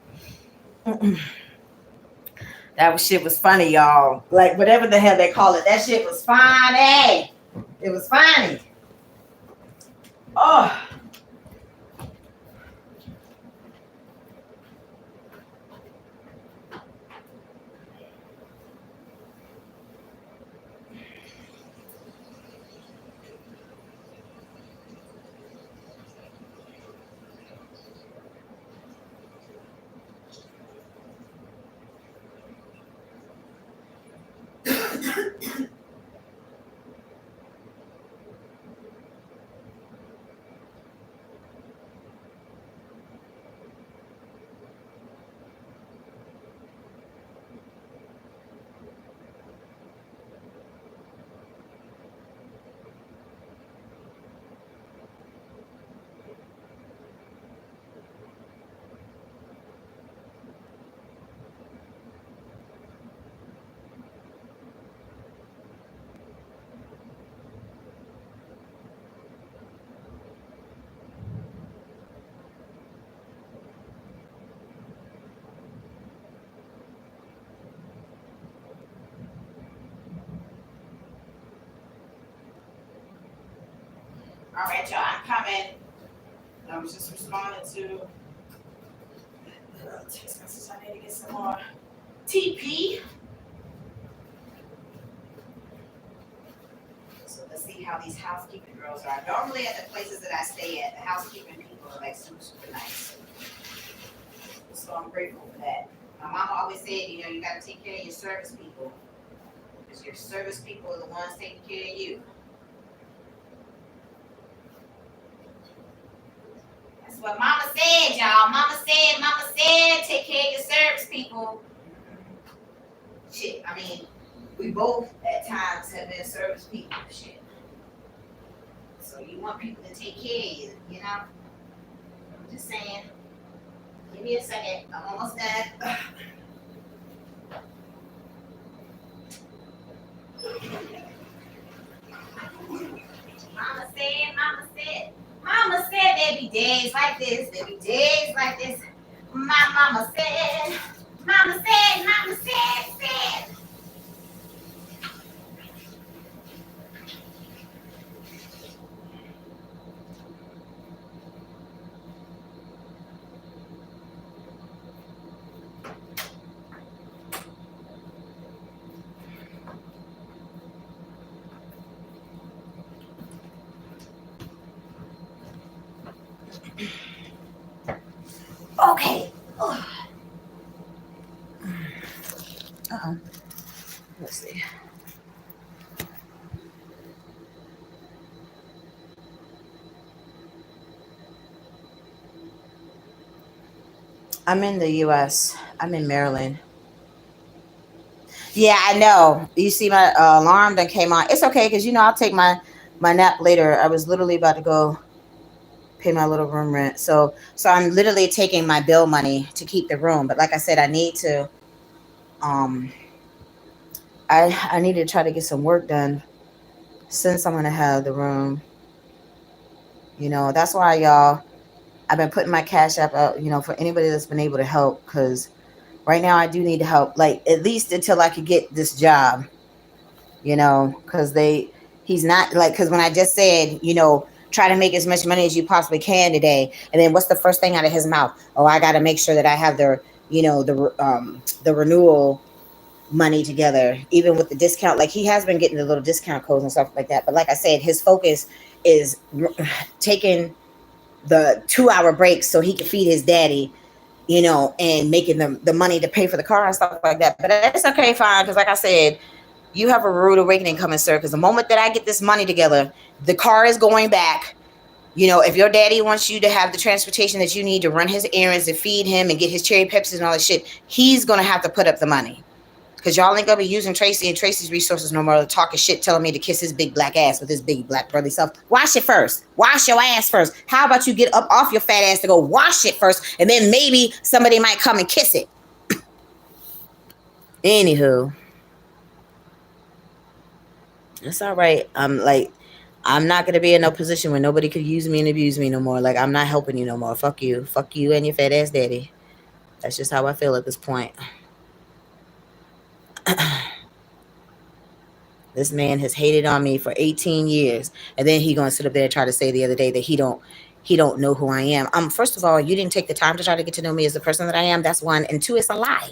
That shit was funny, y'all. Like, whatever the hell they call it, that shit was funny. It was funny. Oh. All right, y'all, I'm coming. I was just responding to text message. I need to get some more TP. So let's see how these housekeeping girls are. Normally at the places that I stay at, the housekeeping people are like super, super nice. So I'm grateful for that. My mama always said, you know, you got to take care of your service people. Because your service people are the ones taking care of you. That's what mama said, y'all. Mama said, take care of your service people. Shit, I mean, we both at times have been service people. Shit. So you want people to take care of you, you know? I'm just saying. Give me a second. I'm almost done. Mama said there'd be days like this, there'd be days like this. My mama said. Okay. Uh-oh. Let's see. I'm in the U.S. I'm in Maryland. Yeah, I know. You see my alarm that came on. It's okay because, you know, I'll take my nap later. I was literally about to go pay my little room rent. So I'm literally taking my bill money to keep the room. But like I said, I need to I need to try to get some work done since I'm gonna have the room. You know, that's why, y'all, I've been putting my Cash App out, you know, for anybody that's been able to help, because right now I do need help, like at least until I could get this job, you know, because he's not like, because when I just said, you know, try to make as much money as you possibly can today, and then what's the first thing out of his mouth? Oh, I got to make sure that I have the, you know, the renewal money together, even with the discount. Like, he has been getting the little discount codes and stuff like that, but like I said, his focus is taking the 2-hour breaks so he can feed his daddy, you know, and making the money to pay for the car and stuff like that. But it's okay, fine, because like I said, You have a rude awakening coming, sir, because the moment that I get this money together, the car is going back. You know, if your daddy wants you to have the transportation that you need to run his errands and feed him and get his cherry Pepsis and all that shit, he's going to have to put up the money. Because y'all ain't going to be using Traci and Traci's resources no more, talking shit, telling me to kiss his big black ass with his big black brotherly self. Wash it first. Wash your ass first. How about you get up off your fat ass to go wash it first, and then maybe somebody might come and kiss it. Anywho, it's all right. I'm not gonna be in no position where nobody could use me and abuse me no more. Like, I'm not helping you no more. Fuck you and your fat ass daddy. That's just how I feel at this point. This man has hated on me for 18 years, and then he gonna sit up there and try to say the other day that he don't know who I am. First of all, you didn't take the time to try to get to know me as the person that I am. That's one. And two, it's a lie.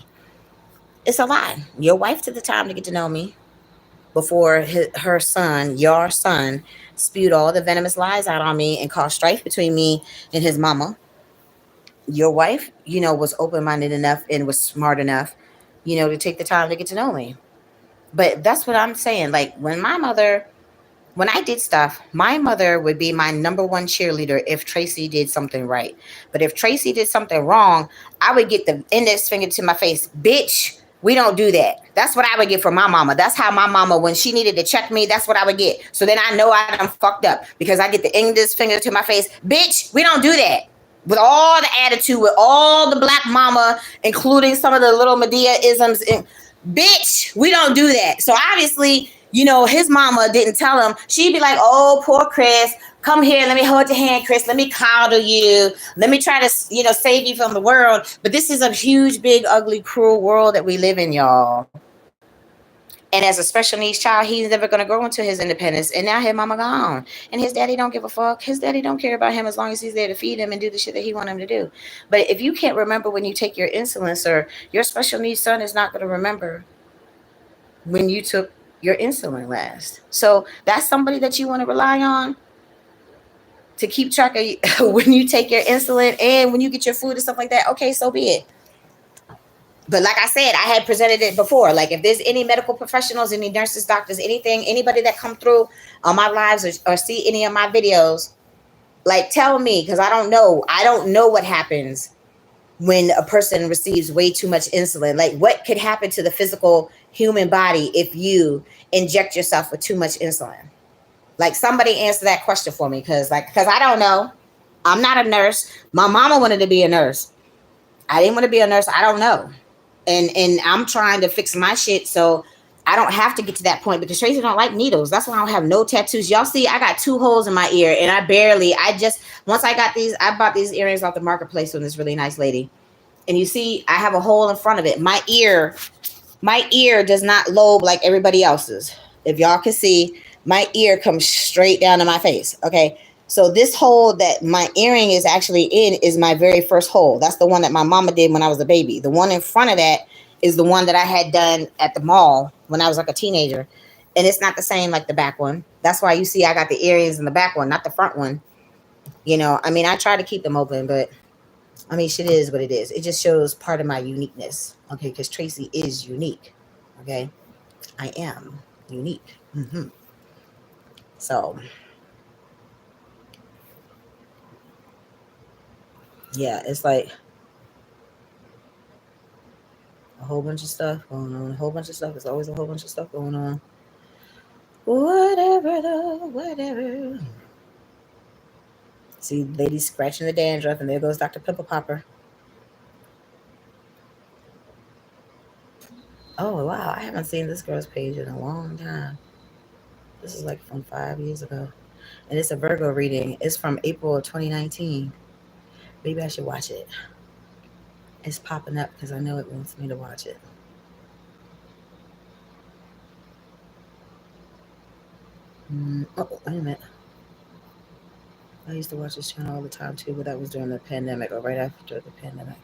It's a lie. Your wife took the time to get to know me before her son, your son, spewed all the venomous lies out on me and caused strife between me and his mama. Your wife, was open-minded enough and was smart enough, to take the time to get to know me. But that's what I'm saying. Like, when I did stuff, my mother would be my number one cheerleader if Traci did something right. But if Traci did something wrong, I would get the index finger to my face. Bitch, we don't do that. That's what I would get from my mama. That's how my mama, when she needed to check me, that's what I would get. So then I know I done fucked up because I get the index finger to my face. Bitch, we don't do that. With all the attitude, with all the black mama, including some of the little Medea isms. Bitch, we don't do that. So obviously, his mama didn't tell him. She'd be like, oh, poor Chris, come here, let me hold your hand, Chris, let me coddle you, let me try to save you from the world. But this is a huge, big, ugly, cruel world that we live in, y'all. And as a special needs child, he's never going to grow into his independence. And now his mama gone. And his daddy don't give a fuck. His daddy don't care about him as long as he's there to feed him and do the shit that he want him to do. But if you can't remember when you take your insulin, sir, your special needs son is not going to remember when you took your insulin last. So that's somebody that you want to rely on to keep track of when you take your insulin and when you get your food and stuff like that. Okay, so be it. But like I said, I had presented it before. Like, if there's any medical professionals, any nurses, doctors, anything, anybody that come through on my lives or see any of my videos, like, tell me, because I don't know. I don't know what happens when a person receives way too much insulin. Like, what could happen to the physical human body if you inject yourself with too much insulin? Like, somebody answer that question for me, because I don't know. I'm not a nurse. My mama wanted to be a nurse. I didn't want to be a nurse. I don't know. And I'm trying to fix my shit so I don't have to get to that point, because Traci don't like needles. That's why I don't have no tattoos. Y'all see, I got 2 holes in my ear, and once I bought these earrings off the marketplace from this really nice lady. And you see, I have a hole in front of it. My ear does not lobe like everybody else's. If y'all can see, my ear comes straight down to my face. Okay. So this hole that my earring is actually in is my very first hole. That's the one that my mama did when I was a baby. The one in front of that is the one that I had done at the mall when I was like a teenager. And it's not the same like the back one. That's why you see I got the earrings in the back one, not the front one. I try to keep them open, but shit is what it is. It just shows part of my uniqueness. Okay, because Traci is unique. Okay, I am unique. So, yeah, it's like a whole bunch of stuff going on. A whole bunch of stuff. There's always a whole bunch of stuff going on. Whatever. See, ladies scratching the dandruff, and there goes Dr. Pimple Popper. Oh, wow. I haven't seen this girl's page in a long time. This is like from 5 years ago. And it's a Virgo reading. It's from April of 2019. Maybe I should watch it. It's popping up because I know it wants me to watch it. Oh, wait a minute. I used to watch this channel all the time too, but that was during the pandemic or right after the pandemic.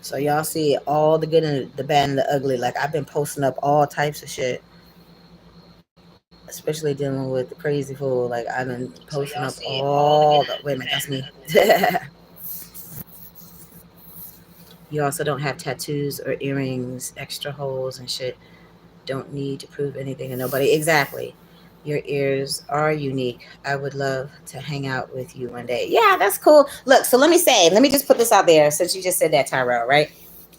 So y'all see all the good and the bad and the ugly. Like, I've been posting up all types of shit. especially dealing with the crazy fool. Like I've been posting up all the. Wait a minute, that's me. You also don't have tattoos or earrings, extra holes and shit. Don't need to prove anything to nobody. Exactly. Your ears are unique. I would love to hang out with you one day. Yeah, that's cool. Look, so let me just put this out there since you just said that, Tyrell, right?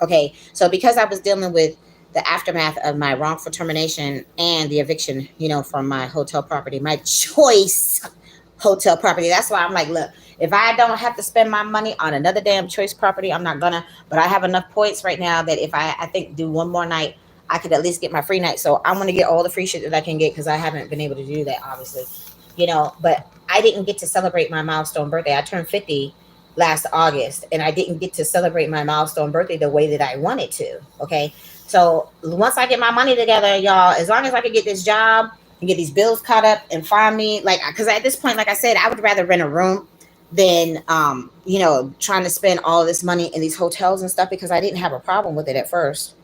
Okay, so because I was dealing with the aftermath of my wrongful termination and the eviction, from my hotel property, my choice hotel property. That's why I'm like, look, if I don't have to spend my money on another damn choice property, I'm not gonna. But I have enough points right now that if I think do one more night, I could at least get my free night. So I'm gonna get all the free shit that I can get because I haven't been able to do that, obviously. But I didn't get to celebrate my milestone birthday. I turned 50 last August, and I didn't get to celebrate my milestone birthday the way that I wanted to. Okay. So once I get my money together, y'all, as long as I can get this job and get these bills caught up and find me, like, because at this point, like I said, I would rather rent a room than trying to spend all this money in these hotels and stuff, because I didn't have a problem with it at first.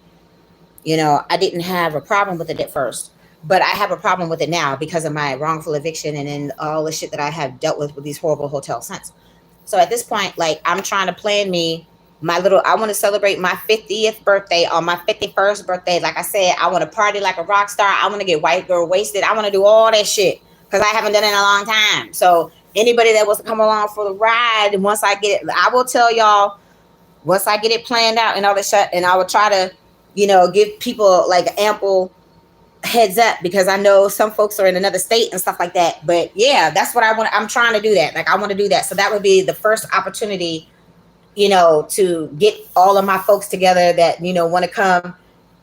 I didn't have a problem with it at first, but I have a problem with it now because of my wrongful eviction and then all the shit that I have dealt with these horrible hotels since. So at this point, like, I'm trying to plan me I want to celebrate my 50th birthday on my 51st birthday. Like I said, I want to party like a rock star. I want to get white girl wasted. I want to do all that shit because I haven't done it in a long time. So anybody that wants to come along for the ride, and once I get it, I will tell y'all, once I get it planned out and all that shit, and I will try to, give people like ample heads up, because I know some folks are in another state and stuff like that. But yeah, that's what I want. I'm trying to do that. Like, I want to do that. So that would be the first opportunity, to get all of my folks together that, want to come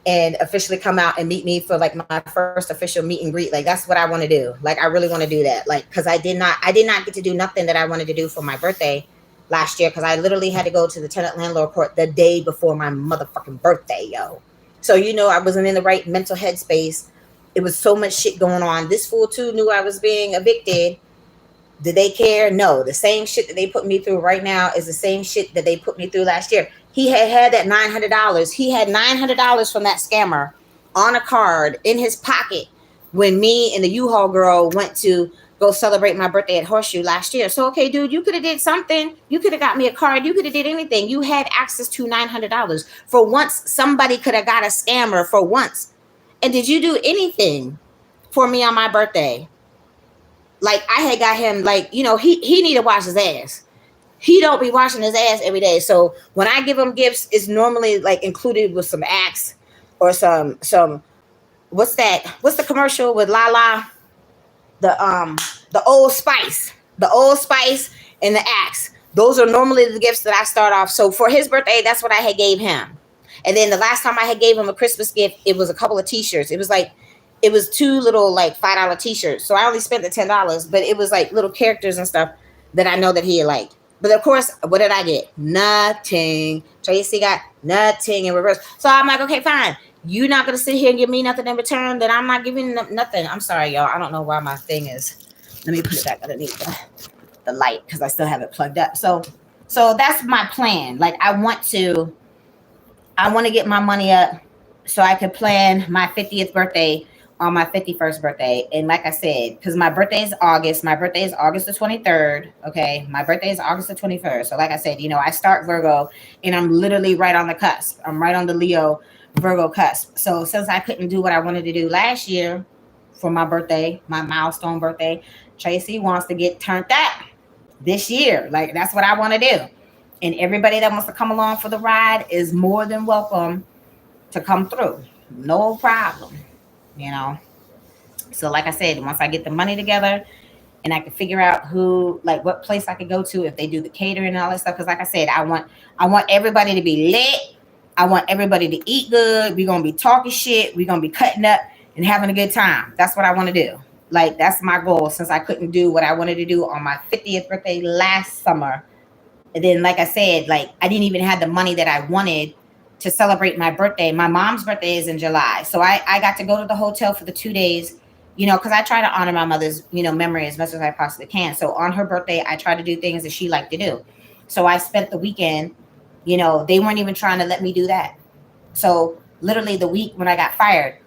and officially come out and meet me for like my first official meet and greet. Like, that's what I want to do. Like, I really want to do that. Like, because I did not get to do nothing that I wanted to do for my birthday last year, because I literally had to go to the tenant landlord court the day before my motherfucking birthday, yo. So, I wasn't in the right mental headspace. It was so much shit going on. This fool too knew I was being evicted. Did they care? No. The same shit that they put me through right now is the same shit that they put me through last year. He had that $900. He had $900 from that scammer on a card in his pocket when me and the U-Haul girl went to go celebrate my birthday at Horseshoe last year. So, okay, dude, you could have did something. You could have got me a card. You could have did anything. You had access to $900. For once, somebody could have got a scammer for once. And did you do anything for me on my birthday? Like, I had got him, like, he need to wash his ass. He don't be washing his ass every day. So when I give him gifts, it's normally like included with some Axe or some what's that? What's the commercial with Lala? The Old Spice. The Old Spice and the Axe. Those are normally the gifts that I start off. So for his birthday, that's what I had gave him. And then the last time I had gave him a Christmas gift, it was a couple of t-shirts. It was two little like $5 t-shirts. So I only spent the $10, but it was like little characters and stuff that I know that he liked. But of course, what did I get? Nothing. Traci got nothing in reverse. So I'm like, okay, fine. You're not gonna sit here and give me nothing in return. Then I'm not giving nothing. I'm sorry, y'all. I don't know why my thing is. Let me put it back underneath the light because I still have it plugged up. So that's my plan. Like, I want to get my money up so I could plan my 50th birthday on my 51st birthday. And like I said, because my birthday is August. My birthday is August the 23rd. Okay. My birthday is August the 21st. So like I said, I start Virgo and I'm literally right on the cusp. I'm right on the Leo Virgo cusp. So since I couldn't do what I wanted to do last year for my birthday, my milestone birthday, Traci wants to get turned up this year. Like, that's what I want to do. And everybody that wants to come along for the ride is more than welcome to come through. No problem. So like I said, once I get the money together and I can figure out what place I could go to if they do the catering and all that stuff. Because like I said, I want everybody to be lit. I want everybody to eat good. We're going to be talking shit. We're going to be cutting up and having a good time. That's what I want to do. Like, that's my goal, since I couldn't do what I wanted to do on my 50th birthday last summer. And then, like I said, like, I didn't even have the money that I wanted to celebrate my birthday. My mom's birthday is in July. So I got to go to the hotel for the 2 days, because I try to honor my mother's, memory as much as I possibly can. So on her birthday, I try to do things that she liked to do. So I spent the weekend, they weren't even trying to let me do that. So literally the week when I got fired,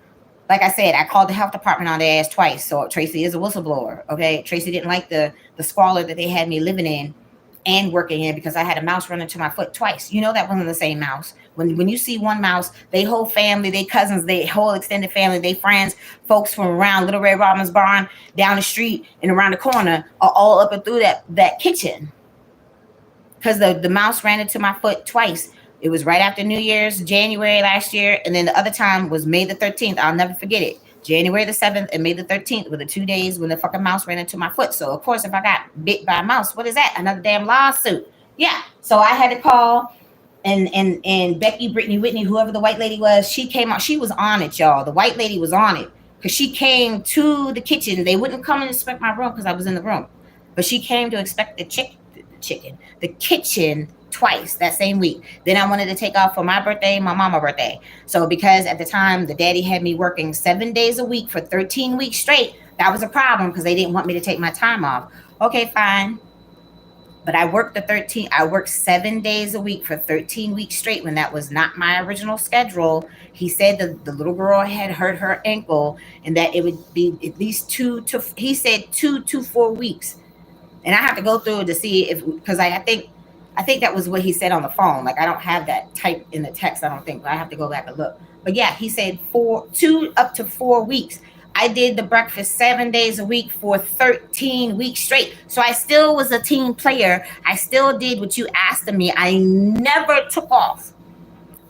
like I said, I called the health department on their ass twice. So Traci is a whistleblower. Okay. Traci didn't like the squalor that they had me living in and working in because I had a mouse run into my foot twice. You know that wasn't the same mouse. When you see one mouse, they whole family, they cousins, they whole extended family, they friends, folks from around Little Red Robin's barn, down the street and around the corner are all up and through that kitchen. Because the mouse ran into my foot twice. It was right after New Year's, January last year, and then the other time was May the 13th. I'll never forget it. January the 7th and May the 13th were the 2 days when the fucking mouse ran into my foot. So, of course, if I got bit by a mouse, what is that? Another damn lawsuit. Yeah. So I had to call, and Becky, Brittany, Whitney, whoever the white lady was, she came out. She was on it, y'all. The white lady was on it because she came to the kitchen. They wouldn't come and inspect my room because I was in the room. But she came to inspect the kitchen twice that same week. Then I wanted to take off for my birthday, my mama's birthday. So because at the time the daddy had me working 7 days a week for 13 weeks straight, that was a problem because they didn't want me to take my time off. Okay, fine. But I worked 7 days a week for 13 weeks straight when that was not my original schedule. He said that the little girl had hurt her ankle and that it would be at least 2 to 4 weeks. And I have to go through to see if, because I think that was what he said on the phone. Like, I don't have that typed in the text, I don't think, but I have to go back and look. But yeah, he said 2 up to 4 weeks. I did the breakfast 7 days a week for 13 weeks straight. So I still was a team player. I still did what you asked of me. I never took off.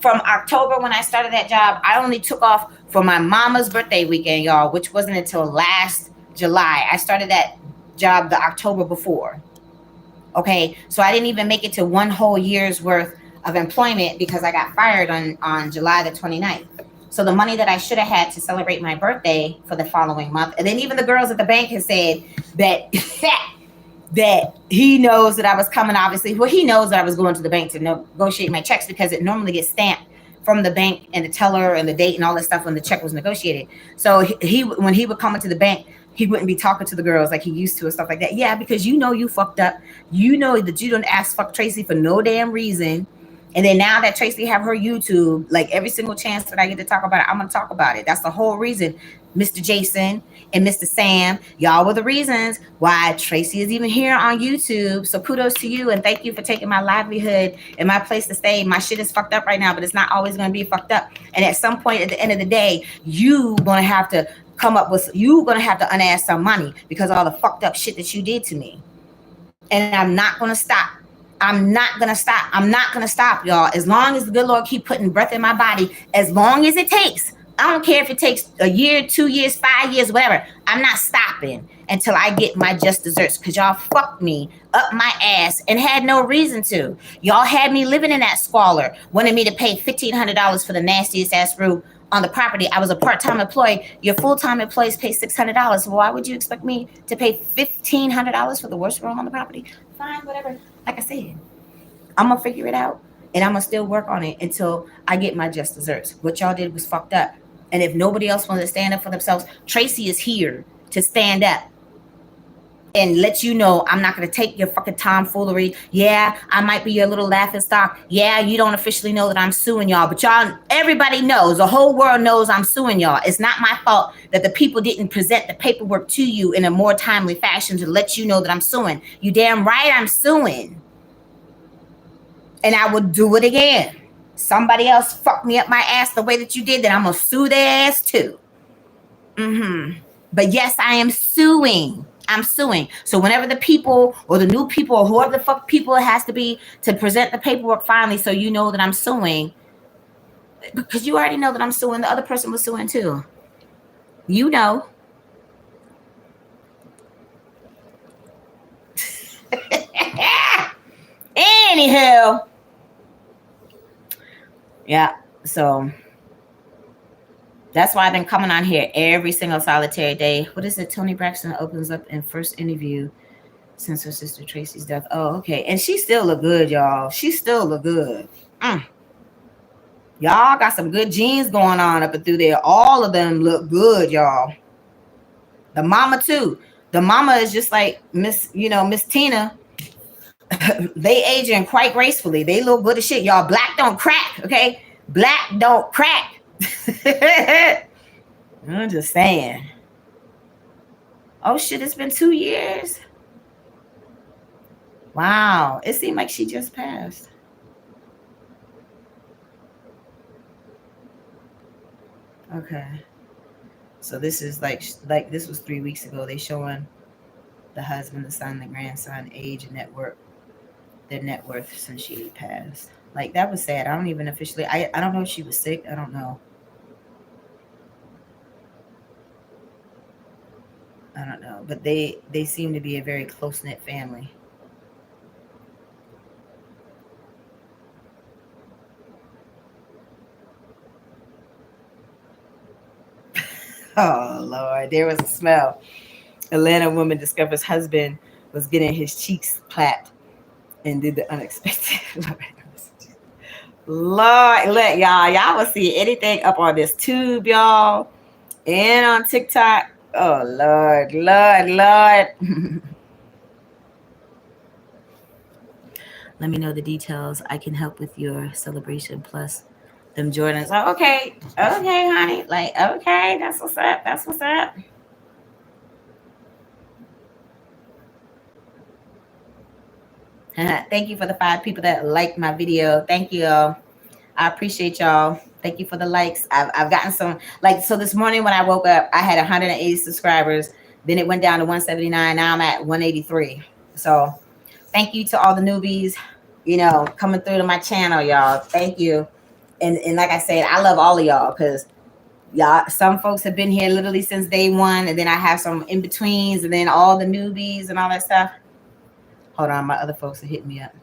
From October when I started that job, I only took off for my mama's birthday weekend, y'all, which wasn't until last July. I started that job the October before. Okay, so I didn't even make it to 1 whole year's worth of employment because I got fired on July the 29th. So the money that I should have had to celebrate my birthday for the following month, and then even the girls at the bank had said that that he knows that I was coming, obviously. Well, he knows that I was going to the bank to negotiate my checks because it normally gets stamped from the bank and the teller and the date and all that stuff when the check was negotiated. So he when he would come into the bank, he wouldn't be talking to the girls like he used to and stuff like that. Yeah, because you know you fucked up. You know that you don't ask fuck Traci for no damn reason. And then now that Traci have her YouTube, like every single chance that I get to talk about it, I'm going to talk about it. That's the whole reason, Mr. Jason and Mr. Sam, y'all were the reasons why Traci is even here on YouTube. So kudos to you and thank you for taking my livelihood and my place to stay. My shit is fucked up right now, but it's not always going to be fucked up. And at some point at the end of the day, you going to have to unask some money because of all the fucked up shit that you did to me. And I'm not going to stop. I'm not going to stop, y'all. As long as the good Lord keep putting breath in my body, as long as it takes. I don't care if it takes a year, 2 years, 5 years, whatever. I'm not stopping until I get my just desserts because y'all fucked me up my ass and had no reason to. Y'all had me living in that squalor, wanted me to pay $1,500 for the nastiest ass roof on the property. I was a part-time employee. Your full-time employees pay $600. So why would you expect me to pay $1,500 for the worst room on the property? Fine, whatever. Like I said, I'm going to figure it out and I'm going to still work on it until I get my just desserts. What y'all did was fucked up. And if nobody else wants to stand up for themselves, Traci is here to stand up and let you know I'm not going to take your fucking tomfoolery. Yeah, I might be your little laughing stock. Yeah, you don't officially know that I'm suing y'all, but y'all, everybody knows, the whole world knows I'm suing y'all. It's not my fault that the people didn't present the paperwork to you in a more timely fashion to let you know that I'm suing. You damn right I'm suing. And I would do it again. Somebody else fucked me up my ass the way that you did, then I'm going to sue their ass too. But yes, I am suing. I'm suing. So whenever the people or the new people or whoever the fuck people it has to be to present the paperwork finally so you know that I'm suing, because you already know that I'm suing, the other person was suing too. You know. Anywho. Yeah, so that's why I've been coming on here every single solitary day. What is it? Toni Braxton opens up in first interview since her sister Traci's death. Oh, okay. And she still look good, y'all. She still look good. Y'all got some good genes going on up and through there. All of them look good, y'all. The mama too. The mama is just like Miss Tina. They aging quite gracefully. They look good as shit. Y'all, black don't crack, okay? Black don't crack. I'm just saying. Oh shit, it's been 2 years. Wow, it seemed like she just passed. Okay, so this is like this was 3 weeks ago. They showing the husband, the son, the grandson, age, and their net worth since she passed. Like that was sad. I don't even officially. I don't know if she was sick. I don't know. I don't know. But they seem to be a very close knit family. Oh Lord, there was a smell. Atlanta woman discovers husband was getting his cheeks clapped and did the unexpected. Lord, look, y'all will see anything up on this tube, y'all, and on TikTok. Oh Lord, Lord, Lord. Let me know the details. I can help with your celebration plus them Jordans. Oh, okay, okay, honey. Like, okay, that's what's up. That's what's up. Thank you for the 5 people that liked my video. Thank you all. I appreciate y'all. Thank you for the likes. I've gotten some, like, so this morning when I woke up, I had 180 subscribers. Then it went down to 179. Now I'm at 183. So thank you to all the newbies, coming through to my channel, y'all. Thank you. And like I said, I love all of y'all because y'all, some folks have been here literally since day one. And then I have some in betweens and then all the newbies and all that stuff. Hold on, my other folks are hitting me up.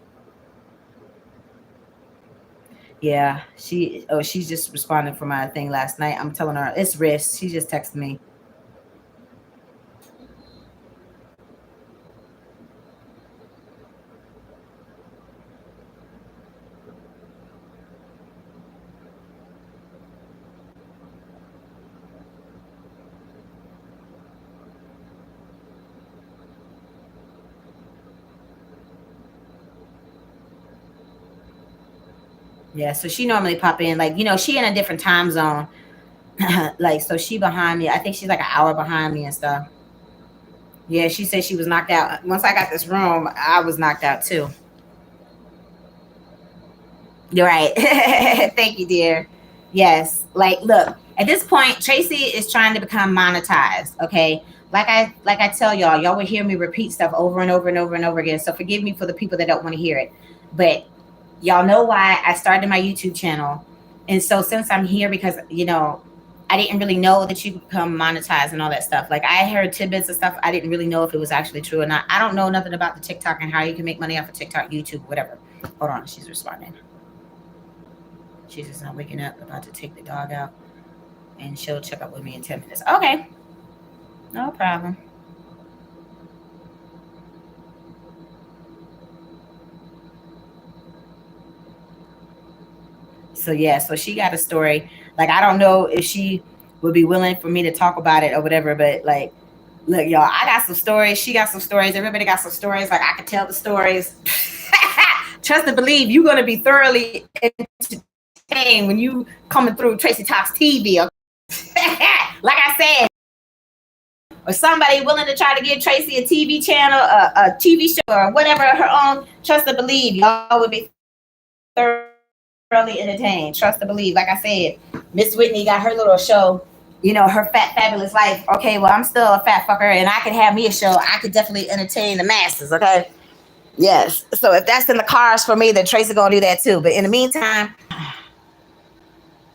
Yeah, she's just responding for my thing last night. I'm telling her it's risk. She just texted me. Yeah, so she normally pop in, like, she in a different time zone. Like, so she behind me. I think she's like an hour behind me and stuff. Yeah, she said she was knocked out. Once I got this room, I was knocked out too. You're right. Thank you, dear. Yes. Like, look, at this point, Traci is trying to become monetized. Okay. Like I tell y'all will hear me repeat stuff over and over and over and over again. So forgive me for the people that don't want to hear it. But y'all know why I started my YouTube channel. And so since I'm here, because I didn't really know that you could become monetized and all that stuff. Like, I heard tidbits of stuff. I didn't really know if it was actually true or not. I don't know nothing about the TikTok and how you can make money off of TikTok, YouTube, whatever. Hold on, she's responding. She's just not waking up, about to take the dog out, and she'll check up with me in 10 minutes. Okay, no problem. So yeah, so she got a story. Like, I don't know if she would be willing for me to talk about it or whatever, but like, look, y'all, I got some stories. She got some stories. Everybody got some stories. Like, I could tell the stories. Trust and believe you're going to be thoroughly entertained when you coming through Traci Talks TV. Like I said, or somebody willing to try to give Traci a TV channel, a TV show, or whatever her own. Trust and believe y'all would be thoroughly entertained. Trust and believe. Like I said, Miss Whitney got her little show, her fat fabulous life. Okay, well, I'm still a fat fucker, and I could have me a show. I could definitely entertain the masses. Okay, yes. So if that's in the cards for me, then Traci gonna do that too. But in the meantime,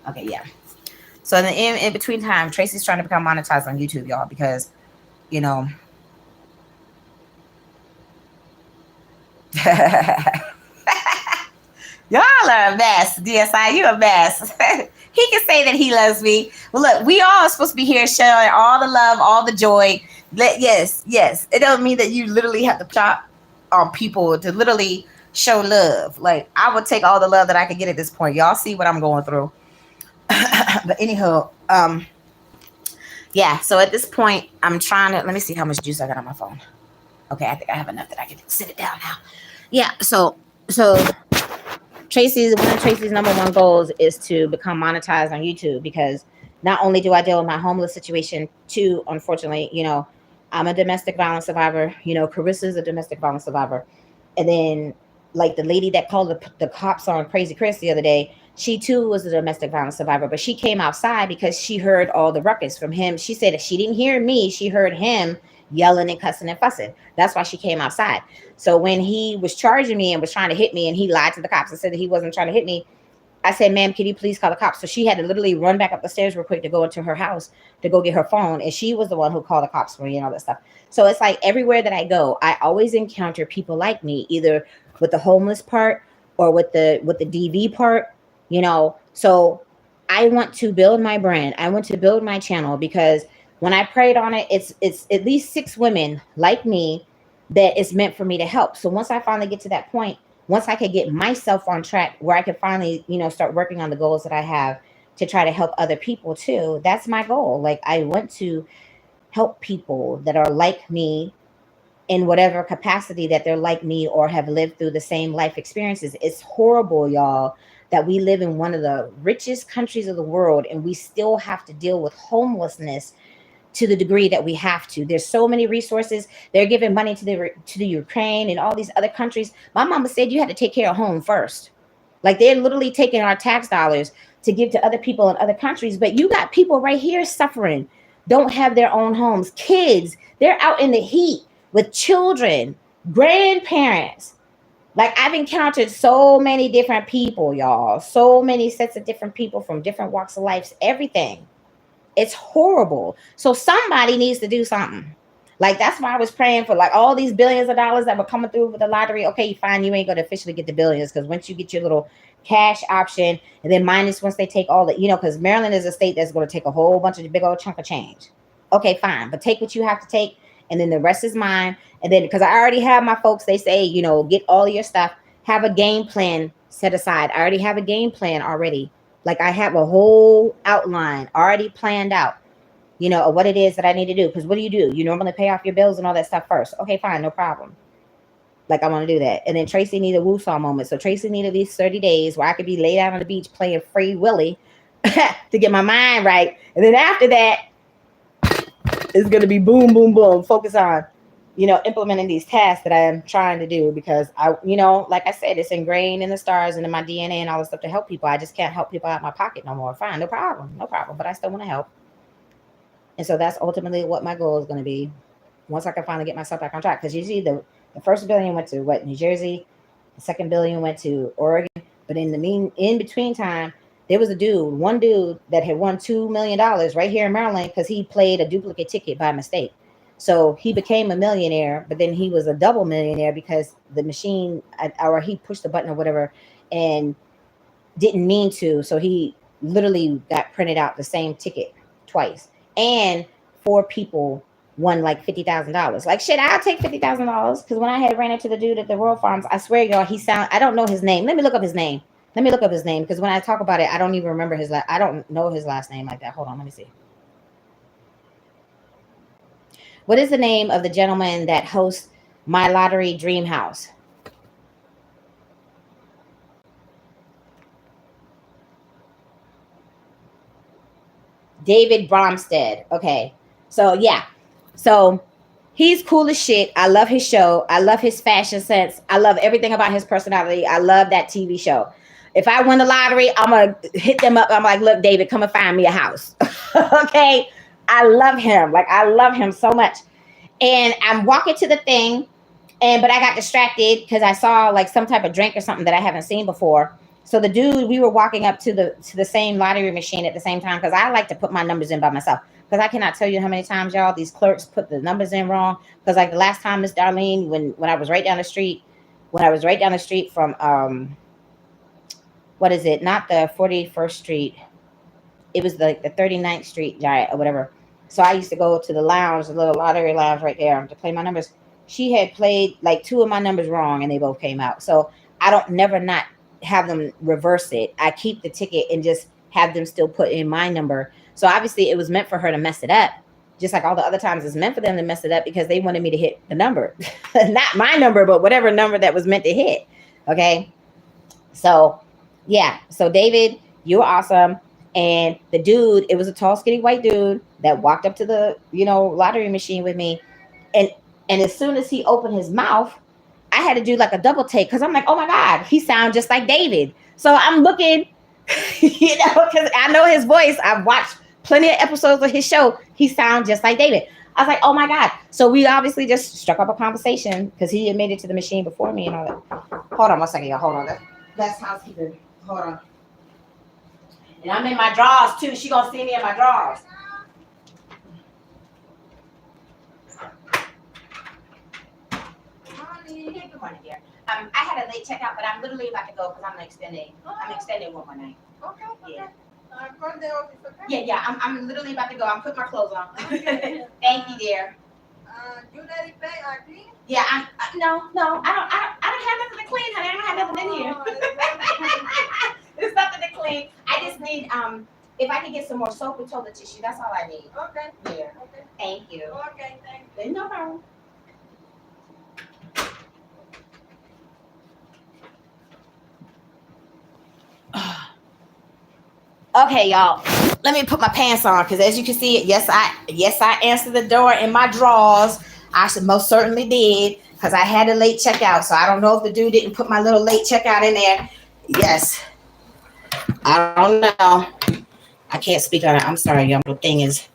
okay, yeah. So in between time, Traci's trying to become monetized on YouTube, y'all, because y'all are a mess. DSI, you a mess. He can say that he loves me. Well, look, we all are supposed to be here sharing all the love, all the joy. Yes. It doesn't mean that you literally have to chop on people to literally show love. Like, I would take all the love that I could get at this point. Y'all see what I'm going through. But anyhow, yeah. So at this point, I'm trying to, let me see how much juice I got on my phone. Okay, I think I have enough that I can sit it down now. Yeah. So one of Traci's number one goals is to become monetized on YouTube, because not only do I deal with my homeless situation too, unfortunately, you know, I'm a domestic violence survivor. You know, Carissa's a domestic violence survivor. And then, like the lady that called the cops on Crazy Chris the other day, she too was a domestic violence survivor, but she came outside because she heard all the ruckus from him. She said that she didn't hear me, she heard him yelling and cussing and fussing. That's why she came outside. So when he was charging me and was trying to hit me, and he lied to the cops and said that he wasn't trying to hit me, I said, ma'am, can you please call the cops? So she had to literally run back up the stairs real quick to go into her house to go get her phone. And she was the one who called the cops for me and all that stuff. So it's like everywhere that I go, I always encounter people like me, either with the homeless part or with the DV part, you know. So I want to build my brand. I want to build my channel because when I prayed on it, it's at least 6 women like me that is meant for me to help. So once I finally get to that point, once I could get myself on track where I could finally, you know, start working on the goals that I have to try to help other people too, that's my goal. Like, I want to help people that are like me in whatever capacity that they're like me or have lived through the same life experiences. It's horrible, y'all, that we live in one of the richest countries of the world and we still have to deal with homelessness to the degree that we have to. There's so many resources. They're giving money to the Ukraine and all these other countries. My mama said you had to take care of home first. Like, they're literally taking our tax dollars to give to other people in other countries. But you got people right here suffering, don't have their own homes. Kids, they're out in the heat with children, grandparents. Like, I've encountered so many different people, y'all. So many sets of different people from different walks of life, everything. It's horrible. So somebody needs to do something. Like, that's why I was praying for like all these billions of dollars that were coming through with the lottery. Okay, fine, you ain't gonna officially get the billions because once you get your little cash option, and then minus once they take all the, you know, because Maryland is a state that's going to take a whole bunch of big old chunk of change. Okay, fine, but take what you have to take, and then the rest is mine. And then because I already have my folks, they say, you know, get all your stuff, have a game plan set aside. I already have a game plan already. Like, I have a whole outline already planned out, you know, of what it is that I need to do. Because what do? You normally pay off your bills and all that stuff first. Okay, fine, no problem. Like, I want to do that. And then Traci needed a woosah moment. So Traci needed these 30 days where I could be laid out on the beach playing Free Willy to get my mind right. And then after that, it's going to be boom, boom, boom. Focus on, you know, implementing these tasks that I am trying to do because I, you know, like I said, it's ingrained in the stars and in my DNA and all this stuff to help people. I just can't help people out of my pocket no more. Fine, no problem. But I still want to help. And so that's ultimately what my goal is going to be once I can finally get myself back on track. Because you see, the first billion went to what? New Jersey. The second billion went to Oregon. But in between time, there was one dude that had won $2 million right here in Maryland because he played a duplicate ticket by mistake. So he became a millionaire, but then he was a double millionaire because the machine, or he pushed the button or whatever and didn't mean to. So he literally got printed out the same ticket twice. And 4 people won like $50,000. Like, shit, I'll take $50,000 because when I had ran into the dude at the Royal Farms, I swear, y'all, I don't know his name. Let me look up his name because when I talk about it, I don't even remember I don't know his last name like that. Hold on, let me see. What is the name of the gentleman that hosts My Lottery Dream House? David Bromstead. Okay. So, yeah. So, he's cool as shit. I love his show. I love his fashion sense. I love everything about his personality. I love that TV show. If I win the lottery, I'm going to hit them up. I'm like, look, David, come and find me a house. Okay. I love him. Like, I love him so much. And I'm walking to the thing, but I got distracted because I saw like some type of drink or something that I haven't seen before. So the dude, we were walking up to the same lottery machine at the same time because I like to put my numbers in by myself. Because I cannot tell you how many times, y'all, these clerks put the numbers in wrong. Because like the last time, Miss Darlene, when I was right down the street, from what is it? Not the 41st Street. It was like the 39th Street Giant or whatever. So I used to go to the lounge, the little lottery lounge right there to play my numbers. She had played like 2 of my numbers wrong and they both came out. So I don't never not have them reverse it. I keep the ticket and just have them still put in my number. So obviously it was meant for her to mess it up. Just like all the other times it's meant for them to mess it up because they wanted me to hit the number. Not my number, but whatever number that was meant to hit. Okay. So yeah. So David, you're awesome. And the dude, it was a tall, skinny white dude that walked up to the, lottery machine with me. And as soon as he opened his mouth, I had to do like a double take because I'm like, oh my God, he sounds just like David. So I'm looking, because I know his voice. I've watched plenty of episodes of his show. He sounds just like David. I was like, oh my God. So we obviously just struck up a conversation because he had made it to the machine before me and all that. Hold on one second, y'all. Hold on. That's housekeeping. Hold on. And I'm in my drawers too. She gonna see me in my drawers. Good morning, dear. I had a late checkout, but I'm literally about to go because I'm extending one more night. Okay. Yeah. From the office, okay? Yeah. I'm literally about to go. I'm putting my clothes on. Okay. Thank you, dear. You let it pay clean? Yeah. No. I don't have nothing to clean, honey. I don't have nothing in here. There's nothing to clean. I just need if I can get some more soap and toilet tissue. That's all I need. Okay. Yeah. Okay. Thank you. Okay, thank you. No problem. Okay, y'all. Let me put my pants on because, as you can see, yes, I answered the door in my drawers. I most certainly did because I had a late checkout. So I don't know if the dude didn't put my little late checkout in there. Yes, I don't know. I can't speak on it. I'm sorry, y'all. The thing is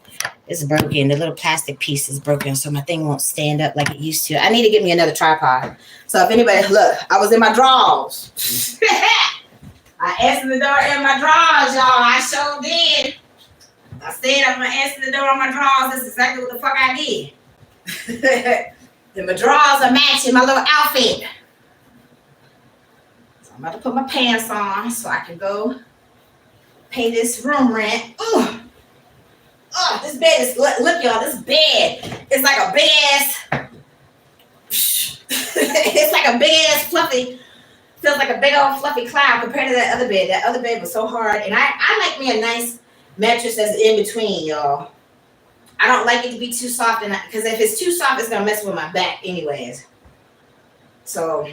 broken. The little plastic piece is broken, so my thing won't stand up like it used to. I need to get me another tripod. So if anybody look, I was in my drawers. I answered the door in my drawers, y'all. I sure did. I said I'm gonna answer the door in my drawers. That's exactly what the fuck I did. And my drawers are matching my little outfit. So I'm about to put my pants on so I can go pay this room rent. Ooh. Oh, this bed is look, y'all. This bed is like a big ass. It's like a big ass fluffy. Feels like a big old fluffy cloud compared to that other bed. That other bed was so hard. And I like me a nice mattress that's in between, y'all. I don't like it to be too soft, because if it's too soft, it's gonna mess with my back anyways. So,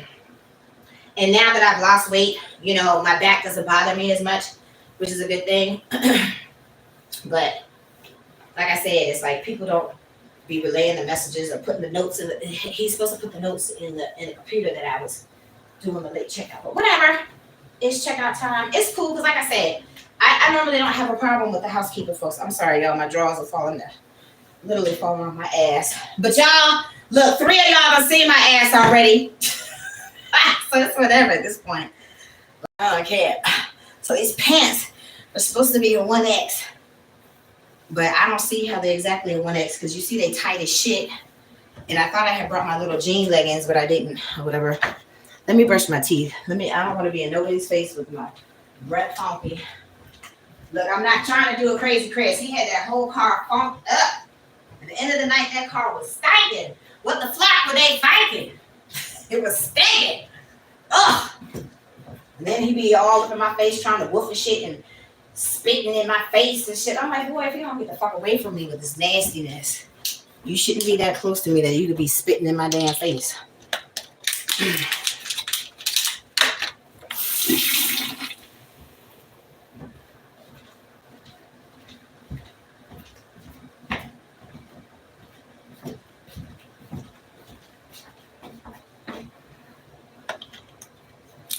and now that I've lost weight, my back doesn't bother me as much, which is a good thing. But like I said, it's like people don't be relaying the messages or putting the notes in. He's supposed to put the notes in the computer that I was doing the late checkout, but whatever. It's checkout time. It's cool because, like I said, I normally don't have a problem with the housekeeping folks. I'm sorry, y'all. My drawers are literally falling off my ass. But y'all, look, 3 of y'all done seen my ass already. So it's whatever at this point. I don't care. So these pants are supposed to be a 1X. But I don't see how they're exactly a 1X because you see they tight as shit. And I thought I had brought my little jean leggings, but I didn't, or whatever. Let me brush my teeth. I don't want to be in nobody's face with my breath funky. Look, I'm not trying to do a crazy Chris. He had that whole car funked up. At the end of the night, that car was stinking. What the fuck were they thinking? It was stinking. Ugh. And then he be all up in my face trying to woof and shit and spitting in my face and shit. I'm like, boy, if you don't get the fuck away from me with this nastiness, you shouldn't be that close to me that you could be spitting in my damn face.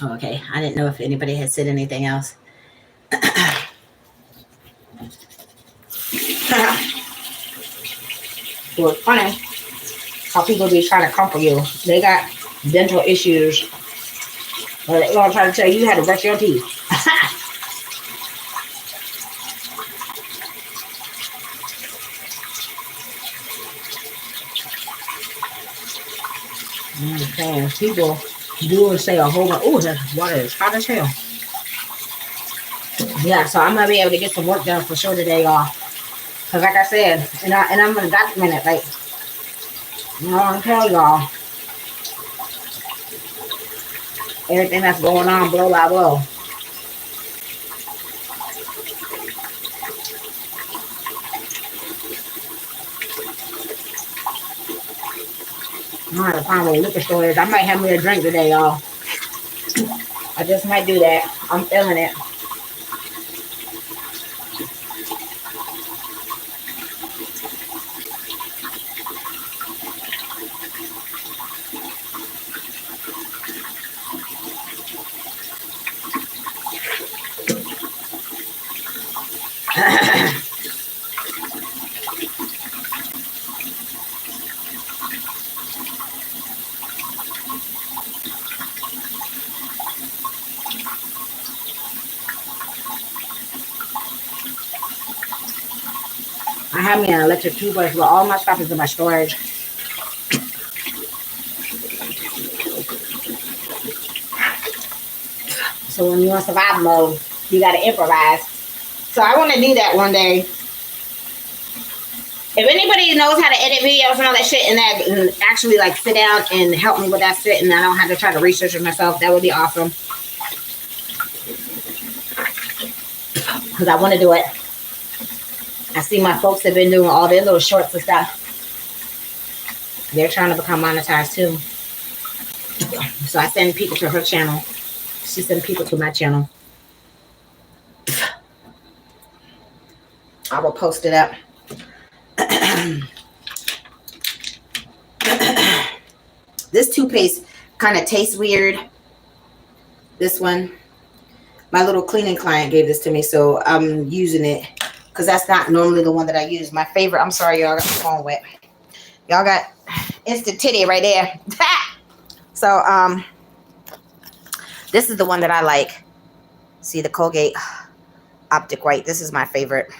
Oh, okay, I didn't know if anybody had said anything else. Well, it's funny how people be trying to comfort you. They got dental issues, but they're gonna try to tell you how to brush your teeth. Okay, people do and say a whole lot. Oh, that water is hot as hell. Yeah, so I'm gonna be able to get some work done for sure today, y'all. Cause like I said, and I'm gonna document it. Like, I want to tell y'all everything that's going on, blow by blow. I'm gonna have to find where the liquor store is. I might have me a drink today, y'all. I just might do that. I'm feeling it. I have me an electric toothbrush, but all my stuff is in my storage. So when you're in survival mode, you gotta improvise. So I want to do that one day. If anybody knows how to edit videos and all that shit, and that and actually like sit down and help me with that shit, and I don't have to try to research it myself, that would be awesome. Because I want to do it. I see my folks have been doing all their little shorts and stuff. They're trying to become monetized too. So I send people to her channel. She sends people to my channel. I will post it up. This toothpaste kind of tastes weird. This one, my little cleaning client gave this to me, so I'm using it because that's not normally the one that I use. My favorite, I'm sorry, y'all, got the phone wet. Y'all got instant titty right there. So, this is the one that I like. See the Colgate Optic White. This is my favorite.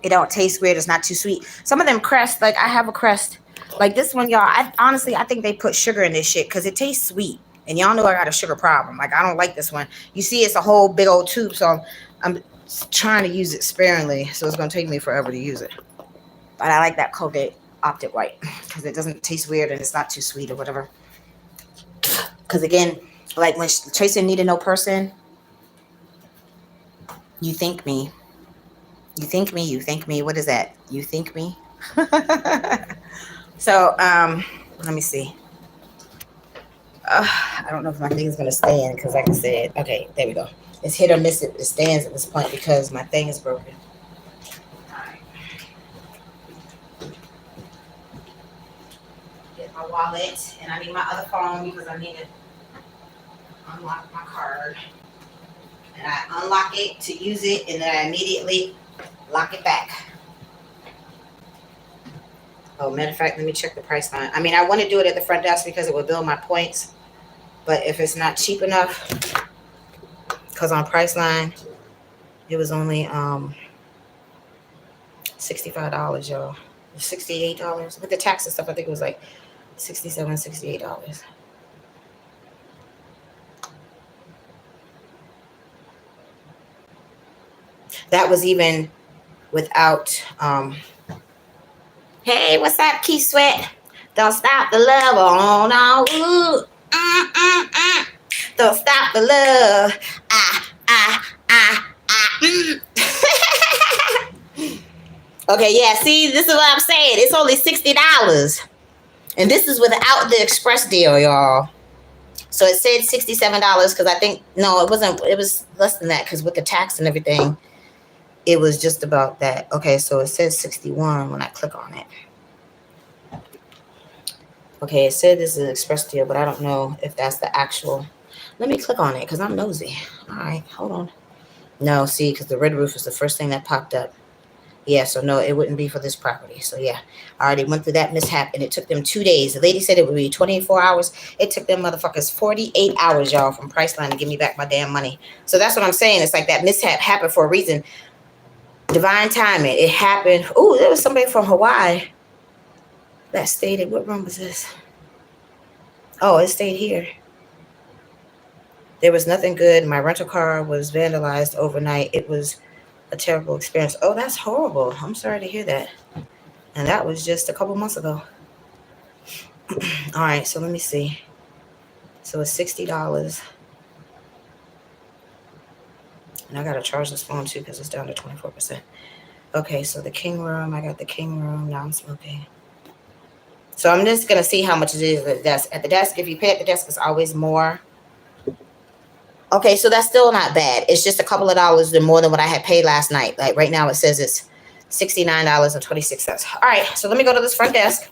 It don't taste weird. It's not too sweet. Some of them Crest, like I have a Crest. Like this one, y'all, honestly, I think they put sugar in this shit because it tastes sweet. And y'all know I got a sugar problem. Like, I don't like this one. You see, it's a whole big old tube, so I'm trying to use it sparingly. So it's going to take me forever to use it. But I like that Colgate Optic White because it doesn't taste weird and it's not too sweet or whatever. Because, again, like when Traci needed no person, you think me. You think me, you think me. What is that? You think me? So, let me see. I don't know if my thing's going to stay in because like I said, okay, there we go. It's hit or miss. It stands at this point because my thing is broken. All right. Get my wallet, and I need my other phone because I need to unlock my card. And I unlock it to use it, and then I immediately lock it back. Oh, matter of fact, let me check the price line. I mean, I want to do it at the front desk because it will build my points. But if it's not cheap enough, because on Priceline, it was only $65, y'all. $68. With the tax and stuff, I think it was like $67, $68. That was even without hey, what's up, Key Sweat? Don't stop the love, oh no. Ooh. Don't stop the love. Okay, yeah, see, this is what I'm saying. It's only $60. And this is without the express deal, y'all. So it said $67 because I think, no, it wasn't. It was less than that because with the tax and everything, it was just about that. Okay, so it says 61 when I click on it. Okay, it said this is an express deal, but I don't know if that's the actual. Let me click on it because I'm nosy. All right, hold on. No, see, because the red roof is the first thing that popped up. Yeah, so no, it wouldn't be for this property. So yeah, I already went through that mishap, and it took them 2 days. The lady said it would be 24 hours. It took them motherfuckers 48 hours, y'all, from Priceline to give me back my damn money. So that's what I'm saying. It's like that mishap happened for a reason. Divine timing. It happened. Oh, there was somebody from Hawaii that stayed in. What room was this? Oh, it stayed here. There was nothing good. My rental car was vandalized overnight. It was a terrible experience. Oh, that's horrible. I'm sorry to hear that. And that was just a couple months ago. All right, so let me see. So it's $60. And I got to charge this phone too because it's down to 24%. Okay, so the king room. I got the king room. Now I'm smoking. So I'm just going to see how much it is at the desk. At the desk, if you pay at the desk, it's always more. Okay, so that's still not bad. It's just a couple of dollars more than what I had paid last night. Like right now it says it's $69.26. All right, so let me go to this front desk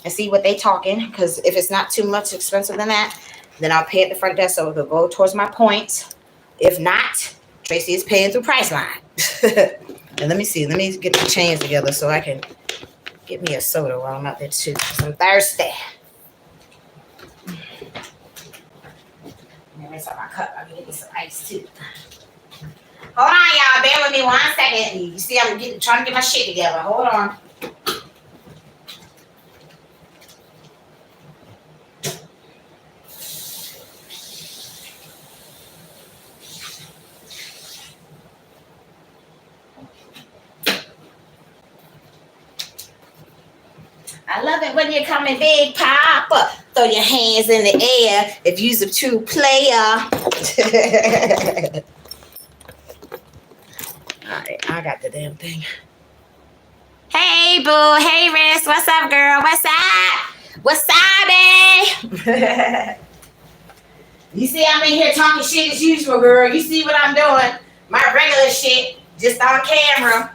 and see what they talking. Because if it's not too much expensive than that, then I'll pay at the front desk so it'll go towards my points. If not, Traci is paying through Priceline. And let me see. Let me get the change together so I can get me a soda while I'm out there too. 'Cause I'm thirsty. Let me rinse out my cup. I'm gonna get me some ice too. Hold on, y'all. Bear with me 1 second. You see, I'm trying to get my shit together. Hold on. I love it when you're coming big, Papa. Throw your hands in the air if you's a true player. All right, I got the damn thing. Hey, boo. Hey, Riz. What's up, girl? What's up? What's up, babe? You see, I'm in here talking shit as usual, girl. You see what I'm doing? My regular shit, just on camera.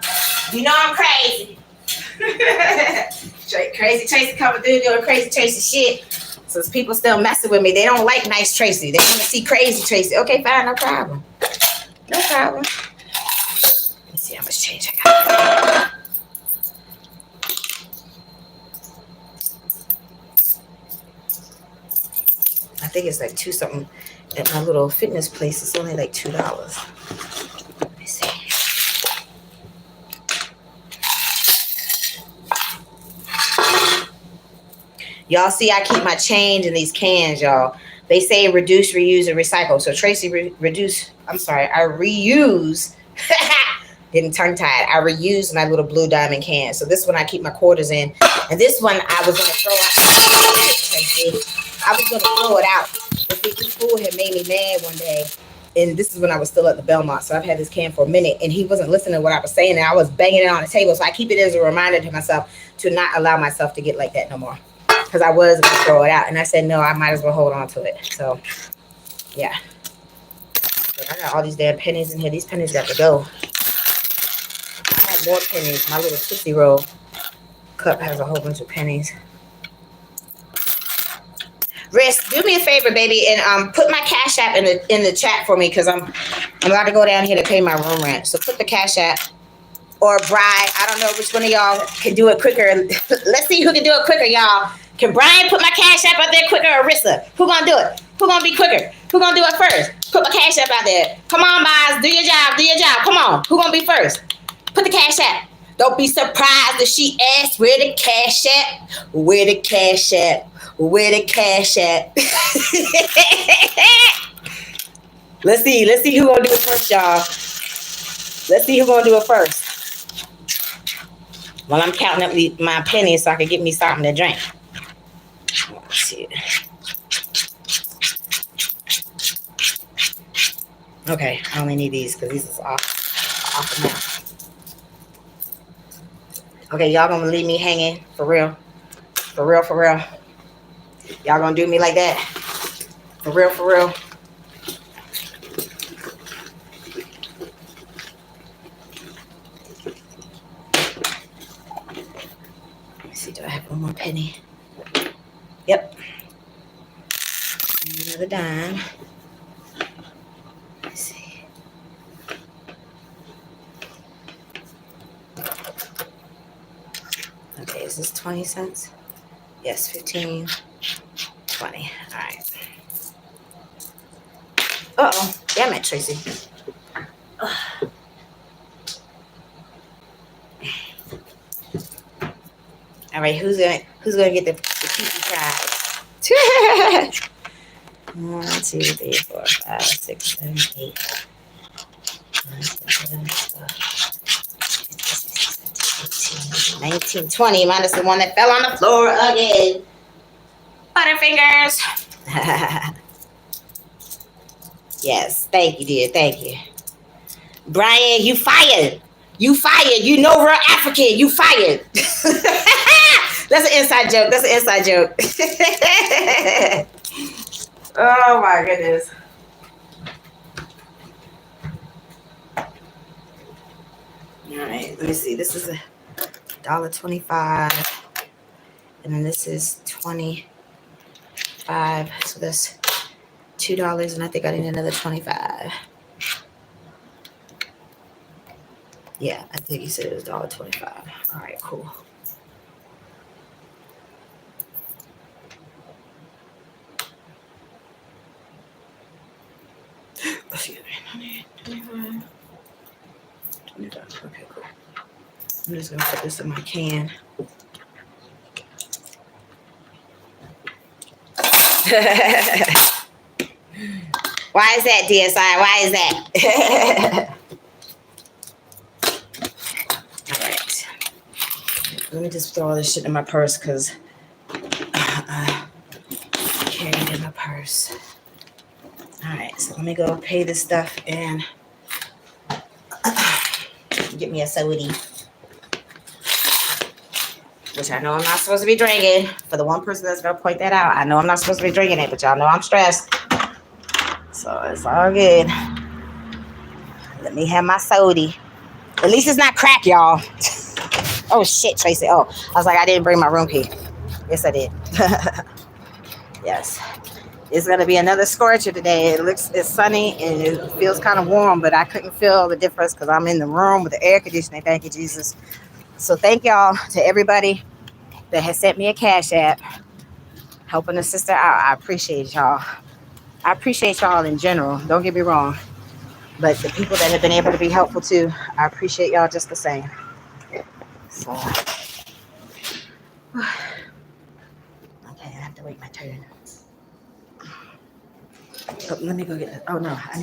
You know I'm crazy. Crazy Tracy coming through doing crazy Tracy shit. So people still messing with me. They don't like nice Tracy. They want to see crazy Tracy. Okay, fine, no problem. No problem. Let's see how much change I got. I think it's like $2 something at my little fitness place. It's only like $2. Let me see. Y'all see, I keep my change in these cans, y'all. They say reduce, reuse, and recycle. So Tracy I reuse. Getting tongue-tied. I reuse my little blue diamond can. So this one I keep my quarters in. And this one I was going to throw out. I was going to throw it out. But this fool had made me mad one day. And this is when I was still at the Belmont. So I've had this can for a minute. And he wasn't listening to what I was saying. And I was banging it on the table. So I keep it as a reminder to myself to not allow myself to get like that no more. Because I was going to throw it out. And I said, no, I might as well hold on to it. So, yeah. But I got all these damn pennies in here. These pennies got to go. I have more pennies. My little Tootsie Roll cup has a whole bunch of pennies. Riz, do me a favor, baby, and put my Cash App in the chat for me, because I'm about to go down here to pay my room rent. So put the Cash App or Brian. I don't know which one of y'all can do it quicker. Let's see who can do it quicker, y'all. Can Brian put my Cash App out there quicker, or Rissa? Who gonna do it? Who gonna be quicker? Who gonna do it first? Put my Cash App out there. Come on, guys, do your job. Do your job. Come on. Who gonna be first? Put the Cash App. Don't be surprised if she asks where the cash at. Where the cash at? Where the cash at? Let's see who gonna do it first, y'all. Let's see who gonna do it first. While I'm counting up my pennies so I can get me something to drink. Let's see. Okay, I only need these because these is off the map. Okay, y'all gonna leave me hanging for real? For real, for real? Y'all gonna do me like that? For real, for real? Let me see, do I have one more penny? Yep. And another dime. Let's see. Okay, is this 20 cents? Yes, 15, 20. All right. Uh-oh. Damn it, Tracy. Ugh. All right, who's gonna get the cheeky prize? 1, 2, 3, 4, 5, 6, 7, 8. 9, 10, 11, 12, 18, 19, 20, minus the one that fell on the floor again. Butterfingers. Yes, thank you, dear. Thank you. Brian, you fired. You fired. You know real African. You fired. That's an inside joke. That's an inside joke. Oh my goodness. All right, let me see. This is $1.25, and then this is 25. So that's $2, and I think I need another 25. Yeah, I think you said it was $1.25. All right, cool. Excuse me. 25. Okay, cool. I'm just gonna put this in my can. Why is that, DSI? Why is that? All right. Let me just throw all this shit in my purse because I carry it in my purse. All right, so let me go pay this stuff and get me a soda, which I know I'm not supposed to be drinking. For the one person that's gonna point that out, I know I'm not supposed to be drinking it, but y'all know I'm stressed. So it's all good. Let me have my soda. At least it's not crack, y'all. Oh shit, Tracy. Oh, I was like, I didn't bring my room key. Yes, I did. Yes. It's gonna be another scorcher today. It's sunny and it feels kind of warm, but I couldn't feel the difference because I'm in the room with the air conditioning. Thank you, Jesus. So thank y'all to everybody that has sent me a cash app helping a sister out. I appreciate y'all. I appreciate y'all in general. Don't get me wrong. But the people that have been able to be helpful too, I appreciate y'all just the same. So, okay, I have to wait my turn. Oh, let me go get this. Oh no, I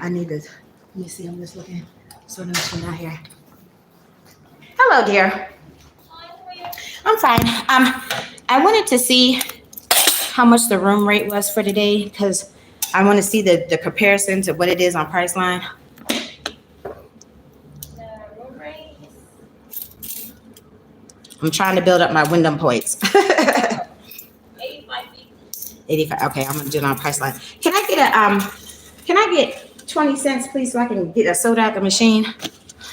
need this. Let me see, I'm just looking. So no, she's not here. Hello, dear. I'm fine. I wanted to see how much the room rate was for today because I want to see the comparison to what it is on Priceline. The room rate, I'm trying to build up my Wyndham points. 85 feet. 85. Okay, I'm gonna do it on Priceline. Can I get 20 cents, please, so I can get a soda out the machine?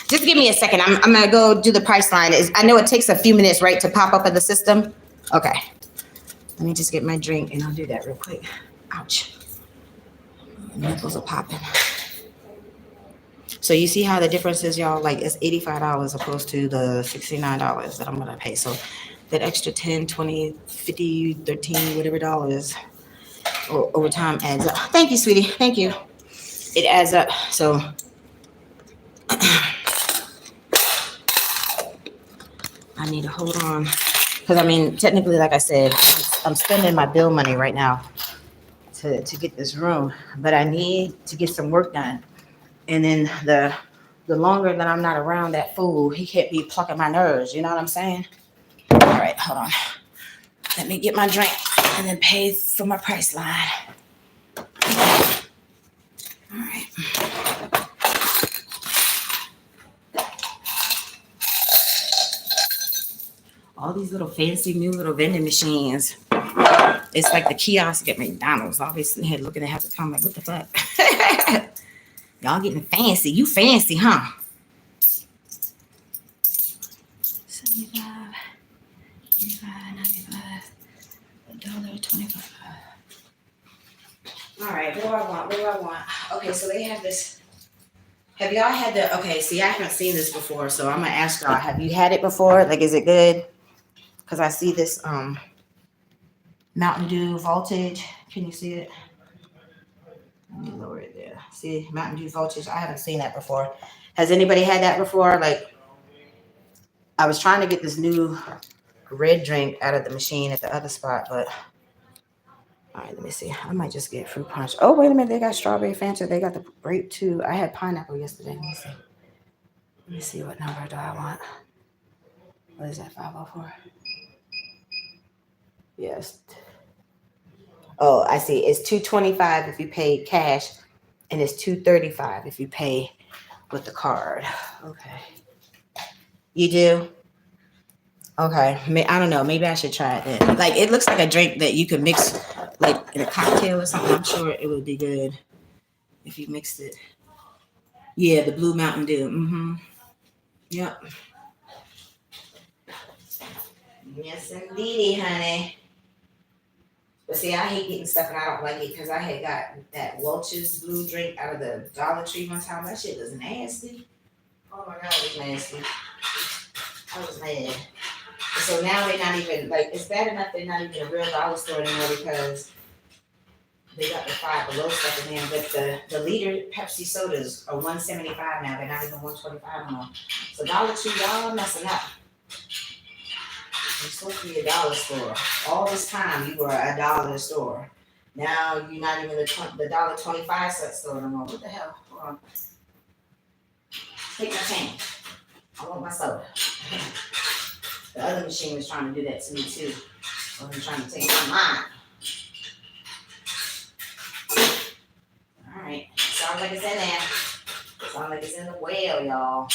Just give me a second. I'm gonna go do the Priceline. I know it takes a few minutes, right, to pop up in the system. Okay. Let me just get my drink and I'll do that real quick. Ouch. My nipples are popping. So you see how the difference is, y'all? Like it's $85 opposed to the $69 that I'm gonna pay. So that extra 10, 20, 50, 13, whatever dollars over time adds up. Thank you, sweetie. Thank you. It adds up. So I need to hold on. Because I mean, technically, like I said, I'm spending my bill money right now to get this room, but I need to get some work done. And then the longer that I'm not around that fool, he can't be plucking my nerves. You know what I'm saying? All right, hold on. Let me get my drink and then pay for my Priceline. All right. All these little fancy new little vending machines. It's like the kiosk at McDonald's. I always sitting here looking at half the time like, what the fuck? Y'all getting fancy. You fancy, huh? 75, 85, 95, $1.25. All right, what do I want? What do I want? Okay, so they have this. Have y'all had the? Okay, see, I haven't seen this before, so I'm gonna ask y'all. Have you had it before? Like, is it good? Because I see this Mountain Dew Voltage. Can you see it? Let me lower it there. See, Mountain Dew Voltage. I haven't seen that before. Has anybody had that before? Like, I was trying to get this new red drink out of the machine at the other spot, but all right, let me see. I might just get fruit punch. Oh, wait a minute. They got strawberry Fanta. They got the grape too. I had pineapple yesterday. Let me see. Let me see what number do I want. What is that, 504? Yes. Oh, I see. It's $225 if you pay cash, and it's $235 if you pay with the card. Okay. You do? Okay. I don't know. Maybe I should try it then. Like, it looks like a drink that you could mix, like, in a cocktail or something. I'm sure it would be good if you mixed it. Yeah, the Blue Mountain Dew. Mm-hmm. Yep. Yes, indeedy, honey. But see, I hate getting stuff and I don't like it because I had got that Welch's blue drink out of the Dollar Tree one time. That shit was nasty. Oh my God, it was nasty. I was mad. So now they're not even, like, it's bad enough they're not even a real dollar store anymore because they got the Five Below stuff in there. But the liter Pepsi sodas are $1.75 now. They're not even $1.25 anymore. So Dollar Tree, y'all messing up. You're supposed to be a dollar store. All this time you were a dollar store. Now you're not even the $1.25 store no more. What the hell? Hold on. Take my change. I want my soda. The other machine was trying to do that to me too. I was trying to take my mind. Alright. Sounds like it's in there. Sounds like it's in the well, y'all.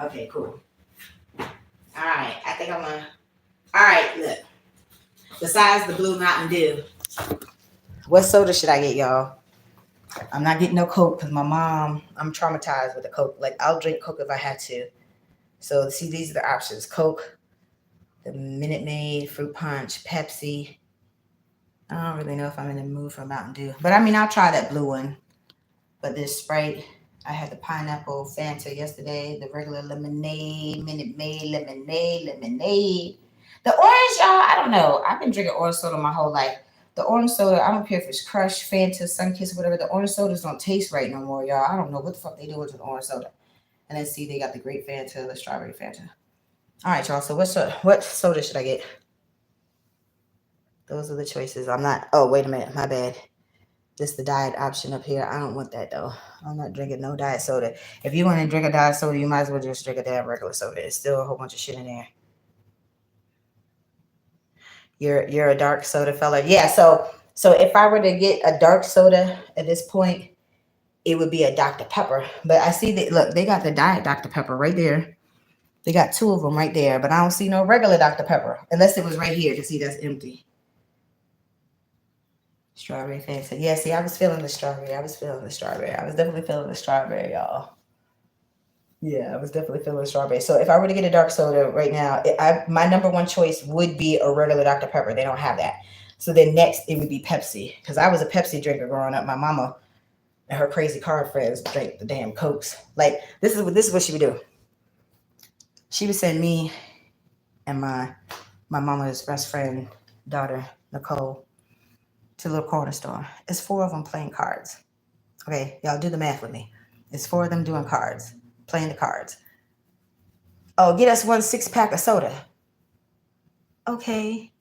Okay, cool. Alright, I think I'm gonna. Alright, look. Besides the Blue Mountain Dew, what soda should I get, y'all? I'm not getting no Coke because my mom, I'm traumatized with the Coke. Like, I'll drink Coke if I had to. So, see, these are the options. Coke, the Minute Maid, Fruit Punch, Pepsi. I don't really know if I'm in the mood for Mountain Dew. But, I mean, I'll try that blue one. But this Sprite, I had the pineapple Fanta yesterday, the regular lemonade, Minute Maid, lemonade. The orange, y'all, I don't know. I've been drinking orange soda my whole life. The orange soda, I don't care if it's Crush, Fanta, Sunkist, whatever. The orange sodas don't taste right no more, y'all. I don't know what the fuck they do with the orange soda. And then see, they got the grape Fanta, the strawberry Fanta. All right, y'all. So what soda should I get? Those are the choices. I'm not. Oh, wait a minute. My bad. This is the diet option up here. I don't want that though. I'm not drinking no diet soda. If you want to drink a diet soda, you might as well just drink a damn regular soda. It's still a whole bunch of shit in there. You're a dark soda fella. Yeah. So if I were to get a dark soda at this point, it would be a Dr. Pepper. But I see that, look, they got the diet Dr. Pepper right there. They got two of them right there, but I don't see no regular Dr. Pepper unless it was right here. To see, that's empty. Strawberry Fanta. Yeah, see, I was feeling the strawberry. I was definitely feeling the strawberry, y'all. Yeah, I was definitely feeling the strawberry. So if I were to get a dark soda right now, my number one choice would be a regular Dr. Pepper. They don't have that. So then next it would be Pepsi, because I was a Pepsi drinker growing up. My mama and her crazy card friends drank the damn Cokes. Like, this is what she would do. She would send me and my mama's best friend daughter, Nicole, to the little corner store. It's 4 of them playing cards. Okay, y'all do the math with me. It's 4 of them doing cards, playing the cards. Oh, get us 1 6-pack of soda. Okay,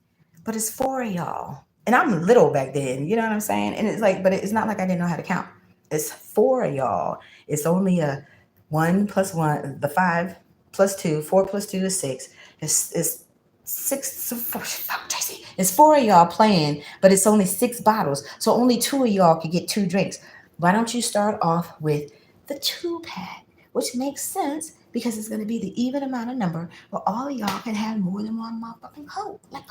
but it's 4 of y'all. And I'm little back then, you know what I'm saying? And it's like, but it's not like I didn't know how to count. It's 4 of y'all. It's only a 1 plus 1, the 5 plus 2, 4 plus 2 is 6. It's 6, Traci. It's 4 of y'all playing, but it's only 6 bottles. So only 2 of y'all could get 2 drinks. Why don't you start off with the 2-pack, which makes sense because it's going to be the even amount of number where all of y'all can have more than 1 motherfucking Coke. Like,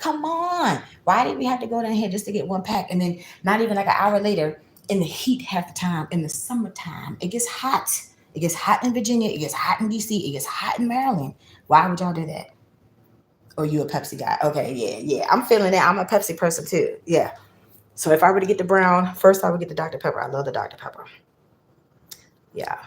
come on. Why did we have to go down here just to get 1 pack? And then not even like an hour later, in the heat half the time, in the summertime, it gets hot. It gets hot in Virginia. It gets hot in DC. It gets hot in Maryland. Why would y'all do that? Oh, you a Pepsi guy? Okay, yeah. I'm feeling that. I'm a Pepsi person too. Yeah. So if I were to get the brown, first I would get the Dr. Pepper. I love the Dr. Pepper. Yeah.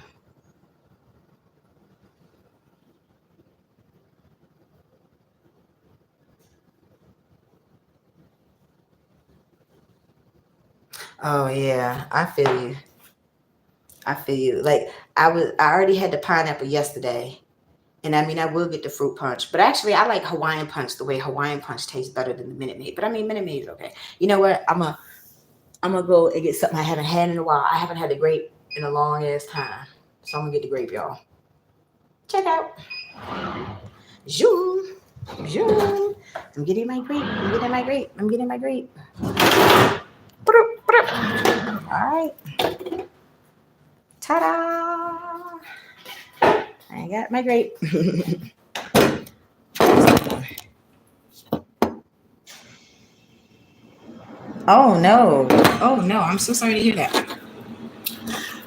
Oh yeah, I feel you. Like, I already had the pineapple yesterday. And I mean, I will get the fruit punch, but actually I like Hawaiian punch the way Hawaiian punch tastes better than the Minute Maid. But I mean, Minute Maid is okay. You know what? I'm gonna go and get something I haven't had in a while. I haven't had the grape in a long ass time. So I'm gonna get the grape, y'all. Check out. Zoom. I'm getting my grape. All right. Ta-da! I got my grape. Oh no. I'm so sorry to hear that.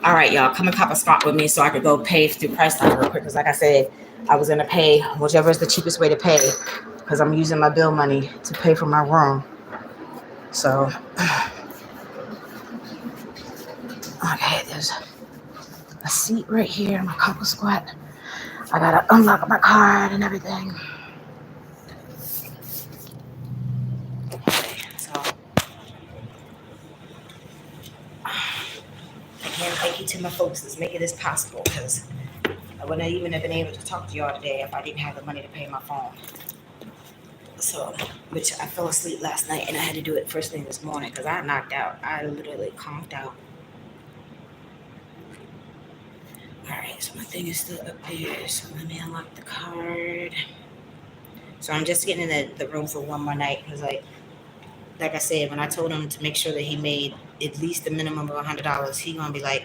All right, y'all, come and cop a spot with me so I could go pay through Priceline real quick. Because like I said, I was going to pay whichever is the cheapest way to pay, because I'm using my bill money to pay for my room. So, okay, a seat right here, my couple squat. I gotta unlock my card and everything. So, again, thank you to my folks that's making this possible, because I wouldn't even have been able to talk to y'all today if I didn't have the money to pay my phone. So, which I fell asleep last night and I had to do it first thing this morning because I knocked out. I literally conked out. Alright, so my thing is still up there. So let me unlock the card. So I'm just getting in the room for one more night because like I said, when I told him to make sure that he made at least a minimum of $100, he gonna be like,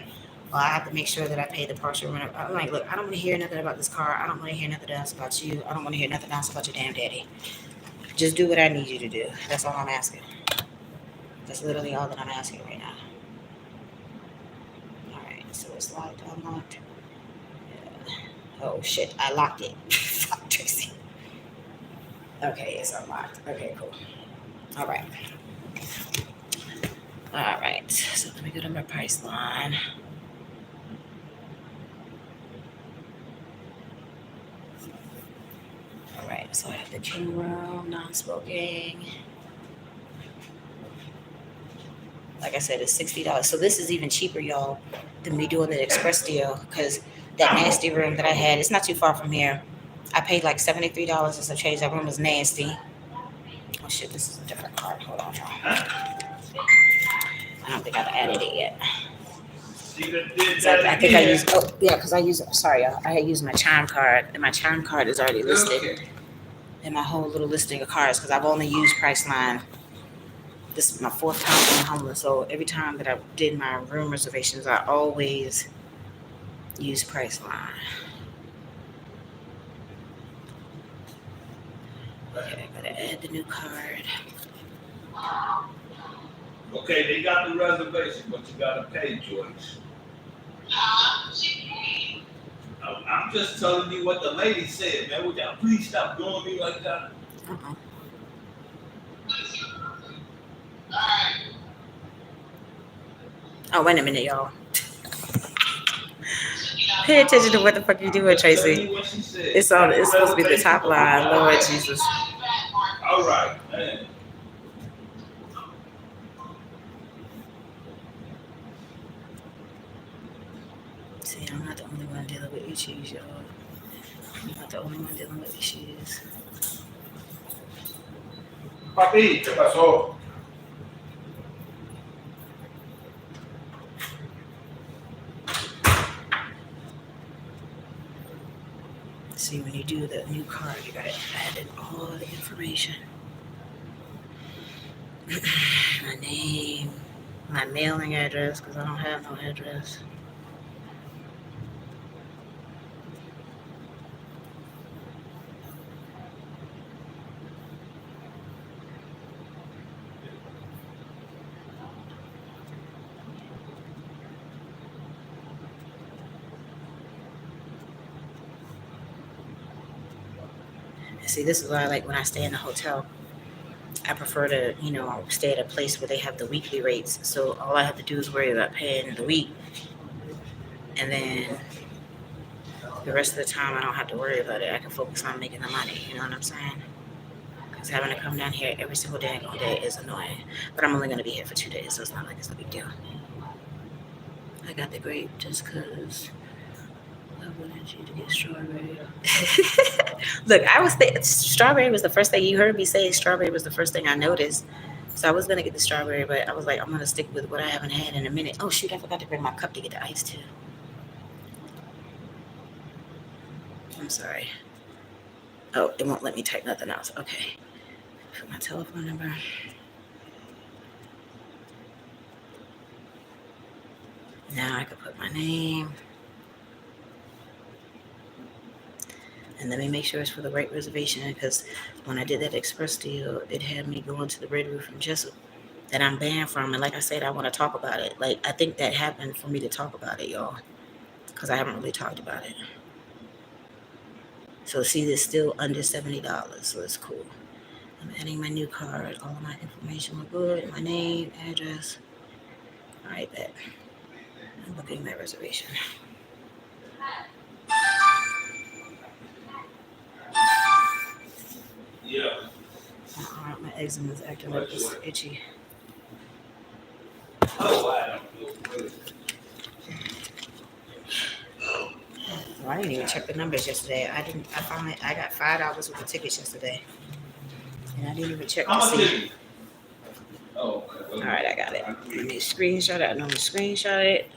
well, I have to make sure that I pay the partial rent. I'm like, look, I don't want to hear nothing about this car. I don't want to hear nothing else about you. I don't want to hear nothing else about your damn daddy. Just do what I need you to do. That's all I'm asking. That's literally all that I'm asking right now. Alright, so it's locked, unlocked. Yeah. Oh shit, I locked it. Fuck, Tracy. Okay, it's unlocked. Okay, cool. Alright. Alright, so let me go to my price line. Alright, so I have the king room, non-smoking. Like I said, it's $60. So this is even cheaper, y'all, than me doing the express deal, because that nasty room that I had, it's not too far from here. I paid like $73 and some change. That room was nasty. Oh shit, this is a different card. Hold on, y'all. I don't think I've added it yet. So I think I used, oh yeah, because I used, sorry y'all, I had used my Chime card, and my Chime card is already listed in my whole little listing of cards, because I've only used Priceline. This is my 4th time being homeless, so every time that I did my room reservations, I always use Priceline. Okay, I gotta add the new card. Okay, they got the reservation, but you gotta pay, Joyce. I'm just telling you what the lady said, man. Would y'all please stop doing me like that? Oh, wait a minute, y'all. Pay attention to what the fuck you doing, Tracy. It's supposed to be the top line. Lord Jesus. All right, man. See, I'm not the only one dealing with issues, y'all. I'm not the only one dealing with issues. Papi, ¿qué pasó? See, when you do the new card, you gotta add in all the information. My name, my mailing address, because I don't have no address. See, this is why I like when I stay in a hotel. I prefer to, stay at a place where they have the weekly rates. So all I have to do is worry about paying the week. And then the rest of the time, I don't have to worry about it. I can focus on making the money. You know what I'm saying? Because having to come down here every single day is annoying. But I'm only going to be here for 2 days, so it's not like it's a big deal. I got the grape just because I wanted you to get strawberry. Look, I was thinking strawberry was the first thing you heard me say. Strawberry was the first thing I noticed. So I was going to get the strawberry, but I was like, I'm going to stick with what I haven't had in a minute. Oh, shoot, I forgot to bring my cup to get the ice, too. I'm sorry. Oh, it won't let me type nothing else. Okay. Put my telephone number. Now I can put my name. And let me make sure it's for the right reservation, because when I did that express deal, it had me going to the Red Roof in Jessup that I'm banned from. And like I said, I want to talk about it. Like, I think that happened for me to talk about it, y'all, because I haven't really talked about it. So see, it's still under $70, so it's cool. I'm adding my new card. All of my information look good. My name, address. All right, bet. I'm booking my reservation. Yeah. My eczema is acting like it's itchy. Oh, wow. Well, I didn't even check the numbers yesterday. I got $5 worth of tickets yesterday, and I didn't even check How to much see. is it? Oh, okay. All right, I got it. Let me screenshot it. I normally screenshot it.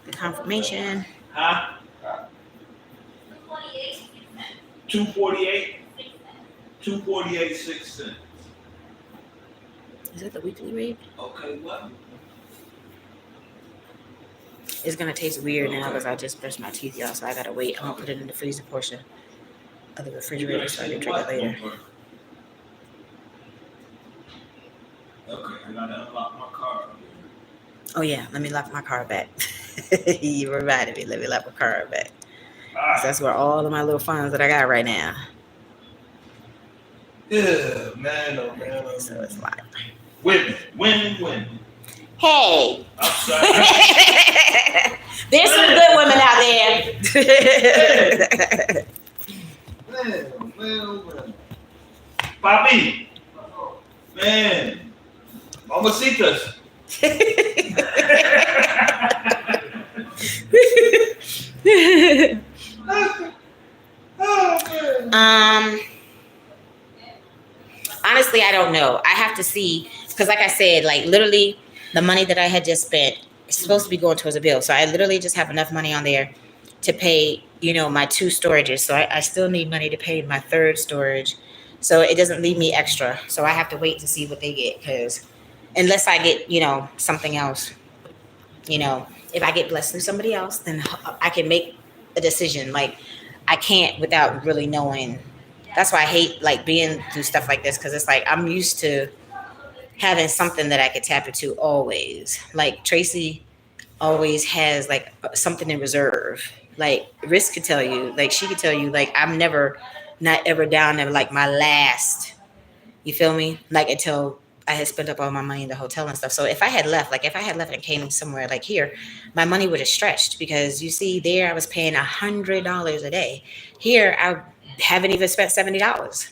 The confirmation. Huh? 248. 248.06. Is that the weekly rate? Okay, what? It's gonna taste weird now because I just brushed my teeth, y'all. So I gotta wait. I'm gonna put it in the freezer portion of the refrigerator so I can drink it later. Okay, I gotta unlock my car. Oh yeah, let me lock my car back. You reminded me. Let me lock my car back. Alright. That's where all of my little funds that I got right now. Yeah, man, oh man, oh So man. it's like Women. Hey. I'm sorry. There's some good women out there. Man. Papi. Man. Mamacitas. Honestly, I don't know. I have to see because, like I said, like literally, the money that I had just spent is supposed to be going towards a bill. So I literally just have enough money on there to pay, my 2 storages. So I still need money to pay my 3rd storage. So it doesn't leave me extra. So I have to wait to see what they get because unless I get, something else, if I get blessed through somebody else, then I can make a decision. Like I can't without really knowing. That's why I hate like being through stuff like this because it's like I'm used to having something that I could tap into always. Like Traci always has like something in reserve. Like Risk could tell you, like she could tell you, like I'm never not ever down there like my last. You feel me? Like until I had spent up all my money in the hotel and stuff. So if I had left and came somewhere like here, my money would have stretched because you see there I was paying $100 a day. Here I haven't even spent $70.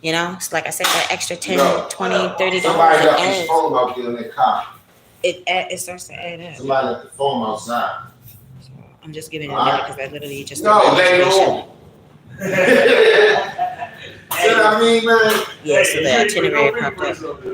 It's like I said, that extra $10, $20, $30. Somebody left his phone out there in their car. It starts to add up. Somebody left the phone outside. So I'm just giving it a minute because I literally just No, let it on. See what I mean, man? Yeah, so the itinerary popped up.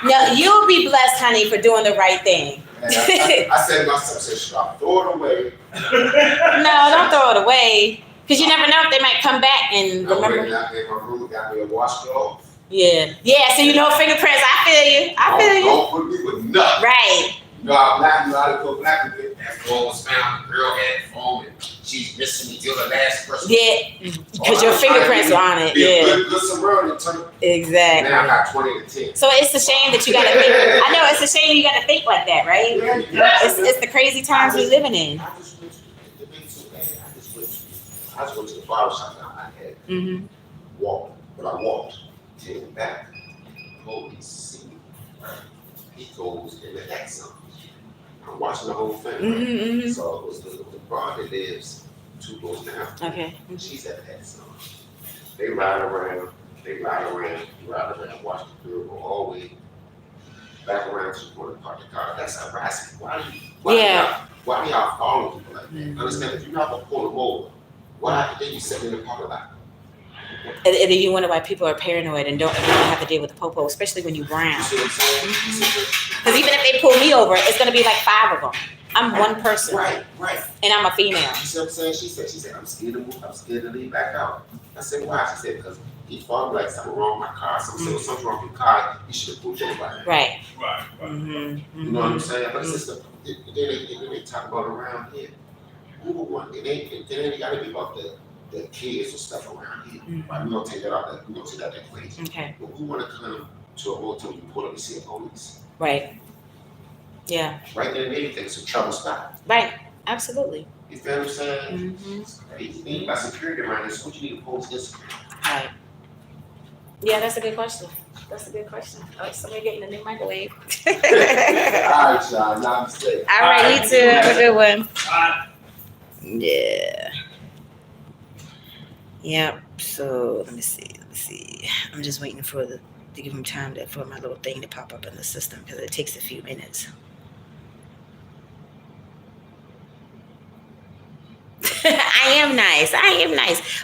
No, you'll be blessed, honey, for doing the right thing. I said to myself, stop, throw it away. No, don't throw it away. Because you never know if they might come back and remember. Got me in my room, got me a washcloth. Yeah. Yeah, so fingerprints. I feel you. Don't put me with nothing. Right. I'm black, you know how to go black. That phone was found, the girl had the phone, and she's missing until the last person. Yeah, because your fingerprints are on it. Yeah. Good Samaritan. Exactly. Now I got 20 to 10. So it's a shame that you got to think. I know it's a shame you got to think like that, right? Yeah. It's the crazy times we're living in. I just went to the barber shop that I had. Walked, but I walked till back. Holy see. He goes in the accent. I'm watching the whole thing. So it was the bar that lives 2 doors down. Okay. She's at that song. They ride around, watch the girl go all the way back around to the corner park the car. That's harassment. Why do y'all follow people like that? Understand, if you're not gonna pull them over, why then you sitting in the parking lot? And then you wonder why people are paranoid and don't have to deal with the popo, especially when you're brown. You see what I'm saying? Because even if they pull me over, it's going to be like 5 of them. I'm one person. Right. And I'm a female. You see what I'm saying? She said, I'm scared to move, I'm scared to leave back out. I said, why? She said, because he thought like something wrong with my car. Something wrong with your car, you should have pulled your bike. Right. You know what I'm saying? But it's just they talk about around here. Who would want it ain't gotta be about the kids or stuff around here. Right? We don't take that out that equation. Okay. But we want to come to a hotel, you pull up and see a police. Right. Yeah. Right there in anything, so trouble stop. Right. Absolutely. You feel what I'm saying? It's crazy. You need about security around here, so what you need to post this? Right. Yeah, that's a good question. Oh, somebody getting a new microwave. All right, y'all. Y'all be safe. All right, you too. Have a good one. Yeah. Yep. So let me see. I'm just waiting to give him time for my little thing to pop up in the system because it takes a few minutes. I am nice.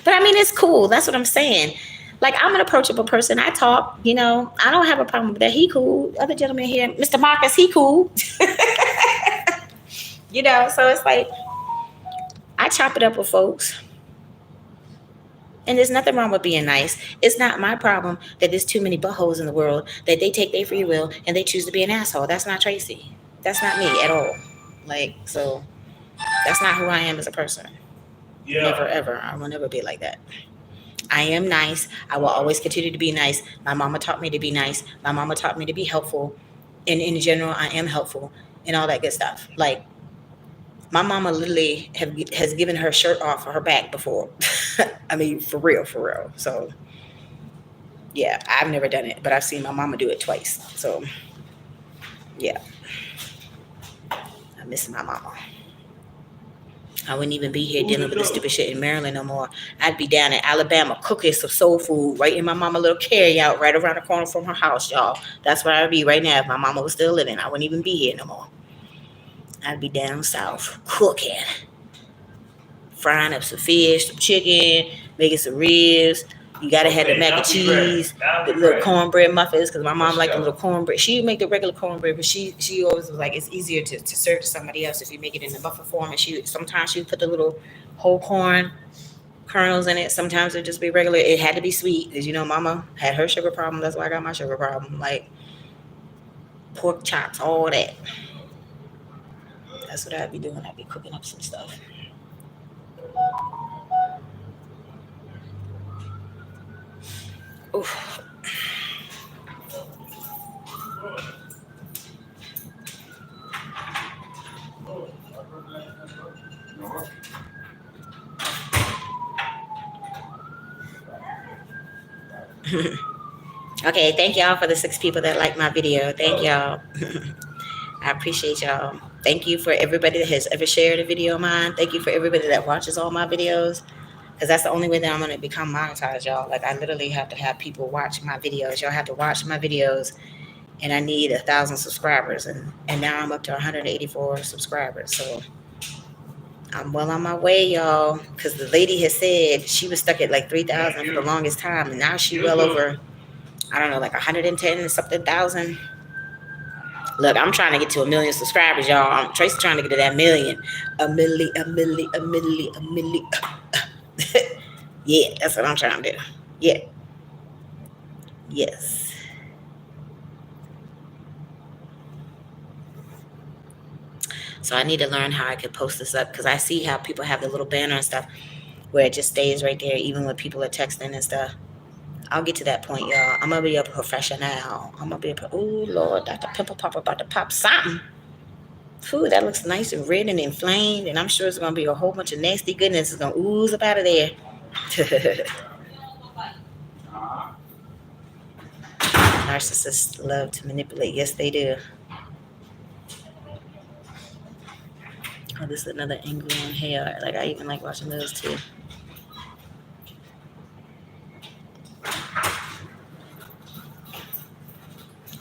But I mean, it's cool. That's what I'm saying. Like, I'm an approachable person. I talk, I don't have a problem with that. He cool. Other gentleman here, Mr. Marcus, he cool. So it's like, I chop it up with folks. And there's nothing wrong with being nice. It's not my problem that there's too many buttholes in the world that they take their free will and they choose to be an asshole. That's not Tracy. That's not me at all. Like, so that's not who I am as a person. Yeah. Never, ever. I will never be like that. I am nice. I will always continue to be nice. My mama taught me to be nice. My mama taught me to be helpful. And in general, I am helpful and all that good stuff. Like, my mama literally has given her shirt off of her back before. I mean, for real. So, yeah, I've never done it, but I've seen my mama do it twice. So, yeah, I miss my mama. I wouldn't even be here dealing with the stupid shit in Maryland no more. I'd be down in Alabama cooking some soul food right in my mama little carry out right around the corner from her house, y'all. That's where I'd be right now if my mama was still living. I wouldn't even be here no more. I'd be down south cooking, frying up some fish, some chicken, making some ribs. You gotta have the mac and cheese, the little cornbread muffins, because my mom liked the little cornbread. She would make the regular cornbread, but she always was like, it's easier to serve to somebody else if you make it in the muffin form. And sometimes she would put the little whole corn kernels in it. Sometimes it'd just be regular. It had to be sweet, because mama had her sugar problem. That's why I got my sugar problem. Like pork chops, all that. That's what I'd be doing. I'd be cooking up some stuff. Oof. Okay, thank y'all for the 6 people that like my video. Thank y'all. I appreciate y'all. Thank you for everybody that has ever shared a video of mine. Thank you for everybody that watches all my videos, because that's the only way that I'm going to become monetized, y'all. Like, I literally have to have people watch my videos. Y'all have to watch my videos, and I need 1,000 subscribers, and now I'm up to 184 subscribers. So I'm well on my way, y'all, because the lady has said she was stuck at like 3,000 for the longest time, and now she well over, I don't know, like 110 and something thousand. Look, I'm trying to get to 1 million subscribers, y'all. I'm Tracy trying to get to that million. A milli. Yeah, that's what I'm trying to do. Yeah. Yes. So I need to learn how I can post this up, because I see how people have the little banner and stuff where it just stays right there, even when people are texting and stuff. I'll get to that point, y'all. I'm going to be a professional. I'm going to be oh, Lord, Dr. Pimple Popper about to pop something. Ooh, that looks nice and red and inflamed, and I'm sure it's going to be a whole bunch of nasty goodness. It's going to ooze up out of there. Narcissists love to manipulate. Yes, they do. Oh, this is another angle on hair. Like, I even like watching those too.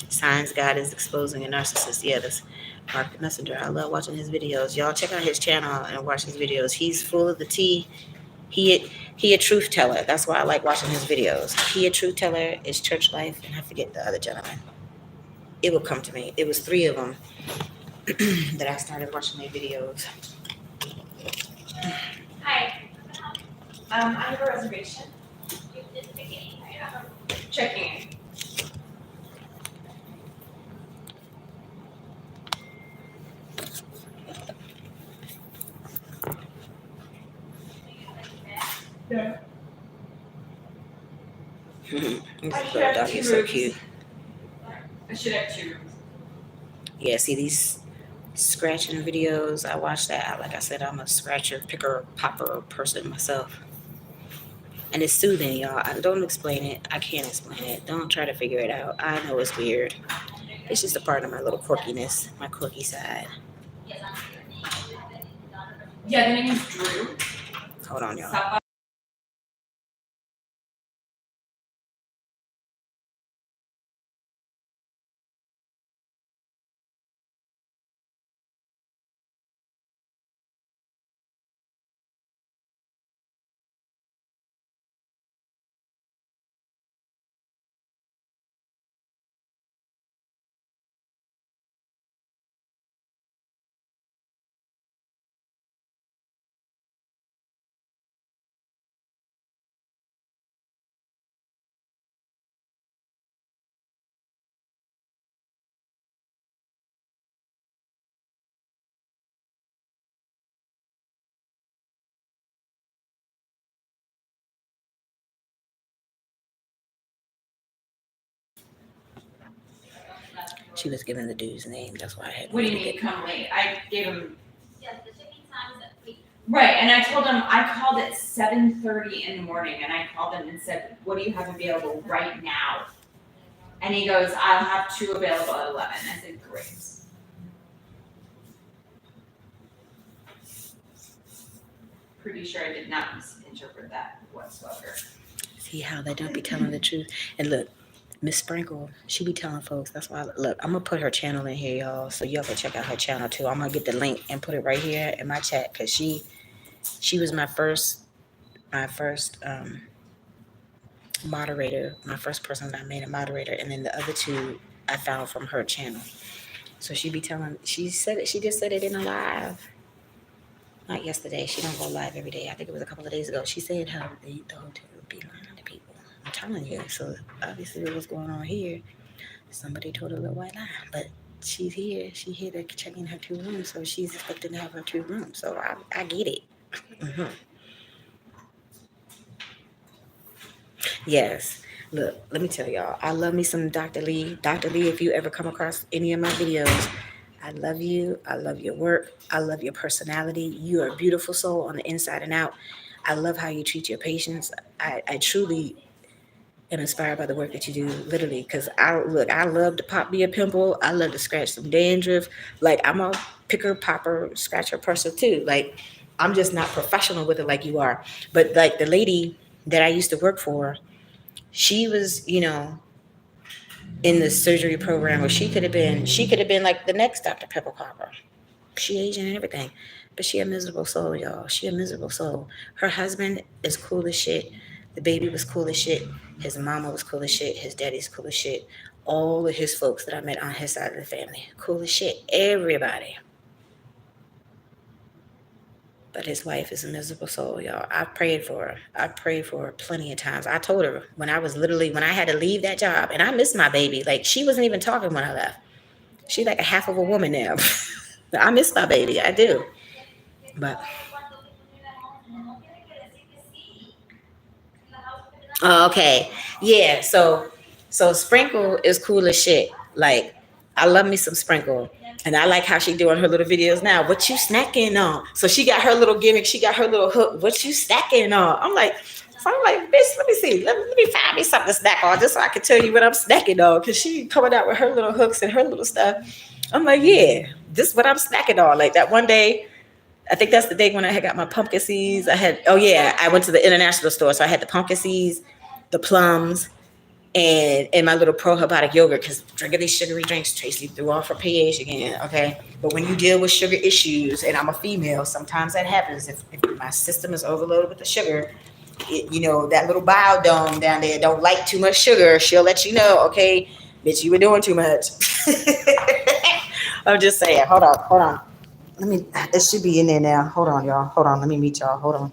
Signs God is exposing a narcissist. Yeah, that's Mark the Messenger. I love watching his videos. Y'all check out his channel and watch his videos. He's full of the tea. He a truth teller. That's why I like watching his videos. He a truth teller. Is Church Life, and I forget the other gentleman. It will come to me. It was 3 of them that I started watching their videos. Hi. I have a reservation. Checking. Yeah. This little dog is so cute. I should have 2 rooms. Yeah, see these scratching videos. I watch that. Like I said, I'm a scratcher, picker, popper person myself. And it's soothing, y'all. I don't explain it. I can't explain it. Don't try to figure it out. I know it's weird. It's just a part of my little quirkiness, my quirky side. Yeah, the name is Drew. Hold on, y'all. She was given the dude's name. That's why I had. What do you mean come late? I gave him. Yeah, the shipping times at 3. Right, and I told him I called at 7:30 in the morning, and I called him and said, "What do you have available right now?" And he goes, "I'll have 2 available at 11." I said, "Great." Pretty sure I did not misinterpret that whatsoever. See how they don't be telling the truth. And look, Miss Sprinkle, she be telling folks. That's why. Look, I'm gonna put her channel in here, y'all, so y'all can check out her channel too. I'm gonna get the link and put it right here in my chat because she was my first moderator, my first person that I made a moderator, and then the other 2 I found from her channel. So she be telling. She said it. She just said it in a live. Not yesterday. She don't go live every day. I think it was a couple of days ago. She said how the hotel would be lying to people. I'm telling you. So obviously what's going on here, somebody told her a little white lie. But she's here. She here to check in her 2 rooms. So she's expecting to have her 2 rooms. So I get it. Mm-hmm. Yes. Look, let me tell y'all. I love me some Dr. Lee. Dr. Lee, if you ever come across any of my videos, I love you. I love your work. I love your personality. You are a beautiful soul on the inside and out. I love how you treat your patients. I truly am inspired by the work that you do, literally, because I love to pop me a pimple. I love to scratch some dandruff. Like, I'm a picker, popper, scratcher person too. Like, I'm just not professional with it like you are. But like the lady that I used to work for, she was, in the surgery program where she could have been like the next Dr. Pepper Popper. She Asian and everything, but she a miserable soul, y'all. She a miserable soul. Her husband is cool as shit. The baby was cool as shit. His mama was cool as shit. His daddy's cool as shit. All of his folks that I met on his side of the family, cool as shit. Everybody. But his wife is a miserable soul, y'all. I prayed for her. I prayed for her plenty of times. I told her when I had to leave that job, and I missed my baby. Like, she wasn't even talking when I left. She's like a half of a woman now. I miss my baby. I do. But oh, okay. Yeah. So Sprinkle is cool as shit. Like, I love me some Sprinkle. And I like how she doing her little videos now. What you snacking on? So she got her little gimmick. She got her little hook. What you snacking on? I'm like, bitch, let me see. Let me find me something to snack on just so I can tell you what I'm snacking on. Cause she coming out with her little hooks and her little stuff. I'm like, yeah, this is what I'm snacking on. Like that one day, I think that's the day when I had got my pumpkin seeds. I went to the international store. So I had the pumpkin seeds, the plums, and my little probiotic yogurt, because drinking these sugary drinks, Tracy threw off her pH again, okay? But when you deal with sugar issues, and I'm a female, sometimes that happens. If my system is overloaded with the sugar, that little bile dome down there don't like too much sugar. She'll let you know, okay, bitch, you were doing too much. I'm just saying, hold on. It should be in there now. Hold on, y'all. Hold on, let me meet y'all. Hold on.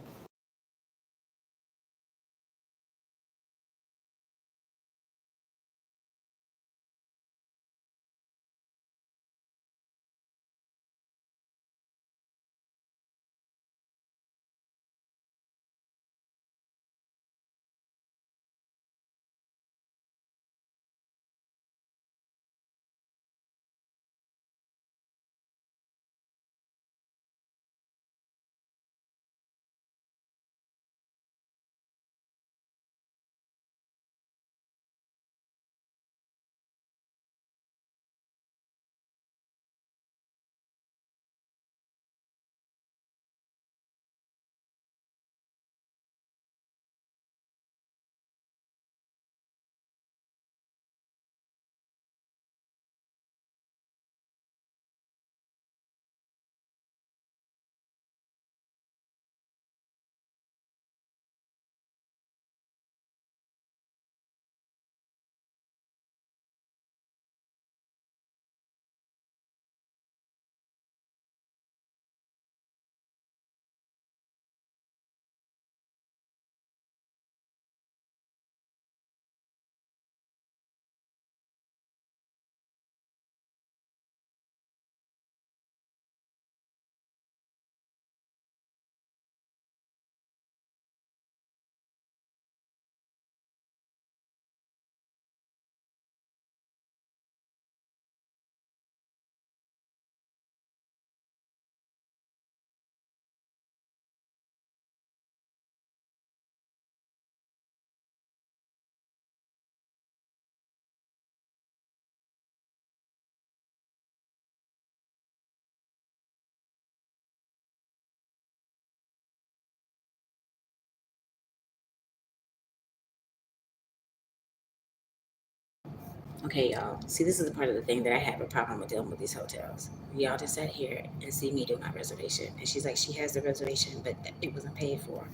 Okay, y'all. See, this is a part of the thing that I have a problem with dealing with these hotels. Y'all just sat here and see me do my reservation. And she's like, she has the reservation, but it wasn't paid for.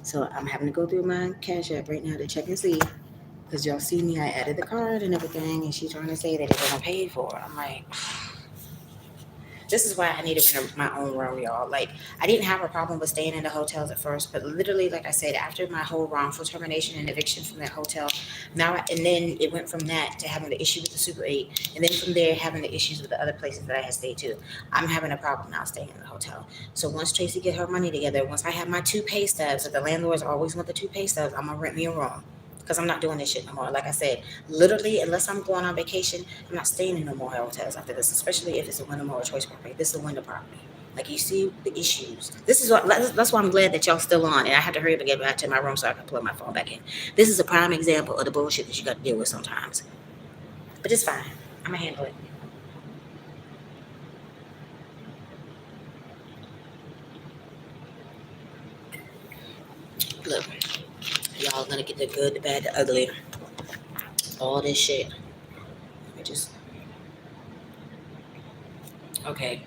So I'm having to go through my Cash App right now to check and see. Because y'all see me, I added the card and everything. And she's trying to say that it wasn't paid for. I'm like, this is why I need to rent my own room, y'all. Like, I didn't have a problem with staying in the hotels at first, but literally, like I said, after my whole wrongful termination and eviction from that hotel, and then it went from that to having the issue with the Super 8, and then from there having the issues with the other places that I had stayed to. I'm having a problem now staying in the hotel. So once Traci get her money together, once I have my 2 pay stubs, if the landlords always want the 2 pay stubs, I'm gonna rent me a room. Because I'm not doing this shit no more. Like I said, literally, unless I'm going on vacation, I'm not staying in no more hotels after this, especially if it's a Wyndham or a Choice property. This is a Wyndham property. Like, you see the issues. That's why I'm glad that y'all still on, and I had to hurry up and get back to my room so I can plug my phone back in. This is a prime example of the bullshit that you got to deal with sometimes. But it's fine. I'm going to handle it. Look, y'all gonna get the good, the bad, the ugly. All this shit. Let me just... Okay.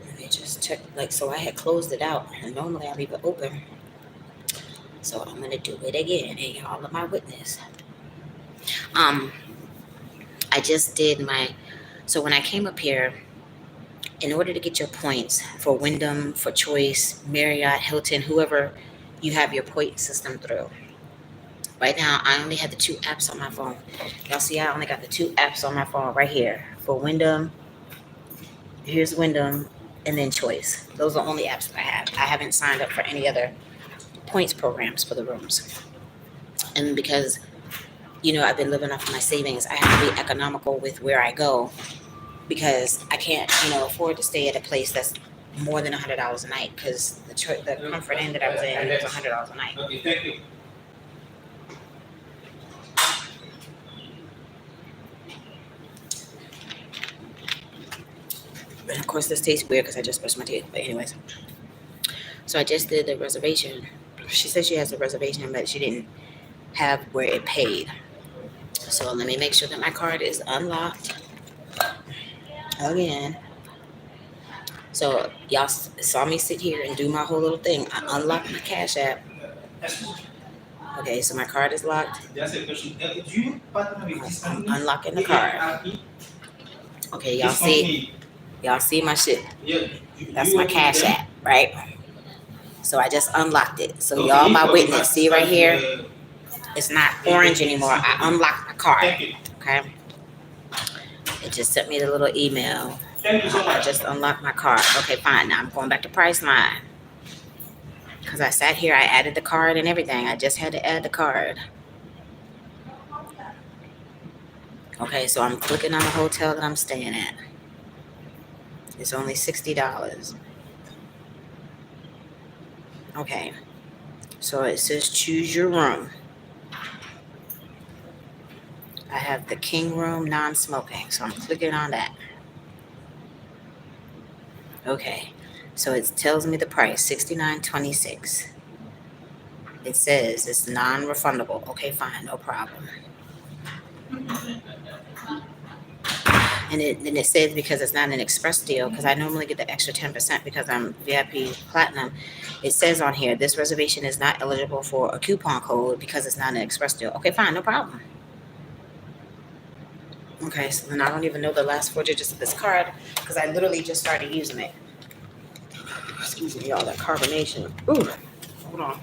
Let me just check. Like, so I had closed it out, and normally I leave it open. So I'm gonna do it again, and y'all are my witness. I just did so when I came up here, in order to get your points for Wyndham, for Choice, Marriott, Hilton, whoever you have your point system through. Right now, I only had the 2 apps on my phone. Y'all see, I only got the 2 apps on my phone right here. For Wyndham, here's Wyndham, and then Choice. Those are the only apps that I have. I haven't signed up for any other points programs for the rooms. And because, I've been living off of my savings, I have to be economical with where I go. Because I can't, afford to stay at a place that's more than $100 a night. Because the Comfort Inn that I was in was $100 a night. Okay, thank you. And of course, this tastes weird because I just brushed my teeth. But anyways, so I just did the reservation. She said she has a reservation, but she didn't have where it paid. So let me make sure that my card is unlocked again. So y'all saw me sit here and do my whole little thing. I unlocked my Cash App. Okay, so my card is locked. I'm unlocking the card. Okay, y'all see my shit. That's my Cash App, right? So I just unlocked it. So y'all my witness. See right here? It's not orange anymore. I unlocked my card. Okay? It just sent me the little email. I just unlocked my card. Okay, fine. Now I'm going back to Priceline. Because I sat here, I added the card and everything. I just had to add the card. Okay, so I'm clicking on the hotel that I'm staying at. It's only $60. Okay, so it says choose your room. I have the king room, non-smoking, so I'm clicking on that. Okay, so it tells me the price, $69.26. It says it's non-refundable. Okay, fine, no problem. And then it says because it's not an express deal, because I normally get the extra 10% because I'm VIP Platinum. It says on here, this reservation is not eligible for a coupon code because it's not an express deal. Okay, fine, no problem. Okay, so then I don't even know the last 4 digits of this card because I literally just started using it. Excuse me, y'all, that carbonation. Ooh, hold on.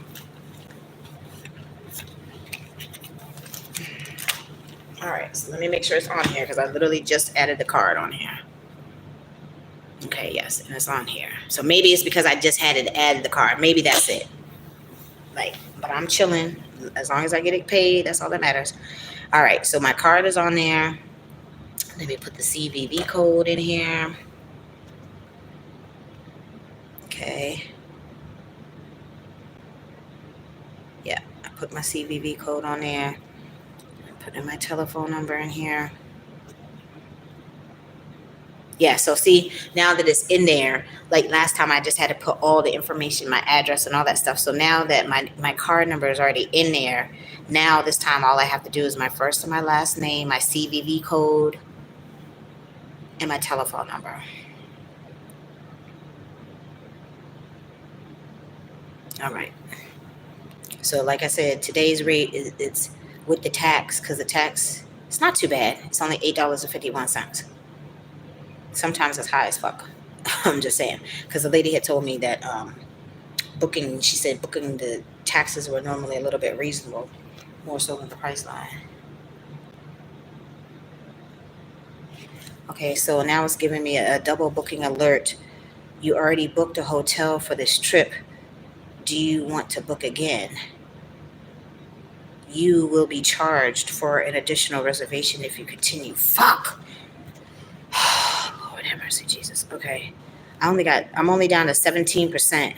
All right, so let me make sure it's on here because I literally just added the card on here. Okay, yes, and it's on here. So maybe it's because I just had it added the card. Maybe that's it. But I'm chilling. As long as I get it paid, that's all that matters. All right, so my card is on there. Let me put the CVV code in here. Okay. Yeah, I put my CVV code on there. I put in my telephone number in here. Yeah, so see, now that it's in there, like last time I just had to put all the information, my address and all that stuff. So now that my card number is already in there, now this time all I have to do is my first and my last name, my CVV code, and my telephone number. All right. So like I said, today's rate is it's with the tax, because the tax, it's not too bad. It's only $8.51. Sometimes it's high as fuck. I'm just saying, because the lady had told me that booking the taxes were normally a little bit reasonable, more so than the price line. Okay, so now it's giving me a double booking alert. You already booked a hotel for this trip. Do you want to book again? You will be charged for an additional reservation if you continue. Fuck. Lord have mercy, Jesus. Okay. I'm only down to 17%.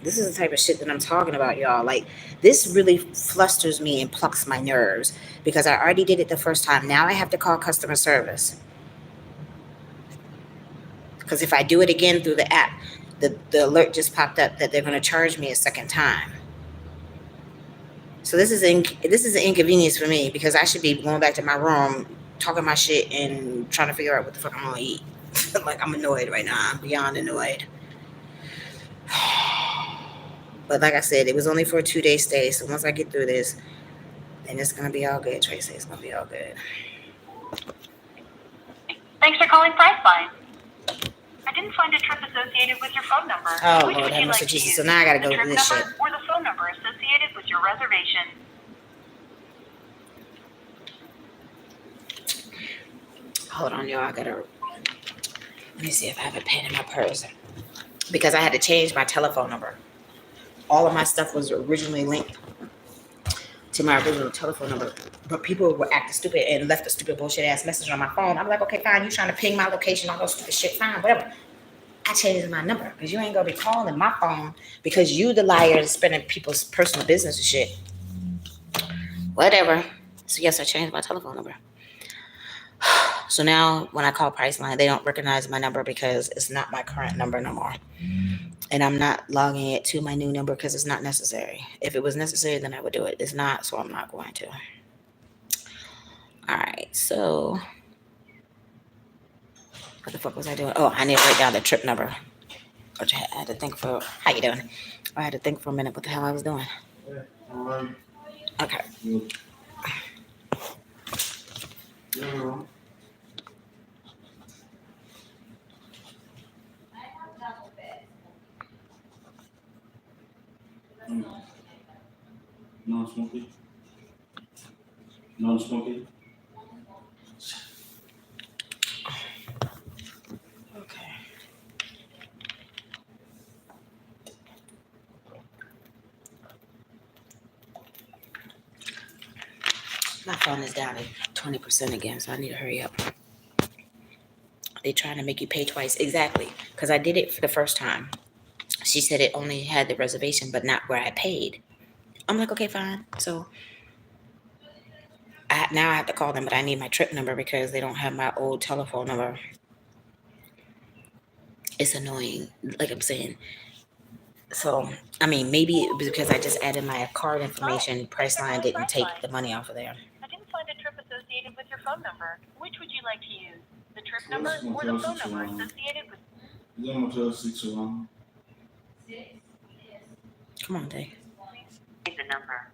This is the type of shit that I'm talking about, y'all. Like, this really flusters me and plucks my nerves because I already did it the first time. Now I have to call customer service. Because if I do it again through the app, the alert just popped up that they're going to charge me a second time. So this is an inconvenience for me because I should be going back to my room, talking my shit and trying to figure out what the fuck I'm going to eat. Like, I'm annoyed right now. I'm beyond annoyed. But like I said, it was only for a 2-day stay. So once I get through this, then it's going to be all good, Tracy. It's going to be all good. Thanks for calling Priceline. I didn't find a trip associated with your phone number. Oh, Which Lord would have you mercy, like to Jesus. use? So now I got to go The through trip this number shit. or the phone number associated with your reservation? Hold on, y'all. Let me see if I have a pen in my purse. Because I had to change my telephone number. All of my stuff was originally linked to my original telephone number. But people were acting stupid and left a stupid bullshit ass message on my phone. I'm like, okay, fine. You trying to ping my location, all those stupid shit, fine, whatever. I changed my number because you ain't gonna be calling my phone because you the liar is spending people's personal business and shit. Whatever. So yes, I changed my telephone number. So now when I call Priceline, they don't recognize my number because it's not my current number no more. And I'm not logging it to my new number because it's not necessary. If it was necessary, then I would do it. It's not, so I'm not going to. All right, so what the fuck was I doing? Oh, I need to write down the trip number. Which I had to think for, how you doing? I had to think for a minute what the hell I was doing. Okay. Non-smoking? Non-smoking? Okay. My phone is down to 20% again, so I need to hurry up. They trying to make you pay twice. Exactly. Because I did it for the first time. She said it only had the reservation, but not where I paid. I'm like, okay, fine. So now I have to call them, but I need my trip number because they don't have my old telephone number. It's annoying, like I'm saying. So, I mean, maybe it was because I just added my card information. Priceline didn't take the money off of there. I didn't find a trip associated with your phone number. Which would you like to use? The trip number or the phone number associated with... Is that Motel 601? Come on, Dave. The number.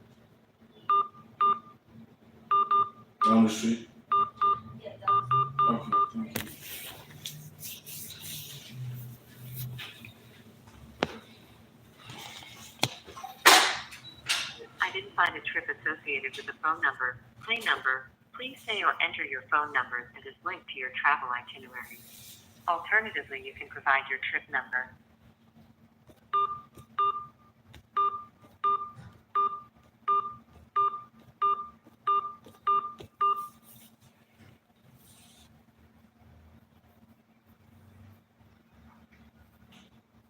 Down the street? Okay, thank you. I didn't find a trip associated with the phone number. Play number. Please say or enter your phone number that is linked to your travel itinerary. Alternatively, you can provide your trip number.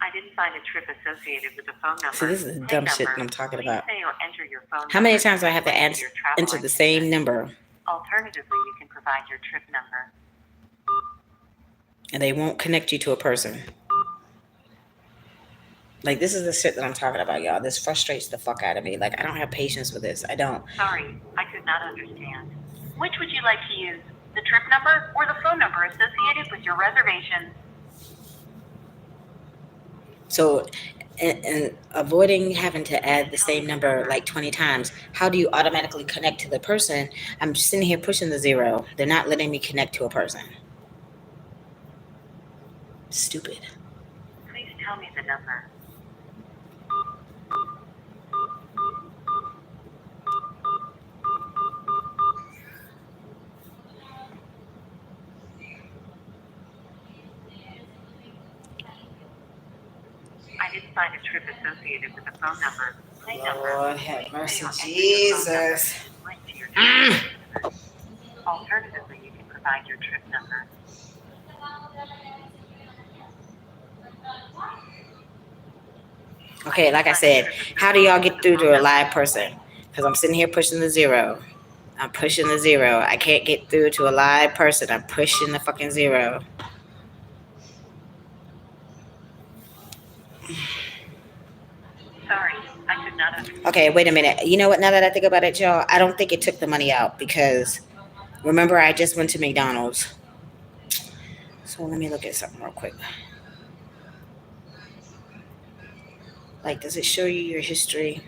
I didn't find a trip associated with the phone number. See, this is the dumb shit that I'm talking about. Please say or enter your phone How many number times do I have to linked to your travel enter the same number Alternatively, you can provide your trip number. And they won't connect you to a person. Like, this is the shit that I'm talking about, y'all. This frustrates the fuck out of me. Like, I don't have patience with this. I don't. Sorry, I could not understand. Which would you like to use? The trip number or the phone number associated with your reservation? So, and avoiding having to add the same number like 20 times, how do you automatically connect to the person? I'm just sitting here pushing the 0. They're not letting me connect to a person. Stupid. Please tell me the number. I didn't find a trip associated with a phone number. Same number. Lord have mercy, Please say your Jesus. link to your trip. Alternatively, you can provide your trip number. Okay, like I said, how do y'all get through to a live person? Because I'm sitting here pushing the 0. I'm pushing the 0. I can't get through to a live person. I'm pushing the fucking 0. Sorry, I could not understand. Okay, wait a minute. You know what? Now that I think about it, y'all, I don't think it took the money out because remember I just went to McDonald's. So let me look at something real quick. Like, does it show you your history?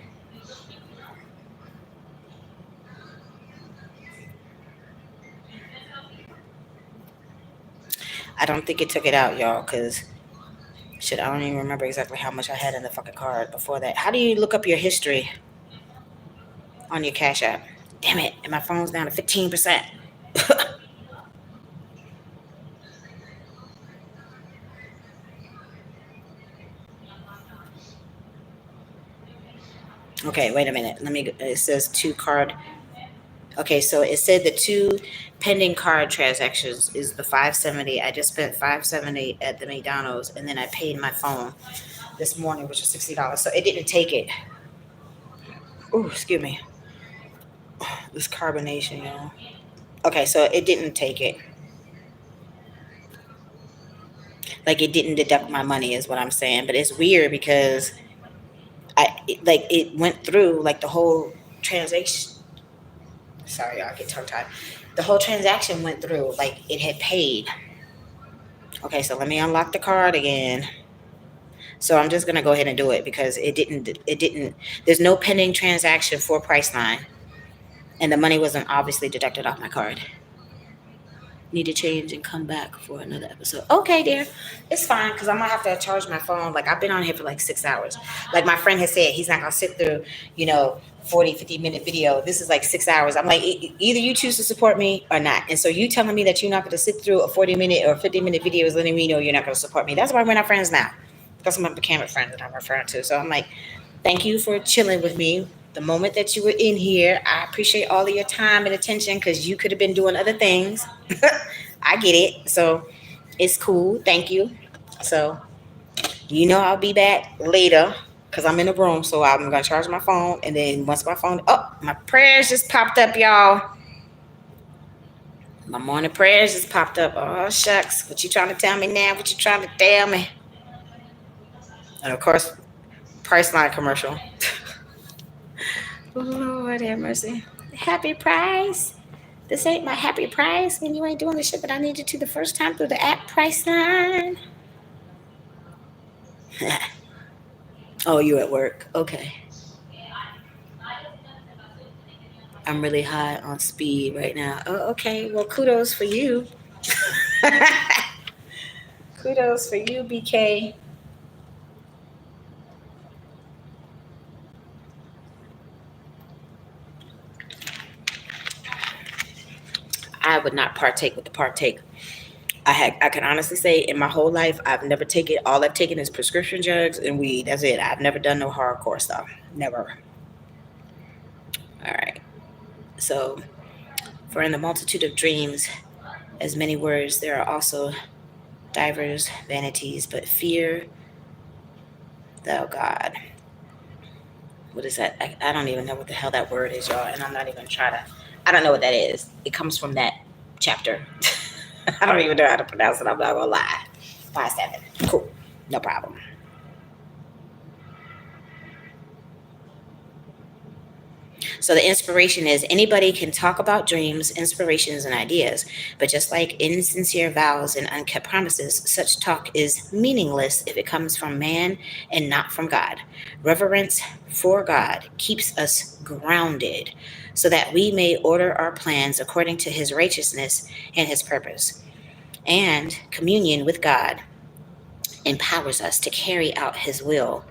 I don't think it took it out, y'all, because shit, I don't even remember exactly how much I had in the fucking card before that. How do you look up your history on your Cash App? Damn it, and my phone's down to 15%. Okay, wait a minute. It says 2 card. Okay, so it said the 2 pending card transactions is the $5.70. I just spent $5.70 at the McDonald's, and then I paid my phone this morning, which was $60. So it didn't take it. Oh, excuse me. This carbonation, y'all. Okay, so it didn't take it. Like, it didn't deduct my money is what I'm saying. But it's weird because it went through like the whole transaction. Sorry, y'all, get tongue tied. The whole transaction went through like it had paid. Okay, so let me unlock the card again. So I'm just gonna go ahead and do it because it didn't. There's no pending transaction for Priceline, and the money wasn't obviously deducted off my card. Need to change and come back for another episode. Okay, dear. It's fine because I'm going to have to charge my phone. Like, I've been on here for like 6 hours. Like my friend has said, he's not going to sit through, 40, 50-minute video. This is like 6 hours. I'm like, either you choose to support me or not. And so you telling me that you're not going to sit through a 40-minute or 50-minute video is letting me know you're not going to support me. That's why we're not friends now. That's my camera friend that I'm referring to. So I'm like, thank you for chilling with me. The moment that you were in here, I appreciate all of your time and attention because you could have been doing other things. I get it. So it's cool. Thank you. So, I'll be back later because I'm in the room. So I'm going to charge my phone. And then once my phone, my prayers just popped up, y'all. My morning prayers just popped up. Oh, shucks. What you trying to tell me now? What you trying to tell me? And of course, Priceline commercial. Lord have mercy. Happy price. This ain't my happy price when you ain't doing the shit that I needed to the first time through the app Priceline. Oh, you at work. Okay. I'm really high on speed right now. Oh, okay. Well, kudos for you. Kudos for you, BK. I would not partake with the partake. I can honestly say in my whole life, I've never taken, all I've taken is prescription drugs and weed. That's it. I've never done no hardcore stuff. Never. All right. So, for in the multitude of dreams, as many words, there are also divers vanities, but fear thou God. What is that? I don't even know what the hell that word is, y'all, and I'm not even trying to I don't know what that is. It comes from that chapter. I don't even know how to pronounce it. I'm not gonna lie. 5-7. Cool. No problem. So the inspiration is anybody can talk about dreams, inspirations, and ideas, but just like insincere vows and unkept promises, such talk is meaningless if it comes from man and not from God. Reverence for God keeps us grounded so that we may order our plans according to his righteousness and his purpose. And communion with God empowers us to carry out his will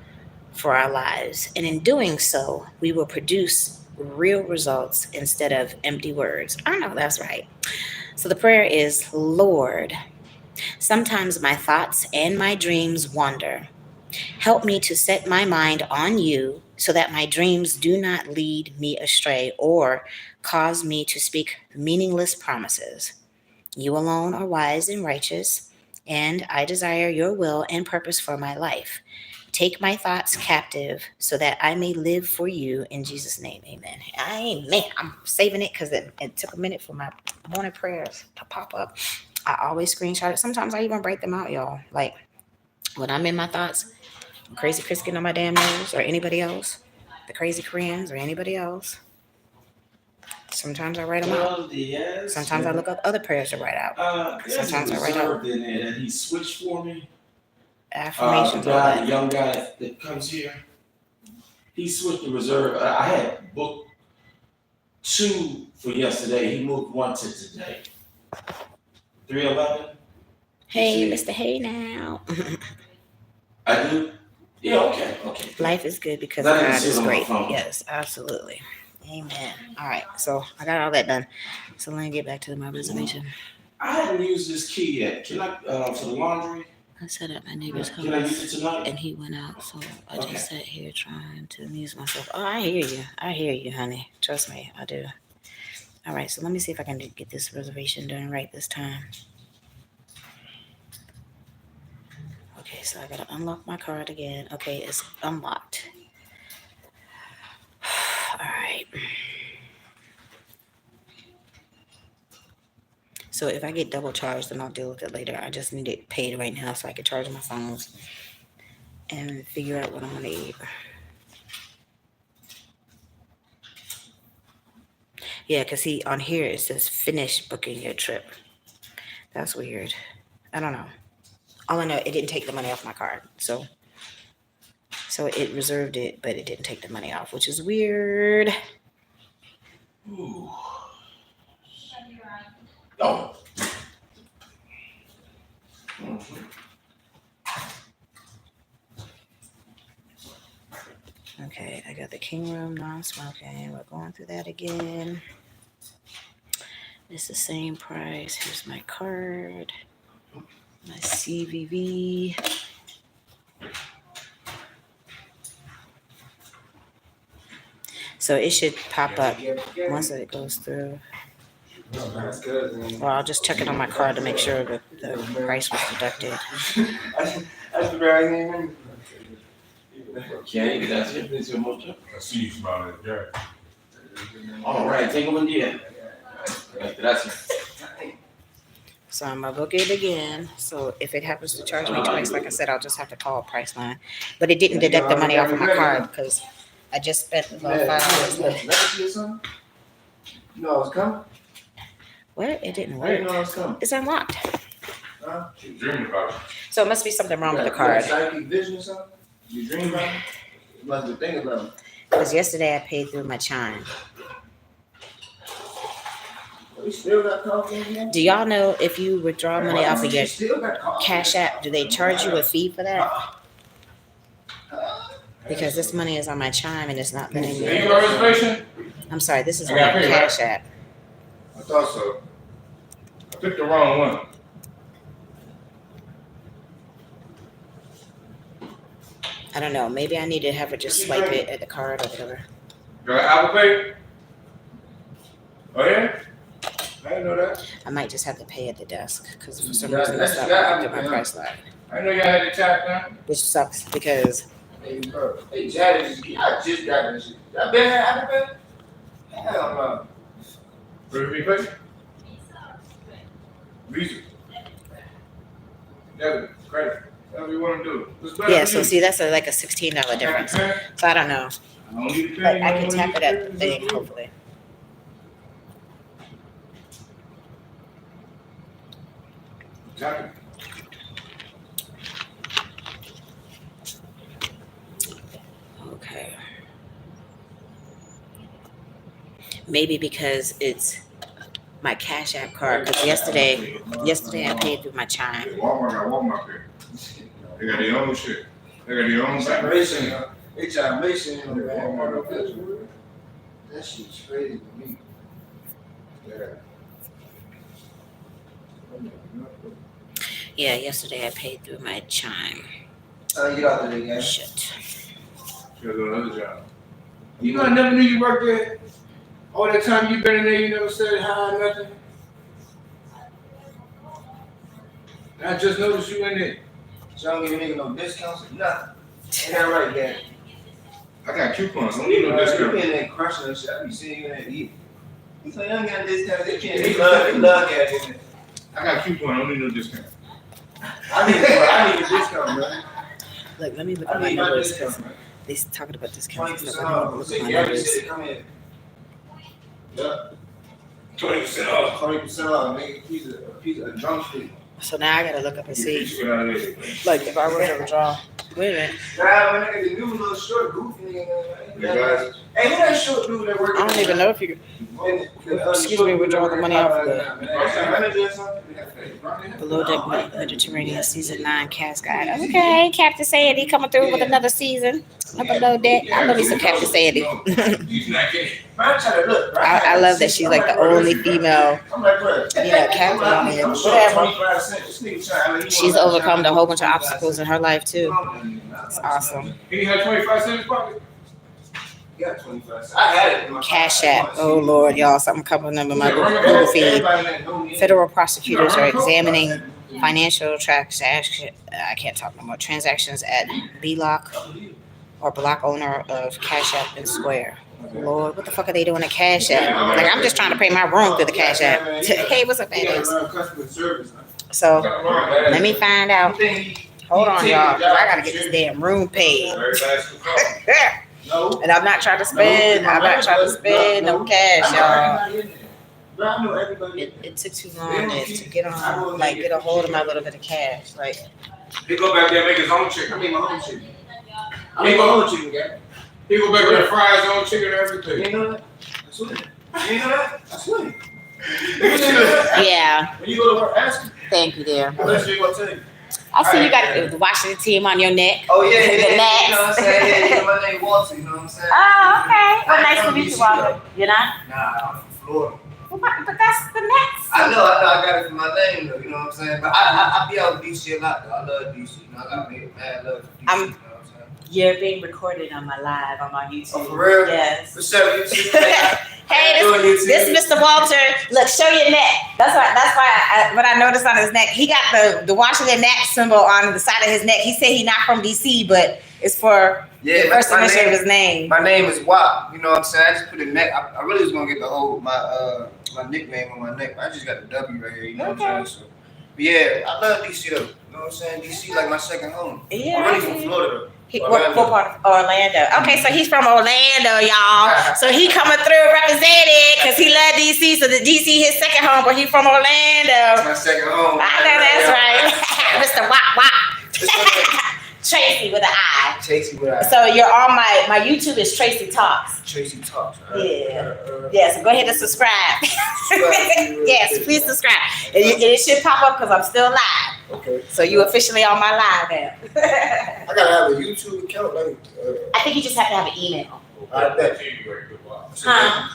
for our lives. And in doing so, we will produce real results instead of empty words. I know that's right. So the prayer is, Lord, sometimes my thoughts and my dreams wander. Help me to set my mind on you so that my dreams do not lead me astray or cause me to speak meaningless promises. You alone are wise and righteous, and I desire your will and purpose for my life. Take my thoughts captive so that I may live for you in Jesus' name. Amen. Amen. I'm saving it because it took a minute for my morning prayers to pop up. I always screenshot it. Sometimes I even break them out, y'all. Like when I'm in my thoughts, Crazy Chris getting on my damn nerves, or anybody else, the Crazy Koreans or anybody else. Sometimes I write them out. Sometimes I look up other prayers to write out. Sometimes I write out in there that he switched for me. affirmations. The young guy that comes here, he switched the reserve. I had booked 2 for yesterday. He moved 1 to today. 3:11. Hey, Mr. Hey now. I do. Yeah. Okay. Life is good because God is great. Yes, absolutely. Amen. All right, so I got all that done. So let me get back to my reservation. I haven't used this key yet. Can I for the laundry? I sat at my neighbor's house. Can I use it tonight? And he went out, so I just sat here trying to amuse myself. Oh, I hear you. I hear you, honey. Trust me, I do. All right, so let me see if I can get this reservation done right this time. Okay, so I gotta unlock my card again. Okay, it's unlocked. All right. So if I get double charged, then I'll deal with it later. I just need it paid right now so I can charge my phones and figure out what I'm gonna eat. Yeah, because see, on here it says finish booking your trip. That's weird. I don't know. All I know, it didn't take the money off my card. So it reserved it, but it didn't take the money off, which is weird. Ooh. Oh. Okay, I got the King Room non-smoking. We're going through that again. It's the same price. Here's my card. My CVV. So it should pop up once it goes through. Well, I'll just check it on my card to make sure that the price was deducted. That's the very name. Okay, that's it. It's your motor. I see you smiling at Jack. All right, take one deal. Gracias. So I'm gonna book it again. So if it happens to charge me twice, like I said, I'll just have to call Priceline. But it didn't deduct the money off of my card because I just spent about $5. No, it's coming. What? It didn't I didn't work. know it's coming. It's unlocked. Huh? You dreaming about it. So it must be something wrong with the card. Psychic vision or something? You dream about it? You must be thinking about it. Because yesterday I paid through my Chime. We still got coffee in here? Do y'all know if you withdraw money off of your Cash App, do they charge you a fee for that? Because this money is on my Chime and it's not letting me. You got a reservation? I'm sorry, this is I my got paid, Cash App. I thought so. I picked the wrong one. I don't know. Maybe I need to have her just swipe it at the card or whatever. Got Apple Pay? Oh yeah? I didn't know that. I might just have to pay at the desk because for some reason it's not working at my price line. I know y'all had the tap now. Which sucks because Hey, bro. Hey, Jad, I just got this shit. Y'all been had Apple Pay? Hell no. Where we pay? Visa. Debit, credit, whatever you want to do. What's better Yeah, for so you? see, that's like a $16 difference. I So I don't know. don't need to But pay. I can tap it at the thing, hopefully. Tap it. Okay. Maybe because it's my Cash App card. Because yesterday I paid through my Chime. Walmart got Walmart pay. They got their own shit. They got their own separation. They try to make shit on the Walmart Walmart. That shit's crazy to me. Yeah, yesterday I paid through my Chime. Get out there again. Shit. She got another job. You know, I never knew you worked there. All that time you been in there, you never said hi, nothing. And I just noticed you in there. So I don't give a nigga no discounts or nothing. Ain't that right, Dad? I got coupons. I don't need no discount. You in there crushing that shit. I be seeing you in there eating. You say, I don't got discounts. They can't. They love gas in there. I got coupons. I don't need no discount. I need a discount, man. Look, let me look at my numbers. They're talking about discounts. 20% Let me off. look Say, at my Gary numbers. said, come in. Yeah. 20% off. 20% off. Make a piece of a drumstick. So now I gotta look up and see. Like, Like if I were to withdraw. Wait a minute. Nah, my nigga, the new little short goofy nigga. guys. Hey, who that short dude that working? I don't even know if you excuse me, withdraw the money off of the Below Deck Mediterranean Season 9 cast guide. Okay, Captain Sandy coming through with another season of Below Deck. I love me some Captain Sandy. I love that she's like the only female, captain on here. Whatever. She's overcome a whole bunch of obstacles in her life too. It's awesome. He had 25 cents in his pocket. Yeah, 25 cents. I had it in my Cash App. Oh Lord, y'all, something coming up in my Google feed. Federal prosecutors are examining financial transactions. I can't talk no more. Transactions at Block or Block owner of Cash App and Square. Lord, what the fuck are they doing at Cash App? Like, I'm just trying to pay my room through the Cash App. Hey, what's up, man? So let me find out. Hold on, y'all, because I gotta get this damn room paid. And I'm not trying to spend. I'm not trying to spend no cash, y'all. It took too long to get on, like, get a hold of my little bit of cash. Like, He go back there and make his own chicken. I make my own chicken. I make my own chicken, guy. He go back there and fry his own chicken and everything. You know that? I swear. You know that? I swear. yeah. When you go to work, ask him. Thank you, dear. Unless you gonna tell you. I see you got the Washington team on your neck. Oh yeah, The you know Nets. what I'm saying? Yeah, my name Walter, you know what I'm saying? Oh, okay. Well, nice to meet you, Walter. You're not? Nah, I'm from Florida. But that's the Nets. I know, I got it from my name though, you know what I'm saying? But I be out in DC a lot though. I love DC, you know, I got mad love for DC, you know what I'm saying? You're being recorded on my live. I'm on YouTube. Oh, for real? Yes. What's up, YouTube? Hey, this Mr. Walter. Look, show your neck. That's why when I noticed on his neck, he got the Washington neck symbol on the side of his neck. He said he's not from DC, but it's for the first initial of his name. My name is Wap, you know what I'm saying? I just put a neck. I really was gonna get the whole my nickname on my neck, but I just got the W right here, you know what I'm saying? So, but yeah, I love DC though. You know what I'm saying? DC like my second home. Yeah. I'm really from Florida. What part of Orlando? Okay, so he's from Orlando, y'all. So he coming through represented because he love DC. So the DC his second home, but he from Orlando. My second home. I know that's right. Mr. Wop Wop. Tracy with an I. Tracy with an I. So you're on my YouTube is Tracy Talks. Tracy Talks. Yeah. Yeah, so go ahead and subscribe. Yes, please subscribe. And it should pop up because I'm still live. Okay. So you officially on my live app. I gotta have a YouTube account, like. I think you just have to have an email. I bet. Huh?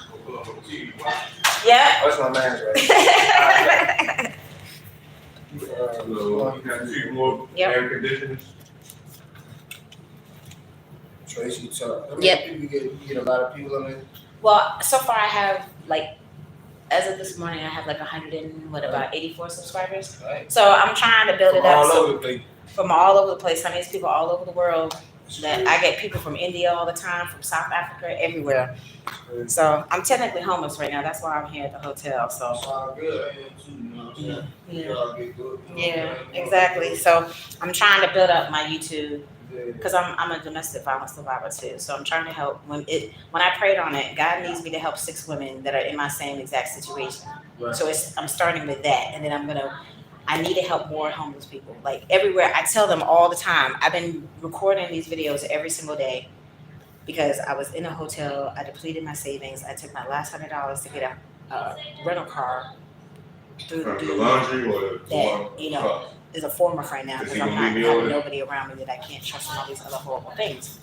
Yeah. That's my man's right. You got two more air conditioners. Tracy Talks. Yep. You get a lot of people on there. Well, so far I have as of this morning, I have 84 subscribers. Right. So I'm trying to build it up. All over the place. From all over the place. Some of these people all over the world. That I get people from India all the time, from South Africa, everywhere. So I'm technically homeless right now. That's why I'm here at the hotel. So yeah, exactly. So I'm trying to build up my YouTube because I'm a domestic violence survivor too. So I'm trying to help when I prayed on it, God needs me to help 6 women that are in my same exact situation. So I'm starting with that, and then I need to help more homeless people. Like everywhere, I tell them all the time. I've been recording these videos every single day because I was in a hotel. I depleted my savings. I took my last $100 to get a rental car through the dude laundry or that is a former friend now because I'm not having nobody around me that I can't trust and all these other horrible things.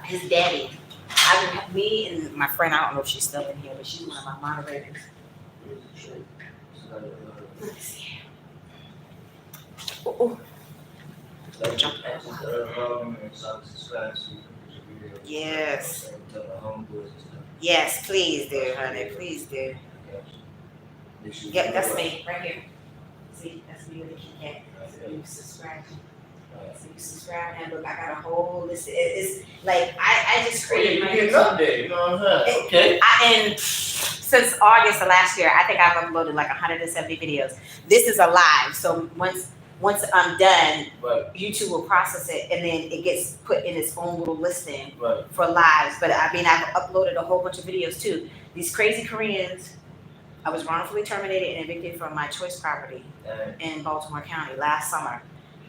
His daddy. Me and my friend. I don't know if she's still in here, but she's one of my moderators. Let's see. Oh. Yes. Yes, please do, honey. Please do. Yeah, that's me right here. See, that's me with the Kit Kat. So you subscribe. So you subscribe and look, I got a whole list. It's like I just created my update, you know what I'm saying? Okay. And since August of last year, I think I've uploaded like 170 videos. This is a live, so once I'm done, YouTube will process it and then it gets put in its own little listing for lives. But I mean, I've uploaded a whole bunch of videos too. These crazy Koreans. I was wrongfully terminated and evicted from my choice property in Baltimore County last summer.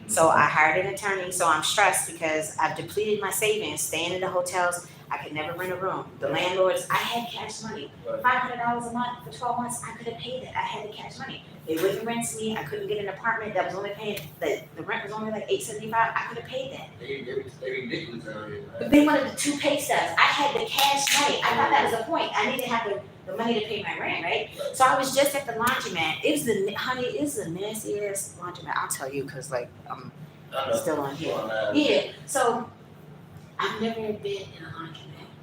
So I hired an attorney. So I'm stressed because I've depleted my savings, staying in the hotels. I could never rent a room. The landlords, I had cash money. $500 a month for 12 months, I could have paid it. I had the cash money. They wouldn't rent me. I couldn't get an apartment that was only paying, the rent was only like $875. I could have paid that. They ridiculous out here, But they wanted the 2 pay stubs. I had the cash money. I thought that was the point. I needed to have the money to pay my rent, right? So I was just at the laundromat. It was the nastiest laundromat. I'll tell you because like I'm still on here. Yeah. So I've never been in a laundromat.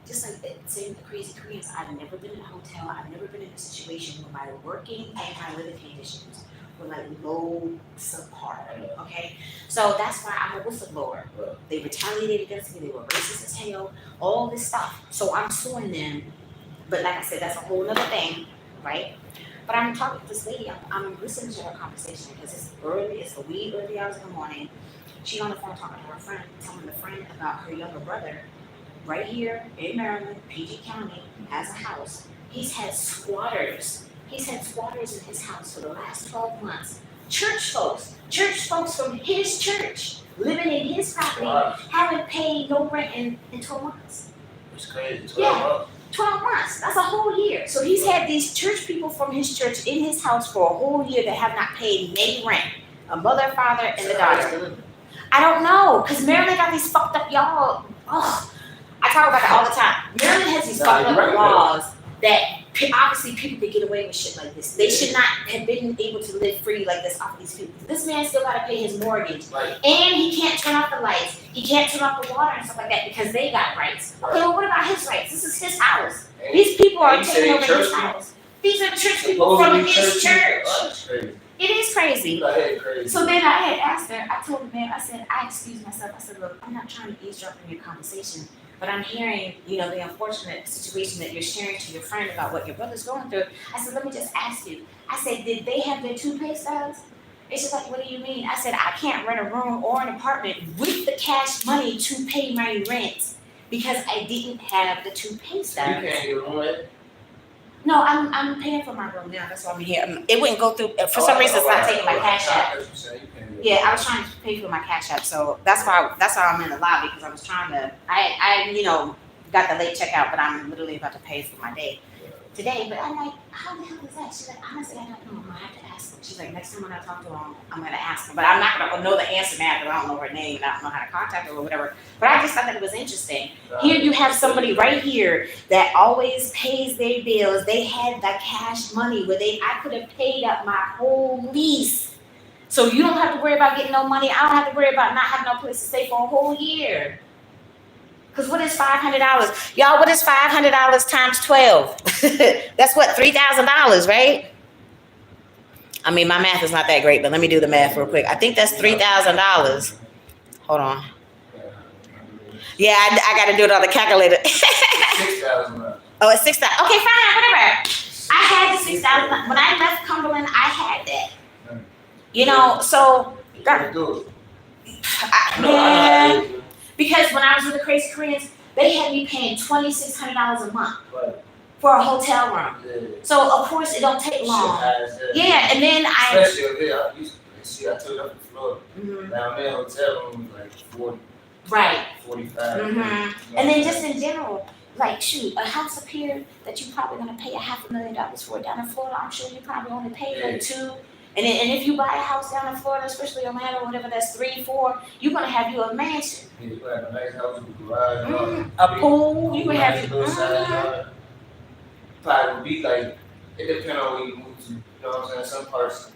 Just like the same with the crazy Koreans. I've never been in a hotel. I've never been in a situation where my working and my living conditions were like low subpar. Okay. So that's why I'm a whistleblower. They retaliated against me. They were racist as hell. All this stuff. So I'm suing them. But like I said, that's a whole other thing, right? But I'm talking to this lady. I'm listening to her conversation because it's early. It's the wee early hours in the morning. She's on the phone talking to her friend, telling the friend about her younger brother. Right here in Maryland, PG County, has a house. He's had squatters. He's had squatters in his house for the last 12 months. Church folks from his church, living in his property, haven't paid no rent in 12 months. It's crazy. 12 months. 12 months. That's a whole year. So he's had these church people from his church in his house for a whole year that have not paid any rent. A mother, father, and the daughter. I don't know, because Maryland got these fucked up y'all. Ugh. I talk about it all the time. Maryland has these fucked up laws that obviously people could get away with shit like this. They should not have been able to live free like this off of these people. This man still got to pay his mortgage. And he can't turn off the lights. He can't turn off the water and stuff like that because they got rights. Okay, well, what about his rights? This is his house. These people are taking over his house. These are the church people from his church. It is crazy. So then I had asked her, I told the man, I said, I excused myself. I said, look, I'm not trying to eavesdrop in your conversation, but I'm hearing, the unfortunate situation that you're sharing to your friend about what your brother's going through. I said, let me just ask you. I said, did they have their 2 pay stubs? And she's like, what do you mean? I said, I can't rent a room or an apartment with the cash money to pay my rent because I didn't have the 2 pay stubs. You can't get a room with? No, I'm paying for my room now. That's why I'm here. It wouldn't go through. For some reason, it's not taking my cash app. Yeah, I was trying to pay for my cash app, so that's why I'm in the lobby because I was trying to. I got the late checkout, but I'm literally about to pay for my day today. But I'm like, how the hell is that? She's like, honestly, I don't know. I'm gonna have to ask her. She's like, next time when I talk to her, I'm gonna ask her. But I'm not gonna know the answer now because I don't know her name and I don't know how to contact her or whatever. But I just thought that it was interesting. Here you have somebody right here that always pays their bills. They had the cash money where I could have paid up my whole lease. So you don't have to worry about getting no money. I don't have to worry about not having no place to stay for a whole year. Because what is $500? Y'all, what is $500 times 12? That's what, $3,000, right? I mean, my math is not that great, but let me do the math real quick. I think that's $3,000. Hold on. Yeah, I got to do it on the calculator. 6,000 miles. Oh, it's 6,000. Okay, fine, whatever. I had the 6,000 when I left Cumberland. I had that. You know, so Gotta do it. man, because when I was with the Crazy Koreans, they had me paying $2,600 a month for a hotel room. Yeah. So of course it don't take long. Yeah, and then Especially up here, I used to see. I took it up in Florida. Mhm. Down there, hotel room was like 40, Right. 45. Mhm. And then just in general, like shoot, a house up here that you probably gonna pay $500,000 for down in Florida, I'm sure you probably only pay like two. And if you buy a house down in Florida, especially Orlando or whatever, that's 3, 4, you're gonna have you a mansion. Yeah, you have a nice house with a garage and all. A pool, you gonna have little side yard. Probably would be like, it depends on where you move to. You know what I'm saying? Some parts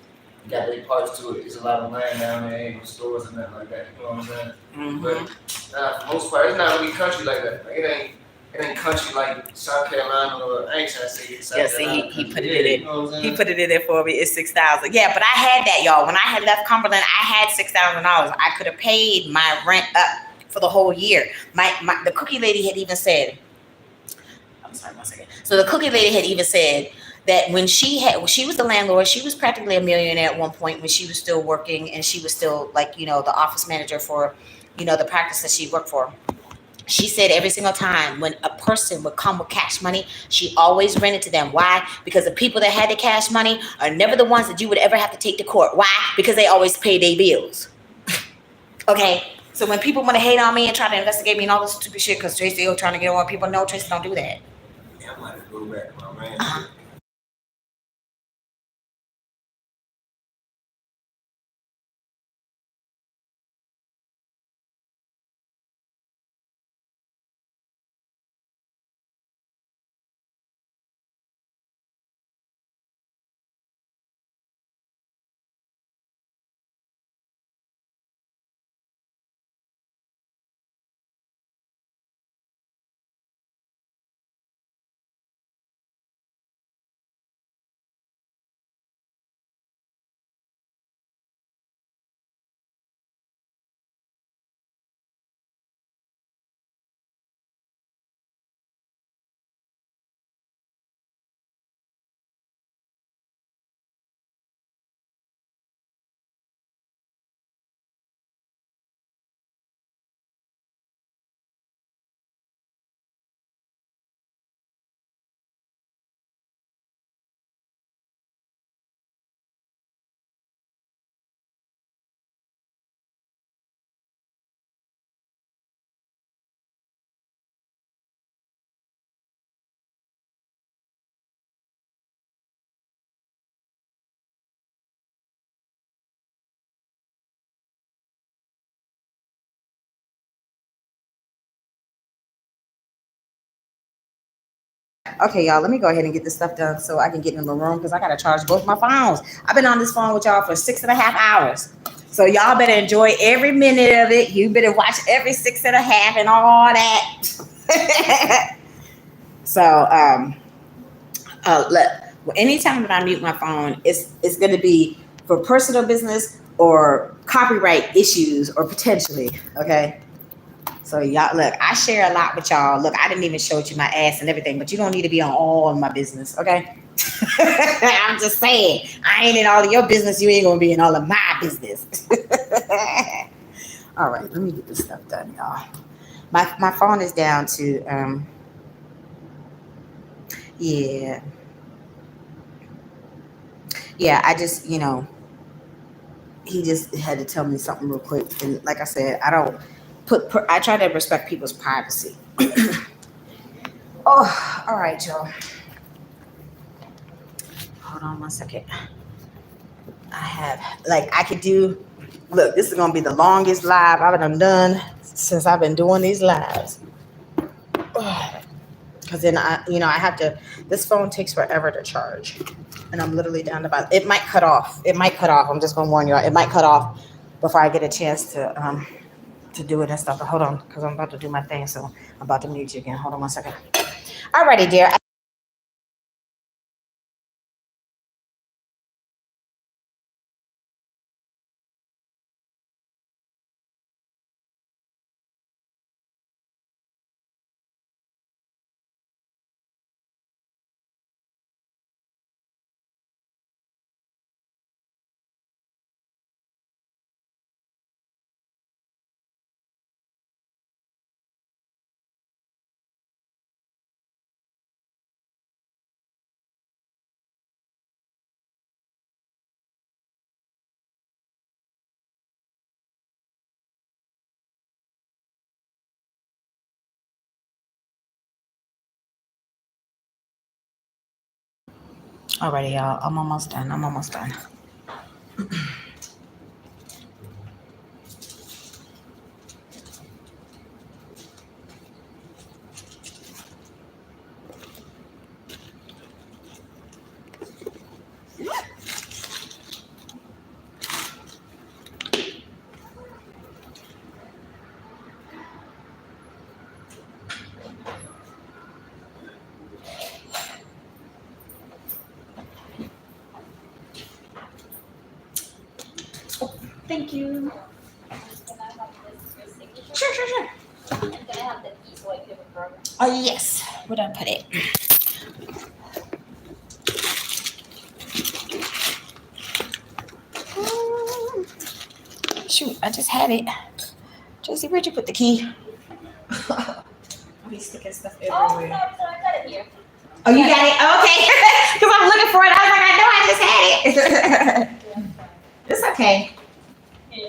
got their parts to it. There's a lot of land down there, ain't no stores and nothing like that. You know what I'm saying? But for the most part, it's not really country like that. Like it ain't country like South Carolina or I ain't trying to say it's South Carolina. He put it in it. You know he put it in there for me. It's 6,000. Yeah, but I had that, y'all. When I had left Cumberland, I had $6,000. I could have paid my rent up for the whole year. The cookie lady had even said. I'm sorry, 1 second. So the cookie lady had even said that when she was the landlord, she was practically a millionaire at one point when she was still working and she was still like, you know, the office manager for, you know, the practice that she worked for. She said every single time when a person would come with cash money, she always rented to them. Why? Because the people that had the cash money are never the ones that you would ever have to take to court. Why? Because they always pay their bills. Okay? So when people want to hate on me and try to investigate me and all this stupid shit because Tracy is trying to get on people, no, Tracy, don't do that. Yeah, I'm gonna go back to my man. Okay, y'all, let me go ahead and get this stuff done so I can get in the room because I got to charge both my phones. I've been on this phone with y'all for 6.5 hours. So y'all better enjoy every minute of it. You better watch every 6.5 and all that. So, look, anytime that I mute my phone, it's going to be for personal business or copyright issues or potentially, okay? So y'all, look, I share a lot with y'all. Look, I didn't even show you my ass and everything, but you don't need to be on all of my business, okay? I'm just saying, I ain't in all of your business. You ain't gonna be in all of my business. All right, let me get this stuff done, y'all. My phone is down to yeah. I just, you know, he just had to tell me something real quick, and like I said, I don't I try to respect people's privacy. Oh, all right, y'all. Hold on 1 second. I could do, look, this is going to be the longest live I've done since I've been doing these lives. Because then I have to, this phone takes forever to charge. And I'm literally down to about, it might cut off. I'm just going to warn you all. It might cut off before I get a chance to do it and stuff. But hold on, because I'm about to do my thing. So I'm about to mute you again. Hold on 1 second. Alrighty, dear. Alrighty, y'all. I'm almost done. Thank you. Sure. And can I have the key so I can confirm? Oh, yes. Where did I put it? Shoot, I just had it. Josie, where'd you put the key? I'll be sticking stuff everywhere. Oh, sorry, I got it here. Oh, you got it? Okay. Because I'm looking for it. I was like, I know I just had it. It's okay. Yeah.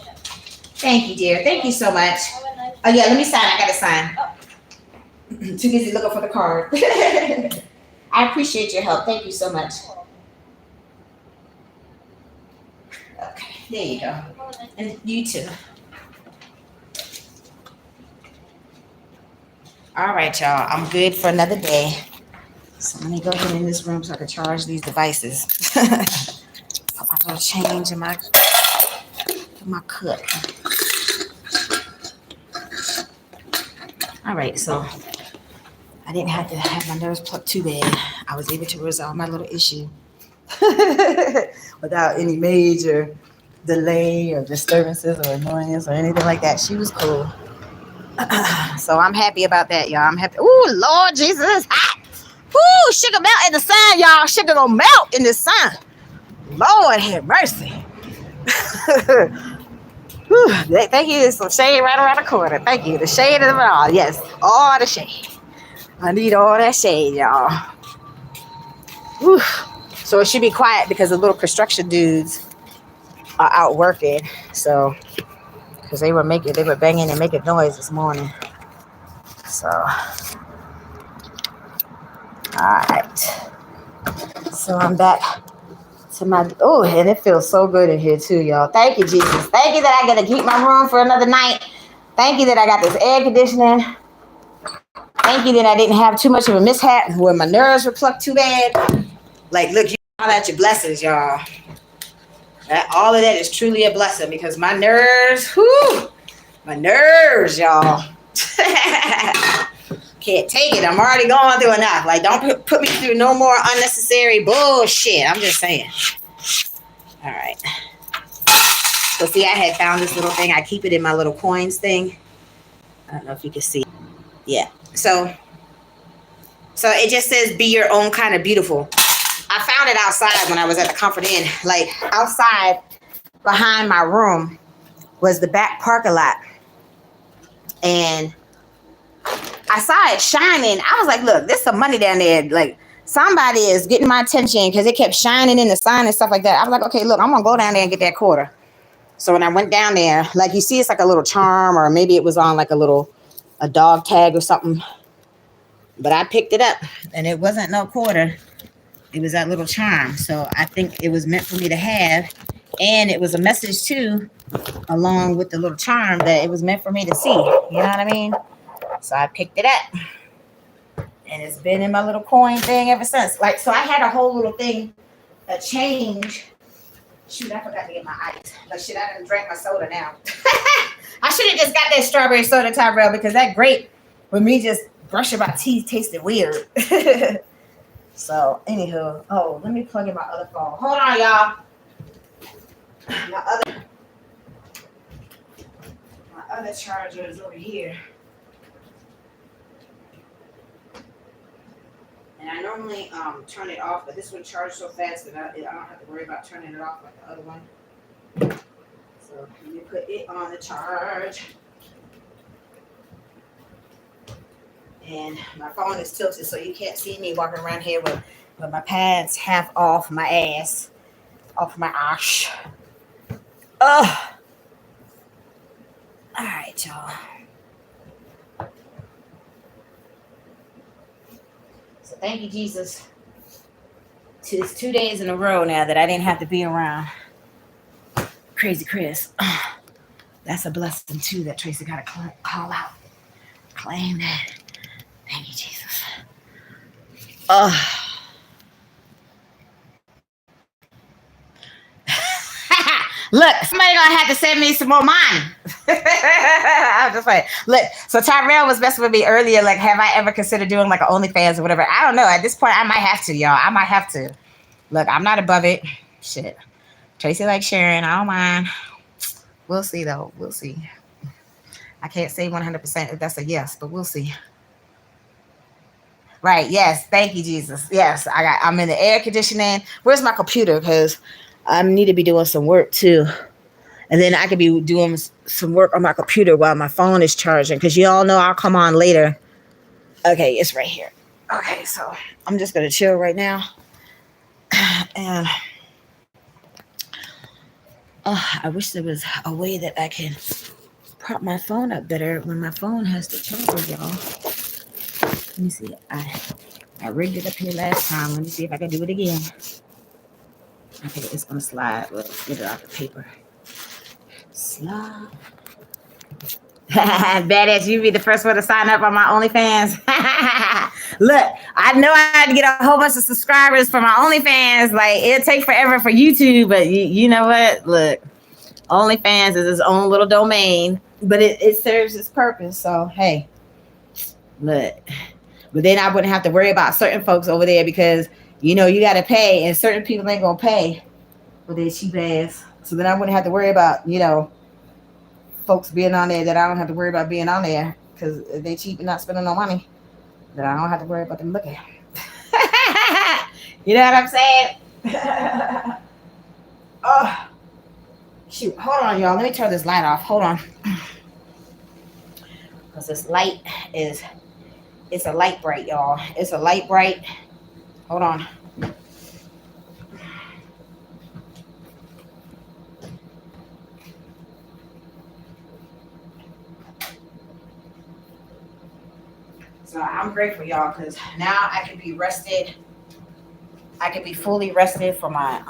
Thank you, dear. Thank you so much. Oh, yeah, let me sign. I got to sign. Too busy looking for the card. I appreciate your help. Thank you so much. Okay, there you go. And you too. All right, y'all. I'm good for another day. So let me go ahead in this room so I can charge these devices. Put my little change in my cup. All right, so I didn't have to have my nerves plucked too bad. I was able to resolve my little issue without any major delay or disturbances or annoyance or anything like that. She was cool. So I'm happy about that, y'all. I'm happy. Ooh, Lord Jesus, it's hot. Ooh, sugar melt in the sun, y'all. Sugar gonna melt in the sun. Lord have mercy. Whew, thank you. There's some shade right around the corner. Thank you. The shade of it all. Yes, all the shade. I need all that shade, y'all. Whew. So it should be quiet because the little construction dudes are out working. So, because they were banging and making noise this morning. So, all right. So I'm back to and it feels so good in here too, y'all. Thank you, Jesus. Thank you that I get to keep my room for another night. Thank you that I got this air conditioning. Thank you that I didn't have too much of a mishap where my nerves were plucked too bad. Like, look, you all at your blessings, y'all. All of that is truly a blessing because my nerves, y'all. Can't take it. I'm already going through enough. Like, don't put me through no more unnecessary bullshit. I'm just saying. All right. So, see, I had found this little thing. I keep it in my little coins thing. I don't know if you can see. Yeah. So it just says, be your own kind of beautiful. I found it outside when I was at the Comfort Inn. Like, outside behind my room was the back parking lot. And I saw it shining. I was like, look, there's some money down there. Like, somebody is getting my attention because it kept shining in the sign and stuff like that. I was like, okay, look, I'm going to go down there and get that quarter. So when I went down there, like, you see, it's like a little charm, or maybe it was on like a dog tag or something. But I picked it up and it wasn't no quarter. It was that little charm. So I think it was meant for me to have. And it was a message too, along with the little charm, that it was meant for me to see. You know what I mean? So I picked it up. And it's been in my little coin thing ever since. Like, so I had a whole little thing, a change. Shoot, I forgot to get my ice. Like, shit, I done drank my soda now. I should have just got that strawberry soda, Tyrell, because that grape, with me just brushing my teeth, tasted weird. So, anywho, let me plug in my other phone. Hold on, y'all. My other charger is over here. And I normally turn it off, but this one charged so fast that I don't have to worry about turning it off like the other one. So let me put it on the charge. And my phone is tilted, so you can't see me walking around here with my pants half off my ass, off my ass. Ugh. All right, y'all. So thank you, Jesus. It's 2 days in a row now that I didn't have to be around Crazy Chris. That's a blessing too that Tracy got to call out. Claim that. Thank you, Jesus. Look, somebody gonna have to send me some more money. I'm just like, look. So Tyrell was messing with me earlier. Like, have I ever considered doing like an OnlyFans or whatever? I don't know. At this point, I might have to, y'all. I might have to. Look, I'm not above it. Shit. Tracy likes sharing. I don't mind. We'll see though. We'll see. I can't say 100% if that's a yes, but we'll see. Right. Yes. Thank you, Jesus. Yes. I'm in the air conditioning. Where's my computer? Because I need to be doing some work too. And then I could be doing some work on my computer while my phone is charging. Because you all know I'll come on later. Okay. It's right here. Okay. So I'm just going to chill right now. And I wish there was a way that I can prop my phone up better when my phone has to charge, y'all. Let me see. I rigged it up here last time. Let me see if I can do it again. Okay, it's gonna slide. Let's get it off the paper. Slide. Badass, you be the first one to sign up on my OnlyFans. Look, I know I had to get a whole bunch of subscribers for my OnlyFans. Like, it'll take forever for YouTube, but you know what? Look, OnlyFans is its own little domain, but it serves its purpose. So, hey, look. But then I wouldn't have to worry about certain folks over there because, you know, you got to pay, and certain people ain't going to pay for their cheap ass. So then I wouldn't have to worry about, you know, folks being on there that I don't have to worry about being on there because if they cheap and not spending no money, then I don't have to worry about them looking. You know what I'm saying? Oh, shoot. Hold on, y'all. Let me turn this light off. Hold on. Because this light is... It's a light bright, y'all. It's a light bright. Hold on. So I'm grateful, y'all, because now I can be rested. I can be fully rested for my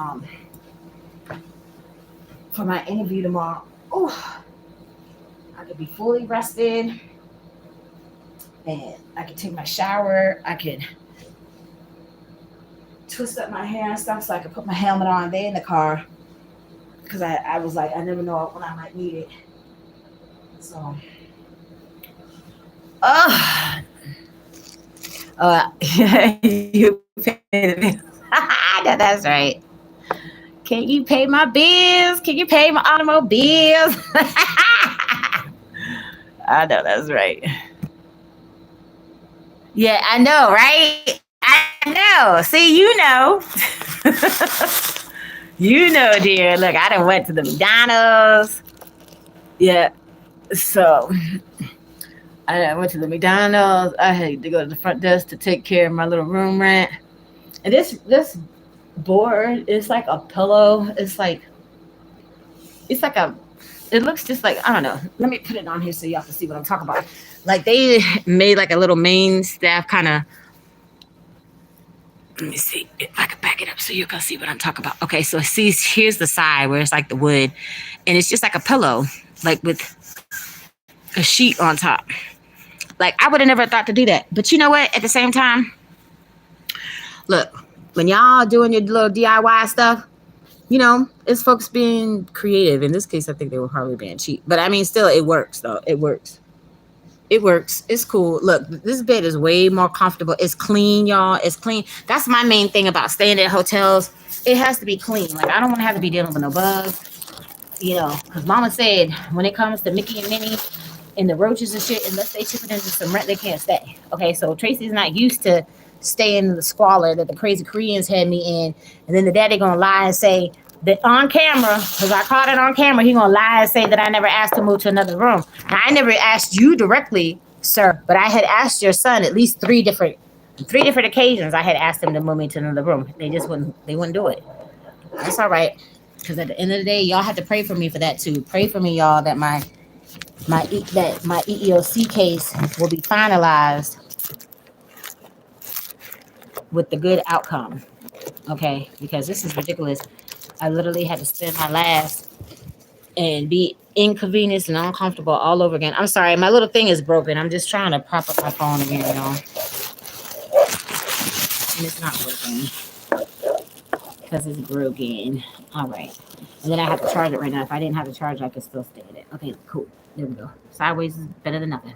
interview tomorrow. Oh, I can be fully rested. And I can take my shower. I can twist up my hair and stuff so I can put my helmet on there in the car. Because I was like, I never know when I might need it. So, you pay the bills. That's right. Can you pay my bills? Can you pay my automobiles? I know, that's right. Yeah, I know, right? I know. See, you know. You know, dear. Look, I done went to the McDonald's. Yeah. So I went to the McDonald's. I had to go to the front desk to take care of my little room rent. And this board is like a pillow. It looks just like, I don't know. Let me put it on here so y'all can see what I'm talking about. Like, they made like a little main staff kind of. Let me see if I can back it up so you can see what I'm talking about. Okay, so here's the side where it's like the wood, and it's just like a pillow, like with a sheet on top. Like, I would have never thought to do that. But you know what? At the same time, look, when y'all doing your little DIY stuff, you know, it's folks being creative. In this case, I think they were probably being cheap. But I mean, still, it works, though. It works. It works. It's cool. Look, this bed is way more comfortable. It's clean, y'all. It's clean. That's my main thing about staying at hotels. It has to be clean. Like, I don't want to have to be dealing with no bugs, you know, because Mama said when it comes to Mickey and Minnie and the roaches and shit, unless they chip it into some rent, they can't stay. Okay, so Tracy's not used to staying in the squalor that the crazy Koreans had me in. And then the daddy going to lie and say, that on camera, because I caught it on camera, he gonna lie and say that I never asked to move to another room. Now, I never asked you directly, sir, but I had asked your son at least three different occasions. I had asked him to move me to another room. They wouldn't do it. That's all right, because at the end of the day, y'all have to pray for me for that too. Pray for me, y'all, that my EEOC case will be finalized with the good outcome. okay? Because this is ridiculous. I literally had to spend my last and be inconvenienced and uncomfortable all over again. I'm sorry, my little thing is broken. I'm just trying to prop up my phone again, y'all. And it's not working because it's broken. All right. And then I have to charge it right now. If I didn't have to charge, I could still stay with it. Okay, cool. There we go. Sideways is better than nothing.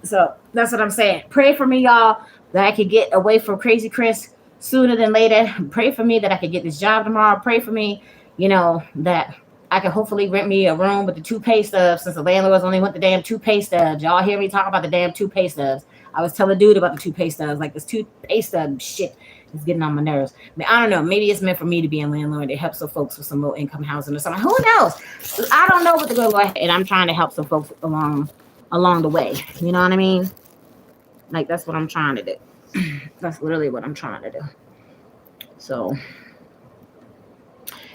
So that's what I'm saying. Pray for me, y'all, that I could get away from Crazy Chris sooner than later. Pray for me that I could get this job tomorrow. Pray for me, that I could hopefully rent me a room with the 2 pay stubs, since the landlords only want the damn 2 pay stubs. Y'all hear me talk about the damn 2 pay stubs. I was telling dude about the 2 pay stubs. Like, this 2 pay stub shit is getting on my nerves. I mean, I don't know. Maybe it's meant for me to be a landlord to help some folks with some low income housing or something. Who knows? I don't know what the good Lord, and I'm trying to help some folks along the way. You know what I mean? Like, that's what I'm trying to do. That's literally what I'm trying to do. So,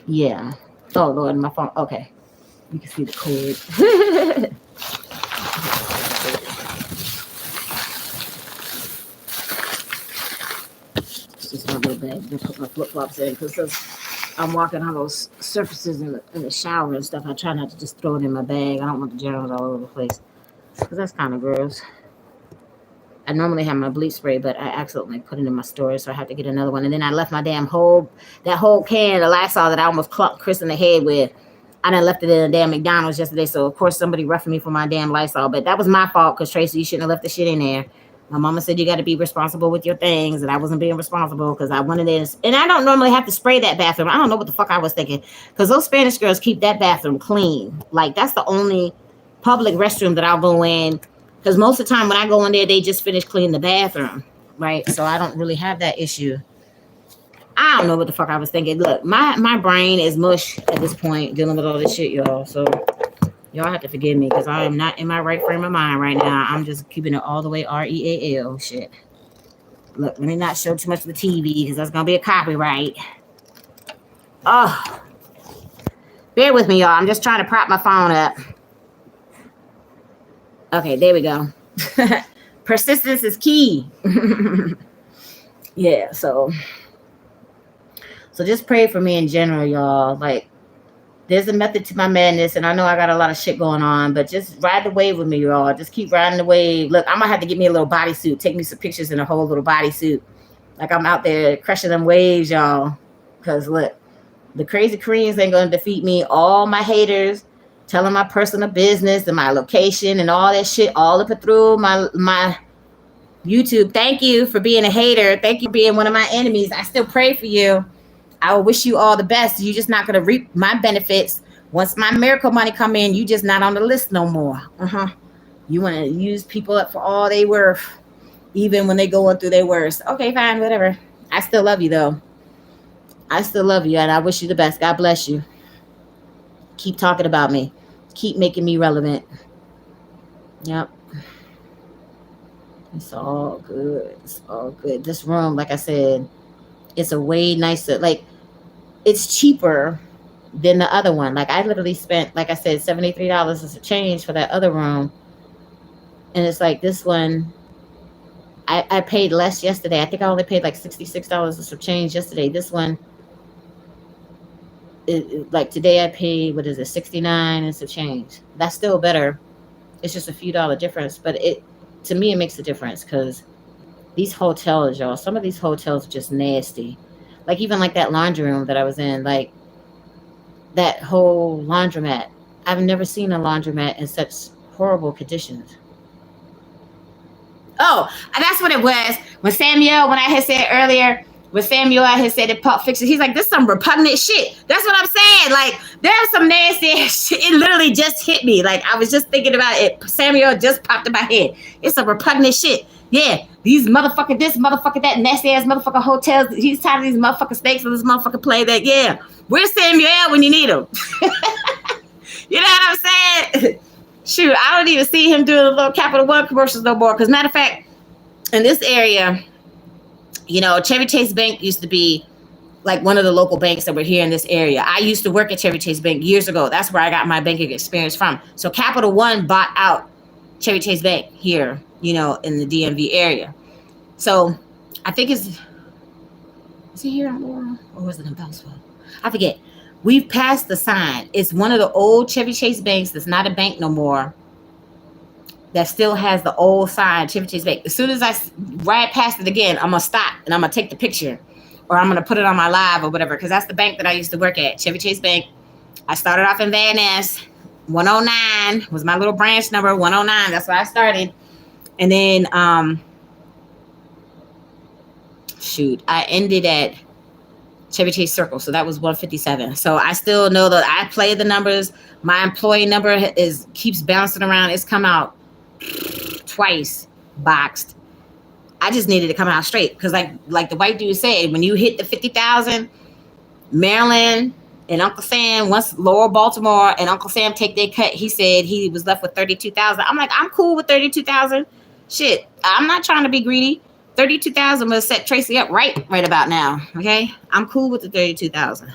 yeah. Oh, Lord, my phone. Okay. You can see the code. It's just my little bag. I put my flip-flops in because I'm walking on those surfaces in the shower and stuff. I try not to just throw it in my bag. I don't want the germs all over the place because that's kind of gross. I normally have my bleach spray, but I accidentally put it in my storage, so I have to get another one. And then I left my damn whole can of Lysol that I almost clunked Chris in the head with. I done left it in a damn McDonald's yesterday, so of course somebody roughed me for my damn Lysol. But that was my fault, because Tracy, you shouldn't have left the shit in there. My mama said you got to be responsible with your things, and I wasn't being responsible because I wanted this. And I don't normally have to spray that bathroom. I don't know what the fuck I was thinking, because those Spanish girls keep that bathroom clean. Like, that's the only public restroom that I'll go in. Because most of the time when I go in there, they just finish cleaning the bathroom, right? So I don't really have that issue. I don't know what the fuck I was thinking. Look, my brain is mush at this point dealing with all this shit, y'all. So y'all have to forgive me because I am not in my right frame of mind right now. I'm just keeping it all the way REAL shit. Look, let me not show too much of the TV because that's going to be a copyright. Oh, bear with me, y'all. I'm just trying to prop my phone up. Okay, there we go. Persistence is key. Yeah, so just pray for me in general, y'all. Like, there's a method to my madness, and I know I got a lot of shit going on, but just ride the wave with me, y'all. Just keep riding the wave. Look, I'm gonna have to get me a little bodysuit. Take me some pictures in a whole little bodysuit. Like, I'm out there crushing them waves, y'all. Because, look, the crazy Koreans ain't gonna defeat me. All my haters telling my personal business and my location and all that shit all up and through my YouTube. Thank you for being a hater. Thank you for being one of my enemies. I still pray for you. I will wish you all the best. You're just not going to reap my benefits. Once my miracle money come in, you just not on the list no more. You want to use people up for all they worth, even when they going through their worst. Okay, fine, whatever. I still love you, though. I still love you, and I wish you the best. God bless you. Keep talking about me. Keep making me relevant. Yep. It's all good. It's all good. This room, like I said, it's a way nicer. Like, it's cheaper than the other one. Like, I literally spent, like I said, $73 as a change for that other room. And it's like this one, I paid less yesterday. I think I only paid like $66 as a change yesterday. This one, like today I paid, what is it, $69 and some change. That's still better. It's just a few dollar difference. But to me, it makes a difference because these hotels, y'all, some of these hotels are just nasty. Like, even like that laundry room that I was in, like that whole laundromat. I've never seen a laundromat in such horrible conditions. Oh, and that's what it was. When I had said earlier, I had said in Pulp Fiction, he's like, this is some repugnant shit. That's what I'm saying. Like, there's some nasty ass shit. It literally just hit me. Like, I was just thinking about it. Samuel just popped in my head. It's some repugnant shit. Yeah, these motherfucker this, motherfucker that, nasty ass motherfucker hotels. He's tired of these motherfucking snakes and this motherfucker play that. Yeah, where's Samuel when you need him? You know what I'm saying? Shoot, I don't even see him doing the little Capital One commercials no more. Because matter of fact, in this area, Chevy Chase Bank used to be like one of the local banks that were here in this area. I used to work at Chevy Chase Bank years ago. That's where I got my banking experience from. So Capital One bought out Chevy Chase Bank here, in the DMV area. So I think Is it here on Laurel or was it in Bellsville? I forget. We've passed the sign. It's one of the old Chevy Chase banks that's not a bank no more. That still has the old sign, Chevy Chase Bank. As soon as I ride past it again, I'm gonna stop and I'm gonna take the picture, or I'm gonna put it on my live or whatever, because that's the bank that I used to work at, Chevy Chase Bank. I started off in Van Ness. 109 was my little branch number. 109. That's where I started, and then I ended at Chevy Chase Circle, so that was 157. So I still know that I play the numbers. My employee number keeps bouncing around. It's come out twice boxed. I just needed to come out straight because, like the white dude said, when you hit the 50,000, Maryland and Uncle Sam, once Lower Baltimore and Uncle Sam take their cut, he said he was left with 32,000. I'm like, I'm cool with 32,000. Shit, I'm not trying to be greedy. 32,000 will set Traci up right about now. Okay, I'm cool with the 32,000.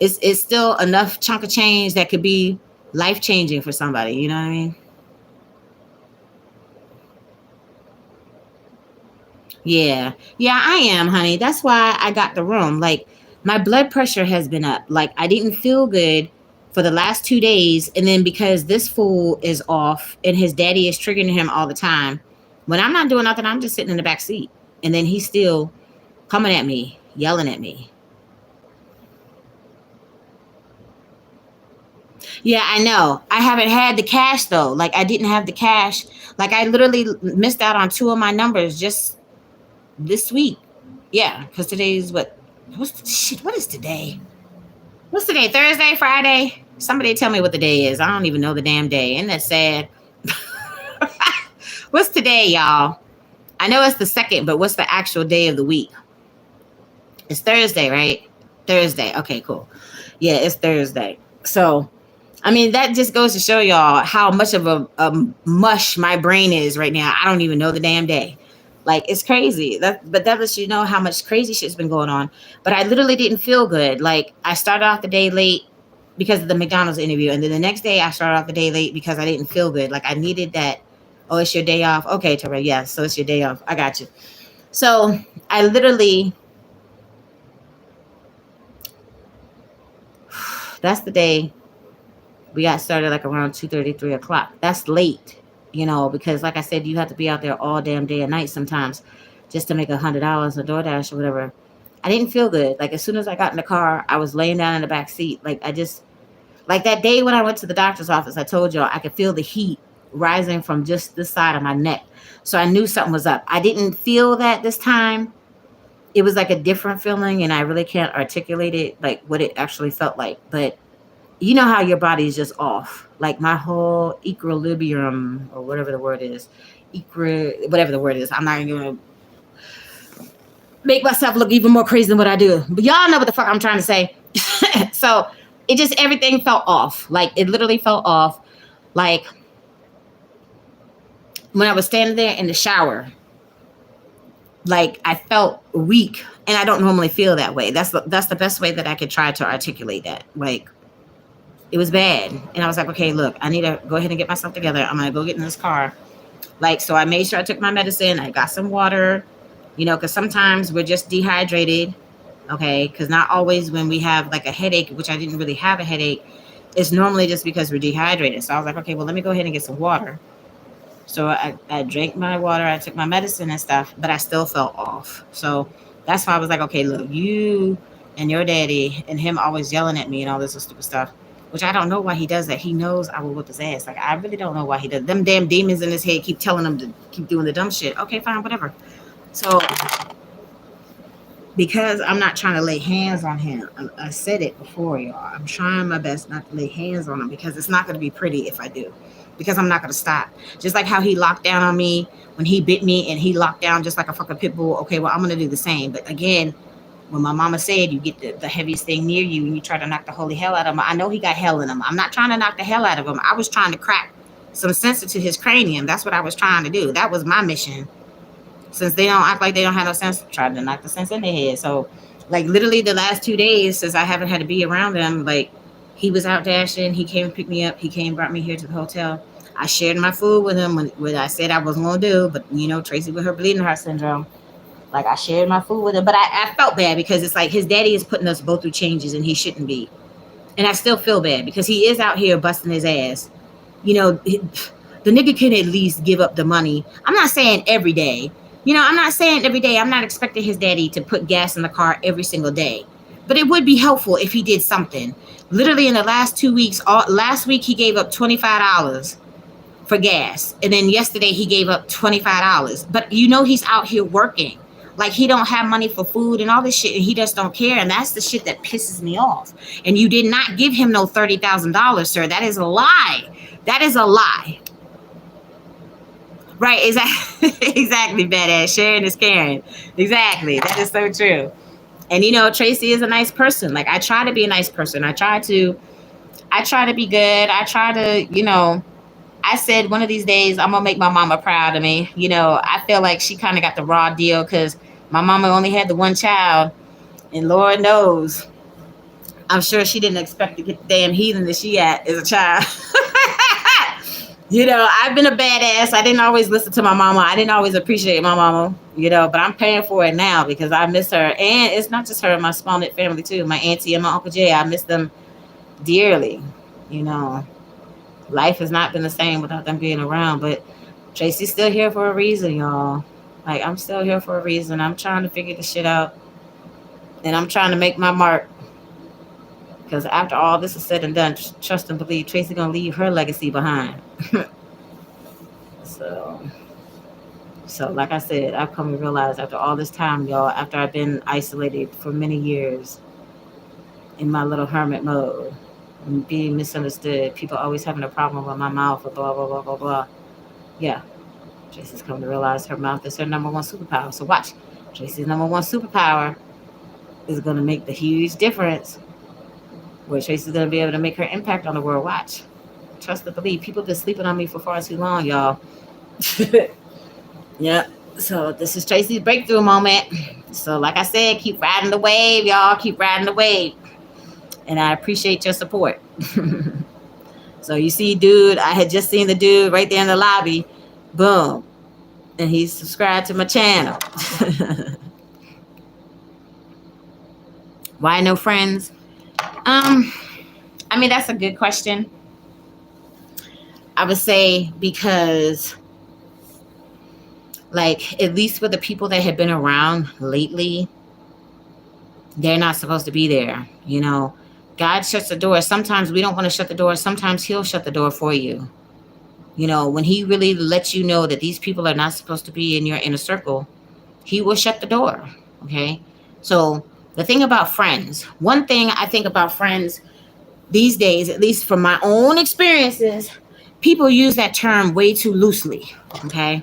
It's still enough chunk of change that could be life changing for somebody. You know what I mean? Yeah, I am, honey. That's why I got the room. Like, my blood pressure has been up. Like, I didn't feel good for the last 2 days, and then because this fool is off and his daddy is triggering him all the time, when I'm not doing nothing, I'm just sitting in the back seat, and then he's still coming at me, yelling at me. Yeah, I know. I haven't had the cash though. Like, I didn't have the cash. Like, I literally missed out on 2 of my numbers just this week. Yeah, because today's what? What is today? What's today? Thursday, Friday? Somebody tell me what the day is. I don't even know the damn day. Isn't that sad? What's today, y'all? I know it's the 2nd, but what's the actual day of the week? It's Thursday, right? Thursday. Okay, cool. Yeah, it's Thursday. So, I mean, that just goes to show y'all how much of a mush my brain is right now. I don't even know the damn day. Like, it's crazy. But that lets you know how much crazy shit's been going on. But I literally didn't feel good. Like, I started off the day late because of the McDonald's interview. And then the next day I started off the day late because I didn't feel good. Like, I needed that. Oh, it's your day off. Okay, Tora. Yes. So it's your day off. I got you. So I literally, that's the day we got started, like around 2:30, 3 o'clock. That's late, because like I said, you have to be out there all damn day and night sometimes just to make $100 on DoorDash or whatever. I didn't feel good. Like, as soon as I got in the car, I was laying down in the back seat. Like, like that day when I went to the doctor's office, I told y'all I could feel the heat rising from just this side of my neck. So I knew something was up. I didn't feel that this time. It was like a different feeling, and I really can't articulate it, like what it actually felt like. But you know how your body is just off. Like, my whole equilibrium, or whatever the word is, whatever the word is. I'm not even going to make myself look even more crazy than what I do. But y'all know what the fuck I'm trying to say. So it just, everything felt off. Like, it literally felt off. Like, when I was standing there in the shower, like, I felt weak, and I don't normally feel that way. That's the best way that I could try to articulate that. Like, it was bad. And I was like, okay, look, I need to go ahead and get myself together. I'm going to go get in this car. Like, so I made sure I took my medicine. I got some water, because sometimes we're just dehydrated. Okay. Because not always when we have like a headache, which I didn't really have a headache, it's normally just because we're dehydrated. So I was like, okay, well, let me go ahead and get some water. So I drank my water. I took my medicine and stuff, but I still felt off. So that's why I was like, okay, look, you and your daddy and him always yelling at me and all this stupid stuff, which I don't know why he does that. He knows I will whip his ass. Like, I really don't know why he does. Them damn demons in his head keep telling him to keep doing the dumb shit. Okay, fine, whatever. So, because I'm not trying to lay hands on him, I said it before, y'all. I'm trying my best not to lay hands on him because it's not going to be pretty if I do. Because I'm not going to stop. Just like how he locked down on me when he bit me, and he locked down just like a fucking pit bull. Okay, well, I'm going to do the same. But again, when my mama said you get the heaviest thing near you and you try to knock the holy hell out of him, I know he got hell in him. I'm not trying to knock the hell out of him. I was trying to crack some sense into his cranium. That's what I was trying to do. That was my mission. Since they don't act like they don't have no sense, try to knock the sense in their head. So, like, literally the last 2 days since I haven't had to be around him, like, he was out dashing. He came and picked me up. He came, brought me here to the hotel. I shared my food with him when I said I wasn't going to do, but, Traci with her bleeding heart syndrome. Like, I shared my food with him, but I felt bad because it's like his daddy is putting us both through changes and he shouldn't be. And I still feel bad because he is out here busting his ass. You know, the nigga can at least give up the money. I'm not saying every day. You know, I'm not saying every day. I'm not expecting his daddy to put gas in the car every single day. But it would be helpful if he did something. Literally in the last 2 weeks, last week he gave up $25 for gas. And then yesterday he gave up $25. But you know he's out here working. Like, he don't have money for food and all this shit, and he just don't care. And that's the shit that pisses me off. And you did not give him no $30,000, sir. That is a lie. That is a lie. Right, exactly. Exactly, badass. Sharing is caring. Exactly. That is so true. And you know, Traci is a nice person. Like, I try to be a nice person. I try to be good. I try to, you know, I said one of these days I'm gonna make my mama proud of me. You know, I feel like she kind of got the raw deal because my mama only had the one child, and Lord knows, I'm sure she didn't expect to get the damn heathen that she at as a child. You know, I've been a badass. I didn't always listen to my mama. I didn't always appreciate my mama, you know, but I'm paying for it now because I miss her. And it's not just her, my small knit family too. My auntie and my Uncle Jay, I miss them dearly. You know, life has not been the same without them being around, but Traci's still here for a reason, y'all. Like, I'm still here for a reason. I'm trying to figure this shit out. And I'm trying to make my mark. Because after all this is said and done, trust and believe, Traci gonna leave her legacy behind. So like I said, I've come to realize after all this time, y'all, after I've been isolated for many years in my little hermit mode, and being misunderstood, people always having a problem with my mouth or blah, blah, blah, blah, blah. Yeah, Traci's come to realize her mouth is her number one superpower. So watch, Traci's number one superpower is going to make the huge difference where Traci's going to be able to make her impact on the world. Watch. Trust and believe. People have been sleeping on me for far too long, y'all. Yep. So this is Traci's breakthrough moment. So like I said, keep riding the wave, y'all. Keep riding the wave. And I appreciate your support. So you see, dude, I had just seen the dude right there in the lobby. Boom. And he's subscribed to my channel. Why no friends? I mean, that's a good question. I would say because, like, at least with the people that have been around lately, they're not supposed to be there. You know, God shuts the door. Sometimes we don't want to shut the door. Sometimes he'll shut the door for you. You know, when he really lets you know that these people are not supposed to be in your inner circle, he will shut the door. Okay. So the thing about friends, one thing I think about friends these days, at least from my own experiences, people use that term way too loosely. Okay.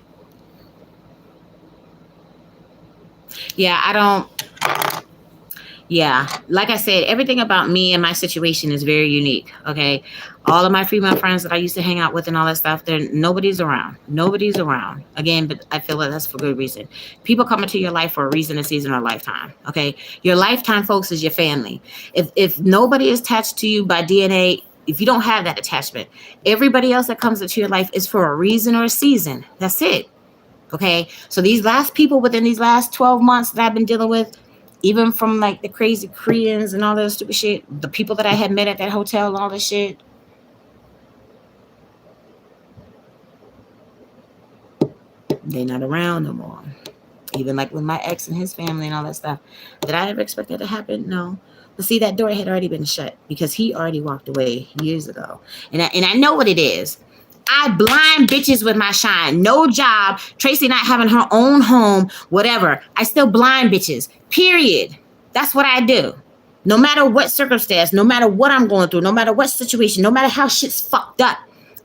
Yeah, like I said, everything about me and my situation is very unique. Okay. All of my female friends that I used to hang out with and all that stuff, nobody's around. Nobody's around. Again, but I feel like that's for good reason. People come into your life for a reason, a season, or a lifetime. Okay. Your lifetime, folks, is your family. If nobody is attached to you by DNA, if you don't have that attachment, everybody else that comes into your life is for a reason or a season. That's it. Okay. So these last people within these last 12 months that I've been dealing with, even from like the crazy Koreans and all that stupid shit, the people that I had met at that hotel and all this shit, they're not around no more. Even like with my ex and his family and all that stuff. Did I ever expect that to happen? No. But see, that door had already been shut because he already walked away years ago. And I know what it is. I blind bitches with my shine. No job. Traci not having her own home, whatever. I still blind bitches. Period. That's what I do. No matter what circumstance, no matter what I'm going through, no matter what situation, no matter how shit's fucked up,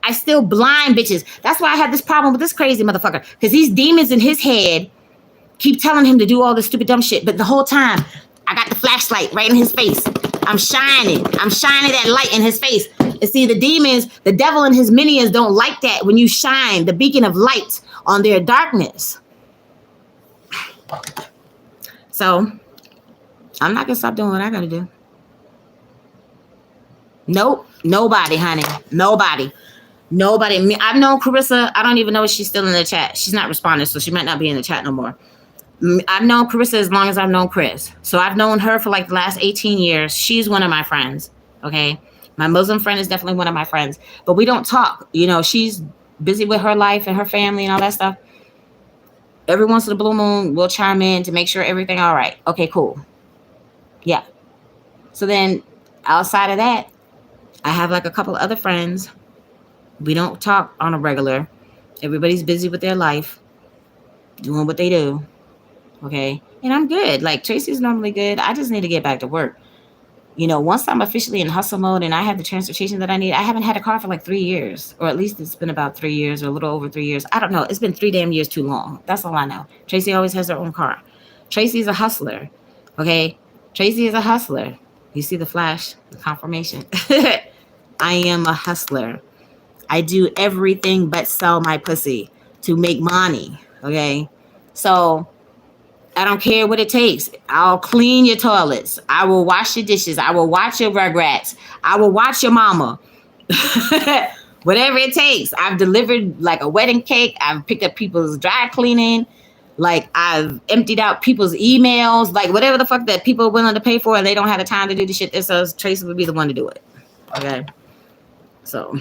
I still blind bitches. That's why I have this problem with this crazy motherfucker. Because these demons in his head keep telling him to do all this stupid dumb shit. But the whole time, I got the flashlight right in his face. I'm shining that light in his face. And see, the demons, the devil and his minions don't like that when you shine the beacon of light on their darkness. So I'm not gonna stop doing what I gotta do. Nope. Nobody, honey. Nobody. I've known Carissa. I don't even know if she's still in the chat. She's not responding, so she might not be in the chat no more. I've known Carissa as long as I've known Chris. So I've known her for like the last 18 years. She's one of my friends. Okay. My Muslim friend is definitely one of my friends, but we don't talk. You know, she's busy with her life and her family and all that stuff. Every once in a blue moon, we'll chime in to make sure everything all right. Okay, cool. Yeah. So then outside of that, I have like a couple of other friends. We don't talk on a regular. Everybody's busy with their life, doing what they do. Okay. And I'm good. Like Tracy's normally good. I just need to get back to work. You know, once I'm officially in hustle mode and I have the transportation that I need, I haven't had a car for like 3 years, or at least it's been about 3 years or a little over 3 years. I don't know. It's been 3 damn years too long. That's all I know. Tracy always has her own car. Tracy's a hustler. Okay. Tracy is a hustler. You see the flash, the confirmation. I am a hustler. I do everything but sell my pussy to make money. Okay. So I don't care what it takes. I'll clean your toilets. I will wash your dishes. I will watch your Rugrats. I will watch your mama. Whatever it takes. I've delivered like a wedding cake. I've picked up people's dry cleaning. Like I've emptied out people's emails. Like whatever the fuck that people are willing to pay for and they don't have the time to do the shit themselves, Tracy would be the one to do it. Okay. So.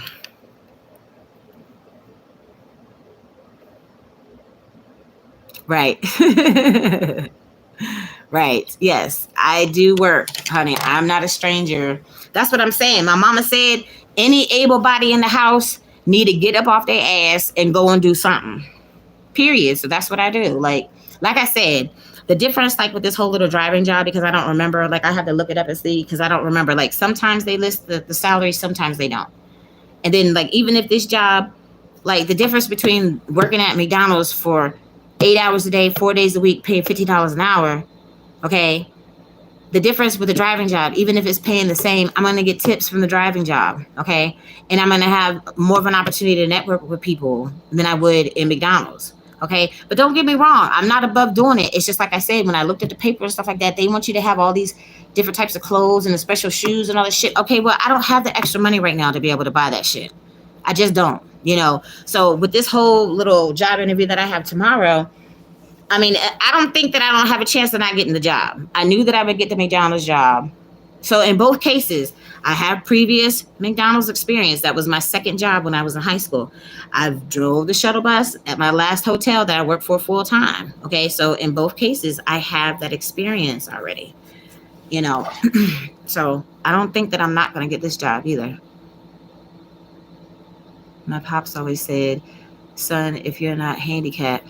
Right. Right. Yes, I do work, honey. I'm not a stranger. That's what I'm saying. My mama said any able body in the house need to get up off their ass and go and do something. Period. So that's what I do. Like I said, the difference like with this whole little driving job, because I don't remember, like I have to look it up and see because I don't remember. Like sometimes they list the salary, sometimes they don't. And then like even if this job, like the difference between working at McDonald's for 8 hours a day, 4 days a week, paying $50 an hour, okay? The difference with the driving job, even if it's paying the same, I'm going to get tips from the driving job, okay? And I'm going to have more of an opportunity to network with people than I would in McDonald's, okay? But don't get me wrong. I'm not above doing it. It's just like I said, when I looked at the paper and stuff like that, they want you to have all these different types of clothes and the special shoes and all that shit. Okay, well, I don't have the extra money right now to be able to buy that shit. I just don't, you know? So with this whole little job interview that I have tomorrow, I mean, I don't think that I don't have a chance of not getting the job. I knew that I would get the McDonald's job. So in both cases, I have previous McDonald's experience. That was my second job when I was in high school. I drove the shuttle bus at my last hotel that I worked for full time. Okay, so in both cases, I have that experience already, you know. So I don't think that I'm not going to get this job either. My pops always said, son, if you're not handicapped,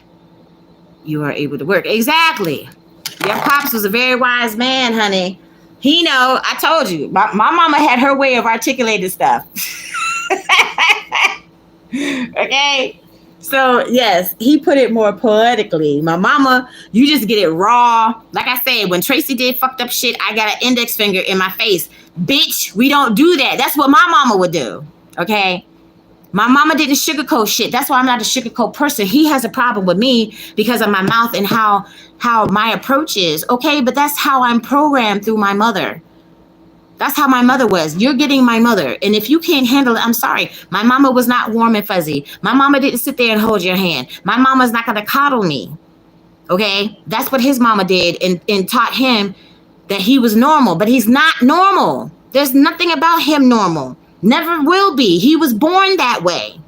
you are able to work. Exactly. Your pops was a very wise man, honey. He know, I told you, my mama had her way of articulating stuff. Okay. So yes, he put it more poetically. My mama, you just get it raw. Like I said, when Tracy did fucked up shit, I got an index finger in my face. Bitch, we don't do that. That's what my mama would do. Okay. My mama didn't sugarcoat shit. That's why I'm not a sugarcoat person. He has a problem with me because of my mouth and how my approach is. Okay, but that's how I'm programmed through my mother. That's how my mother was. You're getting my mother. And if you can't handle it, I'm sorry. My mama was not warm and fuzzy. My mama didn't sit there and hold your hand. My mama's not going to coddle me. Okay, that's what his mama did and taught him that he was normal, but he's not normal. There's nothing about him normal. Never will be. He was born that way.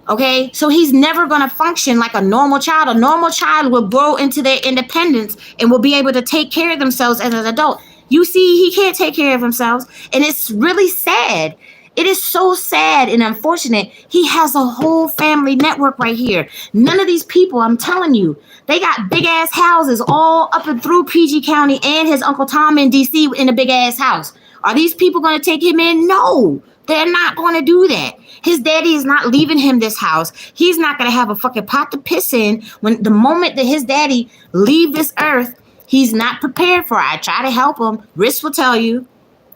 Okay, so he's never going to function like a normal child. A normal child will grow into their independence and will be able to take care of themselves as an adult. You see, he can't take care of himself. And it's really sad. It is so sad and unfortunate. He has a whole family network right here. None of these people, I'm telling you, they got big ass houses all up and through PG County and his Uncle Tom in DC in a big ass house. Are these people going to take him in? No, they're not going to do that. His daddy is not leaving him this house. He's not going to have a fucking pot to piss in when the moment that his daddy leave this earth, he's not prepared for it. I try to help him. Riss will tell you.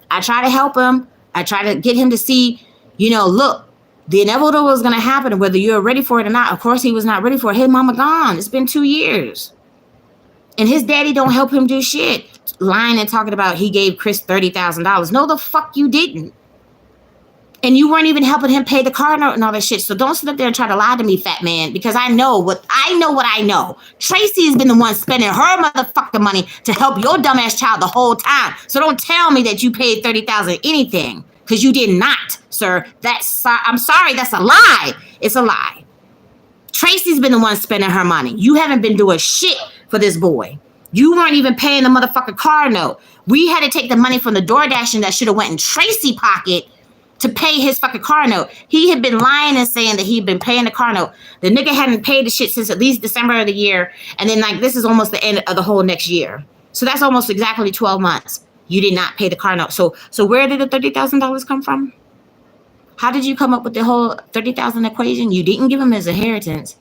I try to help him. I try to get him to see, you know, look, the inevitable was going to happen, whether you're ready for it or not. Of course, he was not ready for it. His mama gone. It's been 2 years. And his daddy don't help him do shit. Lying and talking about he gave Chris $30,000. No, the fuck you didn't. And you weren't even helping him pay the car note and all that shit. So don't sit up there and try to lie to me, fat man, because I know what I know. Traci has been the one spending her motherfucking money to help your dumbass child the whole time. So don't tell me that you paid $30,000 anything, because you did not, sir. I'm sorry, that's a lie. It's a lie. Traci's been the one spending her money. You haven't been doing shit for this boy. You weren't even paying the motherfucking car note. We had to take the money from the DoorDash that should have went in Traci pocket to pay his fucking car note. He had been lying and saying that he'd been paying the car note. The nigga hadn't paid the shit since at least December of the year. And then like this is almost the end of the whole next year. So that's almost exactly 12 months. You did not pay the car note. So where did the $30,000 come from? How did you come up with the whole $30,000 equation? You didn't give him his inheritance.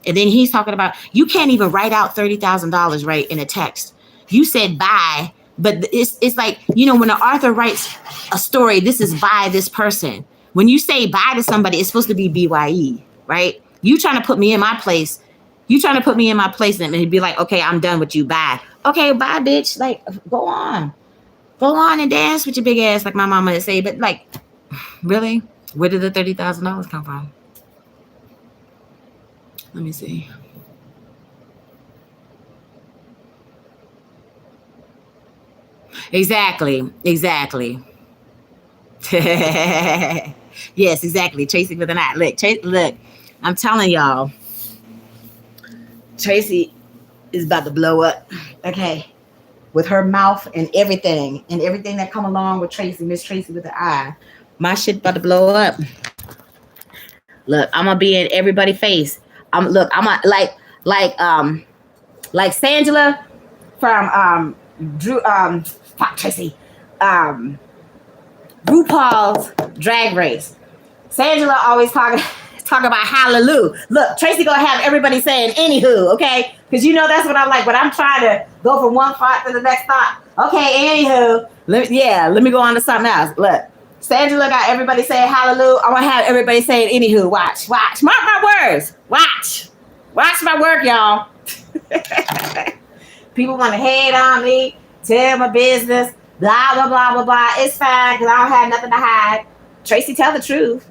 And then he's talking about, you can't even write out $30,000 right in a text. You said bye, but it's like, you know, when an author writes a story, this is by this person. When you say bye to somebody, it's supposed to be BYE, right? You trying to put me in my place. You trying to put me in my place and be like, okay, I'm done with you. Bye. Okay, bye, bitch. Like, go on. Go on and dance with your big ass, like my mama would say. But like, really? Where did the $30,000 come from? Let me see. Exactly. Yes, exactly. Traci with an eye. Look, I'm telling y'all, Traci is about to blow up. Okay. With her mouth and everything that come along with Traci, Miss Traci with the eye. My shit about to blow up. Look, I'm gonna be in everybody's face. I'm like Sangela from Traci, RuPaul's Drag Race. Sangela always talk about hallelujah. Look, Traci gonna have everybody saying anywho, okay? Because you know that's what I'm like. But I'm trying to go from one thought to the next thought. Okay, anywho, let me go on to something else. Look, Sangela got everybody saying hallelujah. I'm gonna have everybody saying anywho. Watch. Mark my words. Watch my work, y'all. People want to hate on me, tell my business, blah, blah, blah, blah, blah. It's fine because I don't have nothing to hide. Traci, tell the truth.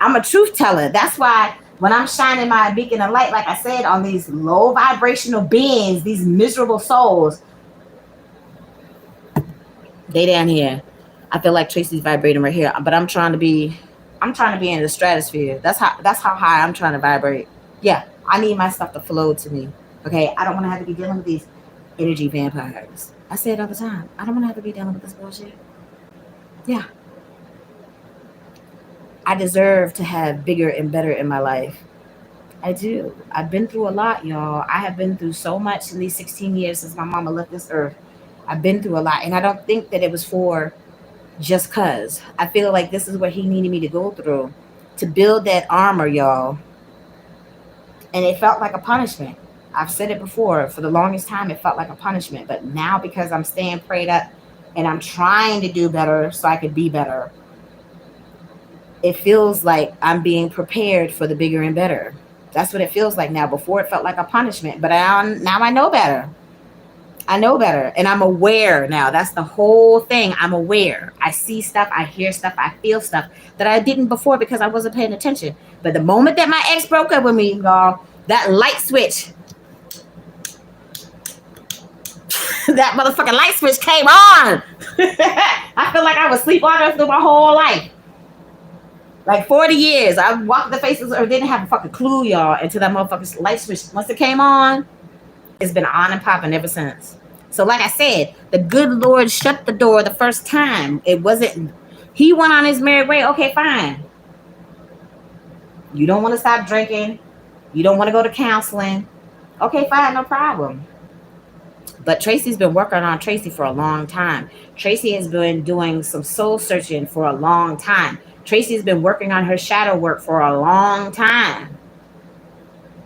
I'm a truth teller. That's why when I'm shining my beacon of light, like I said, on these low vibrational beings, these miserable souls, they down here. I feel like Traci's vibrating right here, but I'm trying to be in the stratosphere. That's how high I'm trying to vibrate. Yeah, I need my stuff to flow to me. Okay, I don't want to have to be dealing with these energy vampires. I say it all the time. I don't want to have to be dealing with this bullshit. Yeah. I deserve to have bigger and better in my life. I do. I've been through a lot, y'all. I have been through so much in these 16 years since my mama left this earth. I've been through a lot, and I don't think that it was for just cause. I feel like this is what he needed me to go through to build that armor, y'all. And it felt like a punishment. I've said it before. For the longest time, it felt like a punishment. But now, because I'm staying prayed up and I'm trying to do better so I could be better, it feels like I'm being prepared for the bigger and better. That's what it feels like now. Before, it felt like a punishment. But now I know better. I know better. And I'm aware now. That's the whole thing. I'm aware. I see stuff. I hear stuff. I feel stuff that I didn't before because I wasn't paying attention. But the moment that my ex broke up with me, y'all, that light switch, that motherfucking light switch came on. I feel like I was sleepwalking through my whole life. Like 40 years. I walked the faces or didn't have a fucking clue, y'all, until that motherfucking light switch. Once it came on, it's been on and popping ever since. So like I said, the good Lord shut the door the first time. It wasn't, he went on his merry way. Okay, fine. You don't want to stop drinking. You don't want to go to counseling. Okay, fine, no problem. But Traci's been working on Traci for a long time. Traci has been doing some soul searching for a long time. Traci's been working on her shadow work for a long time.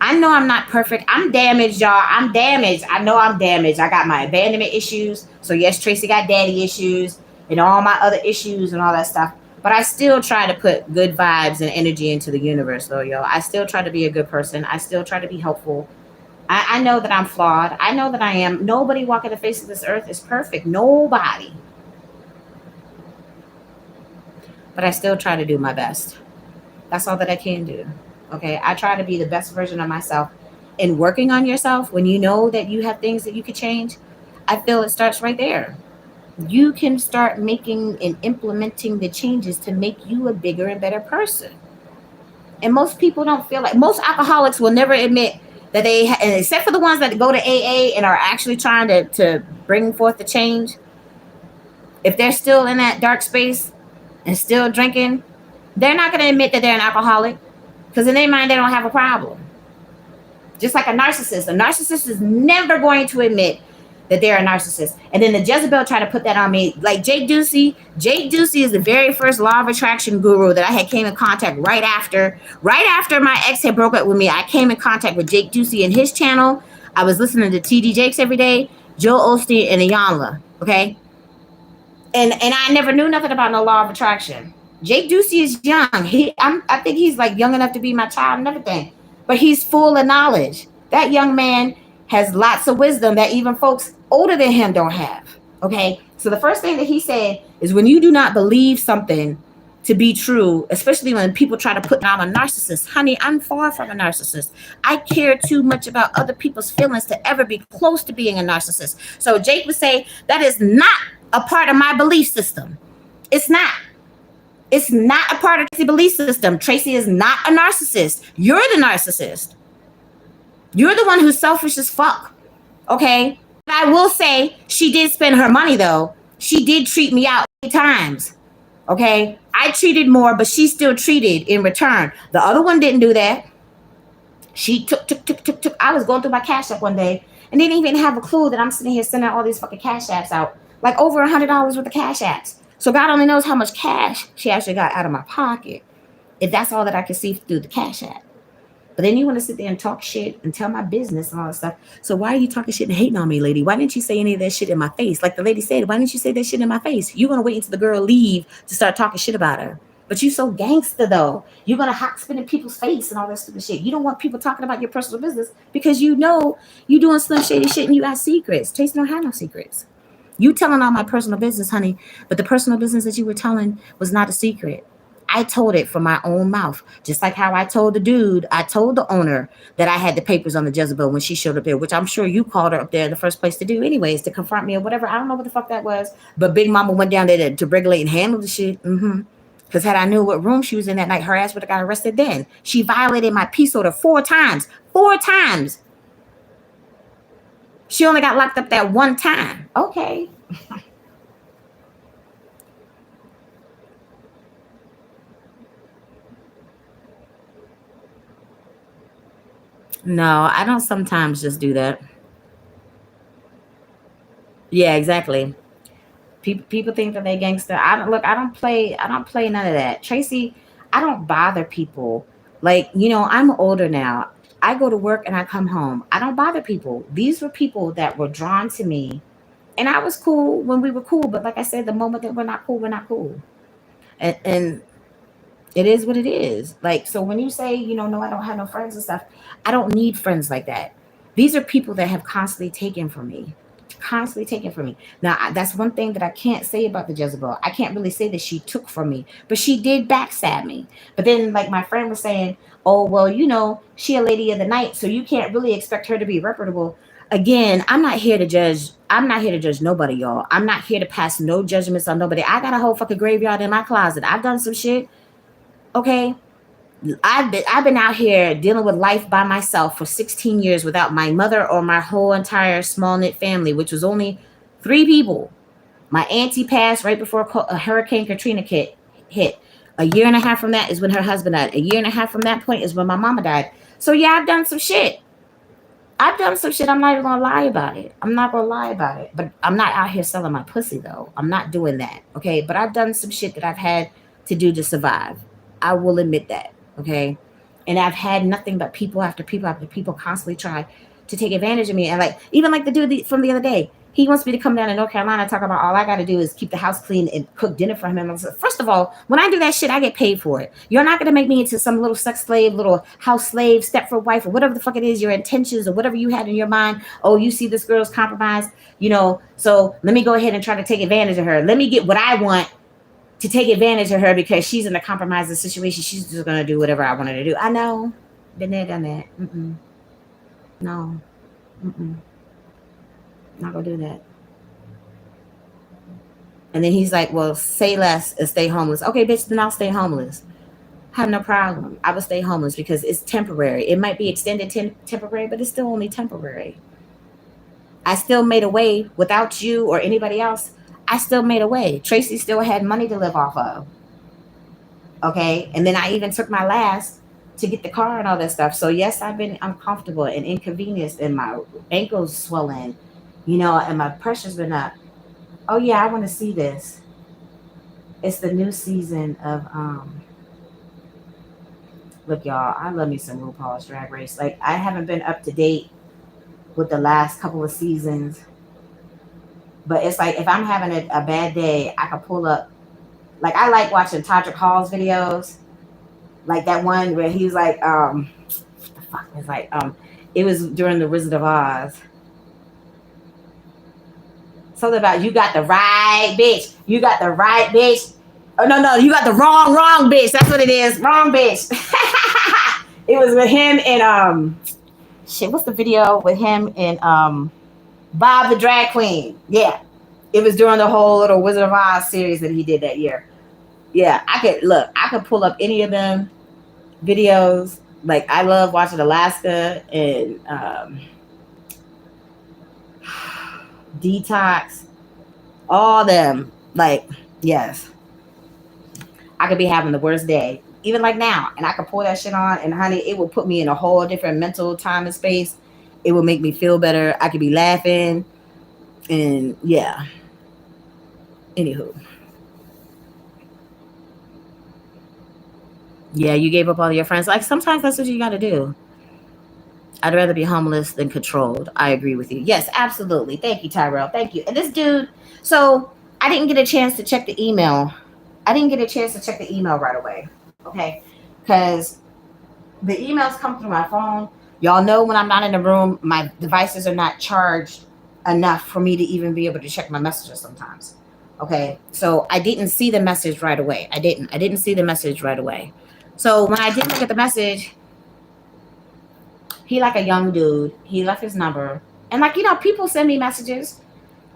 I know I'm not perfect. I'm damaged, y'all. I'm damaged. I know I'm damaged. I got my abandonment issues. So yes, Traci got daddy issues and all my other issues and all that stuff. But I still try to put good vibes and energy into the universe, though, y'all. I still try to be a good person. I still try to be helpful. I know that I'm flawed. I know that I am. Nobody walking the face of this earth is perfect. Nobody. but I still try to do my best. That's all that I can do. Okay. I try to be the best version of myself. And working on yourself when you know that you have things that you could change, I feel it starts right there. You can start making and implementing the changes to make you a bigger and better person. And most people don't feel like most alcoholics will never admit that except for the ones that go to AA and are actually trying to bring forth the change. If they're still in that dark space and still drinking, they're not going to admit that they're an alcoholic because in their mind they don't have a problem. Just like a narcissist is never going to admit that they're a narcissist. And then the Jezebel tried to put that on me. Like Jake Ducey. Jake Ducey is the very first law of attraction guru that I had came in contact right after my ex had broke up with me. I came in contact with Jake Ducey and his channel. I was listening to TD Jakes every day, Joel Osteen, and Iyanla. Okay. And I never knew nothing about no law of attraction. Jake Ducey is young. I think he's like young enough to be my child and everything. But he's full of knowledge. That young man has lots of wisdom that even folks older than him don't have. Okay? So the first thing that he said is when you do not believe something to be true, especially when people try to put I'm a narcissist. Honey, I'm far from a narcissist. I care too much about other people's feelings to ever be close to being a narcissist. So Jake would say that is not a part of my belief system. It's not. It's not a part of the belief system. Traci is not a narcissist. You're the narcissist. You're the one who's selfish as fuck. Okay? I will say she did spend her money though. She did treat me out 8 times. Okay? I treated more, but she still treated in return. The other one didn't do that. She took. I was going through my Cash App one day and didn't even have a clue that I'm sitting here sending all these fucking Cash Apps out. Like over $100 worth of Cash Apps. So God only knows how much cash she actually got out of my pocket. If that's all that I can see through the Cash App. But then you want to sit there and talk shit and tell my business and all that stuff. So why are you talking shit and hating on me, lady? Why didn't you say any of that shit in my face? Like the lady said, why didn't you say that shit in my face? You're going to wait until the girl leave to start talking shit about her. But you so gangster though. You're going to hot spit in people's face and all that stupid shit. You don't want people talking about your personal business because you know you doing slim shady shit and you got secrets. Traci don't have no secrets. You telling all my personal business, honey, but the personal business that you were telling was not a secret. I told it from my own mouth. Just like how I told the owner that I had the papers on the Jezebel when she showed up there, which I'm sure you called her up there in the first place to do anyways, to confront me or whatever. I don't know what the fuck that was. But Big Mama went down there to regulate and handle the shit. Because had I knew what room she was in that night, her ass would have got arrested then. She violated my peace order 4 times. 4 times. She only got locked up that 1 time. Okay. No, I don't sometimes just do that. Yeah, exactly. People think that they gangster. I don't play none of that. Traci, I don't bother people. Like, I'm older now. I go to work and I come home. I don't bother people. These were people that were drawn to me. And I was cool when we were cool, but like I said, the moment that we're not cool, we're not cool. And it is what it is. Like, so when you say, no, I don't have no friends and stuff, I don't need friends like that. These are people that have constantly taken from me. Constantly taken from me. Now, that's one thing that I can't say about the Jezebel. I can't really say that she took from me, but she did backstab me. But then, like my friend was saying, oh, well, she a lady of the night, so you can't really expect her to be reputable. Again, I'm not here to judge. I'm not here to judge nobody, y'all. I'm not here to pass no judgments on nobody. I got a whole fucking graveyard in my closet. I've done some shit. Okay. I've been out here dealing with life by myself for 16 years without my mother or my whole entire small knit family, which was only 3 people. My auntie passed right before Hurricane Katrina hit. A year and a half from that is when her husband died. A year and a half from that point is when my mama died. So yeah, I've done some shit. I'm not even gonna lie about it. I'm not gonna lie about it. But I'm not out here selling my pussy though. I'm not doing that. Okay. But I've done some shit that I've had to do to survive. I will admit that. Okay. And I've had nothing but people after people after people constantly try to take advantage of me. And like, even like the dude from the other day, he wants me to come down to North Carolina and talk about all I got to do is keep the house clean and cook dinner for him. And I said, first of all, when I do that shit, I get paid for it. You're not going to make me into some little sex slave, little house slave, Stepford wife, or whatever the fuck it is, your intentions or whatever you had in your mind. Oh, you see this girl's compromised, so let me go ahead and try to take advantage of her. Let me get what I want to take advantage of her because she's in a compromising situation. She's just gonna do whatever I want her to do. I know, been there, done that. No, not gonna do that. And then he's like, "Well, say less and stay homeless." Okay, bitch, then I'll stay homeless. Have no problem. I will stay homeless because it's temporary. It might be extended temporary, but it's still only temporary. I still made a way without you or anybody else. I still made a way. Traci still had money to live off of. Okay. And then I even took my last to get the car and all that stuff. So yes, I've been uncomfortable and inconvenienced and my ankles swollen, and my pressure's been up. Oh yeah, I want to see this. It's the new season of look y'all, I love me some RuPaul's Drag Race. Like I haven't been up to date with the last couple of seasons. But it's like if I'm having a bad day, I can pull up. Like I like watching Todrick Hall's videos. Like that one where he was like, what the fuck was like, it was during the Wizard of Oz. Something about you got the right bitch. You got the right bitch. Oh no, you got the wrong bitch. That's what it is. Wrong bitch. It was with him and shit, what's the video with him and Bob the Drag Queen? Yeah. It was during the whole little Wizard of Oz series that he did that year. Yeah, I could pull up any of them videos. Like I love watching Alaska and Detox, all them. Like, yes. I could be having the worst day, even like now, and I could pull that shit on, and honey, it will put me in a whole different mental time and space. It will make me feel better. I could be laughing, and yeah. Anywho. Yeah, you gave up all your friends. Like sometimes that's what you got to do. I'd rather be homeless than controlled. I agree with you. Yes, absolutely. Thank you, Tyrell. Thank you. And this dude, so I didn't get a chance to check the email. Right away. Okay. Because the emails come through my phone. Y'all know when I'm not in the room, my devices are not charged enough for me to even be able to check my messages sometimes. Okay. So I didn't see the message right away. I didn't see the message right away. So when I did look at the message, he like a young dude. He left his number. And like, people send me messages.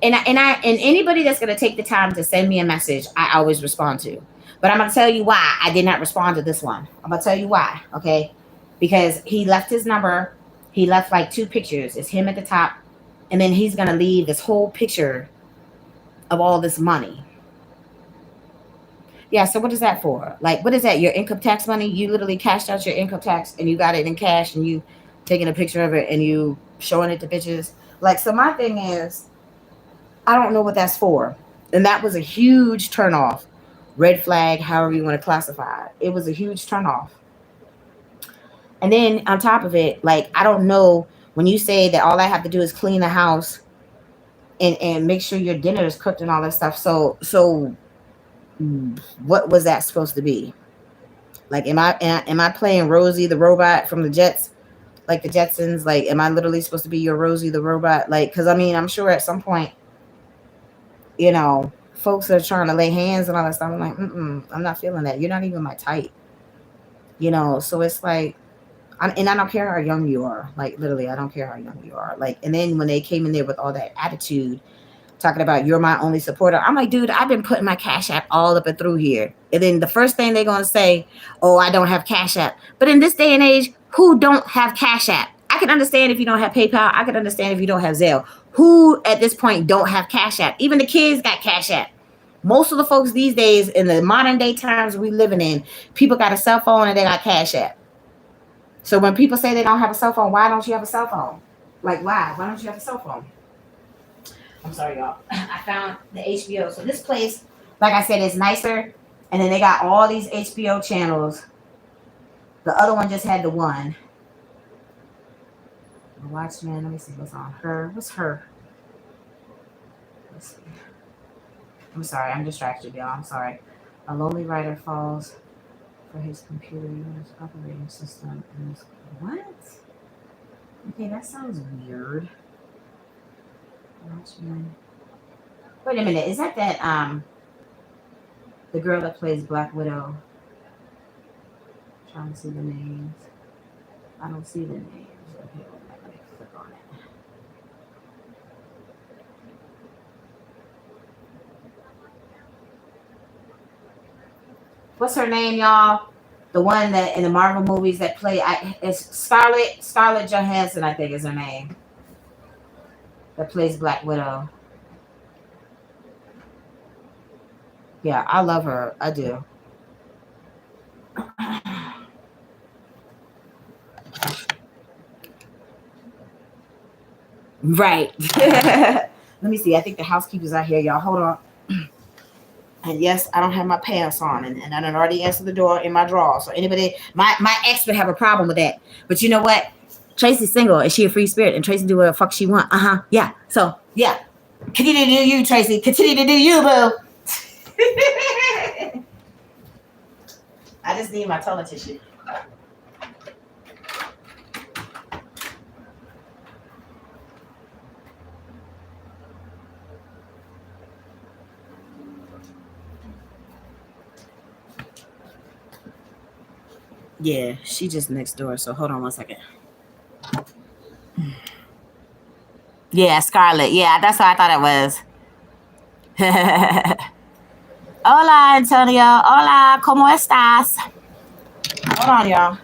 And anybody that's gonna take the time to send me a message, I always respond to. But I'm gonna tell you why I did not respond to this one. I'm gonna tell you why, okay? Because he left his number, he left like 2 pictures. It's him at the top, and then he's gonna leave this whole picture of all this money. Yeah, so what is that for? Like, what is that? Your income tax money? You literally cashed out your income tax and you got it in cash and you taking a picture of it and you showing it to bitches. Like, so my thing is, I don't know what that's for. And that was a huge turnoff. Red flag, however you want to classify it. It was a huge turnoff. And then on top of it, like, I don't know, when you say that all I have to do is clean the house and make sure your dinner is cooked and all that stuff. So what was that supposed to be? Like, am I playing Rosie the robot from the Jets? Like the Jetsons? Like, am I literally supposed to be your Rosie the robot? Like, because I mean, I'm sure at some point, folks are trying to lay hands and all that stuff. I'm like, I'm not feeling that. You're not even my type. So it's like, and I don't care how young you are. Like, literally, I don't care how young you are. Like, and then when they came in there with all that attitude, talking about you're my only supporter, I'm like, dude, I've been putting my Cash App all up and through here. And then the first thing they're going to say, oh, I don't have Cash App. But in this day and age, who don't have Cash App? I can understand if you don't have PayPal. I can understand if you don't have Zelle. Who at this point don't have Cash App? Even the kids got Cash App. Most of the folks these days in the modern day times we living in, people got a cell phone and they got Cash App. So when people say they don't have a cell phone, why don't you have a cell phone? Like, why? Why don't you have a cell phone? I'm sorry, y'all. I found the HBO. So this place, like I said, is nicer. And then they got all these HBO channels. The other one just had the one. The Watchmen. Let me see what's on her. What's her? Let's see. I'm sorry. I'm distracted, y'all. I'm sorry. A lonely writer falls for his computer use operating system. What? Okay, that sounds weird. Watchmen. Wait a minute. Is that The girl that plays Black Widow. Trying to see the names. I don't see the names. Okay, let me click on it. What's her name, y'all? The one that in the Marvel movies that play, it's Scarlett Johansson, I think is her name. That plays Black Widow. Yeah, I love her. I do. Right. Let me see. I think the housekeeper's out here, y'all. Hold on. And yes, I don't have my pants on, and I done already answered the door in my drawer. So anybody, my ex would have a problem with that. But you know what? Tracy's single, and she a free spirit, and Tracy do whatever the fuck she want. Yeah. So yeah, continue to do you, Tracy. Continue to do you, boo. I just need my toilet tissue. Yeah, she just next door. So hold on one second. Yeah, Scarlett. Yeah, that's what I thought it was. Hola, Antonio. Hola, ¿cómo estás? Hold on, y'all.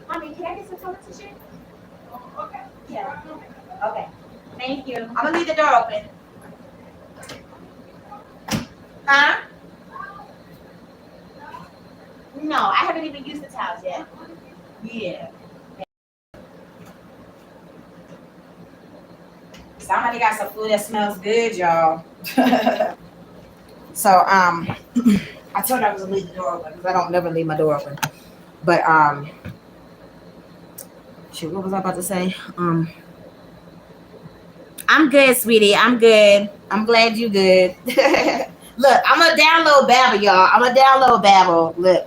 Mommy, can I get some toilet tissue? Okay. Yeah. Okay. Thank you. I'm gonna leave the door open. Huh? No, I haven't even used the towels yet. Yeah. Somebody got some food that smells good, y'all. So I told her I was gonna leave the door open because I don't never leave my door open. But shoot, what was I about to say? I'm good, sweetie. I'm good. I'm glad you good. Look, I'm gonna download Babbel, y'all. I'm gonna download Babbel. Look,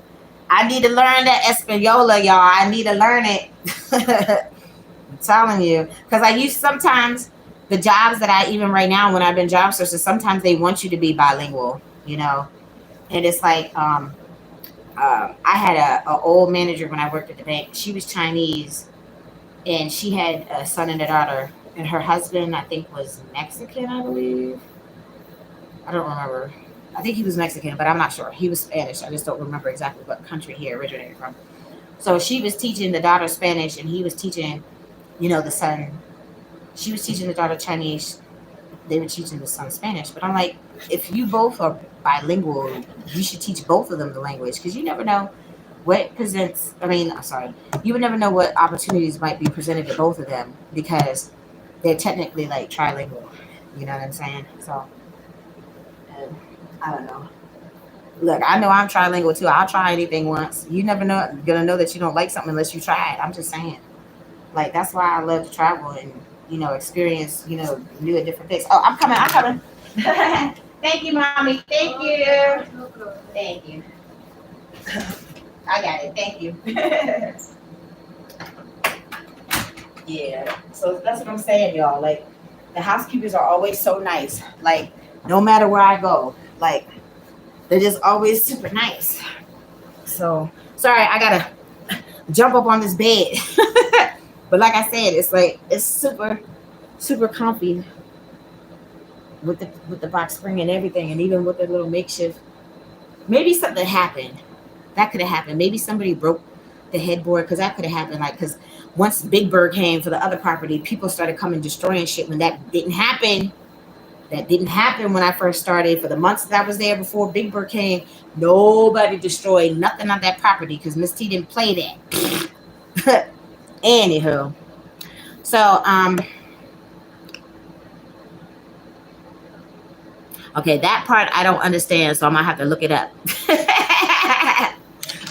I need to learn that Espaniola, y'all. I need to learn it. I'm telling you, because I use sometimes the jobs that I even right now when I've been job searching, sometimes they want you to be bilingual, you know, and it's like I had a old manager when I worked at the bank. She was Chinese, and she had a son and a daughter, and her husband I think was Mexican, I believe. I don't remember. I think he was Mexican, but I'm not sure. He was Spanish. I just don't remember exactly what country he originated from. So she was teaching the daughter Spanish, and he was teaching, you know, the son. She was teaching the daughter Chinese. They were teaching the son Spanish. But I'm like, if you both are bilingual, you should teach both of them the language because you never know what presents. I mean, I'm sorry, you would never know what opportunities might be presented to both of them because they're technically like trilingual. You know what I'm saying? So, I don't know. Look, I know I'm trilingual too. I'll try anything once. You never know gonna know that you don't like something unless you try it. I'm just saying. Like that's why I love to travel and experience new and different things. Oh, I'm coming. Thank you, mommy. Thank you. Thank you. I got it. Thank you. Yeah. So that's what I'm saying, y'all. Like the housekeepers are always so nice. Like no matter where I go, like they're just always super nice. So sorry, I gotta jump up on this bed. But like I said, it's super, super comfy with the box spring and everything, and even with the little makeshift. Maybe something happened. That could have happened. Maybe somebody broke the headboard because that could have happened. Like because once Big Bird came for the other property, people started coming destroying shit. When that didn't happen. That didn't happen when I first started. For the months that I was there before Big Bird came, nobody destroyed nothing on that property because Miss T didn't play that. Anywho, so okay, that part I don't understand, so I'm gonna have to look it up.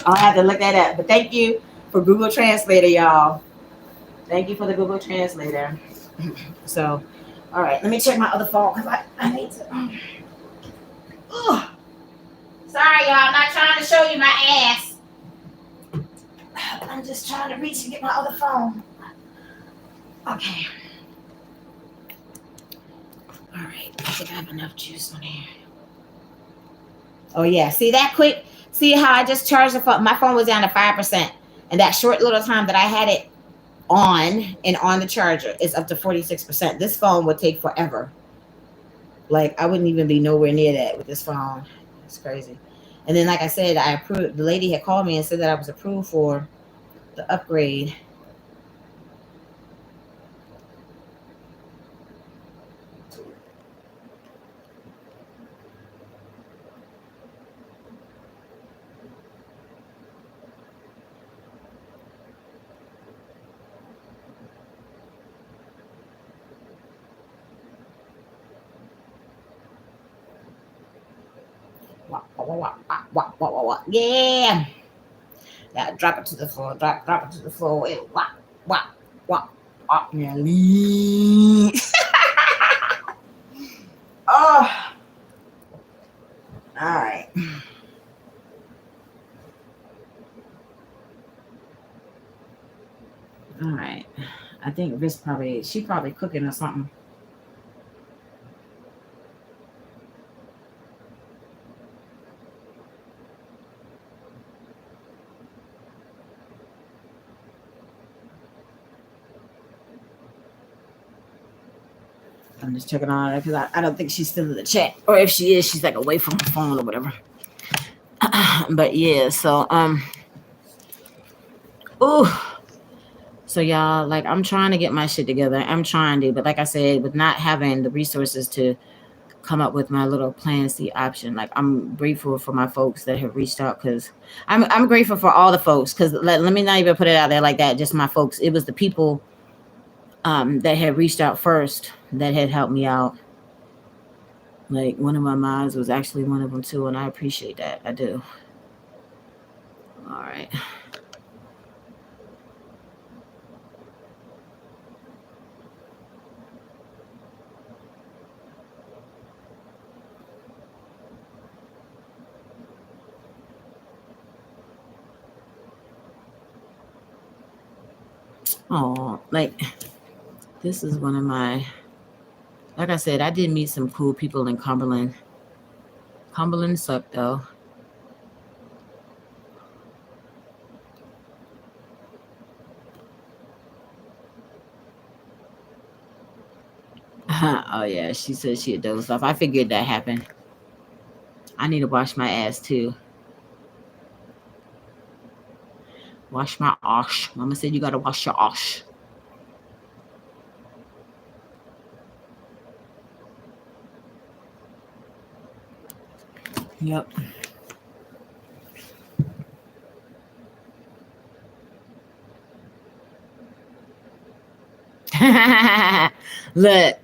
I'll have to look that up. But thank you for Google Translator, y'all. Thank you for the Google Translator. So, all right, let me check my other phone because I need to. Sorry, y'all. I'm not trying to show you my ass. I'm just trying to reach and get my other phone. Okay. right, I think I have enough juice on here. Oh yeah, see that quick? See how I just charged the phone? My phone was down to 5%, and that short little time that I had it on and on the charger is up to 46%. This phone would take forever. Like I wouldn't even be nowhere near that with this phone. It's crazy. And then, like I said, I approved. The lady had called me and said that I was approved for the upgrade. Yeah. Yeah, drop it to the floor. Drop it to the floor. Wop, wop, wop, wop. Yeah, oh. All right. All right. I think she probably cooking or something. I'm just checking on her because I don't think she's still in the chat. Or if she is, she's like away from her phone or whatever. But yeah, so ooh. So y'all, like I'm trying to get my shit together. I'm trying to, but like I said, with not having the resources to come up with my little plan C option, like I'm grateful for my folks that have reached out because I'm grateful for all the folks because let me not even put it out there like that. Just my folks. It was the people that had reached out first that had helped me out. Like one of my moms was actually one of them too, and I appreciate that. I do. All right. Oh, like this is one of my, like I said, I did meet some cool people in Cumberland. Cumberland sucked though. Oh yeah, she said she had dozed off. I figured that happened. I need to wash my ass too. Wash my ass. Mama said you gotta wash your ass. Yep. Look,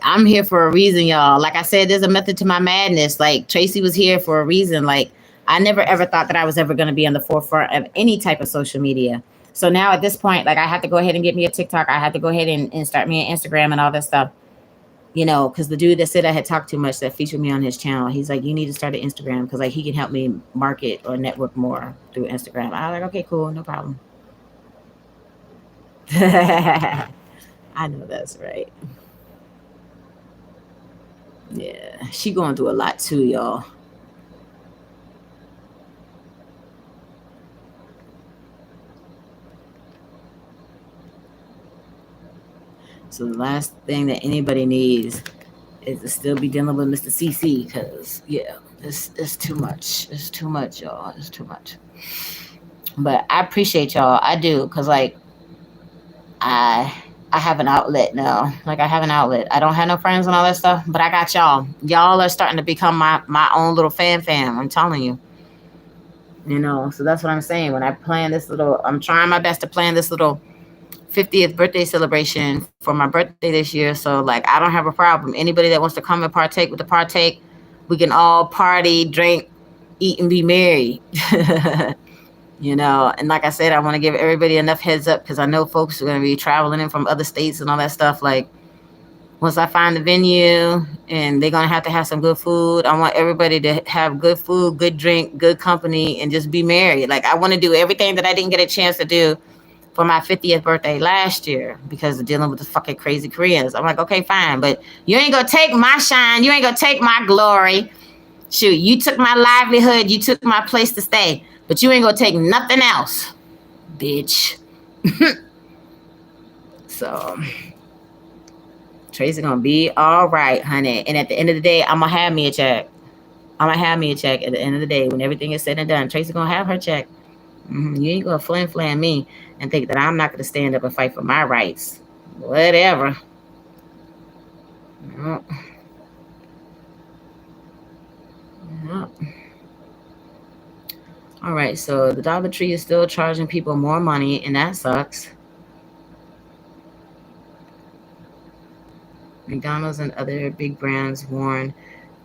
I'm here for a reason, y'all. Like I said, there's a method to my madness. Like Traci was here for a reason. Like I never ever thought that I was ever going to be on the forefront of any type of social media. So now at this point, like I have to go ahead and get me a TikTok. I have to go ahead and start me an Instagram and all that stuff. You know, because the dude that said I had talked too much that featured me on his channel, he's like, you need to start an Instagram because like he can help me market or network more through Instagram. I was like, okay, cool, no problem. I know that's right. Yeah, she going through a lot too, y'all. So the last thing that anybody needs is to still be dealing with Mr. CC because yeah, it's too much. It's too much, y'all. It's too much. But I appreciate y'all. I do because like I have an outlet now. Like I have an outlet. I don't have no friends and all that stuff, but I got y'all. Y'all are starting to become my own little fam. I'm telling you. You know, so that's what I'm saying. When I plan this little, I'm trying my best to plan this little 50th birthday celebration for my birthday this year. So like I don't have a problem. Anybody that wants to come and partake with the partake, we can all party, drink, eat, and be merry. You know, and like I said, I want to give everybody enough heads up because I know folks are going to be traveling in from other states and all that stuff. Like once I find the venue and they're going to have some good food, I want everybody to have good food, good drink, good company, and just be merry. Like I want to do everything that I didn't get a chance to do for my 50th birthday last year because of dealing with the fucking crazy Koreans. I'm like, okay, fine, but you ain't gonna take my shine. You ain't gonna take my glory. Shoot, you took my livelihood. You took my place to stay, but you ain't gonna take nothing else, bitch. So Tracy gonna be all right, honey. And at the end of the day, I'm gonna have me a check. I'm gonna have me a check at the end of the day when everything is said and done. Tracy gonna have her check. You ain't gonna flam me and think that I'm not gonna stand up and fight for my rights. Whatever. Yep. Yep. All right, so the Dollar Tree is still charging people more money, and that sucks. McDonald's and other big brands warn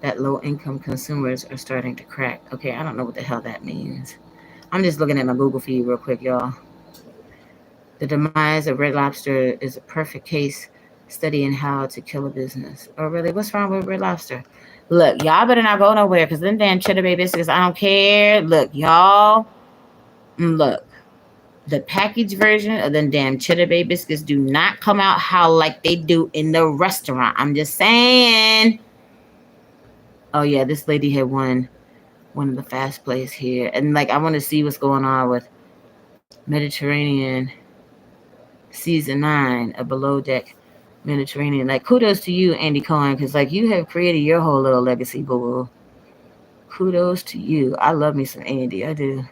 that low-income consumers are starting to crack. Okay, I don't know what the hell that means. I'm just looking at my Google feed real quick, y'all. The demise of Red Lobster is a perfect case studying how to kill a business. Oh, really? What's wrong with Red Lobster? Look, y'all better not go nowhere because them damn Cheddar Bay biscuits, I don't care. Look, y'all. Look. The packaged version of them damn Cheddar Bay biscuits do not come out how like they do in the restaurant. I'm just saying. Oh, yeah, this lady had won one of the fast plays here. And, like, I want to see what's going on with Mediterranean Season 9, a below deck Mediterranean. Like, kudos to you, Andy Cohen, because, like, you have created your whole little legacy, boo. Kudos to you. I love me some Andy. I do.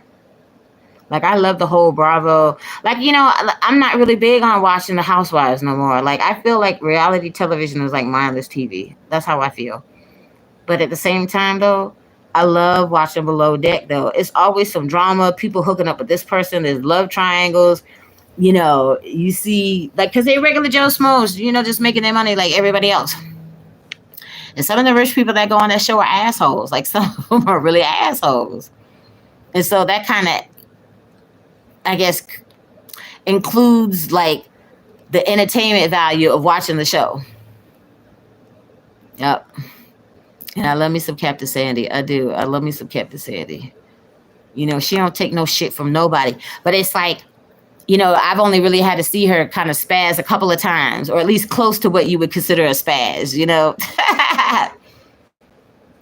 Like, I love the whole Bravo. Like, you know, I'm not really big on watching the Housewives no more. Like, I feel like reality television is like mindless TV. That's how I feel. But at the same time, though, I love watching Below Deck, though. It's always some drama, people hooking up with this person. There's love triangles. You know, you see, like, because they're regular Joe Schmoes, you know, just making their money like everybody else. And some of the rich people that go on that show are assholes. Like, some of them are really assholes. And so that kind of, I guess, includes, like, the entertainment value of watching the show. Yep. And I love me some Captain Sandy. I do. I love me some Captain Sandy. You know, she don't take no shit from nobody. But it's like, you know, I've only really had to see her kind of spaz a couple of times, or at least close to what you would consider a spaz, you know.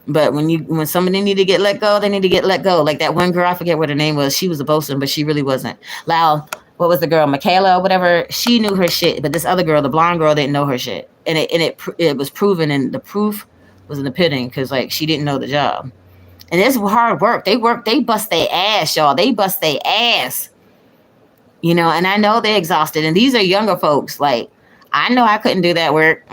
But when somebody need to get let go, they need to get let go. Like that one girl, I forget what her name was. She was a bosun, but she really wasn't. Lau, what was the girl, Michaela or whatever? She knew her shit, but this other girl, the blonde girl, didn't know her shit, and it was proven, and the proof was in the pudding because like she didn't know the job, and it's hard work. They bust their ass, y'all. They bust their ass, you know. And I know they're exhausted, and these are younger folks. Like I know I couldn't do that work.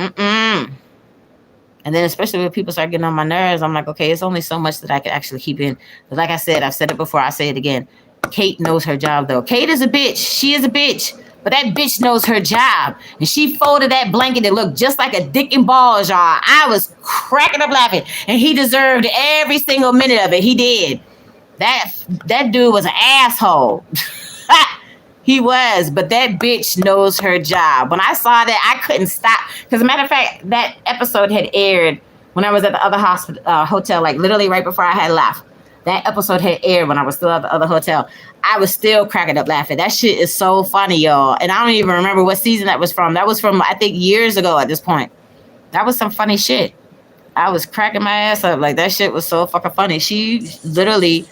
And then especially when people start getting on my nerves, I'm like, okay, it's only so much that I can actually keep in. But like I said, I've said it before, I say it again. Kate knows her job, though. Kate is a bitch. She is a bitch. But that bitch knows her job. And she folded that blanket that looked just like a dick and balls, y'all. I was cracking up laughing. And he deserved every single minute of it. He did. That dude was an asshole. He was, but that bitch knows her job. When I saw that, I couldn't stop. Because, as a matter of fact, that episode had aired when I was at the other hotel, like literally right before I had left. That episode had aired when I was still at the other hotel. I was still cracking up laughing. That shit is so funny, y'all. And I don't even remember what season that was from. That was from, I think, years ago at this point. That was some funny shit. I was cracking my ass up. Like, that shit was so fucking funny. She literally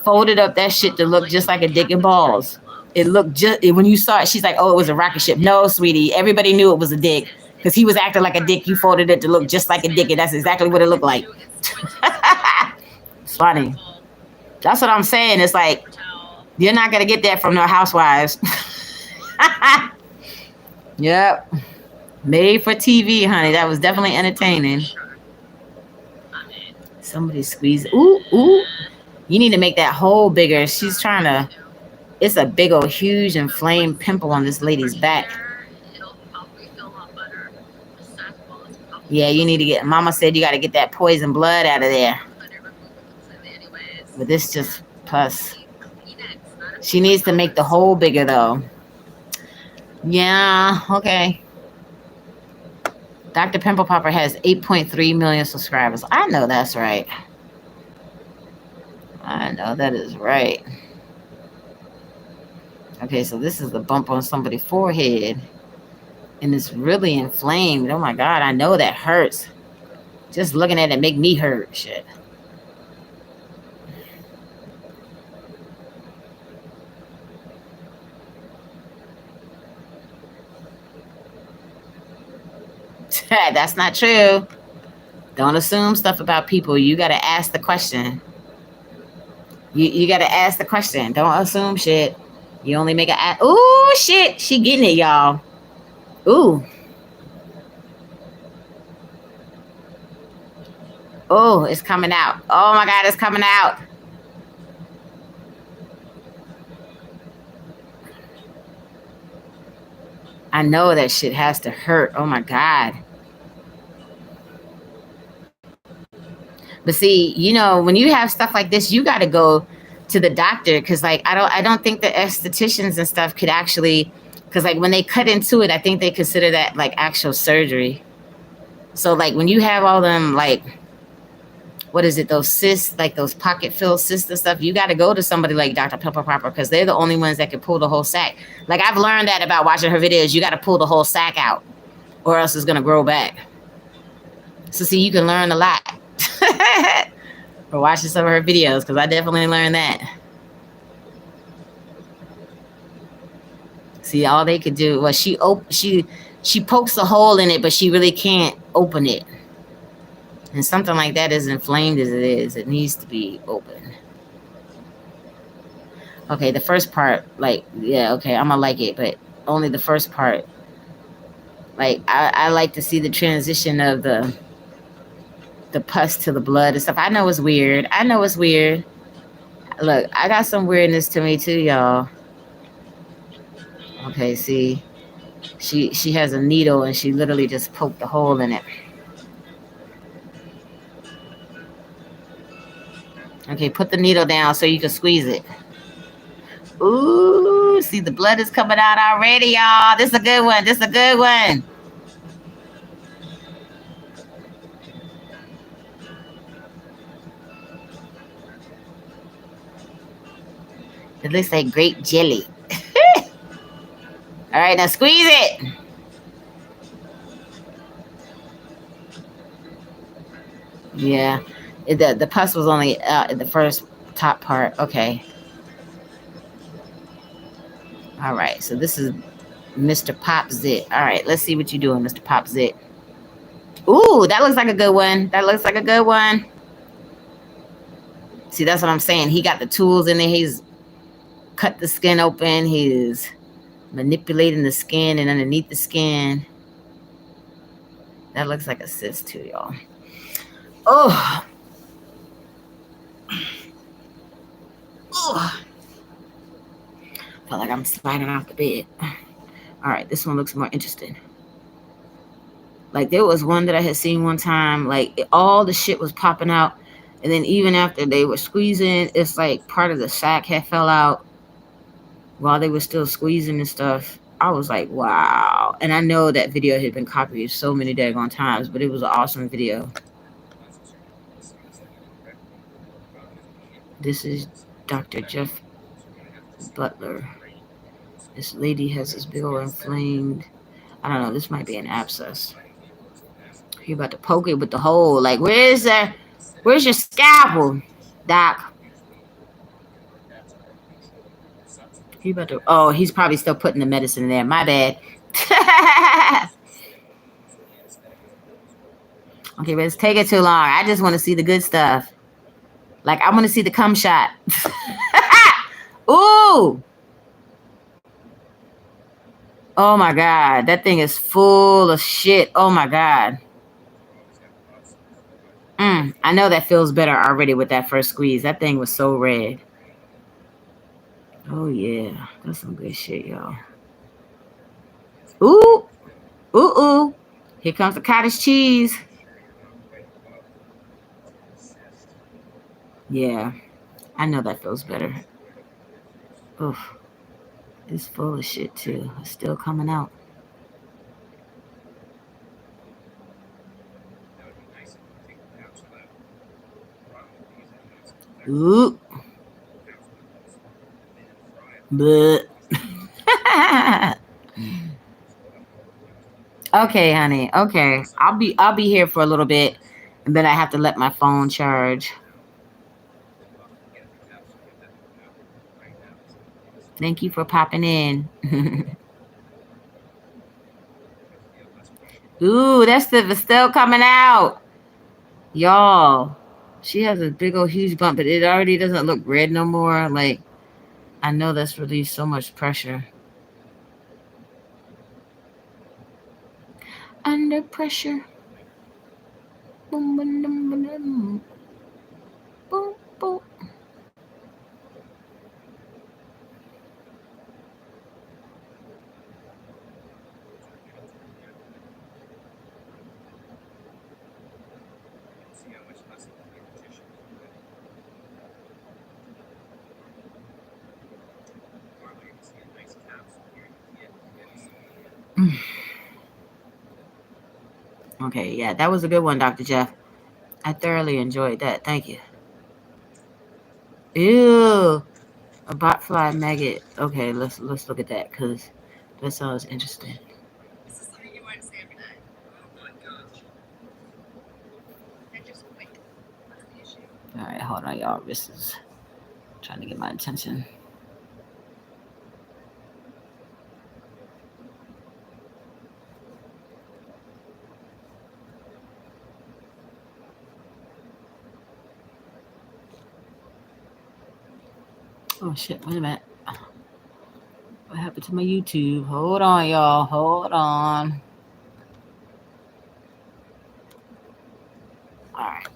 folded up that shit to look just like a dick and balls. It looked just, when you saw it, she's like, oh, it was a rocket ship. No, sweetie, everybody knew it was a dick because he was acting like a dick. You folded it to look just like a dick, and that's exactly what it looked like. It's funny. That's what I'm saying. It's like, you're not going to get that from no housewives. Yep. Made for TV, honey. That was definitely entertaining. Somebody squeeze. Ooh, ooh. You need to make that hole bigger. She's trying to. It's a big old huge inflamed pimple on this lady's back. Yeah, you need to get. Mama said you got to get that poison blood out of there. But this just pus. She needs to make the hole bigger though. Yeah, okay. Dr. Pimple Popper has 8.3 million subscribers. I know that's right. I know that is right. Okay, so this is the bump on somebody's forehead. And it's really inflamed. Oh my God, I know that hurts. Just looking at it make me hurt. Shit. That's not true. Don't assume stuff about people. You got to ask the question. You got to ask the question. Don't assume shit. You only make a... Ooh, shit. She getting it, y'all. Ooh. Oh, it's coming out. Oh, my God, it's coming out. I know that shit has to hurt. Oh, my God. But see, you know, when you have stuff like this, you got to go to the doctor because, like, I don't think the estheticians and stuff could actually, because, like, when they cut into it, I think they consider that like actual surgery. So, like, when you have all them, like, what is it, those cysts, like those pocket filled cysts and stuff, you got to go to somebody like Dr. Pepper Popper because they're the only ones that can pull the whole sack. Like, I've learned that about watching her videos. You got to pull the whole sack out or else it's going to grow back. So, see, you can learn a lot. For watching some of her videos, because I definitely learned that. See, all they could do was she pokes a hole in it, but she really can't open it. And something like that, as inflamed as it is, it needs to be open. Okay, the first part, like, yeah, okay, I'm gonna like it, but only the first part. Like, I like to see the transition of the pus to the blood and stuff. I know it's weird. I know it's weird. Look, I got some weirdness to me too, y'all. Okay, see, she has a needle and she literally just poked a hole in it. Okay, put the needle down so you can squeeze it. Ooh, see, the blood is coming out already, y'all. This is a good one. This is a good one. It looks like grape jelly. All right, now squeeze it. Yeah, the pus was only in the first top part. Okay. All right, so this is Mr. Pop Zit. All right, let's see what you're doing, Mr. Pop Zit. Ooh, that looks like a good one. That looks like a good one. See, that's what I'm saying. He got the tools in there. He's cut the skin open. He's manipulating the skin and underneath the skin. That looks like a cyst too, y'all. Oh. Oh. Felt like I'm sliding off the bed. All right, this one looks more interesting. Like, there was one that I had seen one time, like, all the shit was popping out. And then even after they were squeezing, it's like part of the sack had fell out while they were still squeezing and stuff. I was like, wow. And I know that video had been copied so many daggone times, but it was an awesome video. This is Dr. Jeff Butler. This lady has this big old inflamed, I don't know, this might be an abscess. He about to poke it with the hole. Like, where's your scalpel, doc? He about to, oh, he's probably still putting the medicine in there. My bad. Okay, but it's taking too long. I just want to see the good stuff. Like, I want to see the cum shot. Ooh. Oh my God. That thing is full of shit. Oh my God. I know that feels better already with that first squeeze. That thing was so red. Oh yeah. That's some good shit, y'all. Ooh. Ooh, ooh. Here comes the cottage cheese. Yeah. I know that feels better. Oof. It's full of shit too. It's still coming out. Ooh. But Okay, honey. Okay. I'll be here for a little bit, and then I have to let my phone charge. Thank you for popping in. Ooh, that's the Vestel coming out. Y'all. She has a big old huge bump, but it already doesn't look red no more. Like, I know that's released so much pressure. Under pressure. Boom, boom, boom, boom, boom. Boom, boom. Okay, yeah, that was a good one, Dr. Jeff. I thoroughly enjoyed that. Thank you. Ew, a botfly maggot. Okay, let's look at that because that sounds interesting. This is something you might say every day. Oh my gosh. And just quick. What's the issue? All right, hold on, y'all. This is trying to get my attention. Oh shit! Wait a minute. What happened to my YouTube? Hold on, y'all. Hold on. All right.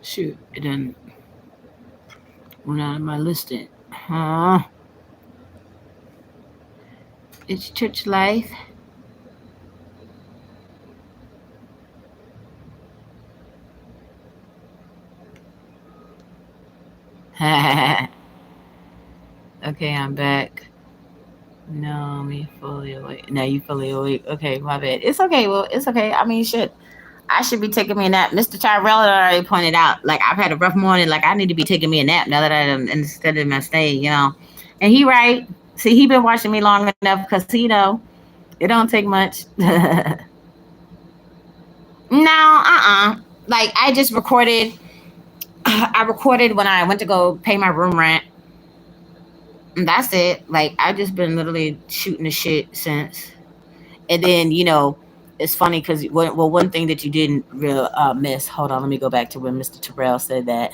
Shoot, it done went out of my listing. Huh? It's church life. Okay, I'm back. No, me fully awake. No, you fully awake. Okay, my bad. It's okay. Well, it's okay. I mean, shit. I should be taking me a nap. Mr. Tyrell already pointed out, like, I've had a rough morning. Like, I need to be taking me a nap now that I'm instead of my stay, you know. And he right. See, he been watching me long enough because he know it don't take much. No, Like, I just recorded. I recorded when I went to go pay my room rent. And that's it. Like, I've just been literally shooting the shit since. And then, it's funny because, one thing that you didn't real miss. Hold on, let me go back to when Mr. Terrell said that.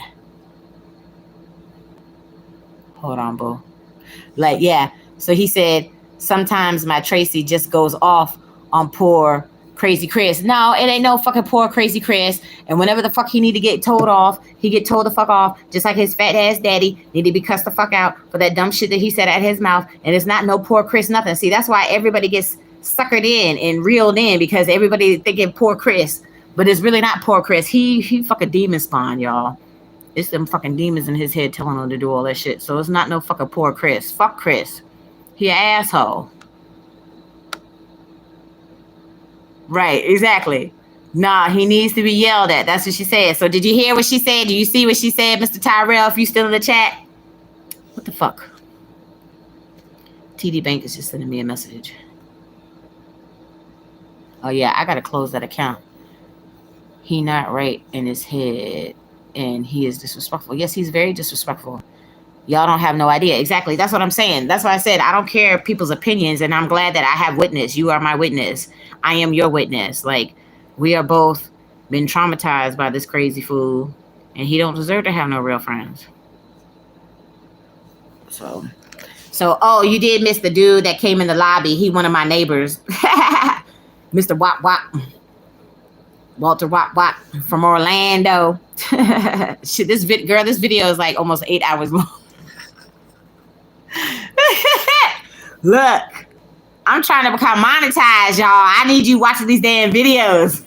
Hold on, boo. Like, yeah. So he said, sometimes my Traci just goes off on poor crazy Chris. No, it ain't no fucking poor crazy Chris. And whenever the fuck he need to get told off, he get told the fuck off, just like his fat ass daddy need to be cussed the fuck out for that dumb shit that he said out his mouth. And it's not no poor Chris nothing. See, that's why everybody gets suckered in and reeled in, because everybody thinking poor Chris, but it's really not poor Chris. He fucking demon spawn, y'all. It's them fucking demons in his head telling him to do all that shit. So it's not no fucking poor Chris. Fuck Chris. He an asshole. Right, exactly. Nah, he needs to be yelled at. That's what she said. So did you hear what she said? Do you see what she said, Mr. Tyrell, if you still in the chat? What the fuck? TD Bank is just sending me a message. Oh yeah, I gotta close that account. He not right in his head, and he is disrespectful. Yes, he's very disrespectful. Y'all don't have no idea. Exactly. That's what I'm saying. That's why I said I don't care people's opinions, and I'm glad that I have witness. You are my witness. I am your witness. Like, we are both been traumatized by this crazy fool, and he don't deserve to have no real friends. So, oh, you did miss the dude that came in the lobby. He one of my neighbors. Mr. Wop Wop. Walter Wop Wop from Orlando. Shit, this video is like almost 8 hours long. Look, I'm trying to become monetized, y'all. I need you watching these damn videos.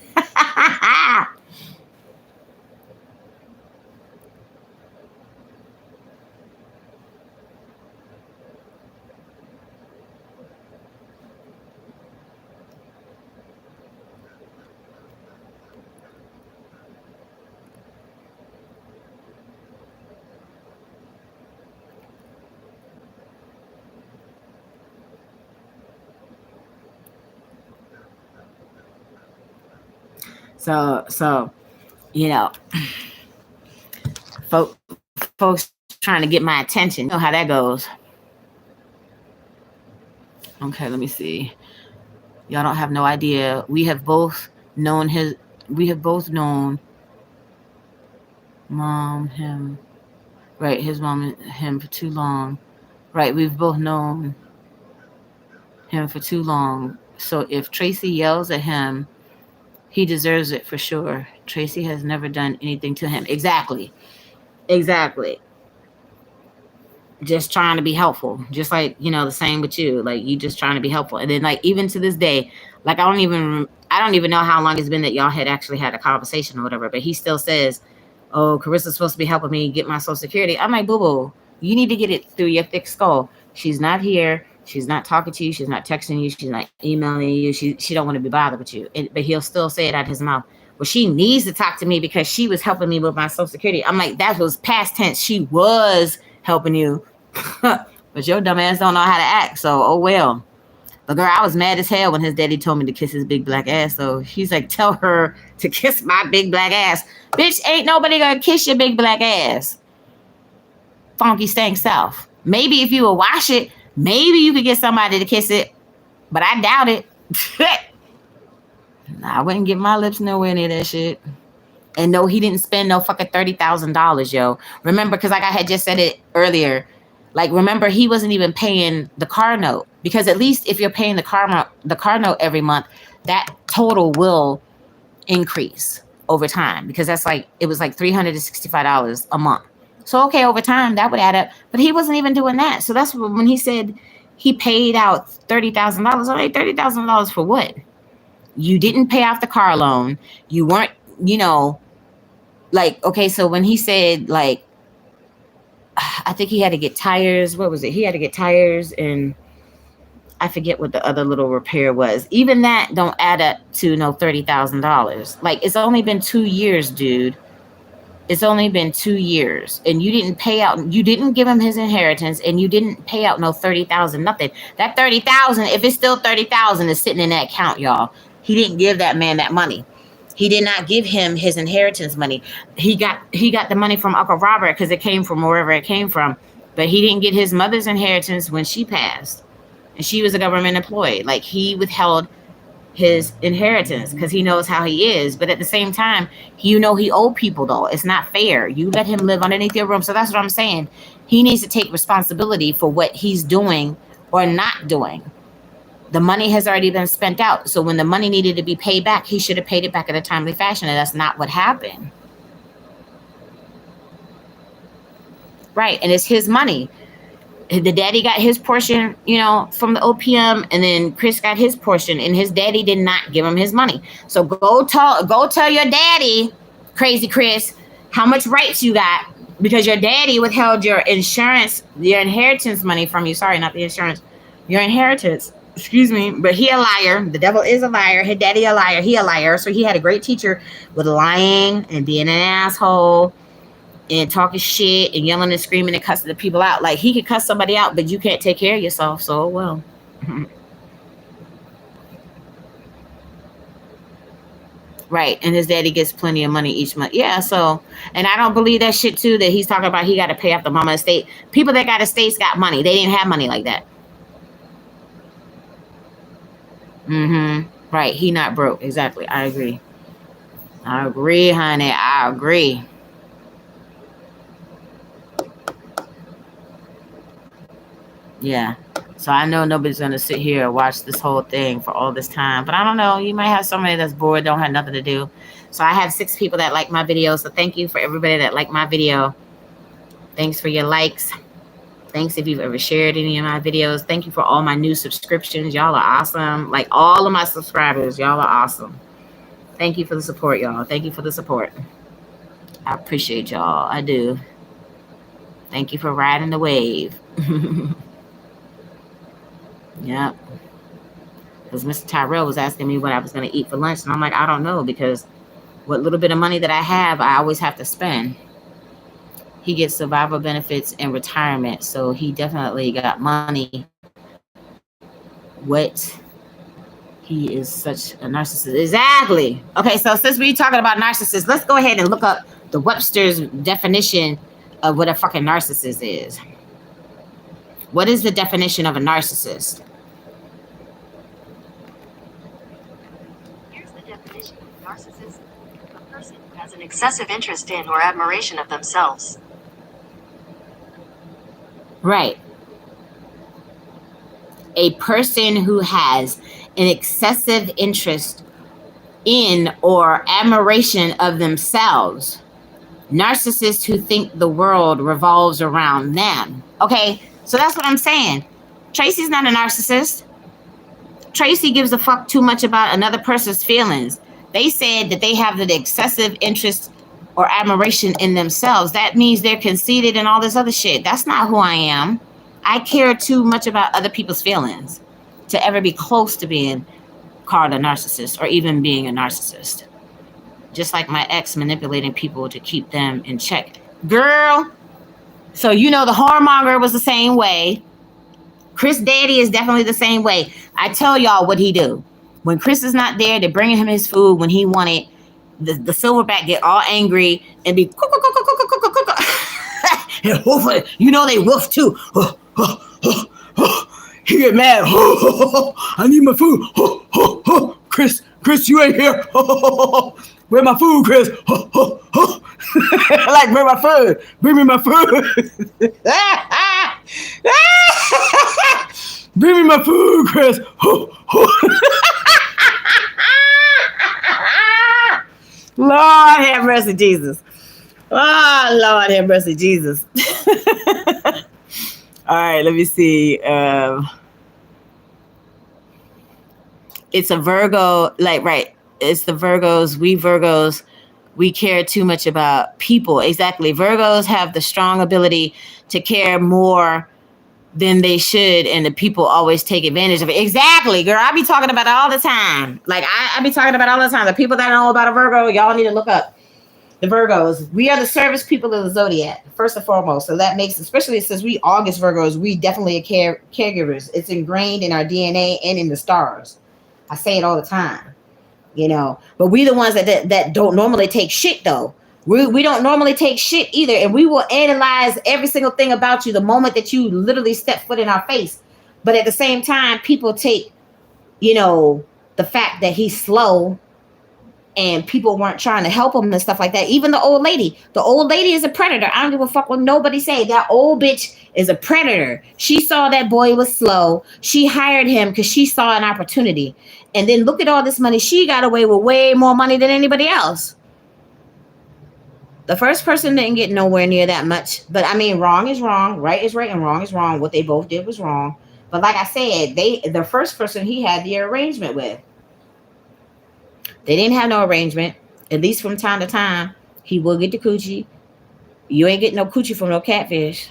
So you know, folks trying to get my attention. You know how that goes. Okay, let me see. Y'all don't have no idea. We have both known mom, him. Right, his mom and him for too long. Right, we've both known him for too long. So if Traci yells at him, he deserves it for sure. Traci has never done anything to him. Exactly. Just trying to be helpful. Just like, the same with you. Like, you just trying to be helpful. And then, like, even to this day, like, I don't even know how long it's been that y'all had actually had a conversation or whatever, but he still says, oh, Carissa's supposed to be helping me get my Social Security. I'm like, boo-boo, you need to get it through your thick skull. She's not here. She's not talking to you. She's not texting you. She's not emailing you. She don't want to be bothered with you. But he'll still say it out his mouth. Well, she needs to talk to me because she was helping me with my Social Security. I'm like, that was past tense. She was helping you. But your dumb ass don't know how to act. So, oh well. But girl, I was mad as hell when his daddy told me to kiss his big black ass. So he's like, tell her to kiss my big black ass. Bitch, ain't nobody gonna kiss your big black ass. Funky stank south. Maybe if you would wash it, maybe you could get somebody to kiss it. But I doubt it. I wouldn't give my lips nowhere near that shit. And no, he didn't spend no fucking $30,000, yo. Remember, because like I had just said it earlier, like, remember, he wasn't even paying the car note. Because at least if you're paying the car note every month, that total will increase over time. Because it was like $365 a month. So, okay, over time, that would add up. But he wasn't even doing that. So that's when he said he paid out $30,000. I'm like, $30,000 for what? You didn't pay off the car loan. You weren't, like, okay, so when he said, like, I think he had to get tires. What was it? He had to get tires, and I forget what the other little repair was. Even that don't add up to no $30,000. Like, it's only been 2 years, dude. It's only been 2 years, and you didn't pay out. You didn't give him his inheritance, and you didn't pay out no $30,000. Nothing. That $30,000, if it's still $30,000, is sitting in that account, y'all. He didn't give that man that money. He did not give him his inheritance money. He got the money from Uncle Robert because it came from wherever it came from. But he didn't get his mother's inheritance when she passed. And she was a government employee. Like, he withheld his inheritance because he knows how he is. But at the same time, he owed people, though. It's not fair. You let him live underneath your room. So that's what I'm saying. He needs to take responsibility for what he's doing or not doing. The money has already been spent out. So when the money needed to be paid back, he should have paid it back in a timely fashion. And that's not what happened. Right. And it's his money. The daddy got his portion, from the OPM, and then Chris got his portion, and his daddy did not give him his money. So go tell your daddy, crazy Chris, how much rights you got, because your daddy withheld your inheritance money from you. Sorry, not the insurance, your inheritance. Excuse me, but he a liar. The devil is a liar. His daddy a liar. He a liar. So he had a great teacher with lying and being an asshole and talking shit and yelling and screaming and cussing the people out. Like, he could cuss somebody out, but you can't take care of yourself. So, well. Right. And his daddy gets plenty of money each month. Yeah. So, and I don't believe that shit too, that he's talking about he got to pay off the mama estate. People that got estates got money. They didn't have money like that. Right. He not broke. Exactly. I agree. Honey. I agree. Yeah. So I know nobody's going to sit here and watch this whole thing for all this time. But I don't know. You might have somebody that's bored, don't have nothing to do. So I have 6 people that like my video. So thank you for everybody that liked my video. Thanks for your likes. Thanks if you've ever shared any of my videos. Thank you for all my new subscriptions. Y'all are awesome. Like, all of my subscribers, y'all are awesome. Thank you for the support, y'all. Thank you for the support. I appreciate y'all. I do. Thank you for riding the wave. Yep. Because Mr. Tyrell was asking me what I was going to eat for lunch. And I'm like, I don't know, because what little bit of money that I have, I always have to spend. He gets survival benefits and retirement. So he definitely got money. What? He is such a narcissist. Exactly. Okay, so since we're talking about narcissists, let's go ahead and look up the Webster's definition of what a fucking narcissist is. What is the definition of a narcissist? Here's the definition of narcissist: a person who has an excessive interest in or admiration of themselves. Right. A person who has an excessive interest in or admiration of themselves. Narcissists who think the world revolves around them. Okay, so that's what I'm saying. Traci's not a narcissist. Traci gives a fuck too much about another person's feelings. They said that they have the excessive interest or admiration in themselves. That means they're conceited and all this other shit. That's not who I am. I care too much about other people's feelings to ever be close to being called a narcissist or even being a narcissist. Just like my ex manipulating people to keep them in check. Girl, so you know the whoremonger was the same way. Chris Daddy is definitely the same way. I tell y'all what he do. When Chris is not there, they're bringing him his food when he want it. The silverback get all angry and be you know they woof too. He get mad. I need my food. Chris, you ain't here. Where my food, Chris? Like, where my food? Bring me my food. Bring me my food, Chris. Lord have mercy, Jesus. Oh, Lord have mercy, Jesus. All right, let me see. It's a Virgo, like, right. It's the Virgos. We care too much about people. Exactly. Virgos have the strong ability to care more than they should, and the people always take advantage of it. Exactly, girl. I be talking about it all the time. Like, I be talking about it all the time. The people that know about a Virgo, y'all need to look up the Virgos. We are the service people of the zodiac, first and foremost. So that makes, especially since we August Virgos, we definitely are caregivers. It's ingrained in our DNA and in the stars. I say it all the time, you know. But we the ones that don't normally take shit, though. We don't normally take shit either, and we will analyze every single thing about you the moment that you literally step foot in our face. But at the same time, people take, you know, the fact that he's slow and people weren't trying to help him and stuff like that. Even the old lady is a predator. I don't give a fuck what nobody say. That old bitch is a predator. She saw that boy was slow. She hired him because she saw an opportunity. And then look at all this money. She got away with way more money than anybody else. The first person didn't get nowhere near that much. But I mean, wrong is wrong. Right is right and wrong is wrong. What they both did was wrong. But like I said, the first person he had the arrangement with. They didn't have no arrangement. At least from time to time, he will get the coochie. You ain't getting no coochie from no catfish.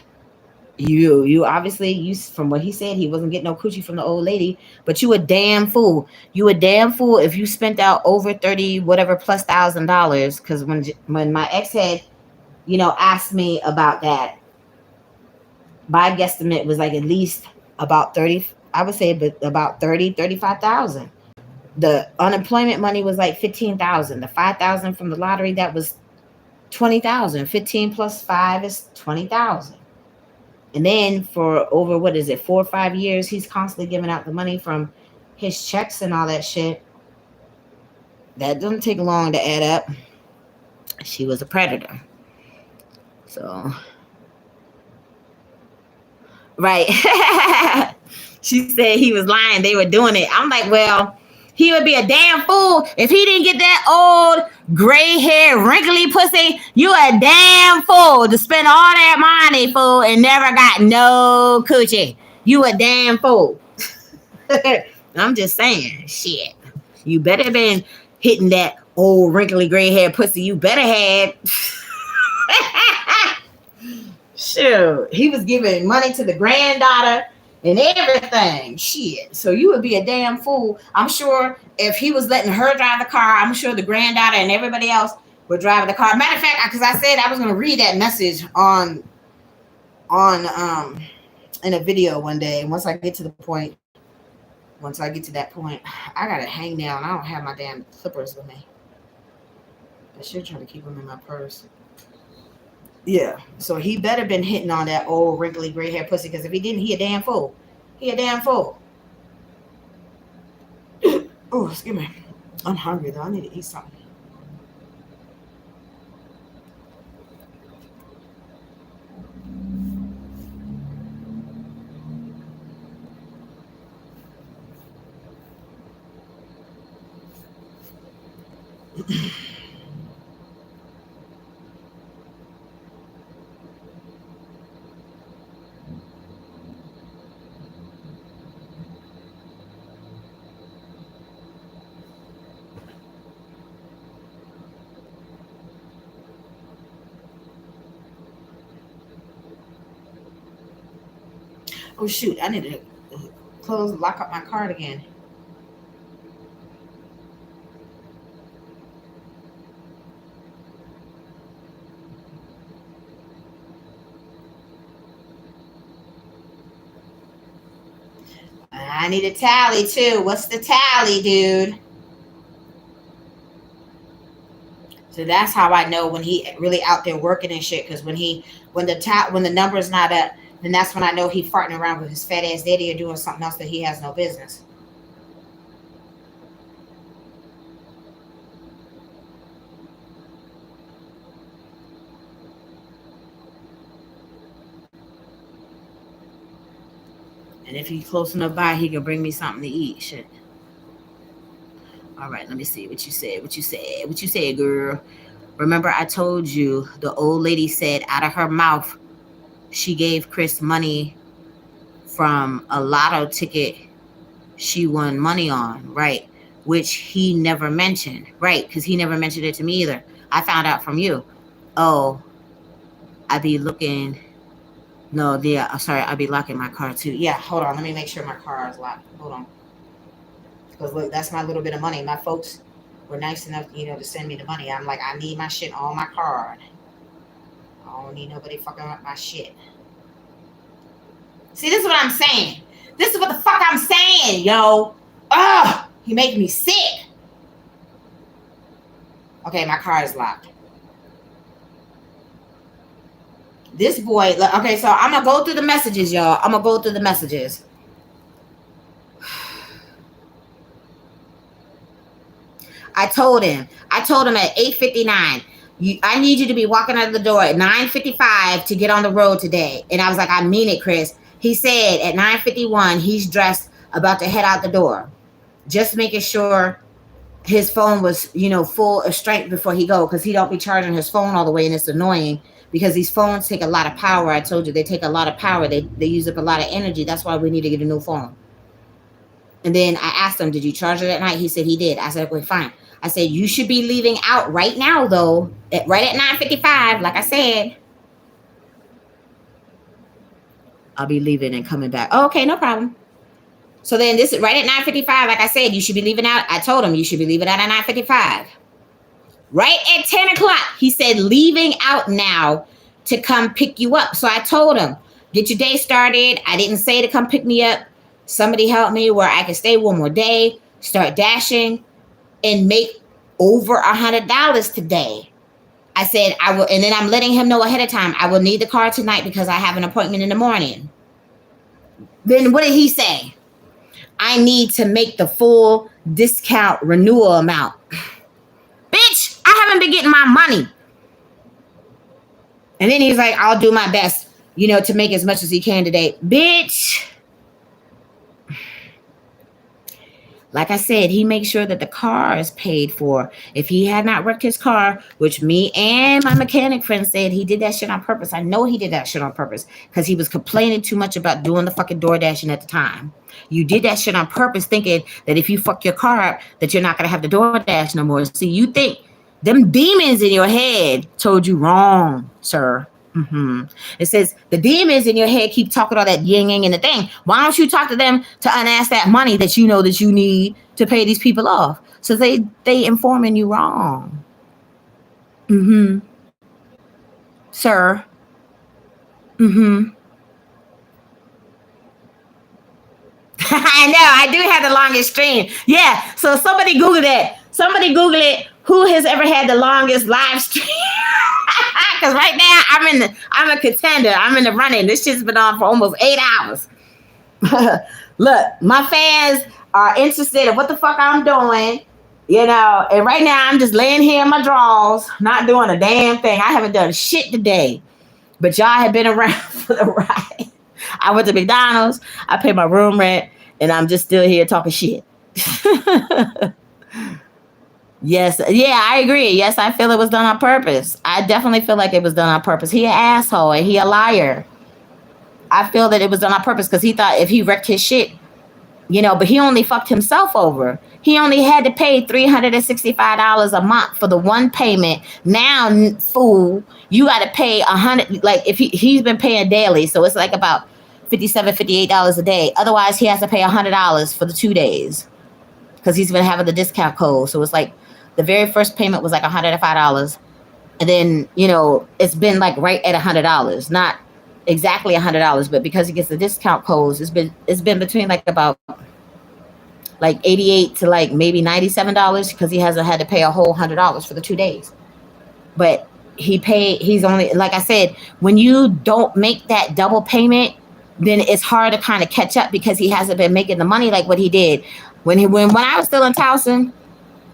You obviously, from what he said, he wasn't getting no coochie from the old lady. But you a damn fool. You a damn fool if you spent out over 30 whatever plus $1,000. Because when my ex had, you know, asked me about that, my guesstimate was like at least about 30. I would say, but about 35,000. The unemployment money was like 15,000. The 5,000 from the lottery, that was 20,000. 15 plus 5 is 20,000. And then for over, 4 or 5 years, he's constantly giving out the money from his checks and all that shit. That doesn't take long to add up. She was a predator. So, right. She said he was lying. They were doing it. I'm like, well, he would be a damn fool if he didn't get that old gray hair, wrinkly pussy. You a damn fool to spend all that money, fool, and never got no coochie. You a damn fool. I'm just saying, shit. You better been hitting that old wrinkly gray hair pussy. You better had. Shoot, he was giving money to the granddaughter and everything. Shit. So you would be a damn fool. I'm sure if he was letting her drive the car, I'm sure the granddaughter and everybody else were driving the car. Matter of fact, because I said I was going to read that message on in a video one day. Once I get to the point once I get to that point, I gotta hang down. I don't have my damn clippers with me. I should try to keep them in my purse. Yeah. So he better been hitting on that old wrinkly gray hair pussy, because if he didn't, he a damn fool. He a damn fool. Oh, excuse me. I'm hungry though. I need to eat something. Oh shoot! I need to lock up my card again. I need a tally too. What's the tally, dude? So that's how I know when he really out there working and shit. Because when the number is not up, then that's when I know he farting around with his fat ass daddy or doing something else that he has no business. And if he's close enough by, he can bring me something to eat. Shit. All right, let me see what you said. What you said, girl. Remember, I told you the old lady said out of her mouth she gave Chris money from a lotto ticket she won money on, right? Which he never mentioned, right? Because he never mentioned it to me either. I found out from you. Oh, I be looking. No, yeah, sorry, I be locking my car too. Yeah, hold on. Let me make sure my car is locked. Hold on. Because look, that's my little bit of money. My folks were nice enough, to send me the money. I'm like, I need my shit on my card. I don't need nobody fucking up my shit. See, this is what I'm saying. This is what the fuck I'm saying, yo. Ugh, he make me sick. Okay, my car is locked. This boy, okay, so I'm gonna go through the messages, y'all. I'm gonna go through the messages. I told him at 8:59, I need you to be walking out of the door at 9:55 to get on the road today. And I was like, I mean it, Chris. He said at 9:51, he's dressed, about to head out the door. Just making sure his phone was, full of strength before he go, because he don't be charging his phone all the way, and it's annoying because these phones take a lot of power. I told you they take a lot of power. They use up a lot of energy. That's why we need to get a new phone. And then I asked him, did you charge it at night? He said he did. I said, well, fine. I said, you should be leaving out right now, though, right at 9:55, like I said. I'll be leaving and coming back. Oh, okay, no problem. So then this is right at 9:55, like I said, you should be leaving out. I told him you should be leaving out at 9:55. Right at 10 o'clock, he said, leaving out now to come pick you up. So I told him, get your day started. I didn't say to come pick me up. Somebody help me where I can stay one more day, start dashing, and make over $100 today. I said, I will, and then I'm letting him know ahead of time, I will need the car tonight because I have an appointment in the morning. Then what did he say? I need to make the full discount renewal amount. Bitch, I haven't been getting my money. And then he's like, I'll do my best, to make as much as he can today. Bitch. Like I said, he makes sure that the car is paid for. If he had not wrecked his car, which me and my mechanic friend said he did that shit on purpose. I know he did that shit on purpose because he was complaining too much about doing the fucking door dashing at the time. You did that shit on purpose thinking that if you fuck your car up, that you're not going to have the door dash no more. See, you think them demons in your head told you wrong, sir. Mm-hmm. It says the demons in your head keep talking all that yin yang and the thing. Why don't you talk to them to unask that money that you know that you need to pay these people off? So they informing you wrong. Mm-hmm. Sir. Mm-hmm. I know. I do have the longest stream. Yeah. So somebody Google it. Somebody Google it. Who has ever had the longest live stream? Because right now I'm a contender. I'm in the running. This shit's been on for almost 8 hours. Look, my fans are interested in what the fuck I'm doing. You know, and right now I'm just laying here in my drawers, not doing a damn thing. I haven't done shit today. But y'all have been around for the ride. I went to McDonald's, I paid my room rent, and I'm just still here talking shit. Yes, yeah, I agree. Yes, I feel it was done on purpose. I definitely feel like it was done on purpose. He an asshole and he a liar. I feel that it was done on purpose because he thought if he wrecked his shit, you know, but he only fucked himself over. He only had to pay $365 a month for the one payment. Now, fool, you got to pay $100. Like if he's been paying daily, so it's like about $57, $58 a day. Otherwise, he has to pay $100 for the 2 days because he's been having the discount code. So it's like the very first payment was like $105, and then you know it's been like right at $100, not exactly $100, but because he gets the discount codes, it's been between like about like $88 to like maybe $97 because he hasn't had to pay a whole $100 for the 2 days. But he's only, like I said, when you don't make that double payment, then it's hard to kind of catch up because he hasn't been making the money like what he did. When I was still in Towson,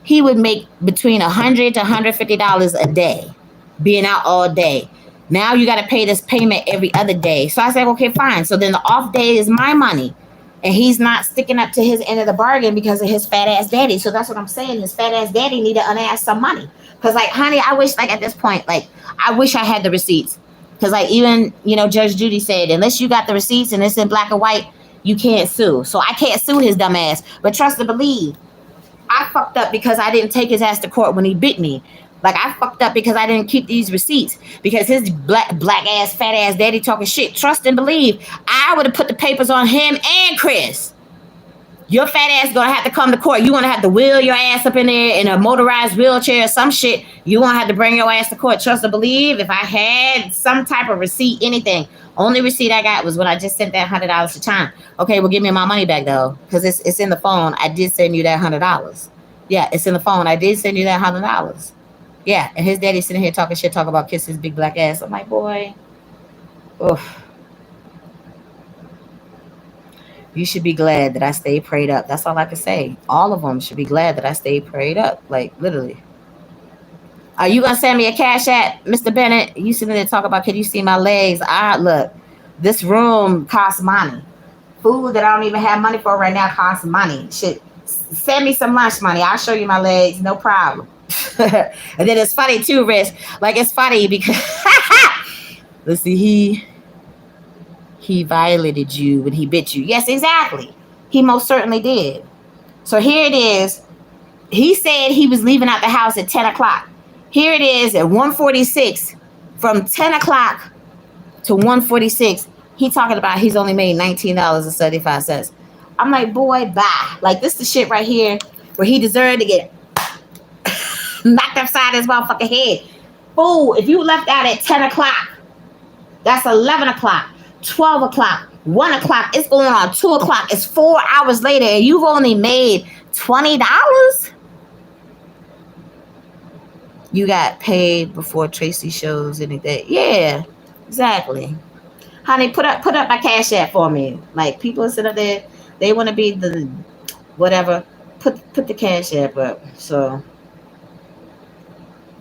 he would make between $100 to $150 a day, being out all day. Now you got to pay this payment every other day. So I said, okay, fine. So then the off day is my money. And he's not sticking up to his end of the bargain because of his fat ass daddy. So that's what I'm saying. His fat ass daddy need to unask some money. Because like, honey, I wish like at this point, like I wish I had the receipts. Because like even, you know, Judge Judy said, unless you got the receipts and it's in black and white, you can't sue. So I can't sue his dumb ass. But trust and believe, I fucked up because I didn't take his ass to court when he bit me. Like I fucked up because I didn't keep these receipts because his black ass, fat ass daddy talking shit. Trust and believe, I would have put the papers on him and Chris. Your fat ass gonna have to come to court. You gonna have to wheel your ass up in there in a motorized wheelchair or some shit. You gonna have to bring your ass to court. Trust and believe, if I had some type of receipt, anything, only receipt I got was when I just sent that $100 to China. Okay, well give me my money back though, because it's in the phone. I did send you that $100. Yeah, it's in the phone. I did send you that $100. Yeah, and his daddy sitting here talking shit, talking about kissing his big black ass. I'm like, boy, oof. You should be glad that I stayed prayed up. That's all I can say. All of them should be glad that I stayed prayed up. Like, literally. Are you going to send me a cash app, Mr. Bennett? You sitting there talking about, can you see my legs? Look, this room costs money. Food that I don't even have money for right now costs money. Shit, send me some lunch money. I'll show you my legs. No problem. And then it's funny too, Rich. Like, it's funny because, let's see, he violated you when he bit you. Yes, exactly. He most certainly did. So here it is. He said he was leaving out the house at 10 o'clock. Here it is at 1:46. From 10 o'clock to 1:46, he talking about he's only made $19.75. I'm like, boy, bye. Like, this is the shit right here where he deserved to get knocked upside his motherfucking head. Fool, if you left out at 10 o'clock, that's 11 o'clock, 12 o'clock, 1 o'clock. It's going on 2 o'clock. It's 4 hours later, and you've only made $20? You got paid before Traci shows anything. Yeah, exactly. Honey, put up my cash app for me. Like, people sit up there, they want to be the whatever. Put the cash app up. So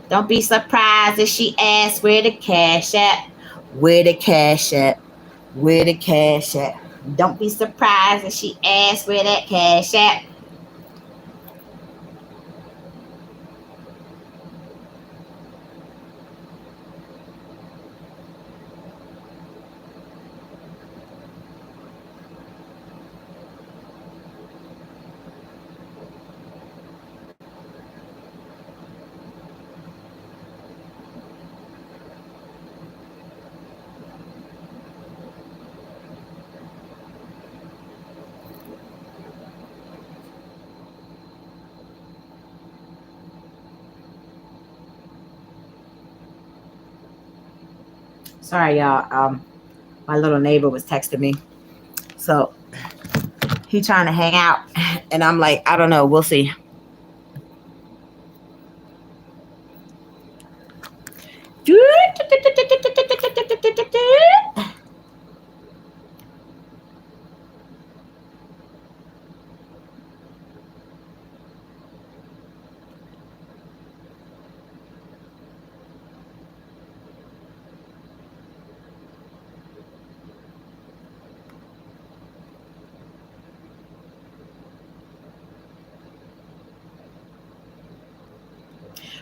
don't be surprised if she asks where the cash at. Where the cash at? Where the cash at? Don't be surprised if she asks where that cash at. Sorry, y'all. My little neighbor was texting me. So He trying to hang out, and I'm like, I don't know. We'll see.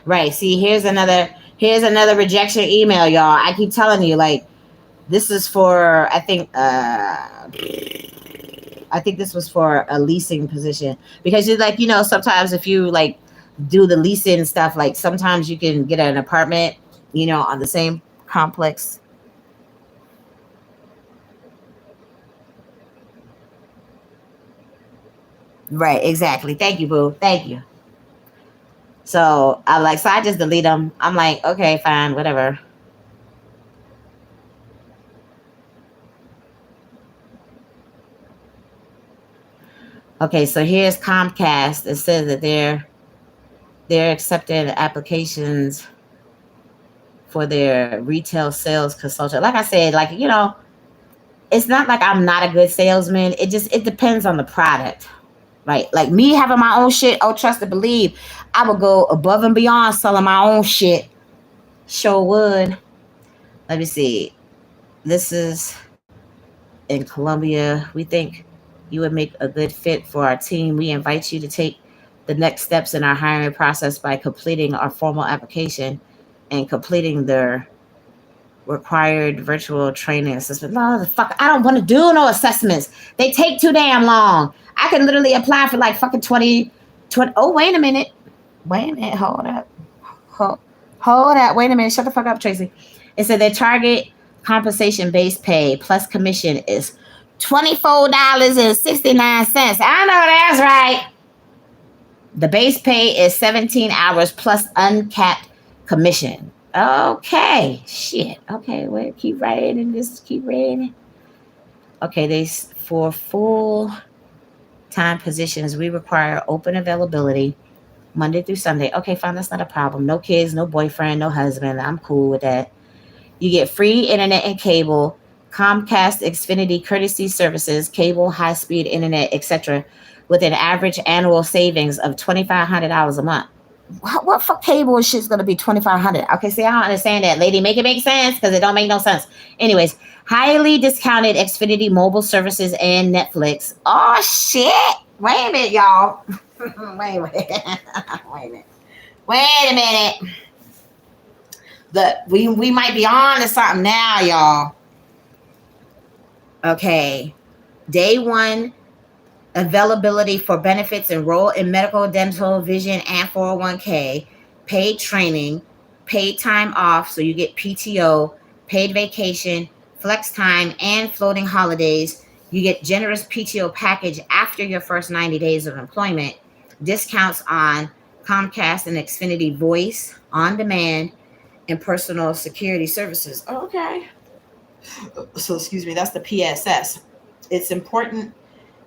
Right. See, here's another rejection email, y'all. I keep telling you, like, this is for, I think this was for a leasing position, because you're like, sometimes if you like do the leasing stuff, like sometimes you can get an apartment, on the same complex. Right. Exactly. Thank you, boo. Thank you. So I just delete them. I'm like, okay, fine, whatever. Okay, so here's Comcast. It says that they're accepting applications for their retail sales consultant. Like I said, like, it's not like I'm not a good salesman. It depends on the product. Right? Like me having my own shit, oh, trust and believe, I would go above and beyond selling my own shit. Sure would. Let me see. This is in Columbia. We think you would make a good fit for our team. We invite you to take the next steps in our hiring process by completing our formal application and completing the required virtual training assessment. No, the fuck, I don't want to do no assessments. They take too damn long. I can literally apply for like fucking 20. Oh, wait a minute. Hold up. Hold up. Wait a minute. Shut the fuck up, Tracy. It said their target compensation base pay plus commission is $24.69. I know that's right. The base pay is 17 hours plus uncapped commission. Okay. Shit. Okay. Wait. Keep writing this. Keep reading. Okay. For full time positions, we require open availability Monday through Sunday. Okay, fine. That's not a problem. No kids, no boyfriend, no husband. I'm cool with that. You get free internet and cable, Comcast, Xfinity courtesy services, cable, high-speed internet, etc., with an average annual savings of $2,500 a month. What for cable and shit's gonna be $2,500? Okay, see, I don't understand that, lady. Make it make sense, because it don't make no sense. Anyways, highly discounted Xfinity mobile services and Netflix. Oh shit! Wait a minute, y'all. Wait a minute. Wait a minute. We might be on to something now, y'all. Okay. Day 1, availability for benefits, enroll in medical, dental, vision, and 401k, paid training, paid time off, so you get PTO, paid vacation, flex time, and floating holidays. You get generous PTO package after your first 90 days of employment, discounts on Comcast and Xfinity voice, on demand, and personal security services. Okay. So, excuse me, that's the PSS. It's important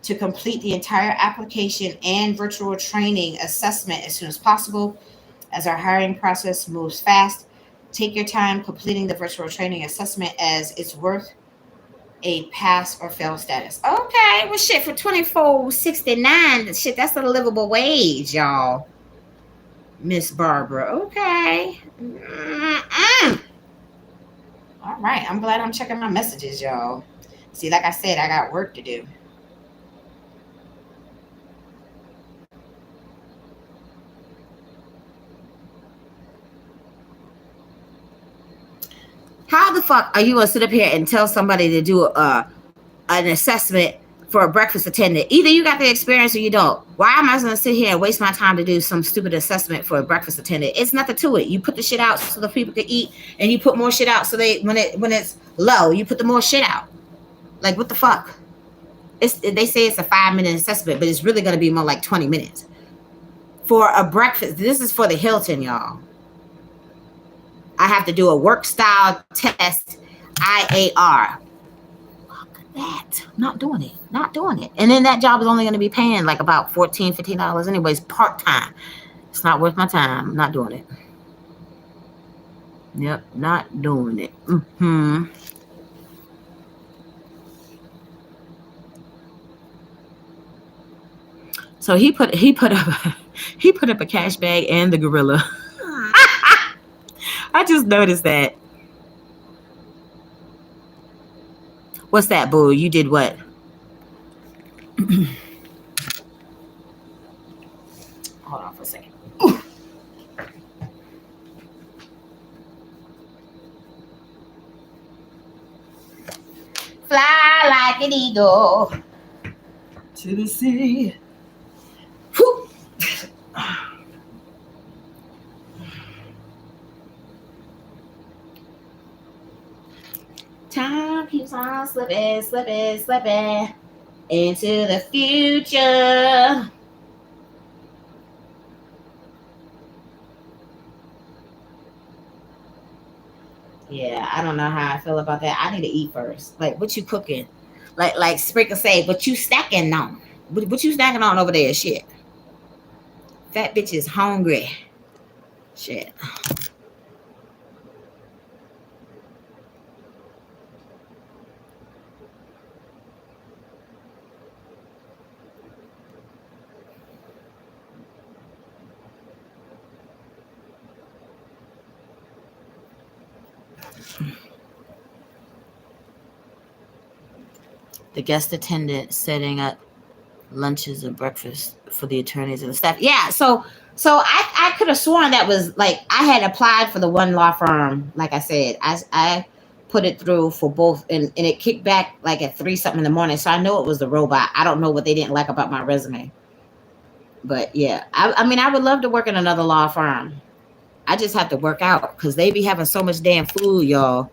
to complete the entire application and virtual training assessment as soon as possible, as our hiring process moves fast. Take your time completing the virtual training assessment, as it's worth a pass or fail status. Okay, well, shit, for $24.69, shit, that's a livable wage, y'all. Miss Barbara. Okay. All right. I'm glad I'm checking my messages, y'all. See, like I said, I got work to do. How the fuck are you gonna sit up here and tell somebody to do an assessment for a breakfast attendant? Either you got the experience or you don't. Why am I gonna sit here and waste my time to do some stupid assessment for a breakfast attendant? It's nothing to it. You put the shit out so the people can eat, and you put more shit out so they when it's low, you put the more shit out. Like, what the fuck? They say it's a 5-minute assessment, but it's really gonna be more like 20 minutes. For a breakfast, this is for the Hilton, y'all. I have to do a work style test, IAR. that. Not doing it. Not doing it. And then that job is only going to be paying like about $14, $15 anyways, part-time. It's not worth my time. Not doing it. Yep, not doing it. So he put up a cash bag and the gorilla. I just noticed that. What's that, boo? You did what? Hold on for a second. Fly like an eagle to the sea. Whew. Time keeps on slipping, slipping, slipping into the future. Yeah, I don't know how I feel about that. I need to eat first. Like, what you cooking? Like Sprinkle say, what you snacking on? What you snacking on over there? Shit. Fat bitch is hungry. Shit. The guest attendant setting up lunches and breakfast for the attorneys and the staff. Yeah, so I could have sworn that was like I had applied for the one law firm. Like I said, I put it through for both, and it kicked back like at 3 something in the morning. So I know it was the robot. I don't know what they didn't like about my resume, but yeah, I mean I would love to work in another law firm. I just have to work out because they be having so much damn food, y'all.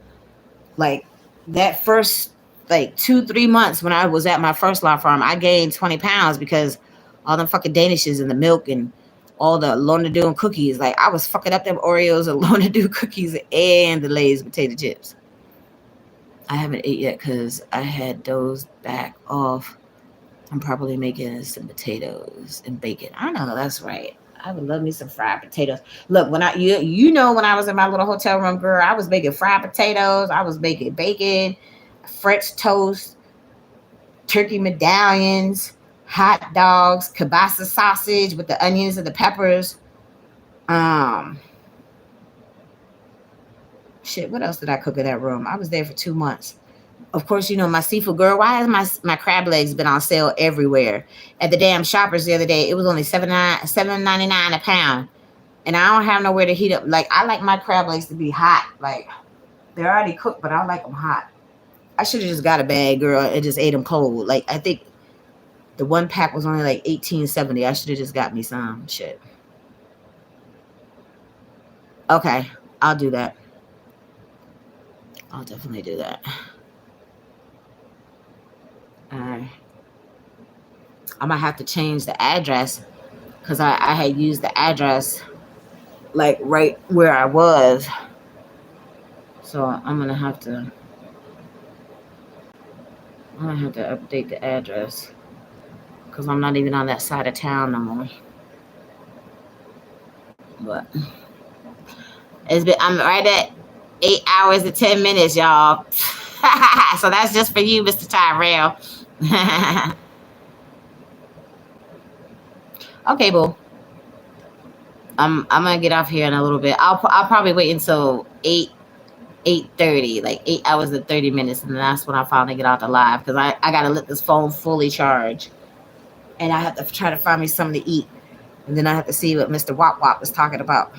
Like that first like 2-3 months when I was at my first law firm, I gained 20 pounds because all them fucking Danishes and the milk and all the Lorna Doone cookies. Like I was fucking up them Oreos and Lorna Doone cookies and the Lay's potato chips. I haven't ate yet because I had dozed back off. I'm probably making some potatoes and bacon. I know that's right. I would love me some fried potatoes. Look, when you know when I was in my little hotel room, girl, I was making fried potatoes. I was making bacon, French toast, turkey medallions, hot dogs, kielbasa sausage with the onions and the peppers. Shit, what else did I cook in that room? I was there for 2 months. Of course, you know, my seafood girl, why has my crab legs been on sale everywhere? At the damn Shoppers the other day, it was only $7.99 a pound. And I don't have nowhere to heat up. Like, I like my crab legs to be hot. Like, they're already cooked, but I like them hot. I should have just got a bag, girl, and just ate them cold. Like, I think the one pack was only like $18.70. I should have just got me some shit. Okay, I'll do that. I'll definitely do that. I'm gonna have to change the address because I had used the address like right where I was. So I'm gonna have to update the address because I'm not even on that side of town no more. But I'm right at 8 hours and 10 minutes, y'all. So that's just for you, Mr. Tyrell. Okay, boo. I'm gonna get off here in a little bit. I'll probably wait until 8:30, like 8 hours and 30 minutes, and that's when I finally get out the live because I gotta let this phone fully charge, and I have to try to find me something to eat, and then I have to see what Mr. Wop Wop was talking about.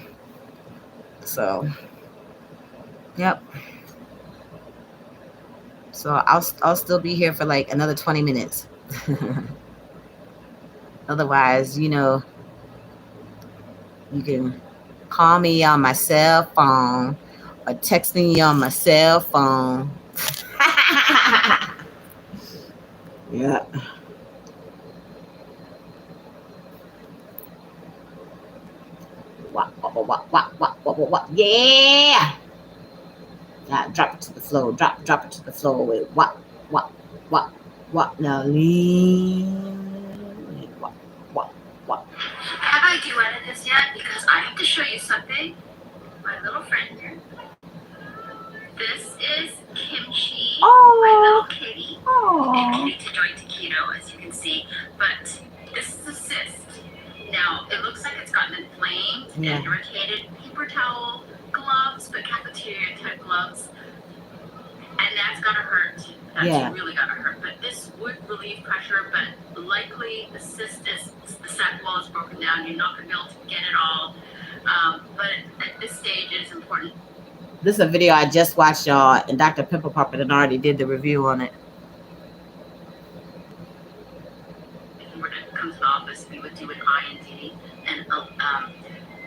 So, yep. So I'll still be here for like another 20 minutes. Otherwise, you know, you can call me on my cell phone or text me on my cell phone. Yeah. Wop. Yeah. Drop it to the floor. Drop it to the floor with wop. What now? Lean. What? Have I duetted this yet? Because I have to show you something. My little friend here. This is Kimchi, my little kitty. And Kitty joined to keto, as you can see. But this is a cyst. Now, it looks like it's gotten inflamed and irritated. Paper towel, gloves, but cafeteria type gloves. And that's gonna hurt. That's really gonna hurt. But this would relieve pressure, but likely the cyst is, the sac wall is broken down. You're not gonna be able to get it all. But at this stage, it is important. This is a video I just watched, y'all, and Dr. Pimple Popper already did the review on it. If you were to come to the office, we would do an INT and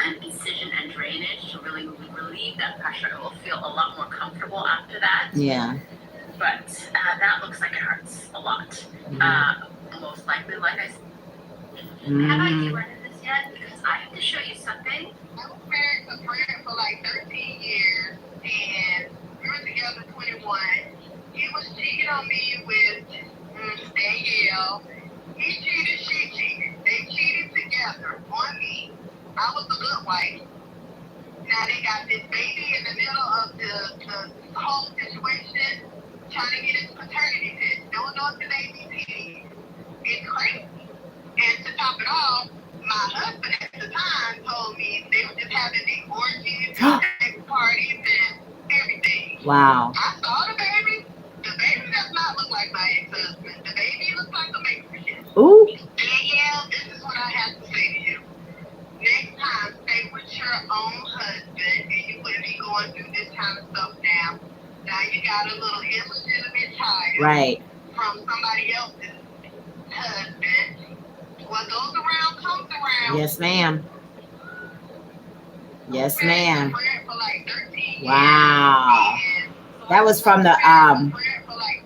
an incision and drainage to really relieve that pressure. It will feel a lot more comfortable after that. Yeah. But that looks like it hurts a lot. Most likely, like I said. Have I duetted this yet? Because I have to show you something. I was married to Fred for like 13 years, and we were together 21. He was cheating on me with Danielle. He cheated, she cheated. They cheated together on me. I was a good wife. Now they got this baby in the middle of the whole situation, trying to get his paternity test. Don't know if the baby's his. It's crazy. And to top it off, my husband at the time told me they were just having big orgies and sex parties and everything. Wow. I saw the baby. The baby does not look like my ex-husband. The baby looks like a makeover. Ooh. Danielle, this is what I have to say to you. Next time, stay with your own husband, and you wouldn't be going through this kind of stuff now. Now you got a little illegitimate child from somebody else's husband. What goes around comes around. Yes, ma'am. Yes, ma'am. For like 13 Wow. That was from the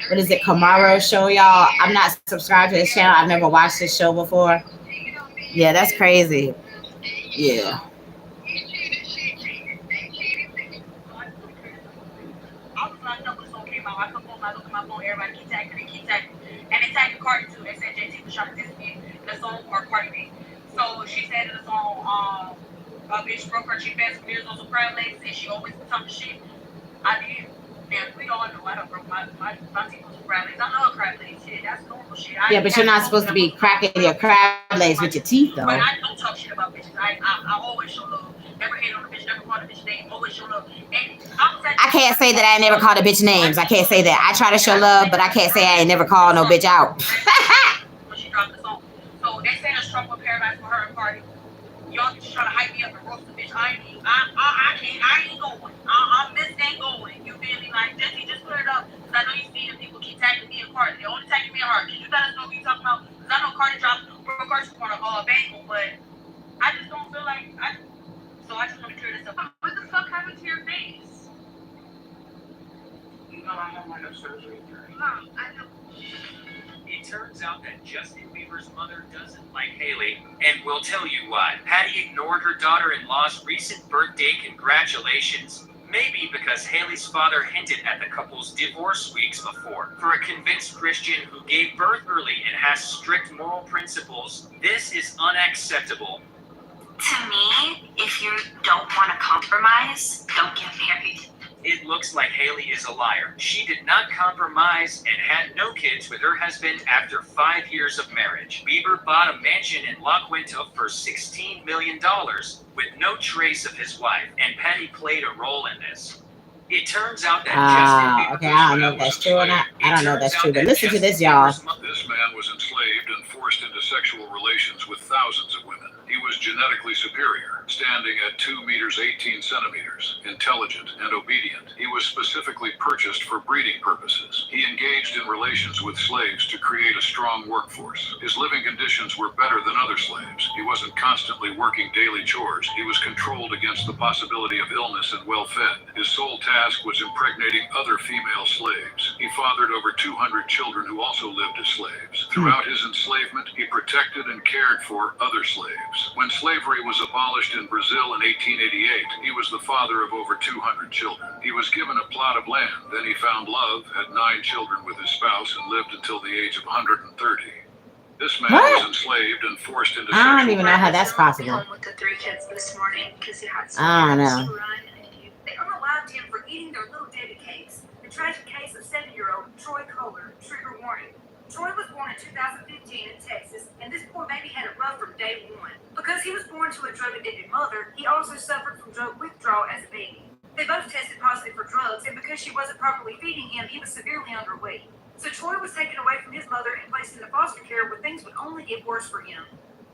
what is it, Kamara show, y'all? I'm not subscribed to this channel. I've never watched this show before. Yeah, that's crazy. Yeah. He cheated, she cheated. They cheated. I was locked up when the song came out. I come home, I look at my phone, everybody keep tagging. And they tagged Cardi too. They said JT was trying to diss me in the song or Cardi B. So she said in the song, a bitch broke her cheap ass mirrors on some crab legs and she always talking shit. I did. Yeah, we all know I done broke my teeth on some crab legs. I know a crab legs shit. That's normal shit. Yeah, but you're not supposed to be cracking your crab legs with your teeth, though. But I don't talk shit about bitches. I always show love. Never hate on a bitch, never call a bitch name. Always show love. And I can't say that I never called a bitch names. I can't say that. I try to show love, but I can't say I ain't never called no bitch out. When she dropped the song. So they say it's trouble in paradise for her and Cardi. Y'all just trying to hype me up and roast the bitch. I ain't going. This ain't going. You feel me? Like, Jesse, just put it up. Because I know you see the people keep tagging me and Cardi. They only tagging me and her. Can you let us know what you talking about? Because I know Cardi dropped Bro Cardi's on a bangle, but I just don't feel like so I just want to clear this up. What the fuck happened to your face? No, I have my surgery. Mom, I know. It turns out that Justin Bieber's mother doesn't like Haley, and we'll tell you why. Patty ignored her daughter-in-law's recent birthday congratulations, maybe because Haley's father hinted at the couple's divorce weeks before. For a convinced Christian who gave birth early and has strict moral principles, this is unacceptable. To me, if you don't want to compromise, don't get married. It looks like Haley is a liar. She did not compromise and had no kids with her husband after 5 years of marriage. Bieber bought a mansion in La Quinta for $16 million with no trace of his wife, and Patty played a role in this. It turns out that Justin Bieber... Okay, I don't know if that's true or not. I don't know if that's true, but listen to this, y'all. This man was enslaved and forced into sexual relations with thousands of women. He was genetically superior, standing at 2 meters 18 centimeters, intelligent and obedient. He was specifically purchased for breeding purposes. He engaged in relations with slaves to create a strong workforce. His living conditions were better than other slaves. He wasn't constantly working daily chores. He was controlled controlled against the possibility of illness and well-fed. His sole task was impregnating other female slaves. He fathered over 200 children who also lived as slaves. Throughout his enslavement, he protected and cared for other slaves. When slavery was abolished in Brazil in 1888, he was the father of over 200 children. He was given a plot of land, then he found love, had 9 children with his spouse, and lived until the age of 130. This man was enslaved and forced into I don't even know how that's possible. Home with the 3 kids this morning because he had some I don't errands know. to run. They unalived him for eating their little Debbie cakes. The tragic case of 7-year-old Troy Kohler, trigger warning. Troy was born in 2015 in Texas, and this poor baby had it rough from day one. Because he was born to a drug-addicted mother, he also suffered from drug withdrawal as a baby. They both tested positive for drugs, and because she wasn't properly feeding him, he was severely underweight. So Troy was taken away from his mother and placed into foster care where things would only get worse for him.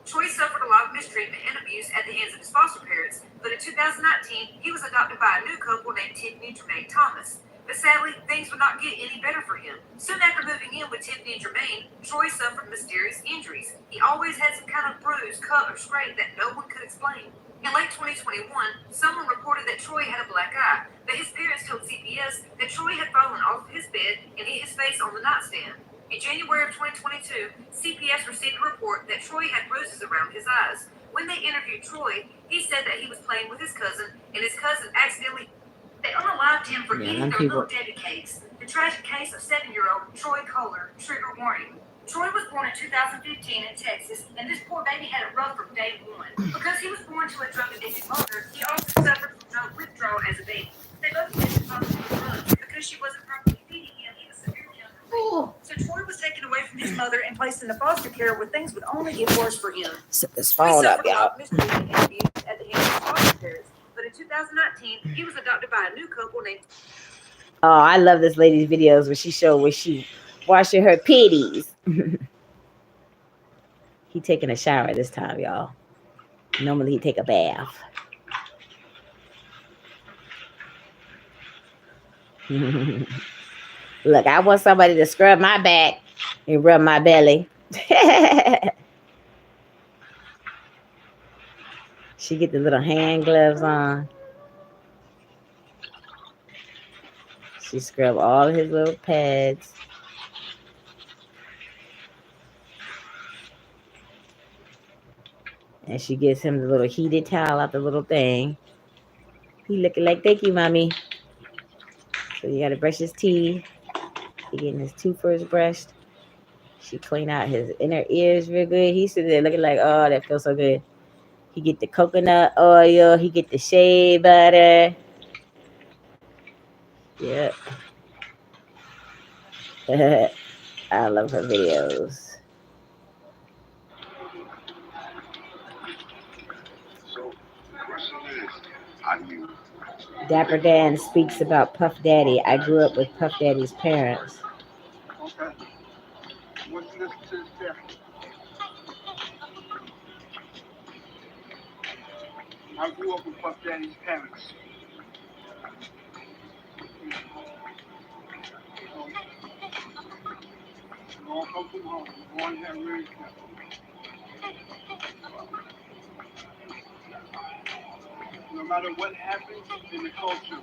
Troy suffered a lot of mistreatment and abuse at the hands of his foster parents, but in 2019, he was adopted by a new couple named Tiffany and Jermaine Thomas. But sadly, things would not get any better for him. Soon after moving in with Tiffany and Jermaine, Troy suffered mysterious injuries. He always had some kind of bruise, cut, or scrape that no one could explain. In late 2021, someone reported that Troy had a black eye, but his parents told CPS that Troy had fallen off his bed and hit his face on the nightstand. In January of 2022, CPS received a report that Troy had bruises around his eyes. When they interviewed Troy, he said that he was playing with his cousin, and his cousin accidentally... They unalived him for eating their little Debbie cakes. The tragic case of 7-year-old Troy Kohler, trigger warning. Troy was born in 2015 in Texas, and this poor baby had it rough from day one. Because he was born to a drug-addicted mother, he also suffered from drug withdrawal as a baby. They both tested positive for drugs. Because she wasn't properly feeding him, he was severely underweight. So Troy was taken away from his mother and placed into foster care where things would only get worse for him. Set this phone up, y'all. Mistreatment and abuse at the hands of his foster parents. But in 2019, he was adopted by a new couple named... Oh, I love this lady's videos where she showed where she washing her pitties. He taking a shower this time, y'all. Normally he take a bath. Look, I want somebody to scrub my back and rub my belly. She get the little hand gloves on. She scrub all his little pads. And she gives him the little heated towel out the little thing. He looking like, thank you, mommy. So you got to brush his teeth. He getting his tooth first brushed. She clean out his inner ears real good. He sitting there looking like, oh, that feels so good. He get the coconut oil. He get the shea butter. Yep. I love her videos. So the question is, how do you... Dapper Dan speaks about Puff Daddy. I grew up with Puff Daddy's parents. Okay. What's this to this there? I grew up with Puff Daddy's parents. We all come from home. We all have raised them. No matter what happens in the culture,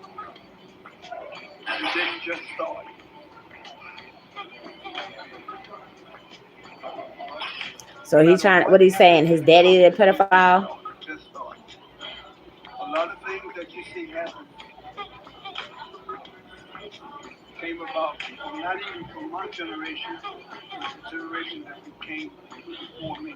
it didn't just start. So he's trying, what he's saying, his daddy is a pedophile? Just start. A lot of things that you see happen came about not even from my generation, but the generation that came before me.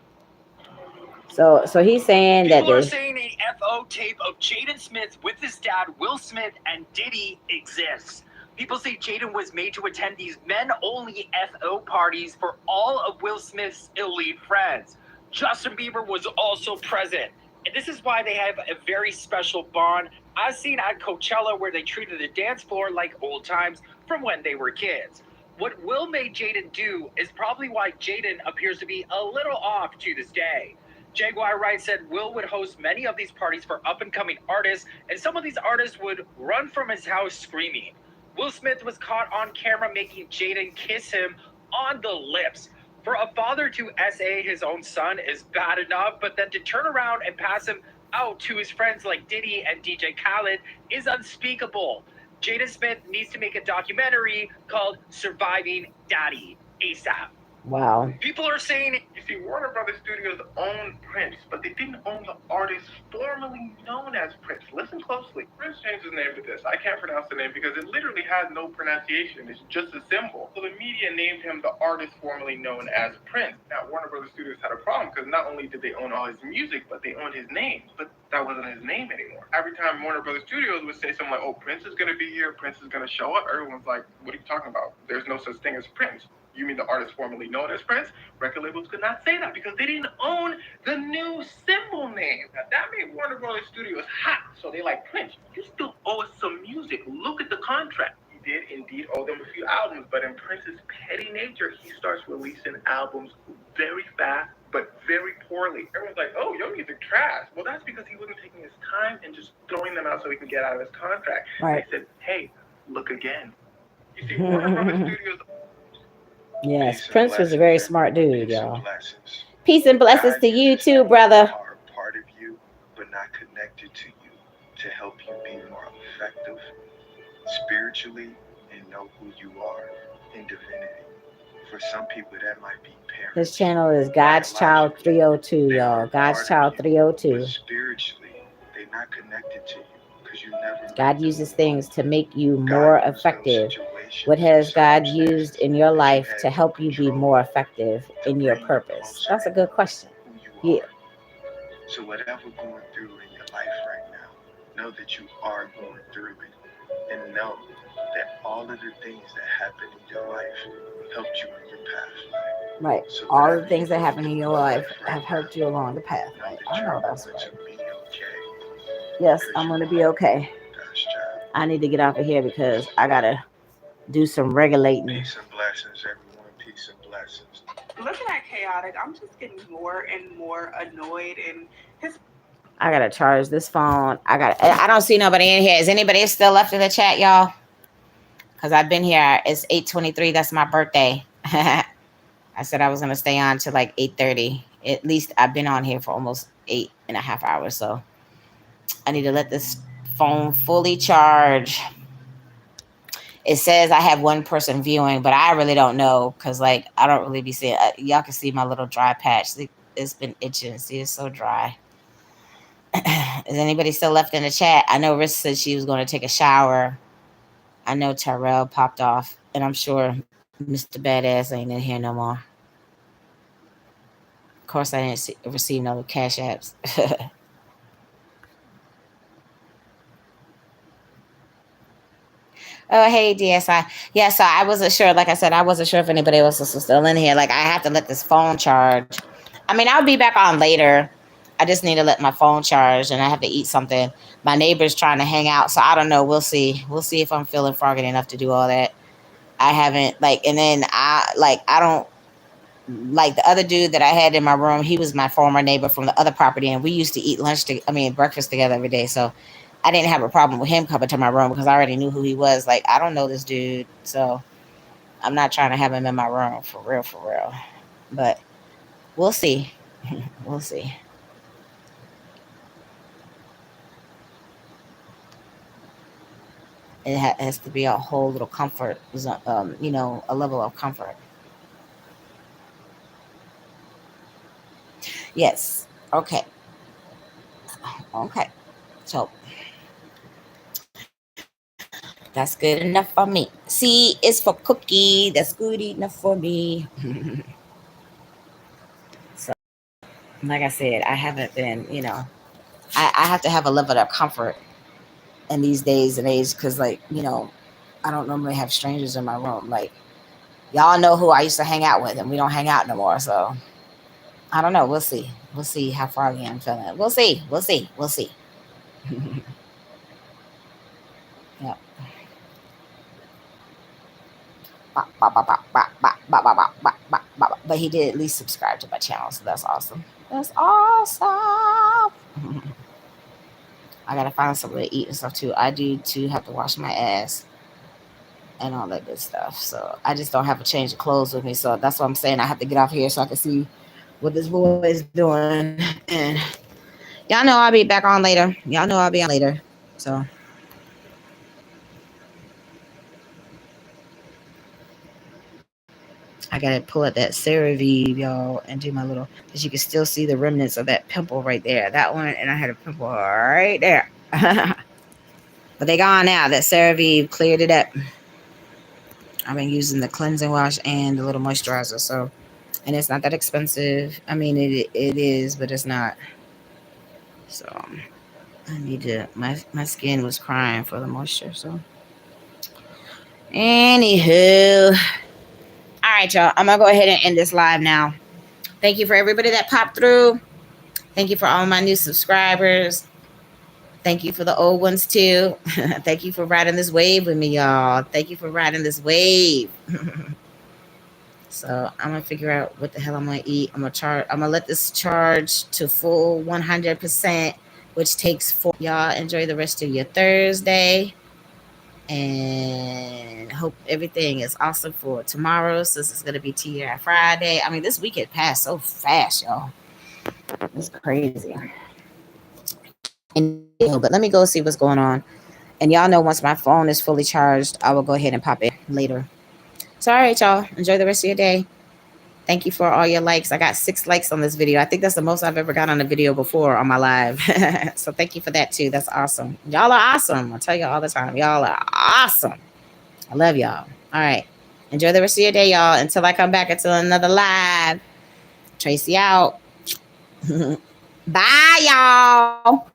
So he's saying that People are the saying a FO tape of Jaden Smith with his dad, Will Smith, and Diddy exists. People say Jaden was made to attend these men-only FO parties for all of Will Smith's elite friends. Justin Bieber was also present. And this is why they have a very special bond, as seen at Coachella, where they treated the dance floor like old times from when they were kids. What Will made Jaden do is probably why Jaden appears to be a little off to this day. Jaguar Wright said Will would host many of these parties for up-and-coming artists, and some of these artists would run from his house screaming. Will Smith was caught on camera making Jaden kiss him on the lips. For a father to SA his own son is bad enough, but then to turn around and pass him out to his friends like Diddy and DJ Khaled is unspeakable. Jada Smith needs to make a documentary called Surviving Daddy ASAP. Wow. People are saying, you see, Warner Brothers Studios owned Prince, but they didn't own the artist formerly known as Prince. Listen closely. Prince changed his name to this. I can't pronounce the name because it literally has no pronunciation. It's just a symbol. So the media named him the artist formerly known as Prince. Now, Warner Brothers Studios had a problem because not only did they own all his music, but they owned his name. But that wasn't his name anymore. Every time Warner Brothers Studios would say something like, oh, Prince is going to be here, Prince is going to show up, everyone's like, what are you talking about? There's no such thing as Prince. You mean the artist formerly known as Prince? Record labels could not say that because they didn't own the new symbol name. Now, that made Warner Brothers Studios hot. So they like, Prince, you still owe us some music. Look at the contract. He did indeed owe them a few albums, but in Prince's petty nature, he starts releasing albums very fast, but very poorly. Everyone's like, oh, your music trash. Well, that's because he wasn't taking his time and just throwing them out so he can get out of his contract. Right. They said, hey, look again. You see, Warner Brothers Studios. Yes, Prince was a very smart dude, y'all. Peace and blessings to you too, brother. Are part of you, but not connected to you, to help you be more effective spiritually and know who you are in divinity. For some people, that might be parents. His channel is God's Child 302, y'all. God's Child 302. But spiritually, they're not connected to you because you never. God uses things to make you more effective. What has God used in your life to help you be more effective in your purpose? That's a good question. Yeah. So whatever going through in your life right now, know that you are going through it, and know that all of the things that happen in your life helped you in your path. Right. So all the things that happen in your life have helped you along the path. Right. I know that's right. Yes, I'm going to be okay. I need to get off of here because I got to do some regulating. Peace and blessings, everyone. Peace and blessings. Looking at Chaotic, I'm just getting more and more annoyed, and I gotta charge this phone. I don't see nobody in here. Is anybody still left in the chat, y'all? Because I've been here. It's 8:23. That's my birthday. I said I was gonna stay on till like 8:30. At least I've been on here for almost 8.5 hours. So I need to let this phone fully charge. It says I have one person viewing, but I really don't know because, like, I don't really be seeing. Y'all can see my little dry patch. It's been itching. See, it's so dry. Is anybody still left in the chat? I know Riss said she was going to take a shower. I know Tyrell popped off, and I'm sure Mr. Badass ain't in here no more. Of course, I didn't receive no cash apps. Oh, hey, DSI. Yeah, so I wasn't sure. Like I said, I wasn't sure if anybody else was still in here. Like, I have to let this phone charge. I mean, I'll be back on later. I just need to let my phone charge, and I have to eat something. My neighbor's trying to hang out, so I don't know. We'll see. We'll see if I'm feeling froggy enough to do all that. I haven't, like, and then I don't, like, the other dude that I had in my room, he was my former neighbor from the other property, and we used to eat breakfast together every day, so I didn't have a problem with him coming to my room because I already knew who he was. Like, I don't know this dude, so I'm not trying to have him in my room for real. But we'll see. We'll see. It has to be a whole little comfort, a level of comfort. Yes. Okay. So that's good enough for me. C is for cookie. That's good enough for me. So, like I said, I haven't been, I have to have a level of comfort in these days and age because, like, I don't normally have strangers in my room. Like, y'all know who I used to hang out with, and we don't hang out no more. So, I don't know. We'll see. We'll see how froggy I'm feeling. We'll see. Yep. But he did at least subscribe to my channel, so that's awesome. That's awesome. I gotta find something to eat and stuff too. I do too have to wash my ass and all that good stuff. So I just don't have a change of clothes with me. So that's what I'm saying. I have to get off here so I can see what this boy is doing. And Y'all know I'll be back on later. Y'all know I'll be on later. So I gotta pull up that CeraVe, y'all, and do my little, because you can still see the remnants of that pimple right there. That one, and I had a pimple right there. But they gone now. That CeraVe cleared it up. I've been using the cleansing wash and the little moisturizer. So, and it's not that expensive. I mean, it is, but it's not. So I need to. My skin was crying for the moisture. So, anywho, all right, y'all. I'm gonna go ahead and end this live now. Thank you for everybody that popped through. Thank you for all my new subscribers. Thank you for the old ones too. Thank you for riding this wave with me, y'all. Thank you for riding this wave. So I'm gonna figure out what the hell I'm gonna eat. I'm gonna let this charge to full 100%, which takes 4. Y'all enjoy the rest of your Thursday, and hope everything is awesome for tomorrow. Since it's gonna be TGI Friday. I mean, this weekend passed so fast, y'all. It's crazy. And but let me go see what's going on. And y'all know once my phone is fully charged, I will go ahead and pop in later. So all right, y'all. Enjoy the rest of your day. Thank you for all your likes. I got 6 likes on this video. I think that's the most I've ever got on a video before on my live. So thank you for that too. That's awesome. Y'all are awesome. I tell you all the time. Y'all are awesome. I love y'all. All right. Enjoy the rest of your day, y'all. Until I come back until another live. Traci out. Bye, y'all.